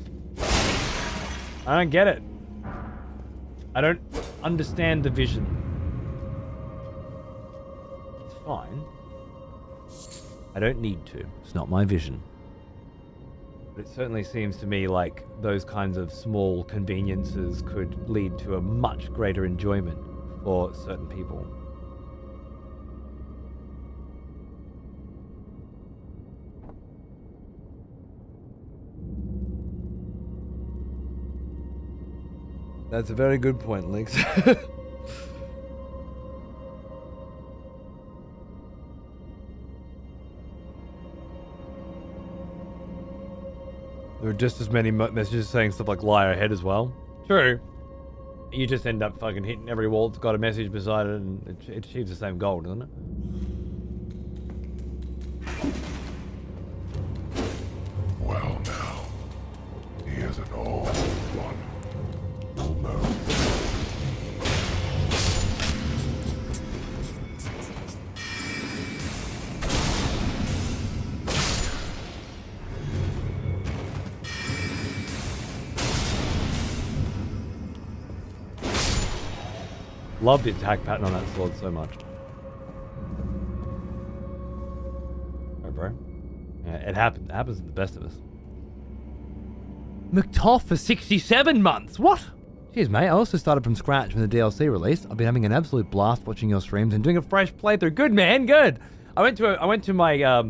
I don't get it. I don't understand the vision. It's fine. I don't need to. It's not my vision. But it certainly seems to me like those kinds of small conveniences could lead to a much greater enjoyment for certain people. That's a very good point, Lynx. There are just as many messages saying stuff like lie ahead as well. True. You just end up fucking hitting every wall that's got a message beside it and it achieves the same goal, doesn't it? Well now, here's an old one. You'll know. Love the attack pattern on that sword so much. Oh, bro. Yeah, it happens. It happens to the best of us. McToff for 67 months. What? Cheers, mate. I also started from scratch when the DLC released. I've been having an absolute blast watching your streams and doing a fresh playthrough. Good, man. Good. I went to my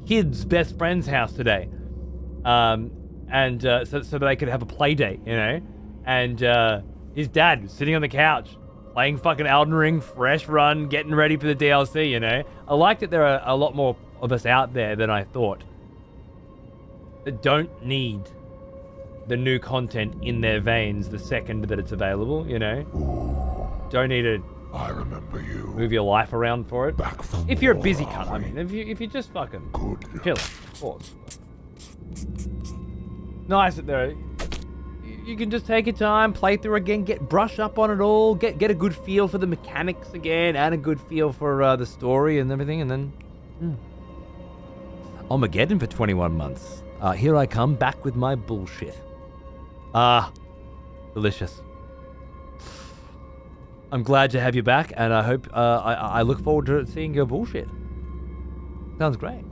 kid's best friend's house today, so that they could have a play date, you know. And his dad was sitting on the couch playing fucking Elden Ring, fresh run, getting ready for the DLC, you know. I like that there are a lot more of us out there than I thought that don't need the new content in their veins the second that it's available, you know. Ooh, Don't need to I remember you. move your life around for it. Back from If you're a war, busy are cunt, I we? mean, if you just fucking Good. chill, of course. Nice that there. You can just take your time, play through again, brush up on it all, get a good feel for the mechanics again, and a good feel for the story and everything, and then Armageddon for 21 months. Here I come, back with my bullshit. Delicious. I'm glad to have you back, and I hope I look forward to seeing your bullshit. Sounds great.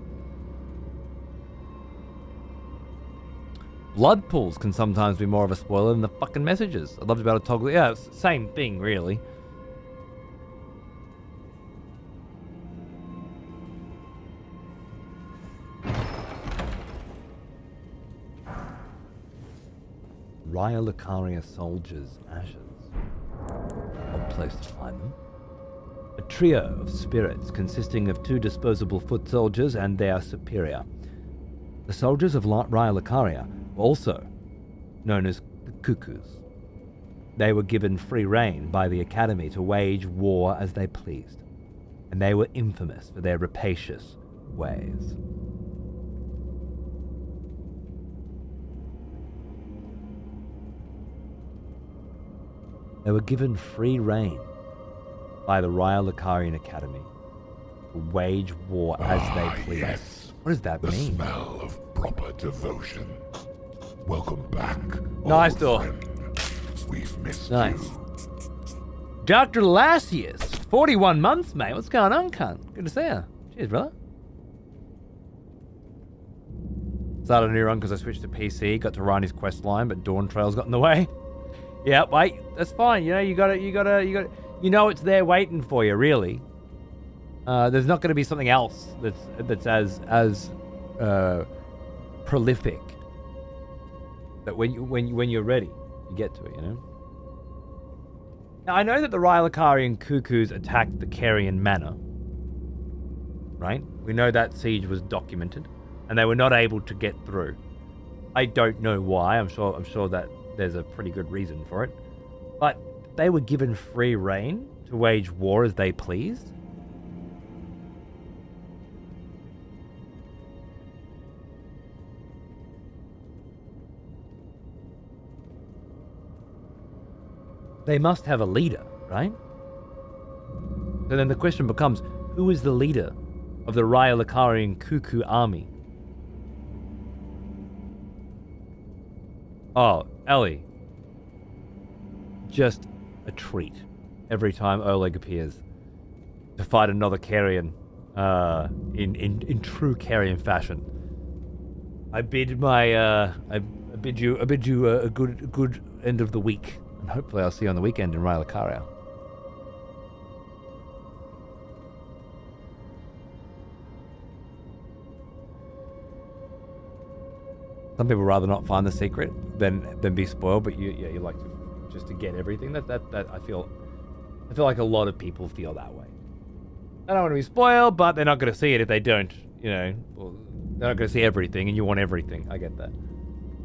Blood pools can sometimes be more of a spoiler than the fucking messages. I'd love to be able to toggle. Yeah, it's the same thing, really. Raya Lucaria soldiers' ashes. Odd place to find them. A trio of spirits consisting of 2 disposable foot soldiers and their superior. The soldiers of Raya Lucaria were also known as the Cuckoos. They were given free rein by the Academy to wage war as they pleased, and they were infamous for their rapacious ways. They were given free rein by the Raya Lucarian Academy to wage war as they pleased. Yes. What does that The mean? smell of proper devotion. Welcome back, Nice old door. friend. We've missed Nice. you. Dr. Lassius, 41 months, mate. What's going on, cunt? Good to see you. Cheers, brother. Started a new run because I switched to PC, got to Rani's quest line, but Dawn Trails got in the way. Yeah, wait, that's fine. You know, you gotta, you know it's there waiting for you, really. There's not going to be something else that's as prolific That when you're ready, you get to it, you know? Now, I know that the Rylacarian Cuckoos attacked the Carian Manor. Right? We know that siege was documented, and they were not able to get through. I don't know why. I'm sure that there's a pretty good reason for it. But they were given free reign to wage war as they pleased. They must have a leader, right? So then the question becomes, who is the leader of the Rylacarian Cuckoo army? Oh, Ellie. Just a treat every time Oleg appears to fight another Carian in true Carian fashion. I bid you a good end of the week, and hopefully I'll see you on the weekend in Rylacaria. Some people rather not find the secret than be spoiled, but you like to just to get everything. That I feel like a lot of people feel that way. They don't want to be spoiled, but they're not going to see it if they don't. You know, well, they're not going to see everything, and you want everything. I get that.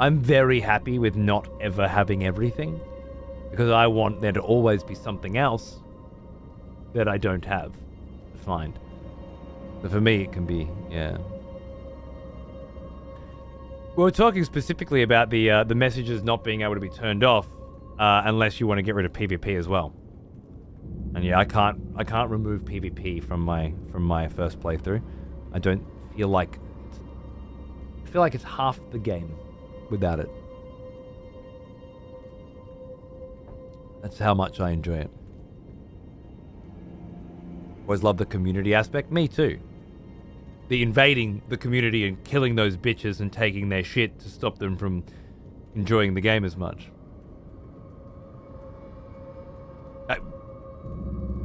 I'm very happy with not ever having everything, because I want there to always be something else that I don't have to find. So for me, it can be, yeah. We're talking specifically about the messages not being able to be turned off unless you want to get rid of PvP as well. And yeah, I can't remove PvP from my first playthrough. I don't feel like it's half the game without it. That's how much I enjoy it. Always love the community aspect. Me too. The invading the community and killing those bitches and taking their shit to stop them from enjoying the game as much.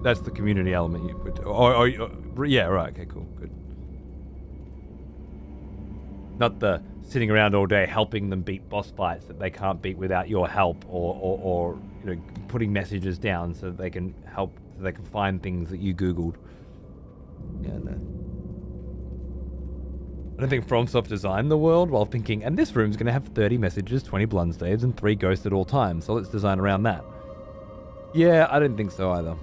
That's the community element you put. Yeah, right. Okay, cool, good. Not the sitting around all day helping them beat boss fights that they can't beat without your help, or you know, putting messages down so that they can help, so they can find things that you Googled. Yeah, no. I don't think FromSoft designed the world while thinking, and this room's going to have 30 messages, 20 Bloodstaves, and 3 ghosts at all times, so let's design around that. Yeah, I don't think so either.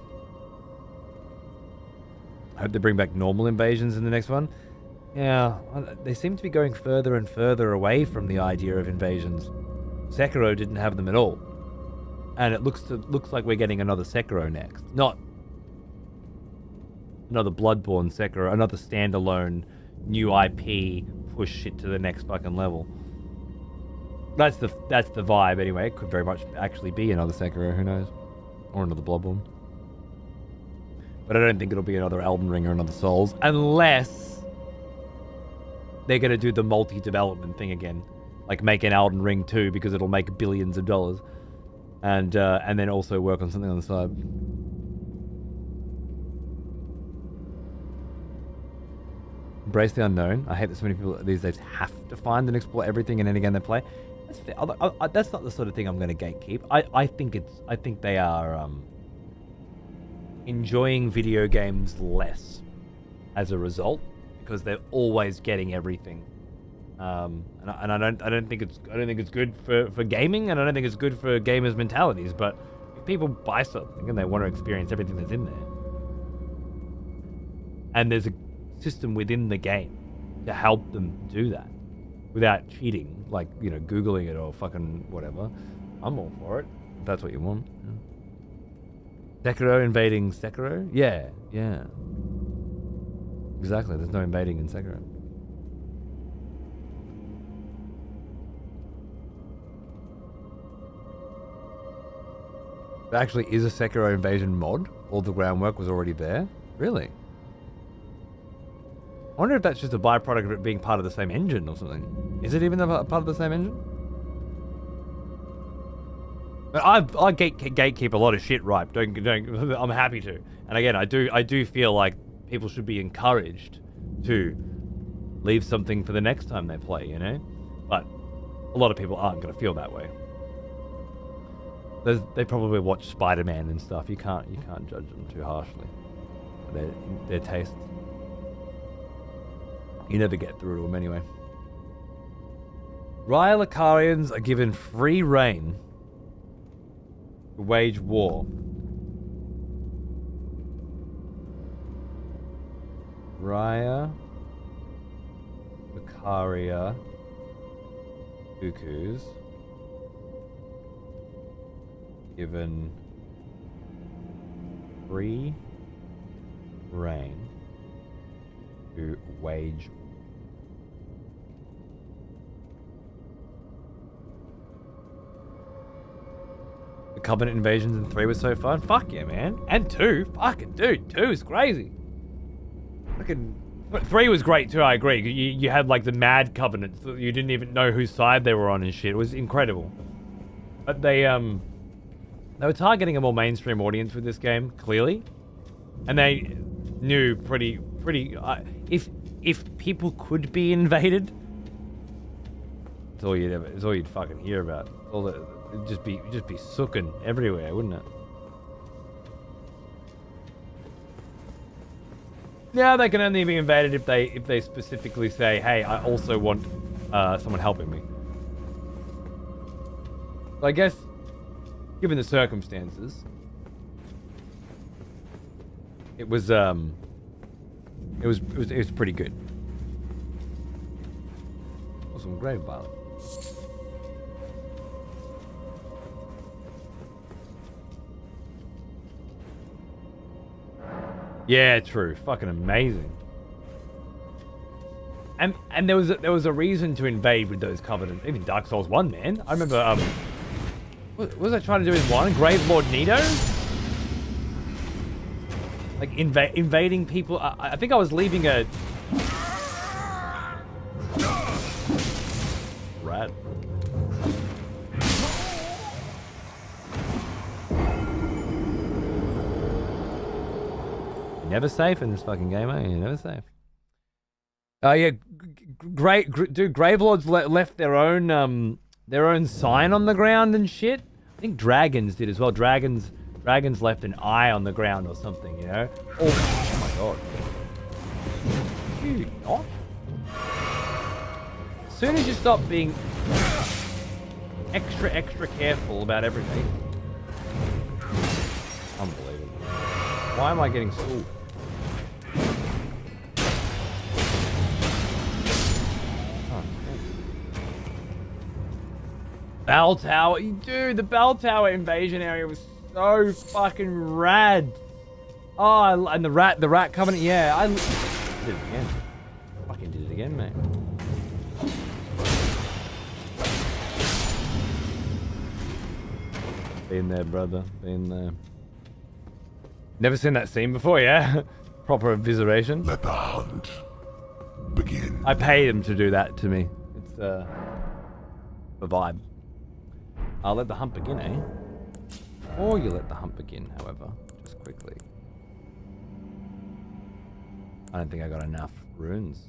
I hope they bring back normal invasions in the next one. Yeah, they seem to be going further and further away from the idea of invasions. Sekiro didn't have them at all. And it looks like we're getting another Sekiro next. Not another Bloodborne Sekiro, another standalone new IP, push shit to the next fucking level. That's the vibe anyway. It could very much actually be another Sekiro, who knows? Or another Bloodborne. But I don't think it'll be another Elden Ring or another Souls, unless they're going to do the multi-development thing again. Like make an Elden Ring 2 because it'll make billions of dollars. And then also work on something on the side. Embrace the unknown. I hate that so many people these days have to find and explore everything in any game they play. That's fair. That's not the sort of thing I'm going to gatekeep. I think they are enjoying video games less as a result, because they're always getting everything. And I don't think it's good for gaming, and I don't think it's good for gamers' mentalities. But if people buy something and they want to experience everything that's in there, and there's a system within the game to help them do that without cheating, like, you know, Googling it or fucking whatever, I'm all for it, if that's what you want. Yeah. Sekiro invading Sekiro? Yeah. Exactly, there's no invading in Sekiro. There actually is a Sekiro invasion mod. All the groundwork was already there. Really? I wonder if that's just a byproduct of it being part of the same engine or something. Is it even a part of the same engine? But I gatekeep a lot of shit, right? Don't. I'm happy to. And again, I do feel like people should be encouraged to leave something for the next time they play, you know? But a lot of people aren't going to feel that way. They probably watch Spider-Man and stuff. You can't judge them too harshly. Their tastes. You never get through to them anyway. Rylacarians are given free reign to wage war. Rylacarian cuckoos given free reign to wage. The Covenant invasions in 3 was so fun. Fuck yeah, man. And 2. Fucking dude, 2 is crazy. Fucking 3 was great too, I agree. You had like the mad Covenants. You didn't even know whose side they were on and shit. It was incredible. But they were targeting a more mainstream audience with this game, clearly. And they knew pretty if people could be invaded, it's all you'd fucking hear about. It'd just be sooking everywhere, wouldn't it? Now they can only be invaded if they specifically say, "Hey, I also want someone helping me." So I guess, given the circumstances, it was pretty good. Awesome, grave violet. Yeah, true. Fucking amazing. And there was a reason to invade with those Covenants. Even Dark Souls 1, man. I remember what was I trying to do in 1? Grave Lord Nito? Like invading people. I think I was leaving a rat. You're never safe in this fucking game, are you? You're never safe. Oh yeah, dude. Gravelords left their own sign on the ground and shit. I think dragons did as well. Dragons left an eye on the ground or something, you know? Oh my god. You not? As soon as you stop being extra careful about everything. Unbelievable. Why am I getting schooled? Bell Tower, dude, the Bell Tower invasion area was so fucking rad. Oh, and the rat covenant, yeah, I did it again. Fucking did it again, mate. Been there, brother, been there. Never seen that scene before, yeah? Proper evisceration. Let the hunt begin. I paid him to do that to me. It's a vibe. I'll let the hunt begin, eh? Before you let the hunt begin, however, just quickly. I don't think I got enough runes.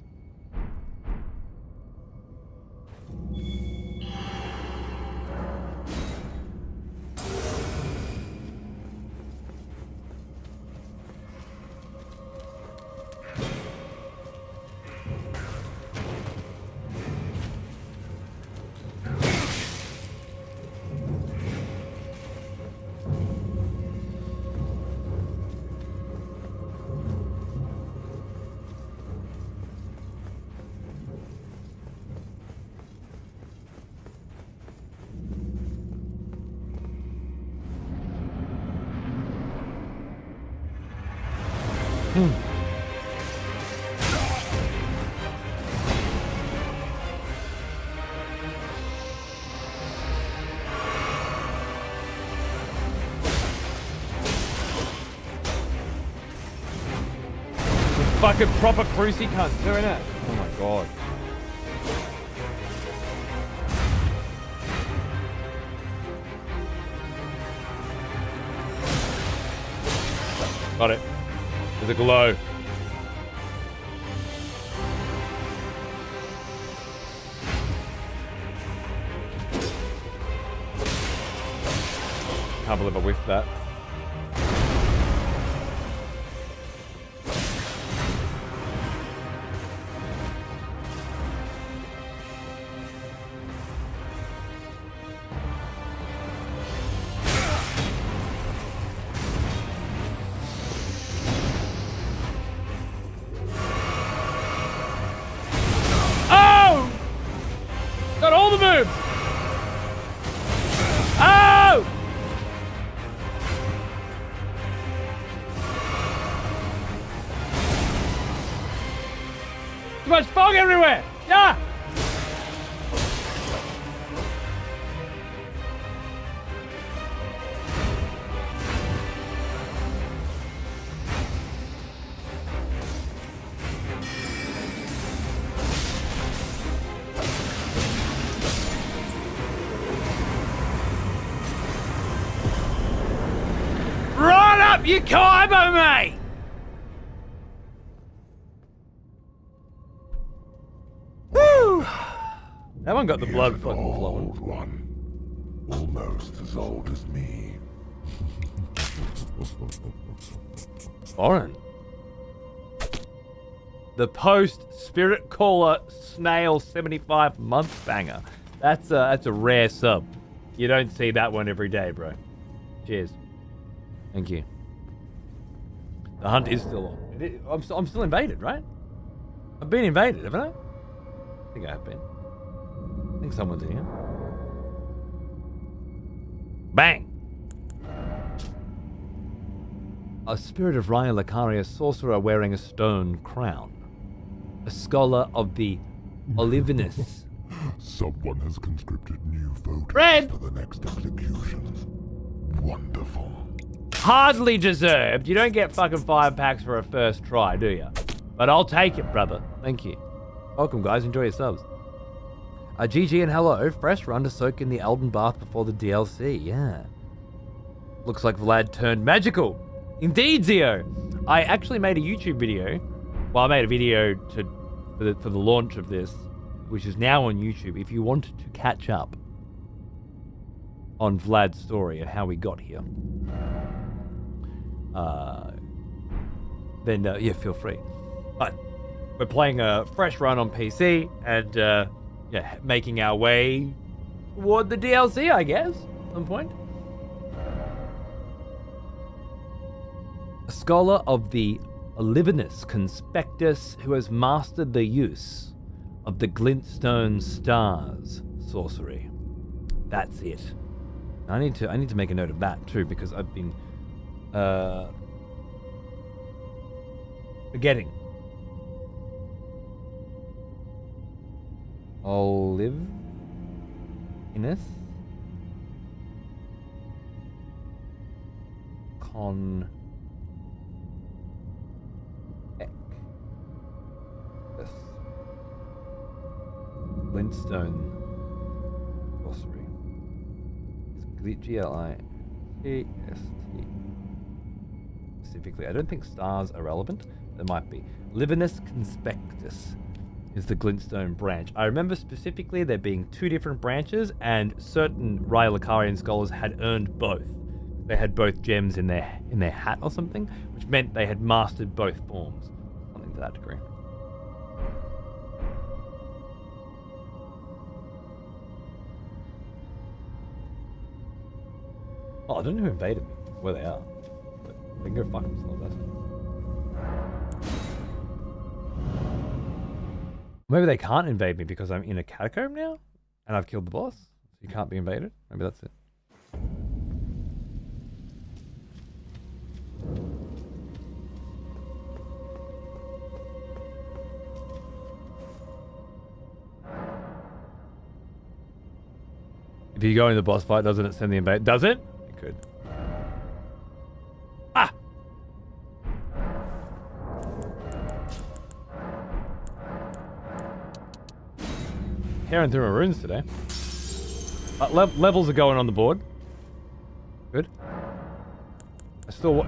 Fucking proper cruisy cunts doing it. Oh my god. Got it. There's a glow. Can't believe I whiffed that. Oh! Got all the moves! Oh! Too much fog everywhere! Yeah! Right up your Kaiba, mate! Woo! That one got the blood An fucking flowing. old one. Almost as old as me. Foreign. The post Spirit Caller Snail 75 month banger. That's a rare sub. You don't see that one every day, bro. Cheers. Thank you. The hunt is still on. I'm still invaded, right? I've been invaded, haven't I? I think I have been. I think someone's in here. Bang! A spirit of Raya Lucaria sorcerer wearing a stone crown. A scholar of the Olivinus. Someone has conscripted new voters Red! for the next execution. Wonderful. Hardly deserved. You don't get fucking 5 packs for a first try, do you? But I'll take it, brother. Thank you. Welcome, guys. Enjoy your subs. GG and hello. Fresh run to soak in the Elden Bath before the DLC. Yeah. Looks like Vlad turned magical. Indeed, Zio. I actually made a YouTube video. Well, I made a video for the launch of this, which is now on YouTube. If you wanted to catch up on Vlad's story and how we got here, then yeah, feel free. But we're playing a fresh run on PC and yeah, making our way toward the DLC, I guess, at some point. A scholar of the Olivinus Conspectus who has mastered the use of the glintstone stars sorcery. That's it. I need to make a note of that too, because I've been forgetting. Olivinus? Glintstone sorcery. It's Glitst. Specifically, I don't think stars are relevant. There might be. Livinus Conspectus is the glintstone branch. I remember specifically there being 2 different branches, and certain Raya Lucarian scholars had earned both. They had both gems in their hat or something, which meant they had mastered both forms. Something to that degree. Oh, I don't know who invaded me, where they are. But they can go fuck themselves, that's it. Maybe they can't invade me because I'm in a catacomb now? And I've killed the boss? So you can't be invaded? Maybe that's it. If you go in the boss fight, doesn't it send the invade? Does it? It could. Ah! Tearing through my runes today. Levels are going on the board. Good. I still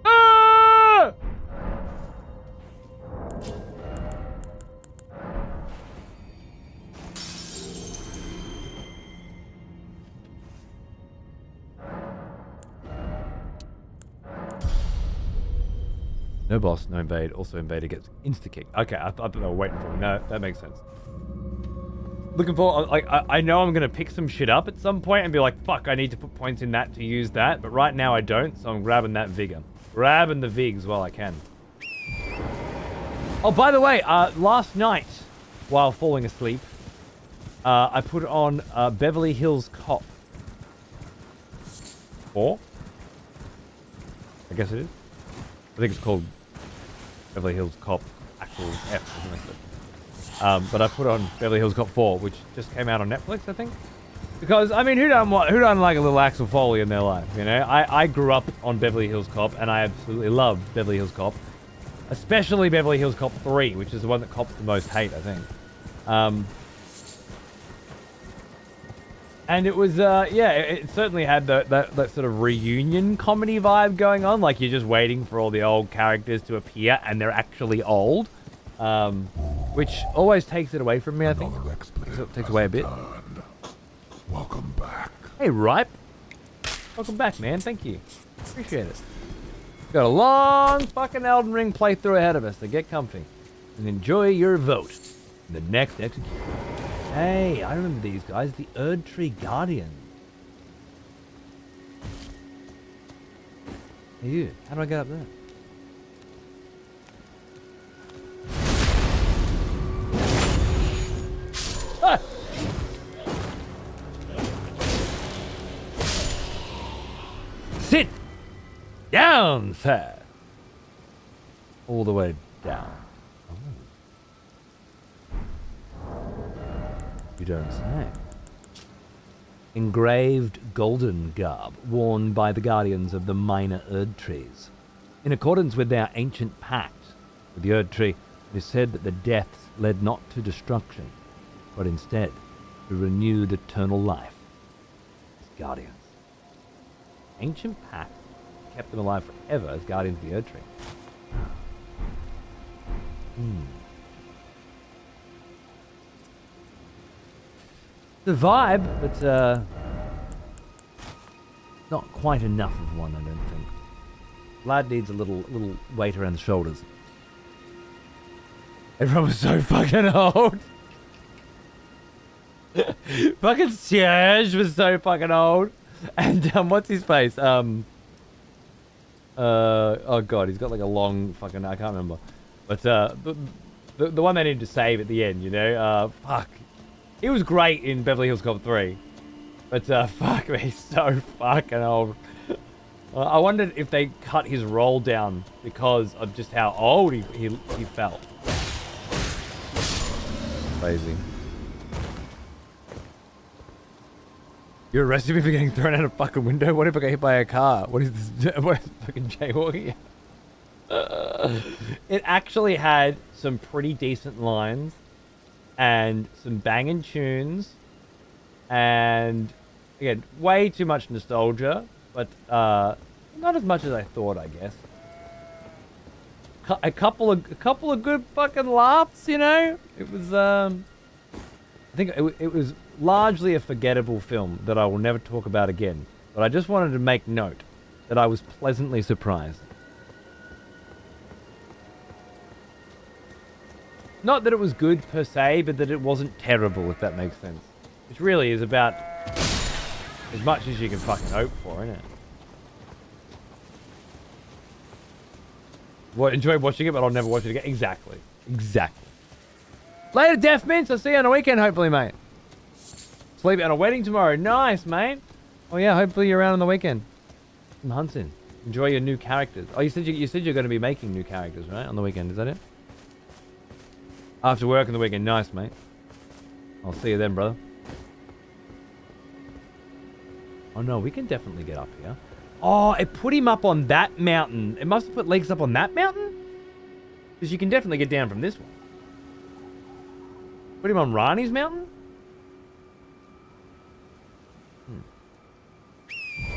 Ah! No boss, no invade. Also invader gets insta-kick. Okay, I thought they were waiting for me. No, that makes sense. Looking for, like, I know I'm going to pick some shit up at some point and be like, fuck, I need to put points in that to use that. But right now I don't, so I'm grabbing that vigor. Grabbing the vigs while I can. Oh, by the way, last night, while falling asleep, I put on Beverly Hills Cop 4. I guess it is. I think it's called Beverly Hills Cop actual F, isn't it? But I put on Beverly Hills Cop 4, which just came out on Netflix, I think. Because, I mean, who doesn't like a little Axel Foley in their life, you know? I grew up on Beverly Hills Cop, and I absolutely loved Beverly Hills Cop. Especially Beverly Hills Cop 3, which is the one that cops the most hate, I think. And it was, yeah, it certainly had that sort of reunion comedy vibe going on. Like, you're just waiting for all the old characters to appear, and they're actually old. Which always takes it away from me, I think. It takes away a bit. Welcome back. Hey, Ripe. Welcome back, man. Thank you. Appreciate it. Got a long fucking Elden Ring playthrough ahead of us, so get comfy. And enjoy your vote in the next execution. Hey, I remember these guys. The Erdtree Guardians. Hey, you. How do I get up there? Ah! Sit down, sir. All the way down. You don't say. Engraved golden garb worn by the guardians of the minor Erdtrees. In accordance with their ancient pact with the Erdtree, it is said that the deaths led not to destruction, but instead to renewed eternal life as guardians. Ancient pact kept them alive forever as guardians of the Erdtree. The vibe, but not quite enough of one, I don't think. Vlad needs a little weight around the shoulders. Everyone was so fucking old. Fucking Serge was so fucking old. And what's his face? Oh god, he's got like a long fucking, I can't remember. But the one they needed to save at the end, you know? Fuck. He was great in Beverly Hills Cop 3. But fuck me, he's so fucking old. I wondered if they cut his role down because of just how old he felt. Crazy. You're arresting me for getting thrown out a fucking window? What if I get hit by a car? What is this? What is fucking jaywalking? It actually had some pretty decent lines and some banging tunes, and again, way too much nostalgia, but not as much as I thought, I guess. A couple of good fucking laughs, you know. It was I think it was largely a forgettable film that I will never talk about again. But I just wanted to make note that I was pleasantly surprised. Not that it was good per se, but that it wasn't terrible, if that makes sense. Which really is about as much as you can fucking hope for, isn't it? What, enjoy watching it, but I'll never watch it again. Exactly. Exactly. Later, Death Mints. I'll see you on the weekend, hopefully, mate. Sleep at a wedding tomorrow. Nice, mate. Oh yeah, hopefully you're around on the weekend. Some hunting. Enjoy your new characters. Oh, you said you're going to be making new characters, right? On the weekend, is that it? After work on the weekend. Nice, mate. I'll see you then, brother. Oh no, we can definitely get up here. Oh, it put him up on that mountain. It must have put Legs up on that mountain? Because you can definitely get down from this one. Put him on Rani's mountain?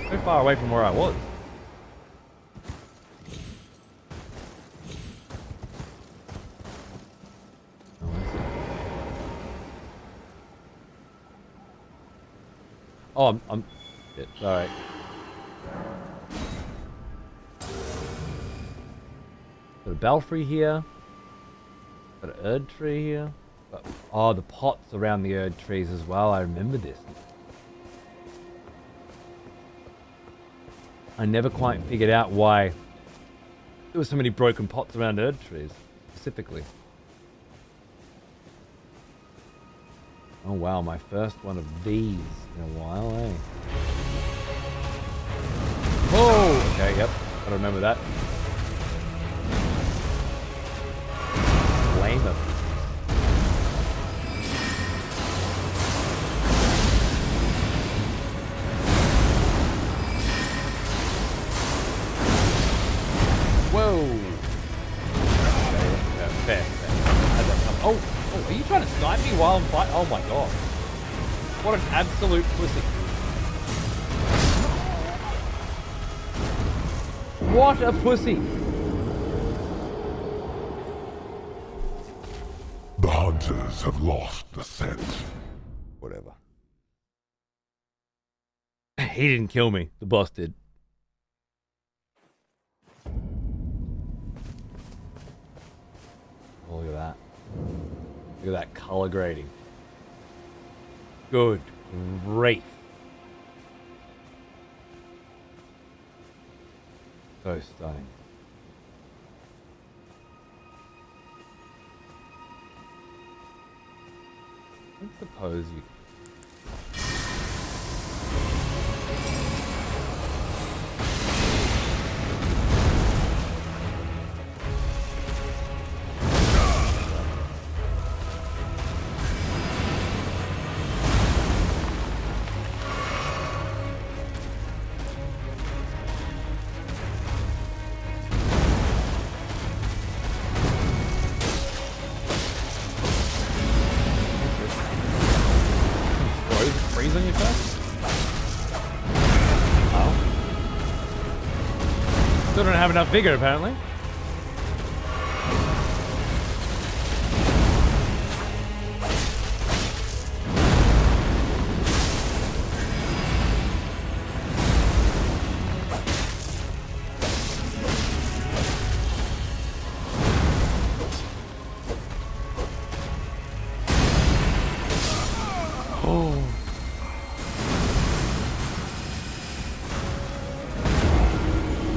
So far away from where I was. Oh, I see. Oh, I'm shit, sorry. Got a belfry here. Got an Erdtree here. Oh, the pots around the Erdtrees as well. I remember this. I never quite figured out why there were so many broken pots around Erdtrees, specifically. Oh wow, my first one of these in a while, eh? Oh! Okay, yep. Gotta remember that. Flamer. Whoa! Okay, fair. Oh, are you trying to snipe me while I'm fighting? Oh my god. What an absolute pussy. What a pussy. The hunters have lost the scent. Whatever. He didn't kill me. The boss did. Oh, look at that. Look at that color grading. Good grief. So stunning. I suppose you... Freeze on your face? Oh. Still don't have enough vigor, apparently.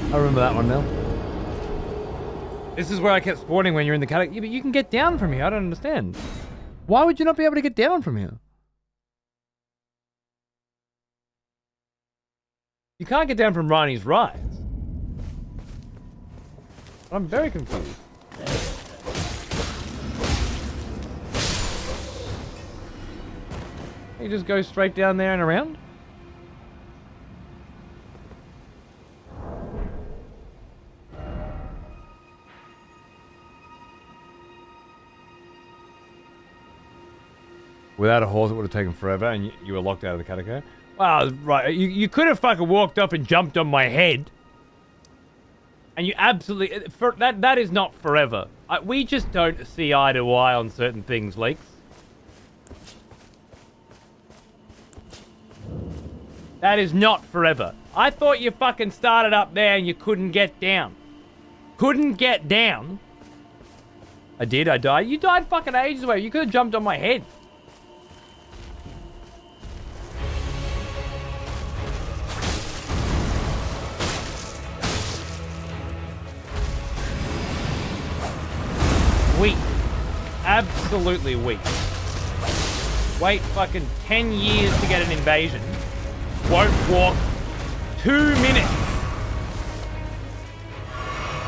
I remember that one now. This is where I kept spawning when you're in the category. Yeah, but you can get down from here. I don't understand. Why would you not be able to get down from here? You can't get down from Rani's Rise. I'm very confused. You just go straight down there and around? Without a horse, it would have taken forever, and you were locked out of the catacomb. Wow, right. You could have fucking walked up and jumped on my head. And you absolutely... that is not forever. We just don't see eye to eye on certain things, Leaks. That is not forever. I thought you fucking started up there and you couldn't get down. Couldn't get down? I did, I died. You died fucking ages away. You could have jumped on my head. Weak. Absolutely weak. Wait fucking 10 years to get an invasion. Won't walk 2 minutes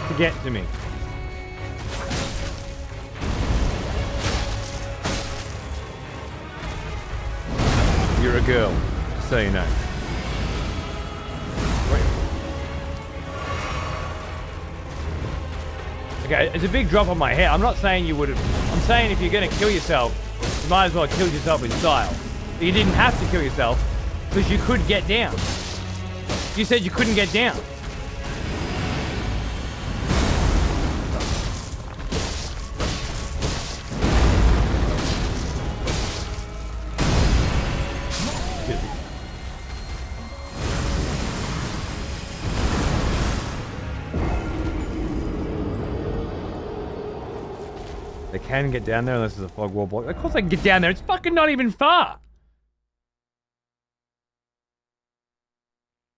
to get to me. You're a girl, just so you know. Okay, it's a big drop on my head. I'm not saying you would have... I'm saying if you're going to kill yourself, you might as well kill yourself in style. But you didn't have to kill yourself, because you could get down. You said you couldn't get down. They can get down there unless there's a fog wall block. Of course they can get down there. It's fucking not even far.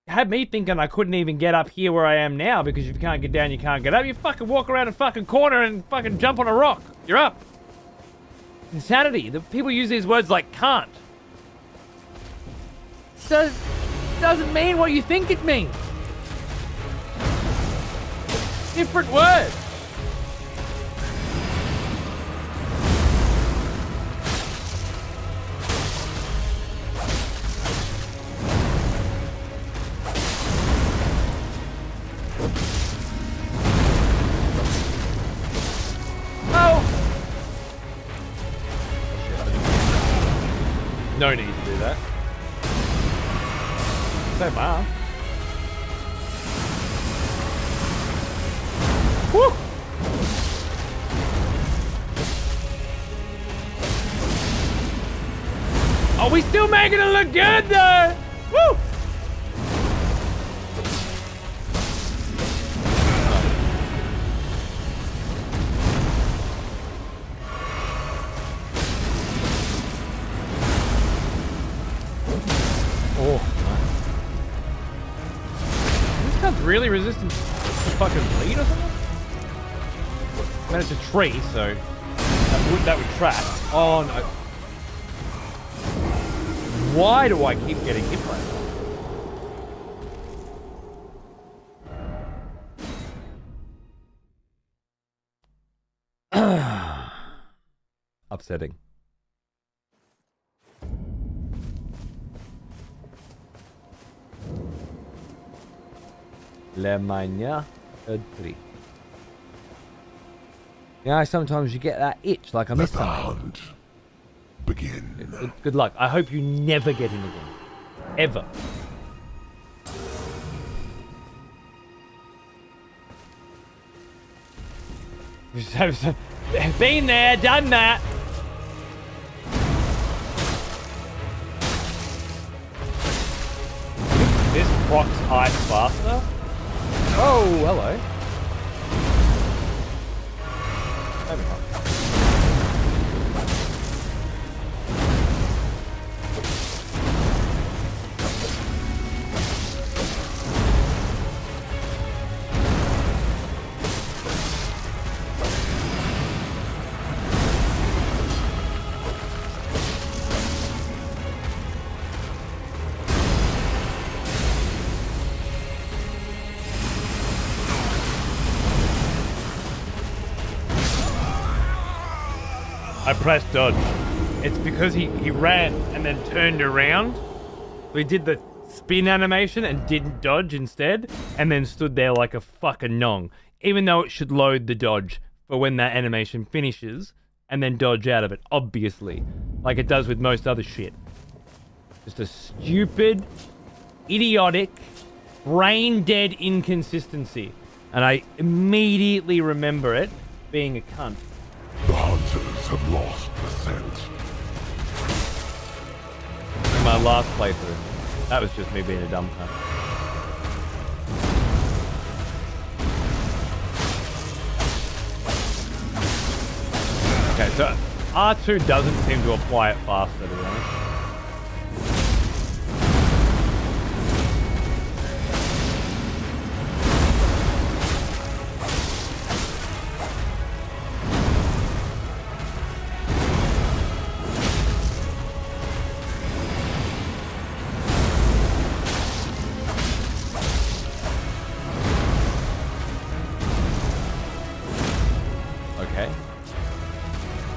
Had me thinking I couldn't even get up here where I am now because if you can't get down, you can't get up. You fucking walk around a fucking corner and fucking jump on a rock. You're up. Insanity. The people use these words like can't. Doesn't mean what you think it means. Different words. No need to do that. So far. Woo! Are we still making it look good though? Woo! Really resistant to fucking bleed or something? I mean, it's a tree, so that would track. Oh no. Why do I keep getting hit by that? Upsetting. Liurnia, Erdtree. Yeah, sometimes you get that itch, like I missed Let the something. hunt begin. Good luck. I hope you never get him again. Ever. Been there, done that. This procs ice faster. Oh, hello. Maybe not. I pressed dodge. It's because he ran and then turned around. So he did the spin animation and didn't dodge instead, and then stood there like a fucking nong. Even though it should load the dodge for when that animation finishes, and then dodge out of it, obviously. Like it does with most other shit. Just a stupid, idiotic, brain-dead inconsistency. And I immediately remember it being a cunt. The hunters have lost the scent. In my last playthrough. That was just me being a dumb cunt. Okay, so R2 doesn't seem to apply it faster, to be honest.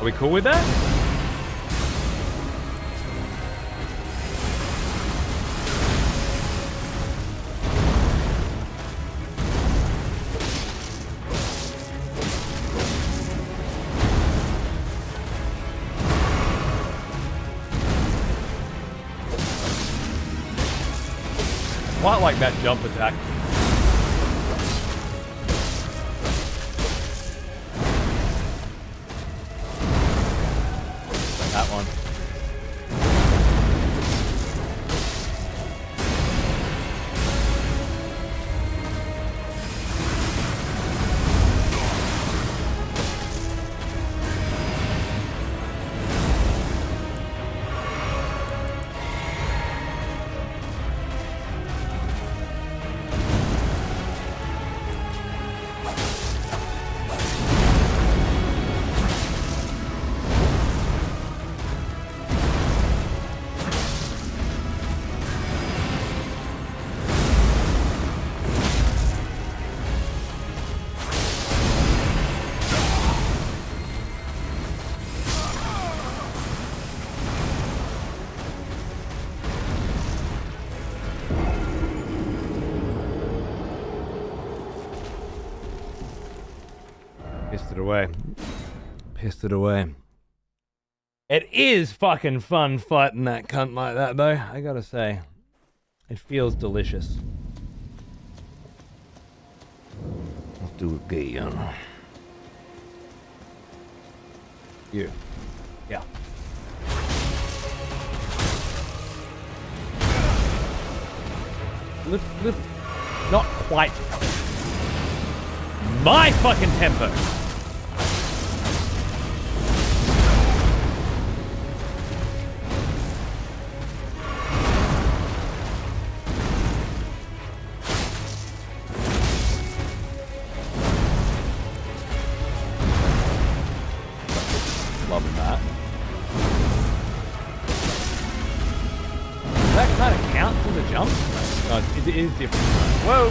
Are we cool with that? Quite like that jump attack. That one. Pissed it away. Pissed it away. It is fucking fun fighting that cunt like that, though. I gotta say. It feels delicious. Let's do it again. You. Yeah. Lift. Not quite. My fucking tempo. Loving that. Does that kind of count as a jump? No, it is different. Whoa!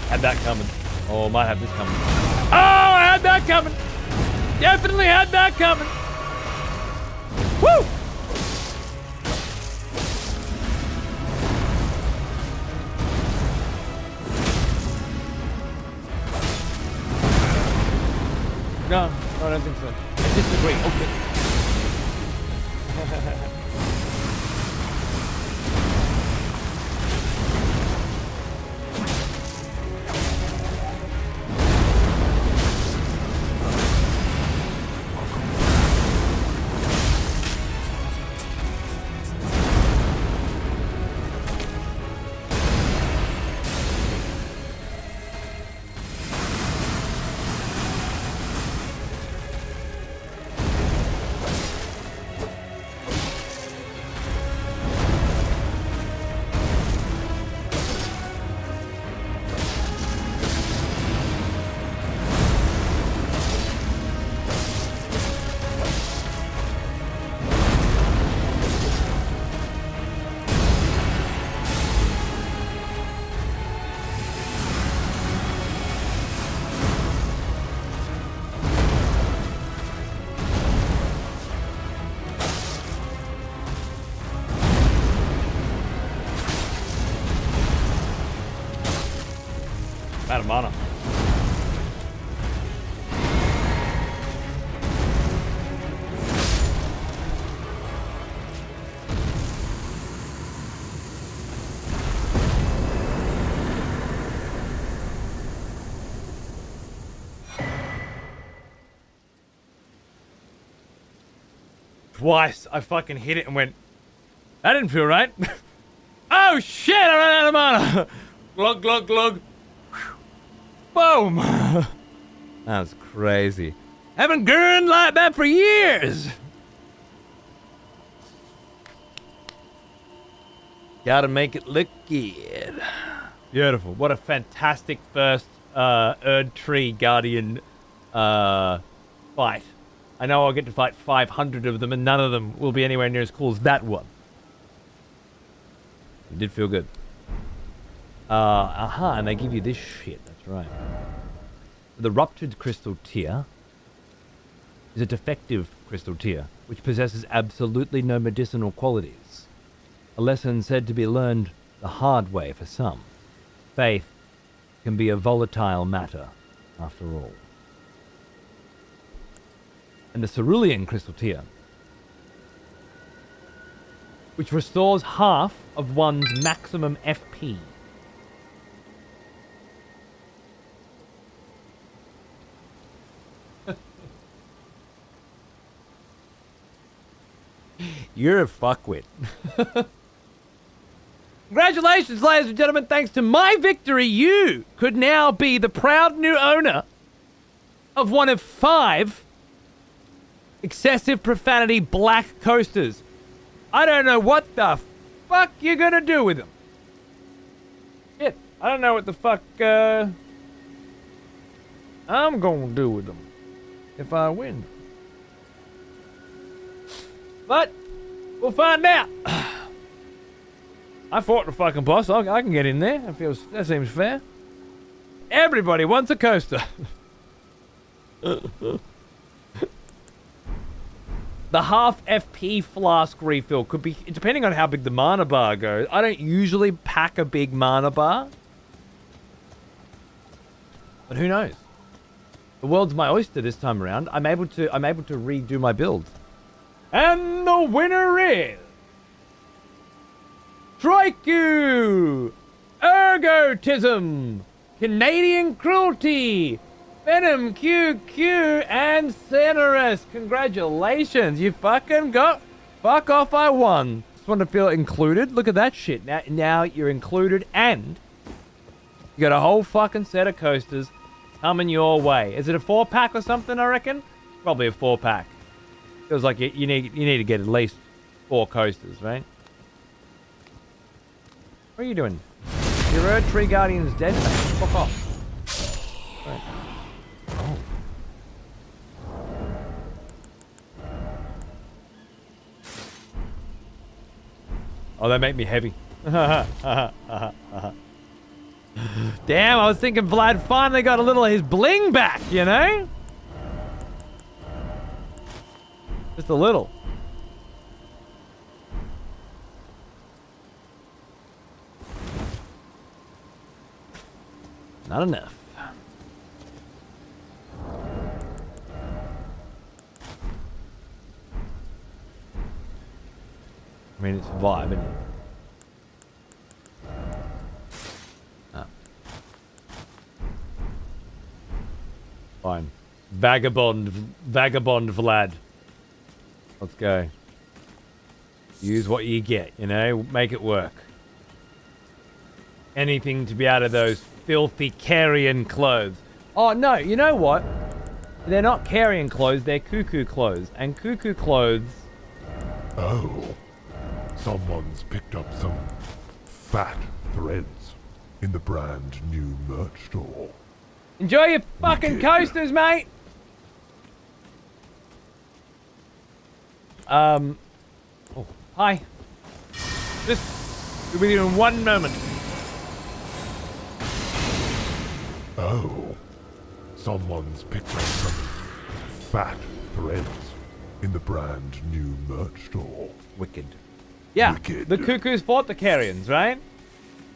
Had that coming. Oh, might have this coming. Oh, I had that coming! Definitely had that coming! Woo! No, I don't think so. I disagree. Okay. Out of mana. Twice I fucking hit it and went, that didn't feel right. Oh shit, I ran out of mana. Glug, glug, glug. Boom! That was crazy. Haven't gurned like that for years! Gotta make it look good. Beautiful. What a fantastic first Erdtree Guardian fight. I know I'll get to fight 500 of them and none of them will be anywhere near as cool as that one. It did feel good. And they give you this shit. That's right. The ruptured crystal tear is a defective crystal tear, which possesses absolutely no medicinal qualities. A lesson said to be learned the hard way for some. Faith can be a volatile matter, after all. And the cerulean crystal tear, which restores half of one's maximum FP. You're a fuckwit. Congratulations, ladies and gentlemen. Thanks to my victory, you could now be the proud new owner of one of 5 excessive profanity black coasters. I don't know what the fuck you're gonna do with them. Shit, I don't know what the fuck I'm gonna do with them if I win. But we'll find out. I fought the fucking boss. I can get in there. That seems fair. Everybody wants a coaster. The half FP flask refill could be, depending on how big the mana bar goes. I don't usually pack a big mana bar. But who knows? The world's my oyster this time around. I'm able to redo my build. And the winner is Triku, Ergotism, Canadian Cruelty, Venom QQ, and Cenerus. Congratulations, you fucking got... Fuck off, I won. Just want to feel included. Look at that shit. Now you're included, and you got a whole fucking set of coasters coming your way. Is it a 4-pack or something, I reckon? Probably a 4-pack. Feels like you need to get at least 4 coasters, right? What are you doing? Your Erdtree Guardian's dead, mate. Fuck off. Right. Oh. Oh, that made me heavy. Damn, I was thinking Vlad finally got a little of his bling back, you know? Just a little. Not enough. I mean, it's a vibe, isn't it? Ah. Fine. Vagabond Vlad. Let's go. Use what you get, you know? Make it work. Anything to be out of those filthy carrion clothes. Oh, no, you know what? They're not carrion clothes, they're cuckoo clothes. And cuckoo clothes... Oh. Someone's picked up some fat threads in the brand new merch store. Enjoy your fucking coasters, mate! Oh, hi. This will be in 1 moment. Oh. Someone's picked up some fat threads in the brand new merch store. Wicked. Yeah, Wicked. The cuckoos fought the carrions, right?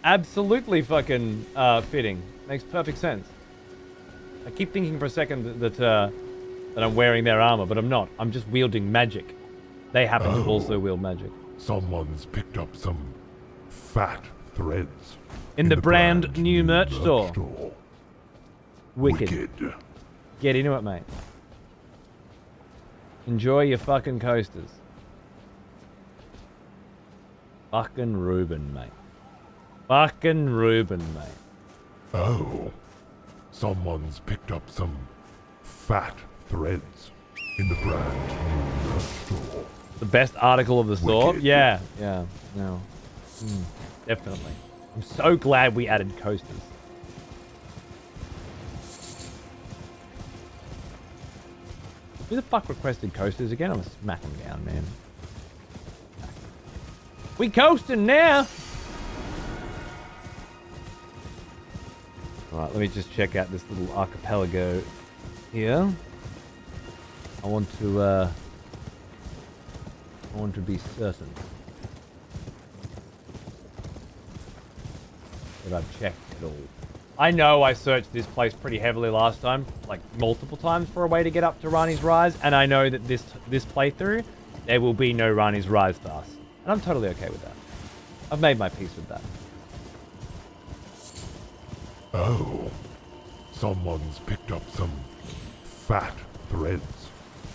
Absolutely fucking fitting. Makes perfect sense. I keep thinking for a second that I'm wearing their armor, but I'm not. I'm just wielding magic. They happen to also wield magic. Someone's picked up some fat threads In the brand new merch store. Wicked. Wicked. Get into it, mate. Enjoy your fucking coasters. Fucking Reuben, mate. Fucking Reuben, mate. Oh. Someone's picked up some fat threads in the brand new merch store. The best article of the store? Wicked. Yeah, no. Definitely. I'm so glad we added coasters. Who the fuck requested coasters again? I'm gonna smack them down, man. We coasting now! Alright, let me just check out this little archipelago here. I want to be certain that I've checked it all. I know I searched this place pretty heavily last time, like multiple times for a way to get up to Rani's Rise, and I know that this playthrough, there will be no Rani's Rise for us. And I'm totally okay with that. I've made my peace with that. Oh. Someone's picked up some fat threads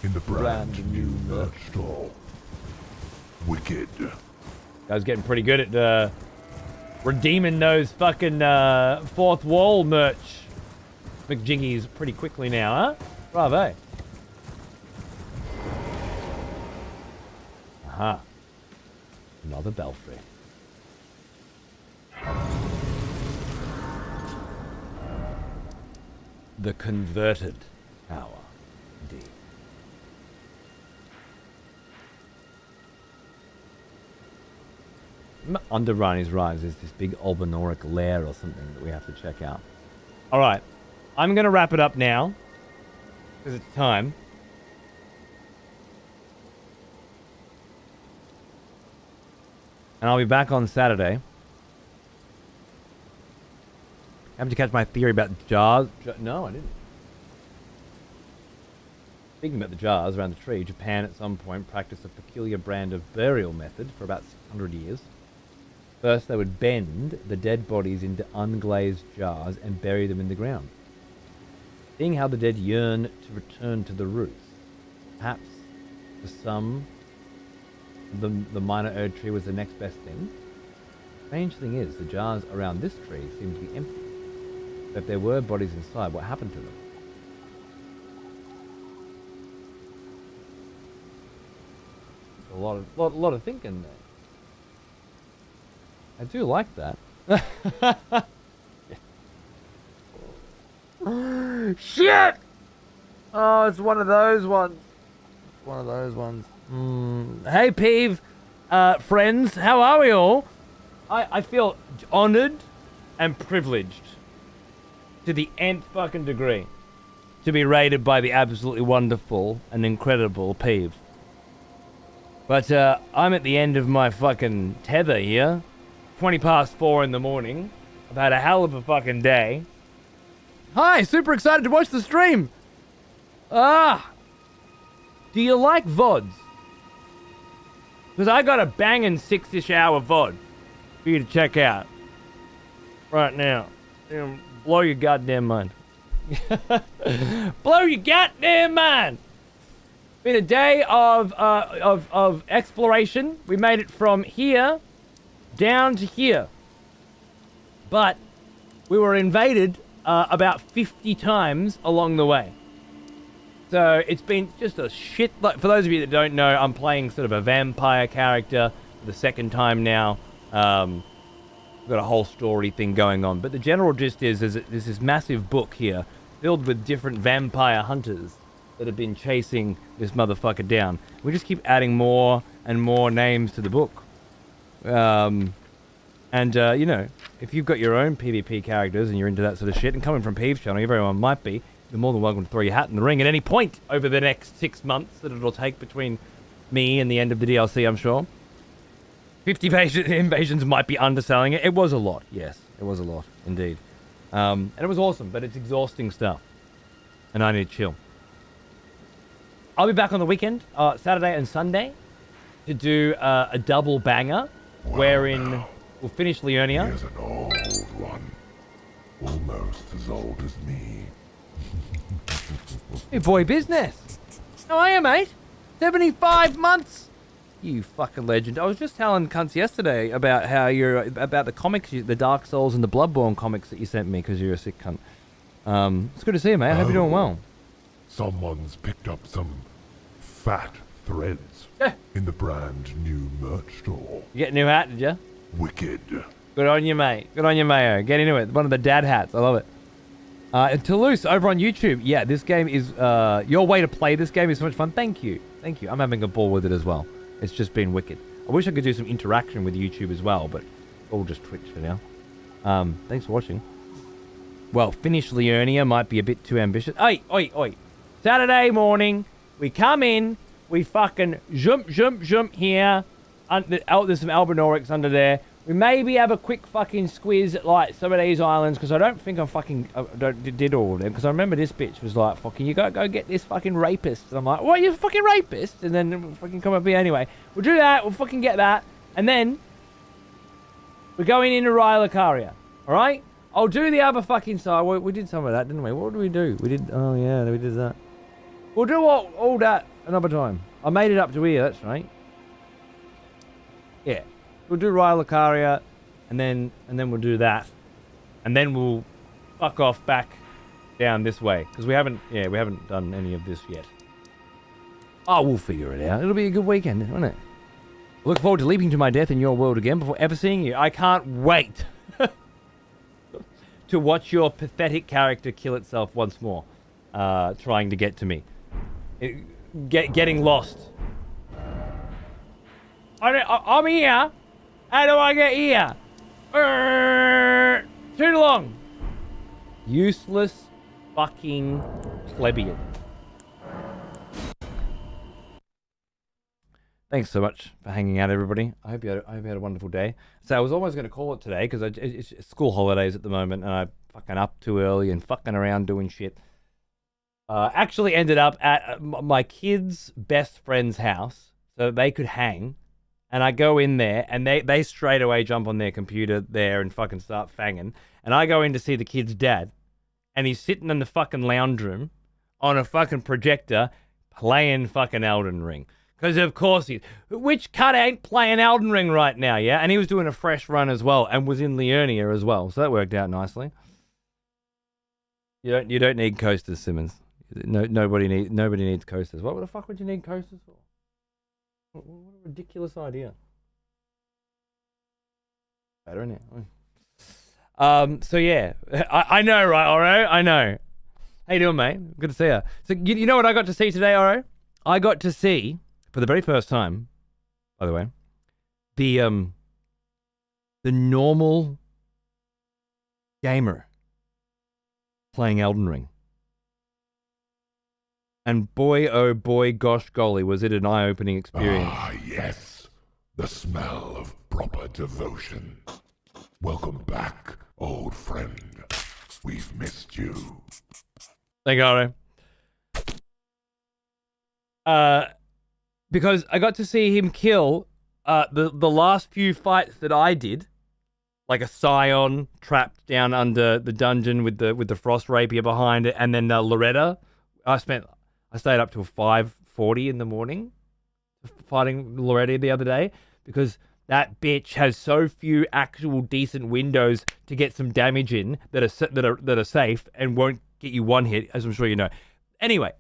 in the brand new merch store. Wicked. Guys getting pretty good at redeeming those fucking fourth wall merch McJiggies pretty quickly now, huh? Bravo. Aha. Another belfry. The converted tower, indeed. Under Rani's Rise is this big Albinoric lair or something that we have to check out. Alright, I'm going to wrap it up now, because it's time. And I'll be back on Saturday. Haven't you catch my theory about jars? No, I didn't. Speaking about the jars around the tree, Japan at some point practiced a peculiar brand of burial method for about 600 years. First, they would bend the dead bodies into unglazed jars and bury them in the ground. Seeing how the dead yearn to return to the roots, perhaps for some, the minor Erdtree was the next best thing. Strange thing is, the jars around this tree seem to be empty. But if there were bodies inside, what happened to them? A lot of thinking there. I do like that. Shit! Oh, it's one of those ones. One of those ones. Hey, Peeve, friends, how are we all? I feel honored and privileged to the nth fucking degree to be rated by the absolutely wonderful and incredible Peeve. But I'm at the end of my fucking tether here. 20 past 4 in the morning. I've had a hell of a fucking day. Hi, super excited to watch the stream. Do you like VODs? Because I got a banging 6-ish hour VOD for you to check out right now. Blow your goddamn mind. Blow your goddamn mind. Been a day of exploration. We made it from here down to here. But we were invaded about 50 times along the way. So it's been just a shit. Like, for those of you that don't know, I'm playing sort of a vampire character for the second time now. Got a whole story thing going on. But the general gist is there's this massive book here filled with different vampire hunters that have been chasing this motherfucker down. We just keep adding more and more names to the book. You know, if you've got your own PvP characters and you're into that sort of shit, and coming from Peeve's channel, everyone might be, you're more than welcome to throw your hat in the ring at any point over the next 6 months that it'll take between me and the end of the DLC, I'm sure. 50 invasions might be underselling it. It was a lot, yes. It was a lot, indeed. And it was awesome, but it's exhausting stuff. And I need to chill. I'll be back on the weekend, Saturday and Sunday, to do a double banger, wherein we'll finish Liurnia. Here's an old one. Almost as old as me. Hey, boy business. How are you, mate? 75 months. You fucking legend. I was just telling cunts yesterday about how about the comics, the Dark Souls and the Bloodborne comics that you sent me because you're a sick cunt. It's good to see you, mate. I hope you're doing well. Someone's picked up some fat threads in the brand new merch store. You get a new hat, did you? Wicked. Good on you, mate. Good on you, Mayo. Get into it. One of the dad hats. I love it. And Toulouse over on YouTube. Yeah, this game is... your way to play this game is so much fun. Thank you. Thank you. I'm having a ball with it as well. It's just been wicked. I wish I could do some interaction with YouTube as well, but all just Twitch for now. Thanks for watching. Well, finish Liurnia might be a bit too ambitious. Oi. Saturday morning, we come in, we fucking jump here. There's some Albinorics under there. We maybe have a quick fucking squiz at like some of these islands, because I don't think I fucking did all of them. Because I remember this bitch was like, fucking, you go get this fucking rapist. And I'm like, what, you fucking rapist? And then we'll fucking come up here anyway. We'll do that, we'll fucking get that. And then we're going into Liurnia. Alright? I'll do the other fucking side. We did some of that, didn't we? What did we do? We did, oh yeah, we did that. We'll do all that another time. I made it up to here, that's right. Yeah. We'll do Liurnia, and then we'll do that. And then we'll fuck off back down this way. Because we haven't done any of this yet. Oh, we'll figure it out. It'll be a good weekend, won't it? Look forward to leaping to my death in your world again before ever seeing you. I can't wait to watch your pathetic character kill itself once more. Trying to get to me. Getting lost. I'm here. How do I get here? Too long. Useless fucking plebeian. Thanks so much for hanging out, everybody. I hope you had a wonderful day. So I was almost going to call it today because it's school holidays at the moment, and I'm fucking up too early and fucking around doing shit. Actually ended up at my kids' best friend's house so they could hang, and I go in there, and they straight away jump on their computer there and fucking start fanging, and I go in to see the kid's dad, and he's sitting in the fucking lounge room on a fucking projector playing fucking Elden Ring. Because of course which cunt ain't playing Elden Ring right now, yeah? And he was doing a fresh run as well, and was in Liurnia as well, so that worked out nicely. You don't need coasters, Simmons. Nobody needs coasters. What the fuck would you need coasters for? What a ridiculous idea. Better in it. So yeah, I know, right, Oro? I know. How you doing, mate? Good to see you. So you know what I got to see today, Oro? I got to see, for the very first time, by the way, the normal gamer playing Elden Ring. And boy, oh boy, gosh golly, was it an eye-opening experience. Ah, yes. The smell of proper devotion. Welcome back, old friend. We've missed you. Thank you, Oro. Because I got to see him kill the last few fights that I did, like a Scion trapped down under the dungeon with the frost rapier behind it, and then Loretta. I stayed up till 5:40 in the morning fighting Loretta the other day because that bitch has so few actual decent windows to get some damage in that are safe and won't get you one hit, as I'm sure you know. Anyway,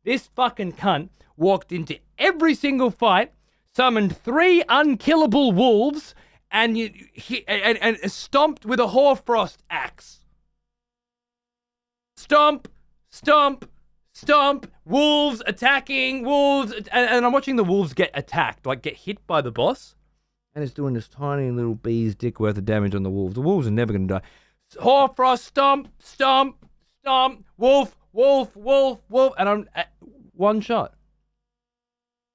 this fucking cunt walked into every single fight, summoned 3 unkillable wolves, and stomped with a hoarfrost axe. Stomp, stomp, stomp, wolves attacking, wolves, and I'm watching the wolves get attacked, like get hit by the boss, and it's doing this tiny little bee's dick worth of damage on the wolves. The wolves are never going to die. Hoarfrost, stomp, stomp, stomp, wolf, wolf, wolf, wolf, and I'm at one shot.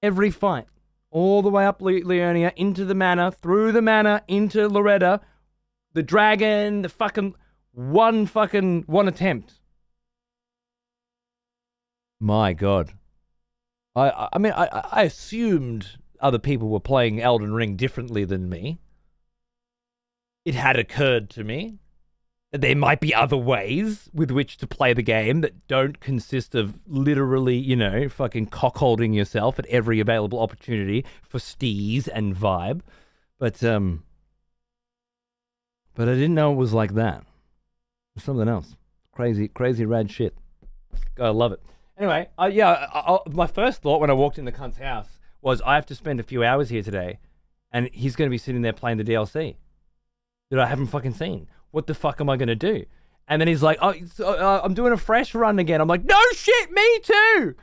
Every fight, all the way up Liurnia, into the manor, through the manor, into Loretta, the dragon, the fucking one attempt. My God. I mean, I assumed other people were playing Elden Ring differently than me. It had occurred to me that there might be other ways with which to play the game that don't consist of literally, fucking cockholding yourself at every available opportunity for steez and vibe. But I didn't know it was like that. It was something else. Crazy rad shit. Gotta love it. Anyway, my first thought when I walked in the cunt's house was I have to spend a few hours here today, and he's going to be sitting there playing the DLC that I haven't fucking seen. What the fuck am I going to do? And then he's like, I'm doing a fresh run again. I'm like, no shit, me too!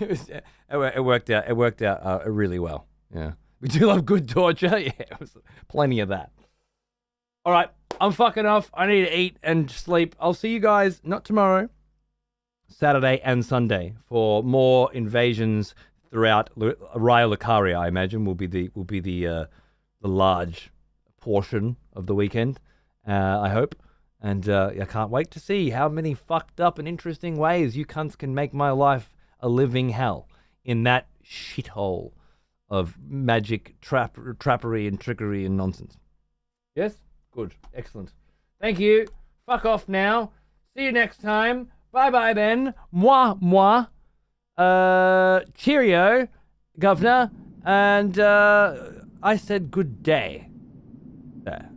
It worked out really well. Yeah. We do love good torture. Yeah, it was plenty of that. All right, I'm fucking off. I need to eat and sleep. I'll see you guys, not tomorrow, Saturday and Sunday, for more invasions throughout Raya Lucaria. I imagine will be the large portion of the weekend. I hope, and I can't wait to see how many fucked up and interesting ways you cunts can make my life a living hell in that shithole of magic, trappery and trickery and nonsense. Yes? Good. Excellent. Thank you. Fuck off now. See you next time. Bye-bye then. Moi. Cheerio, governor. And I said good day. There.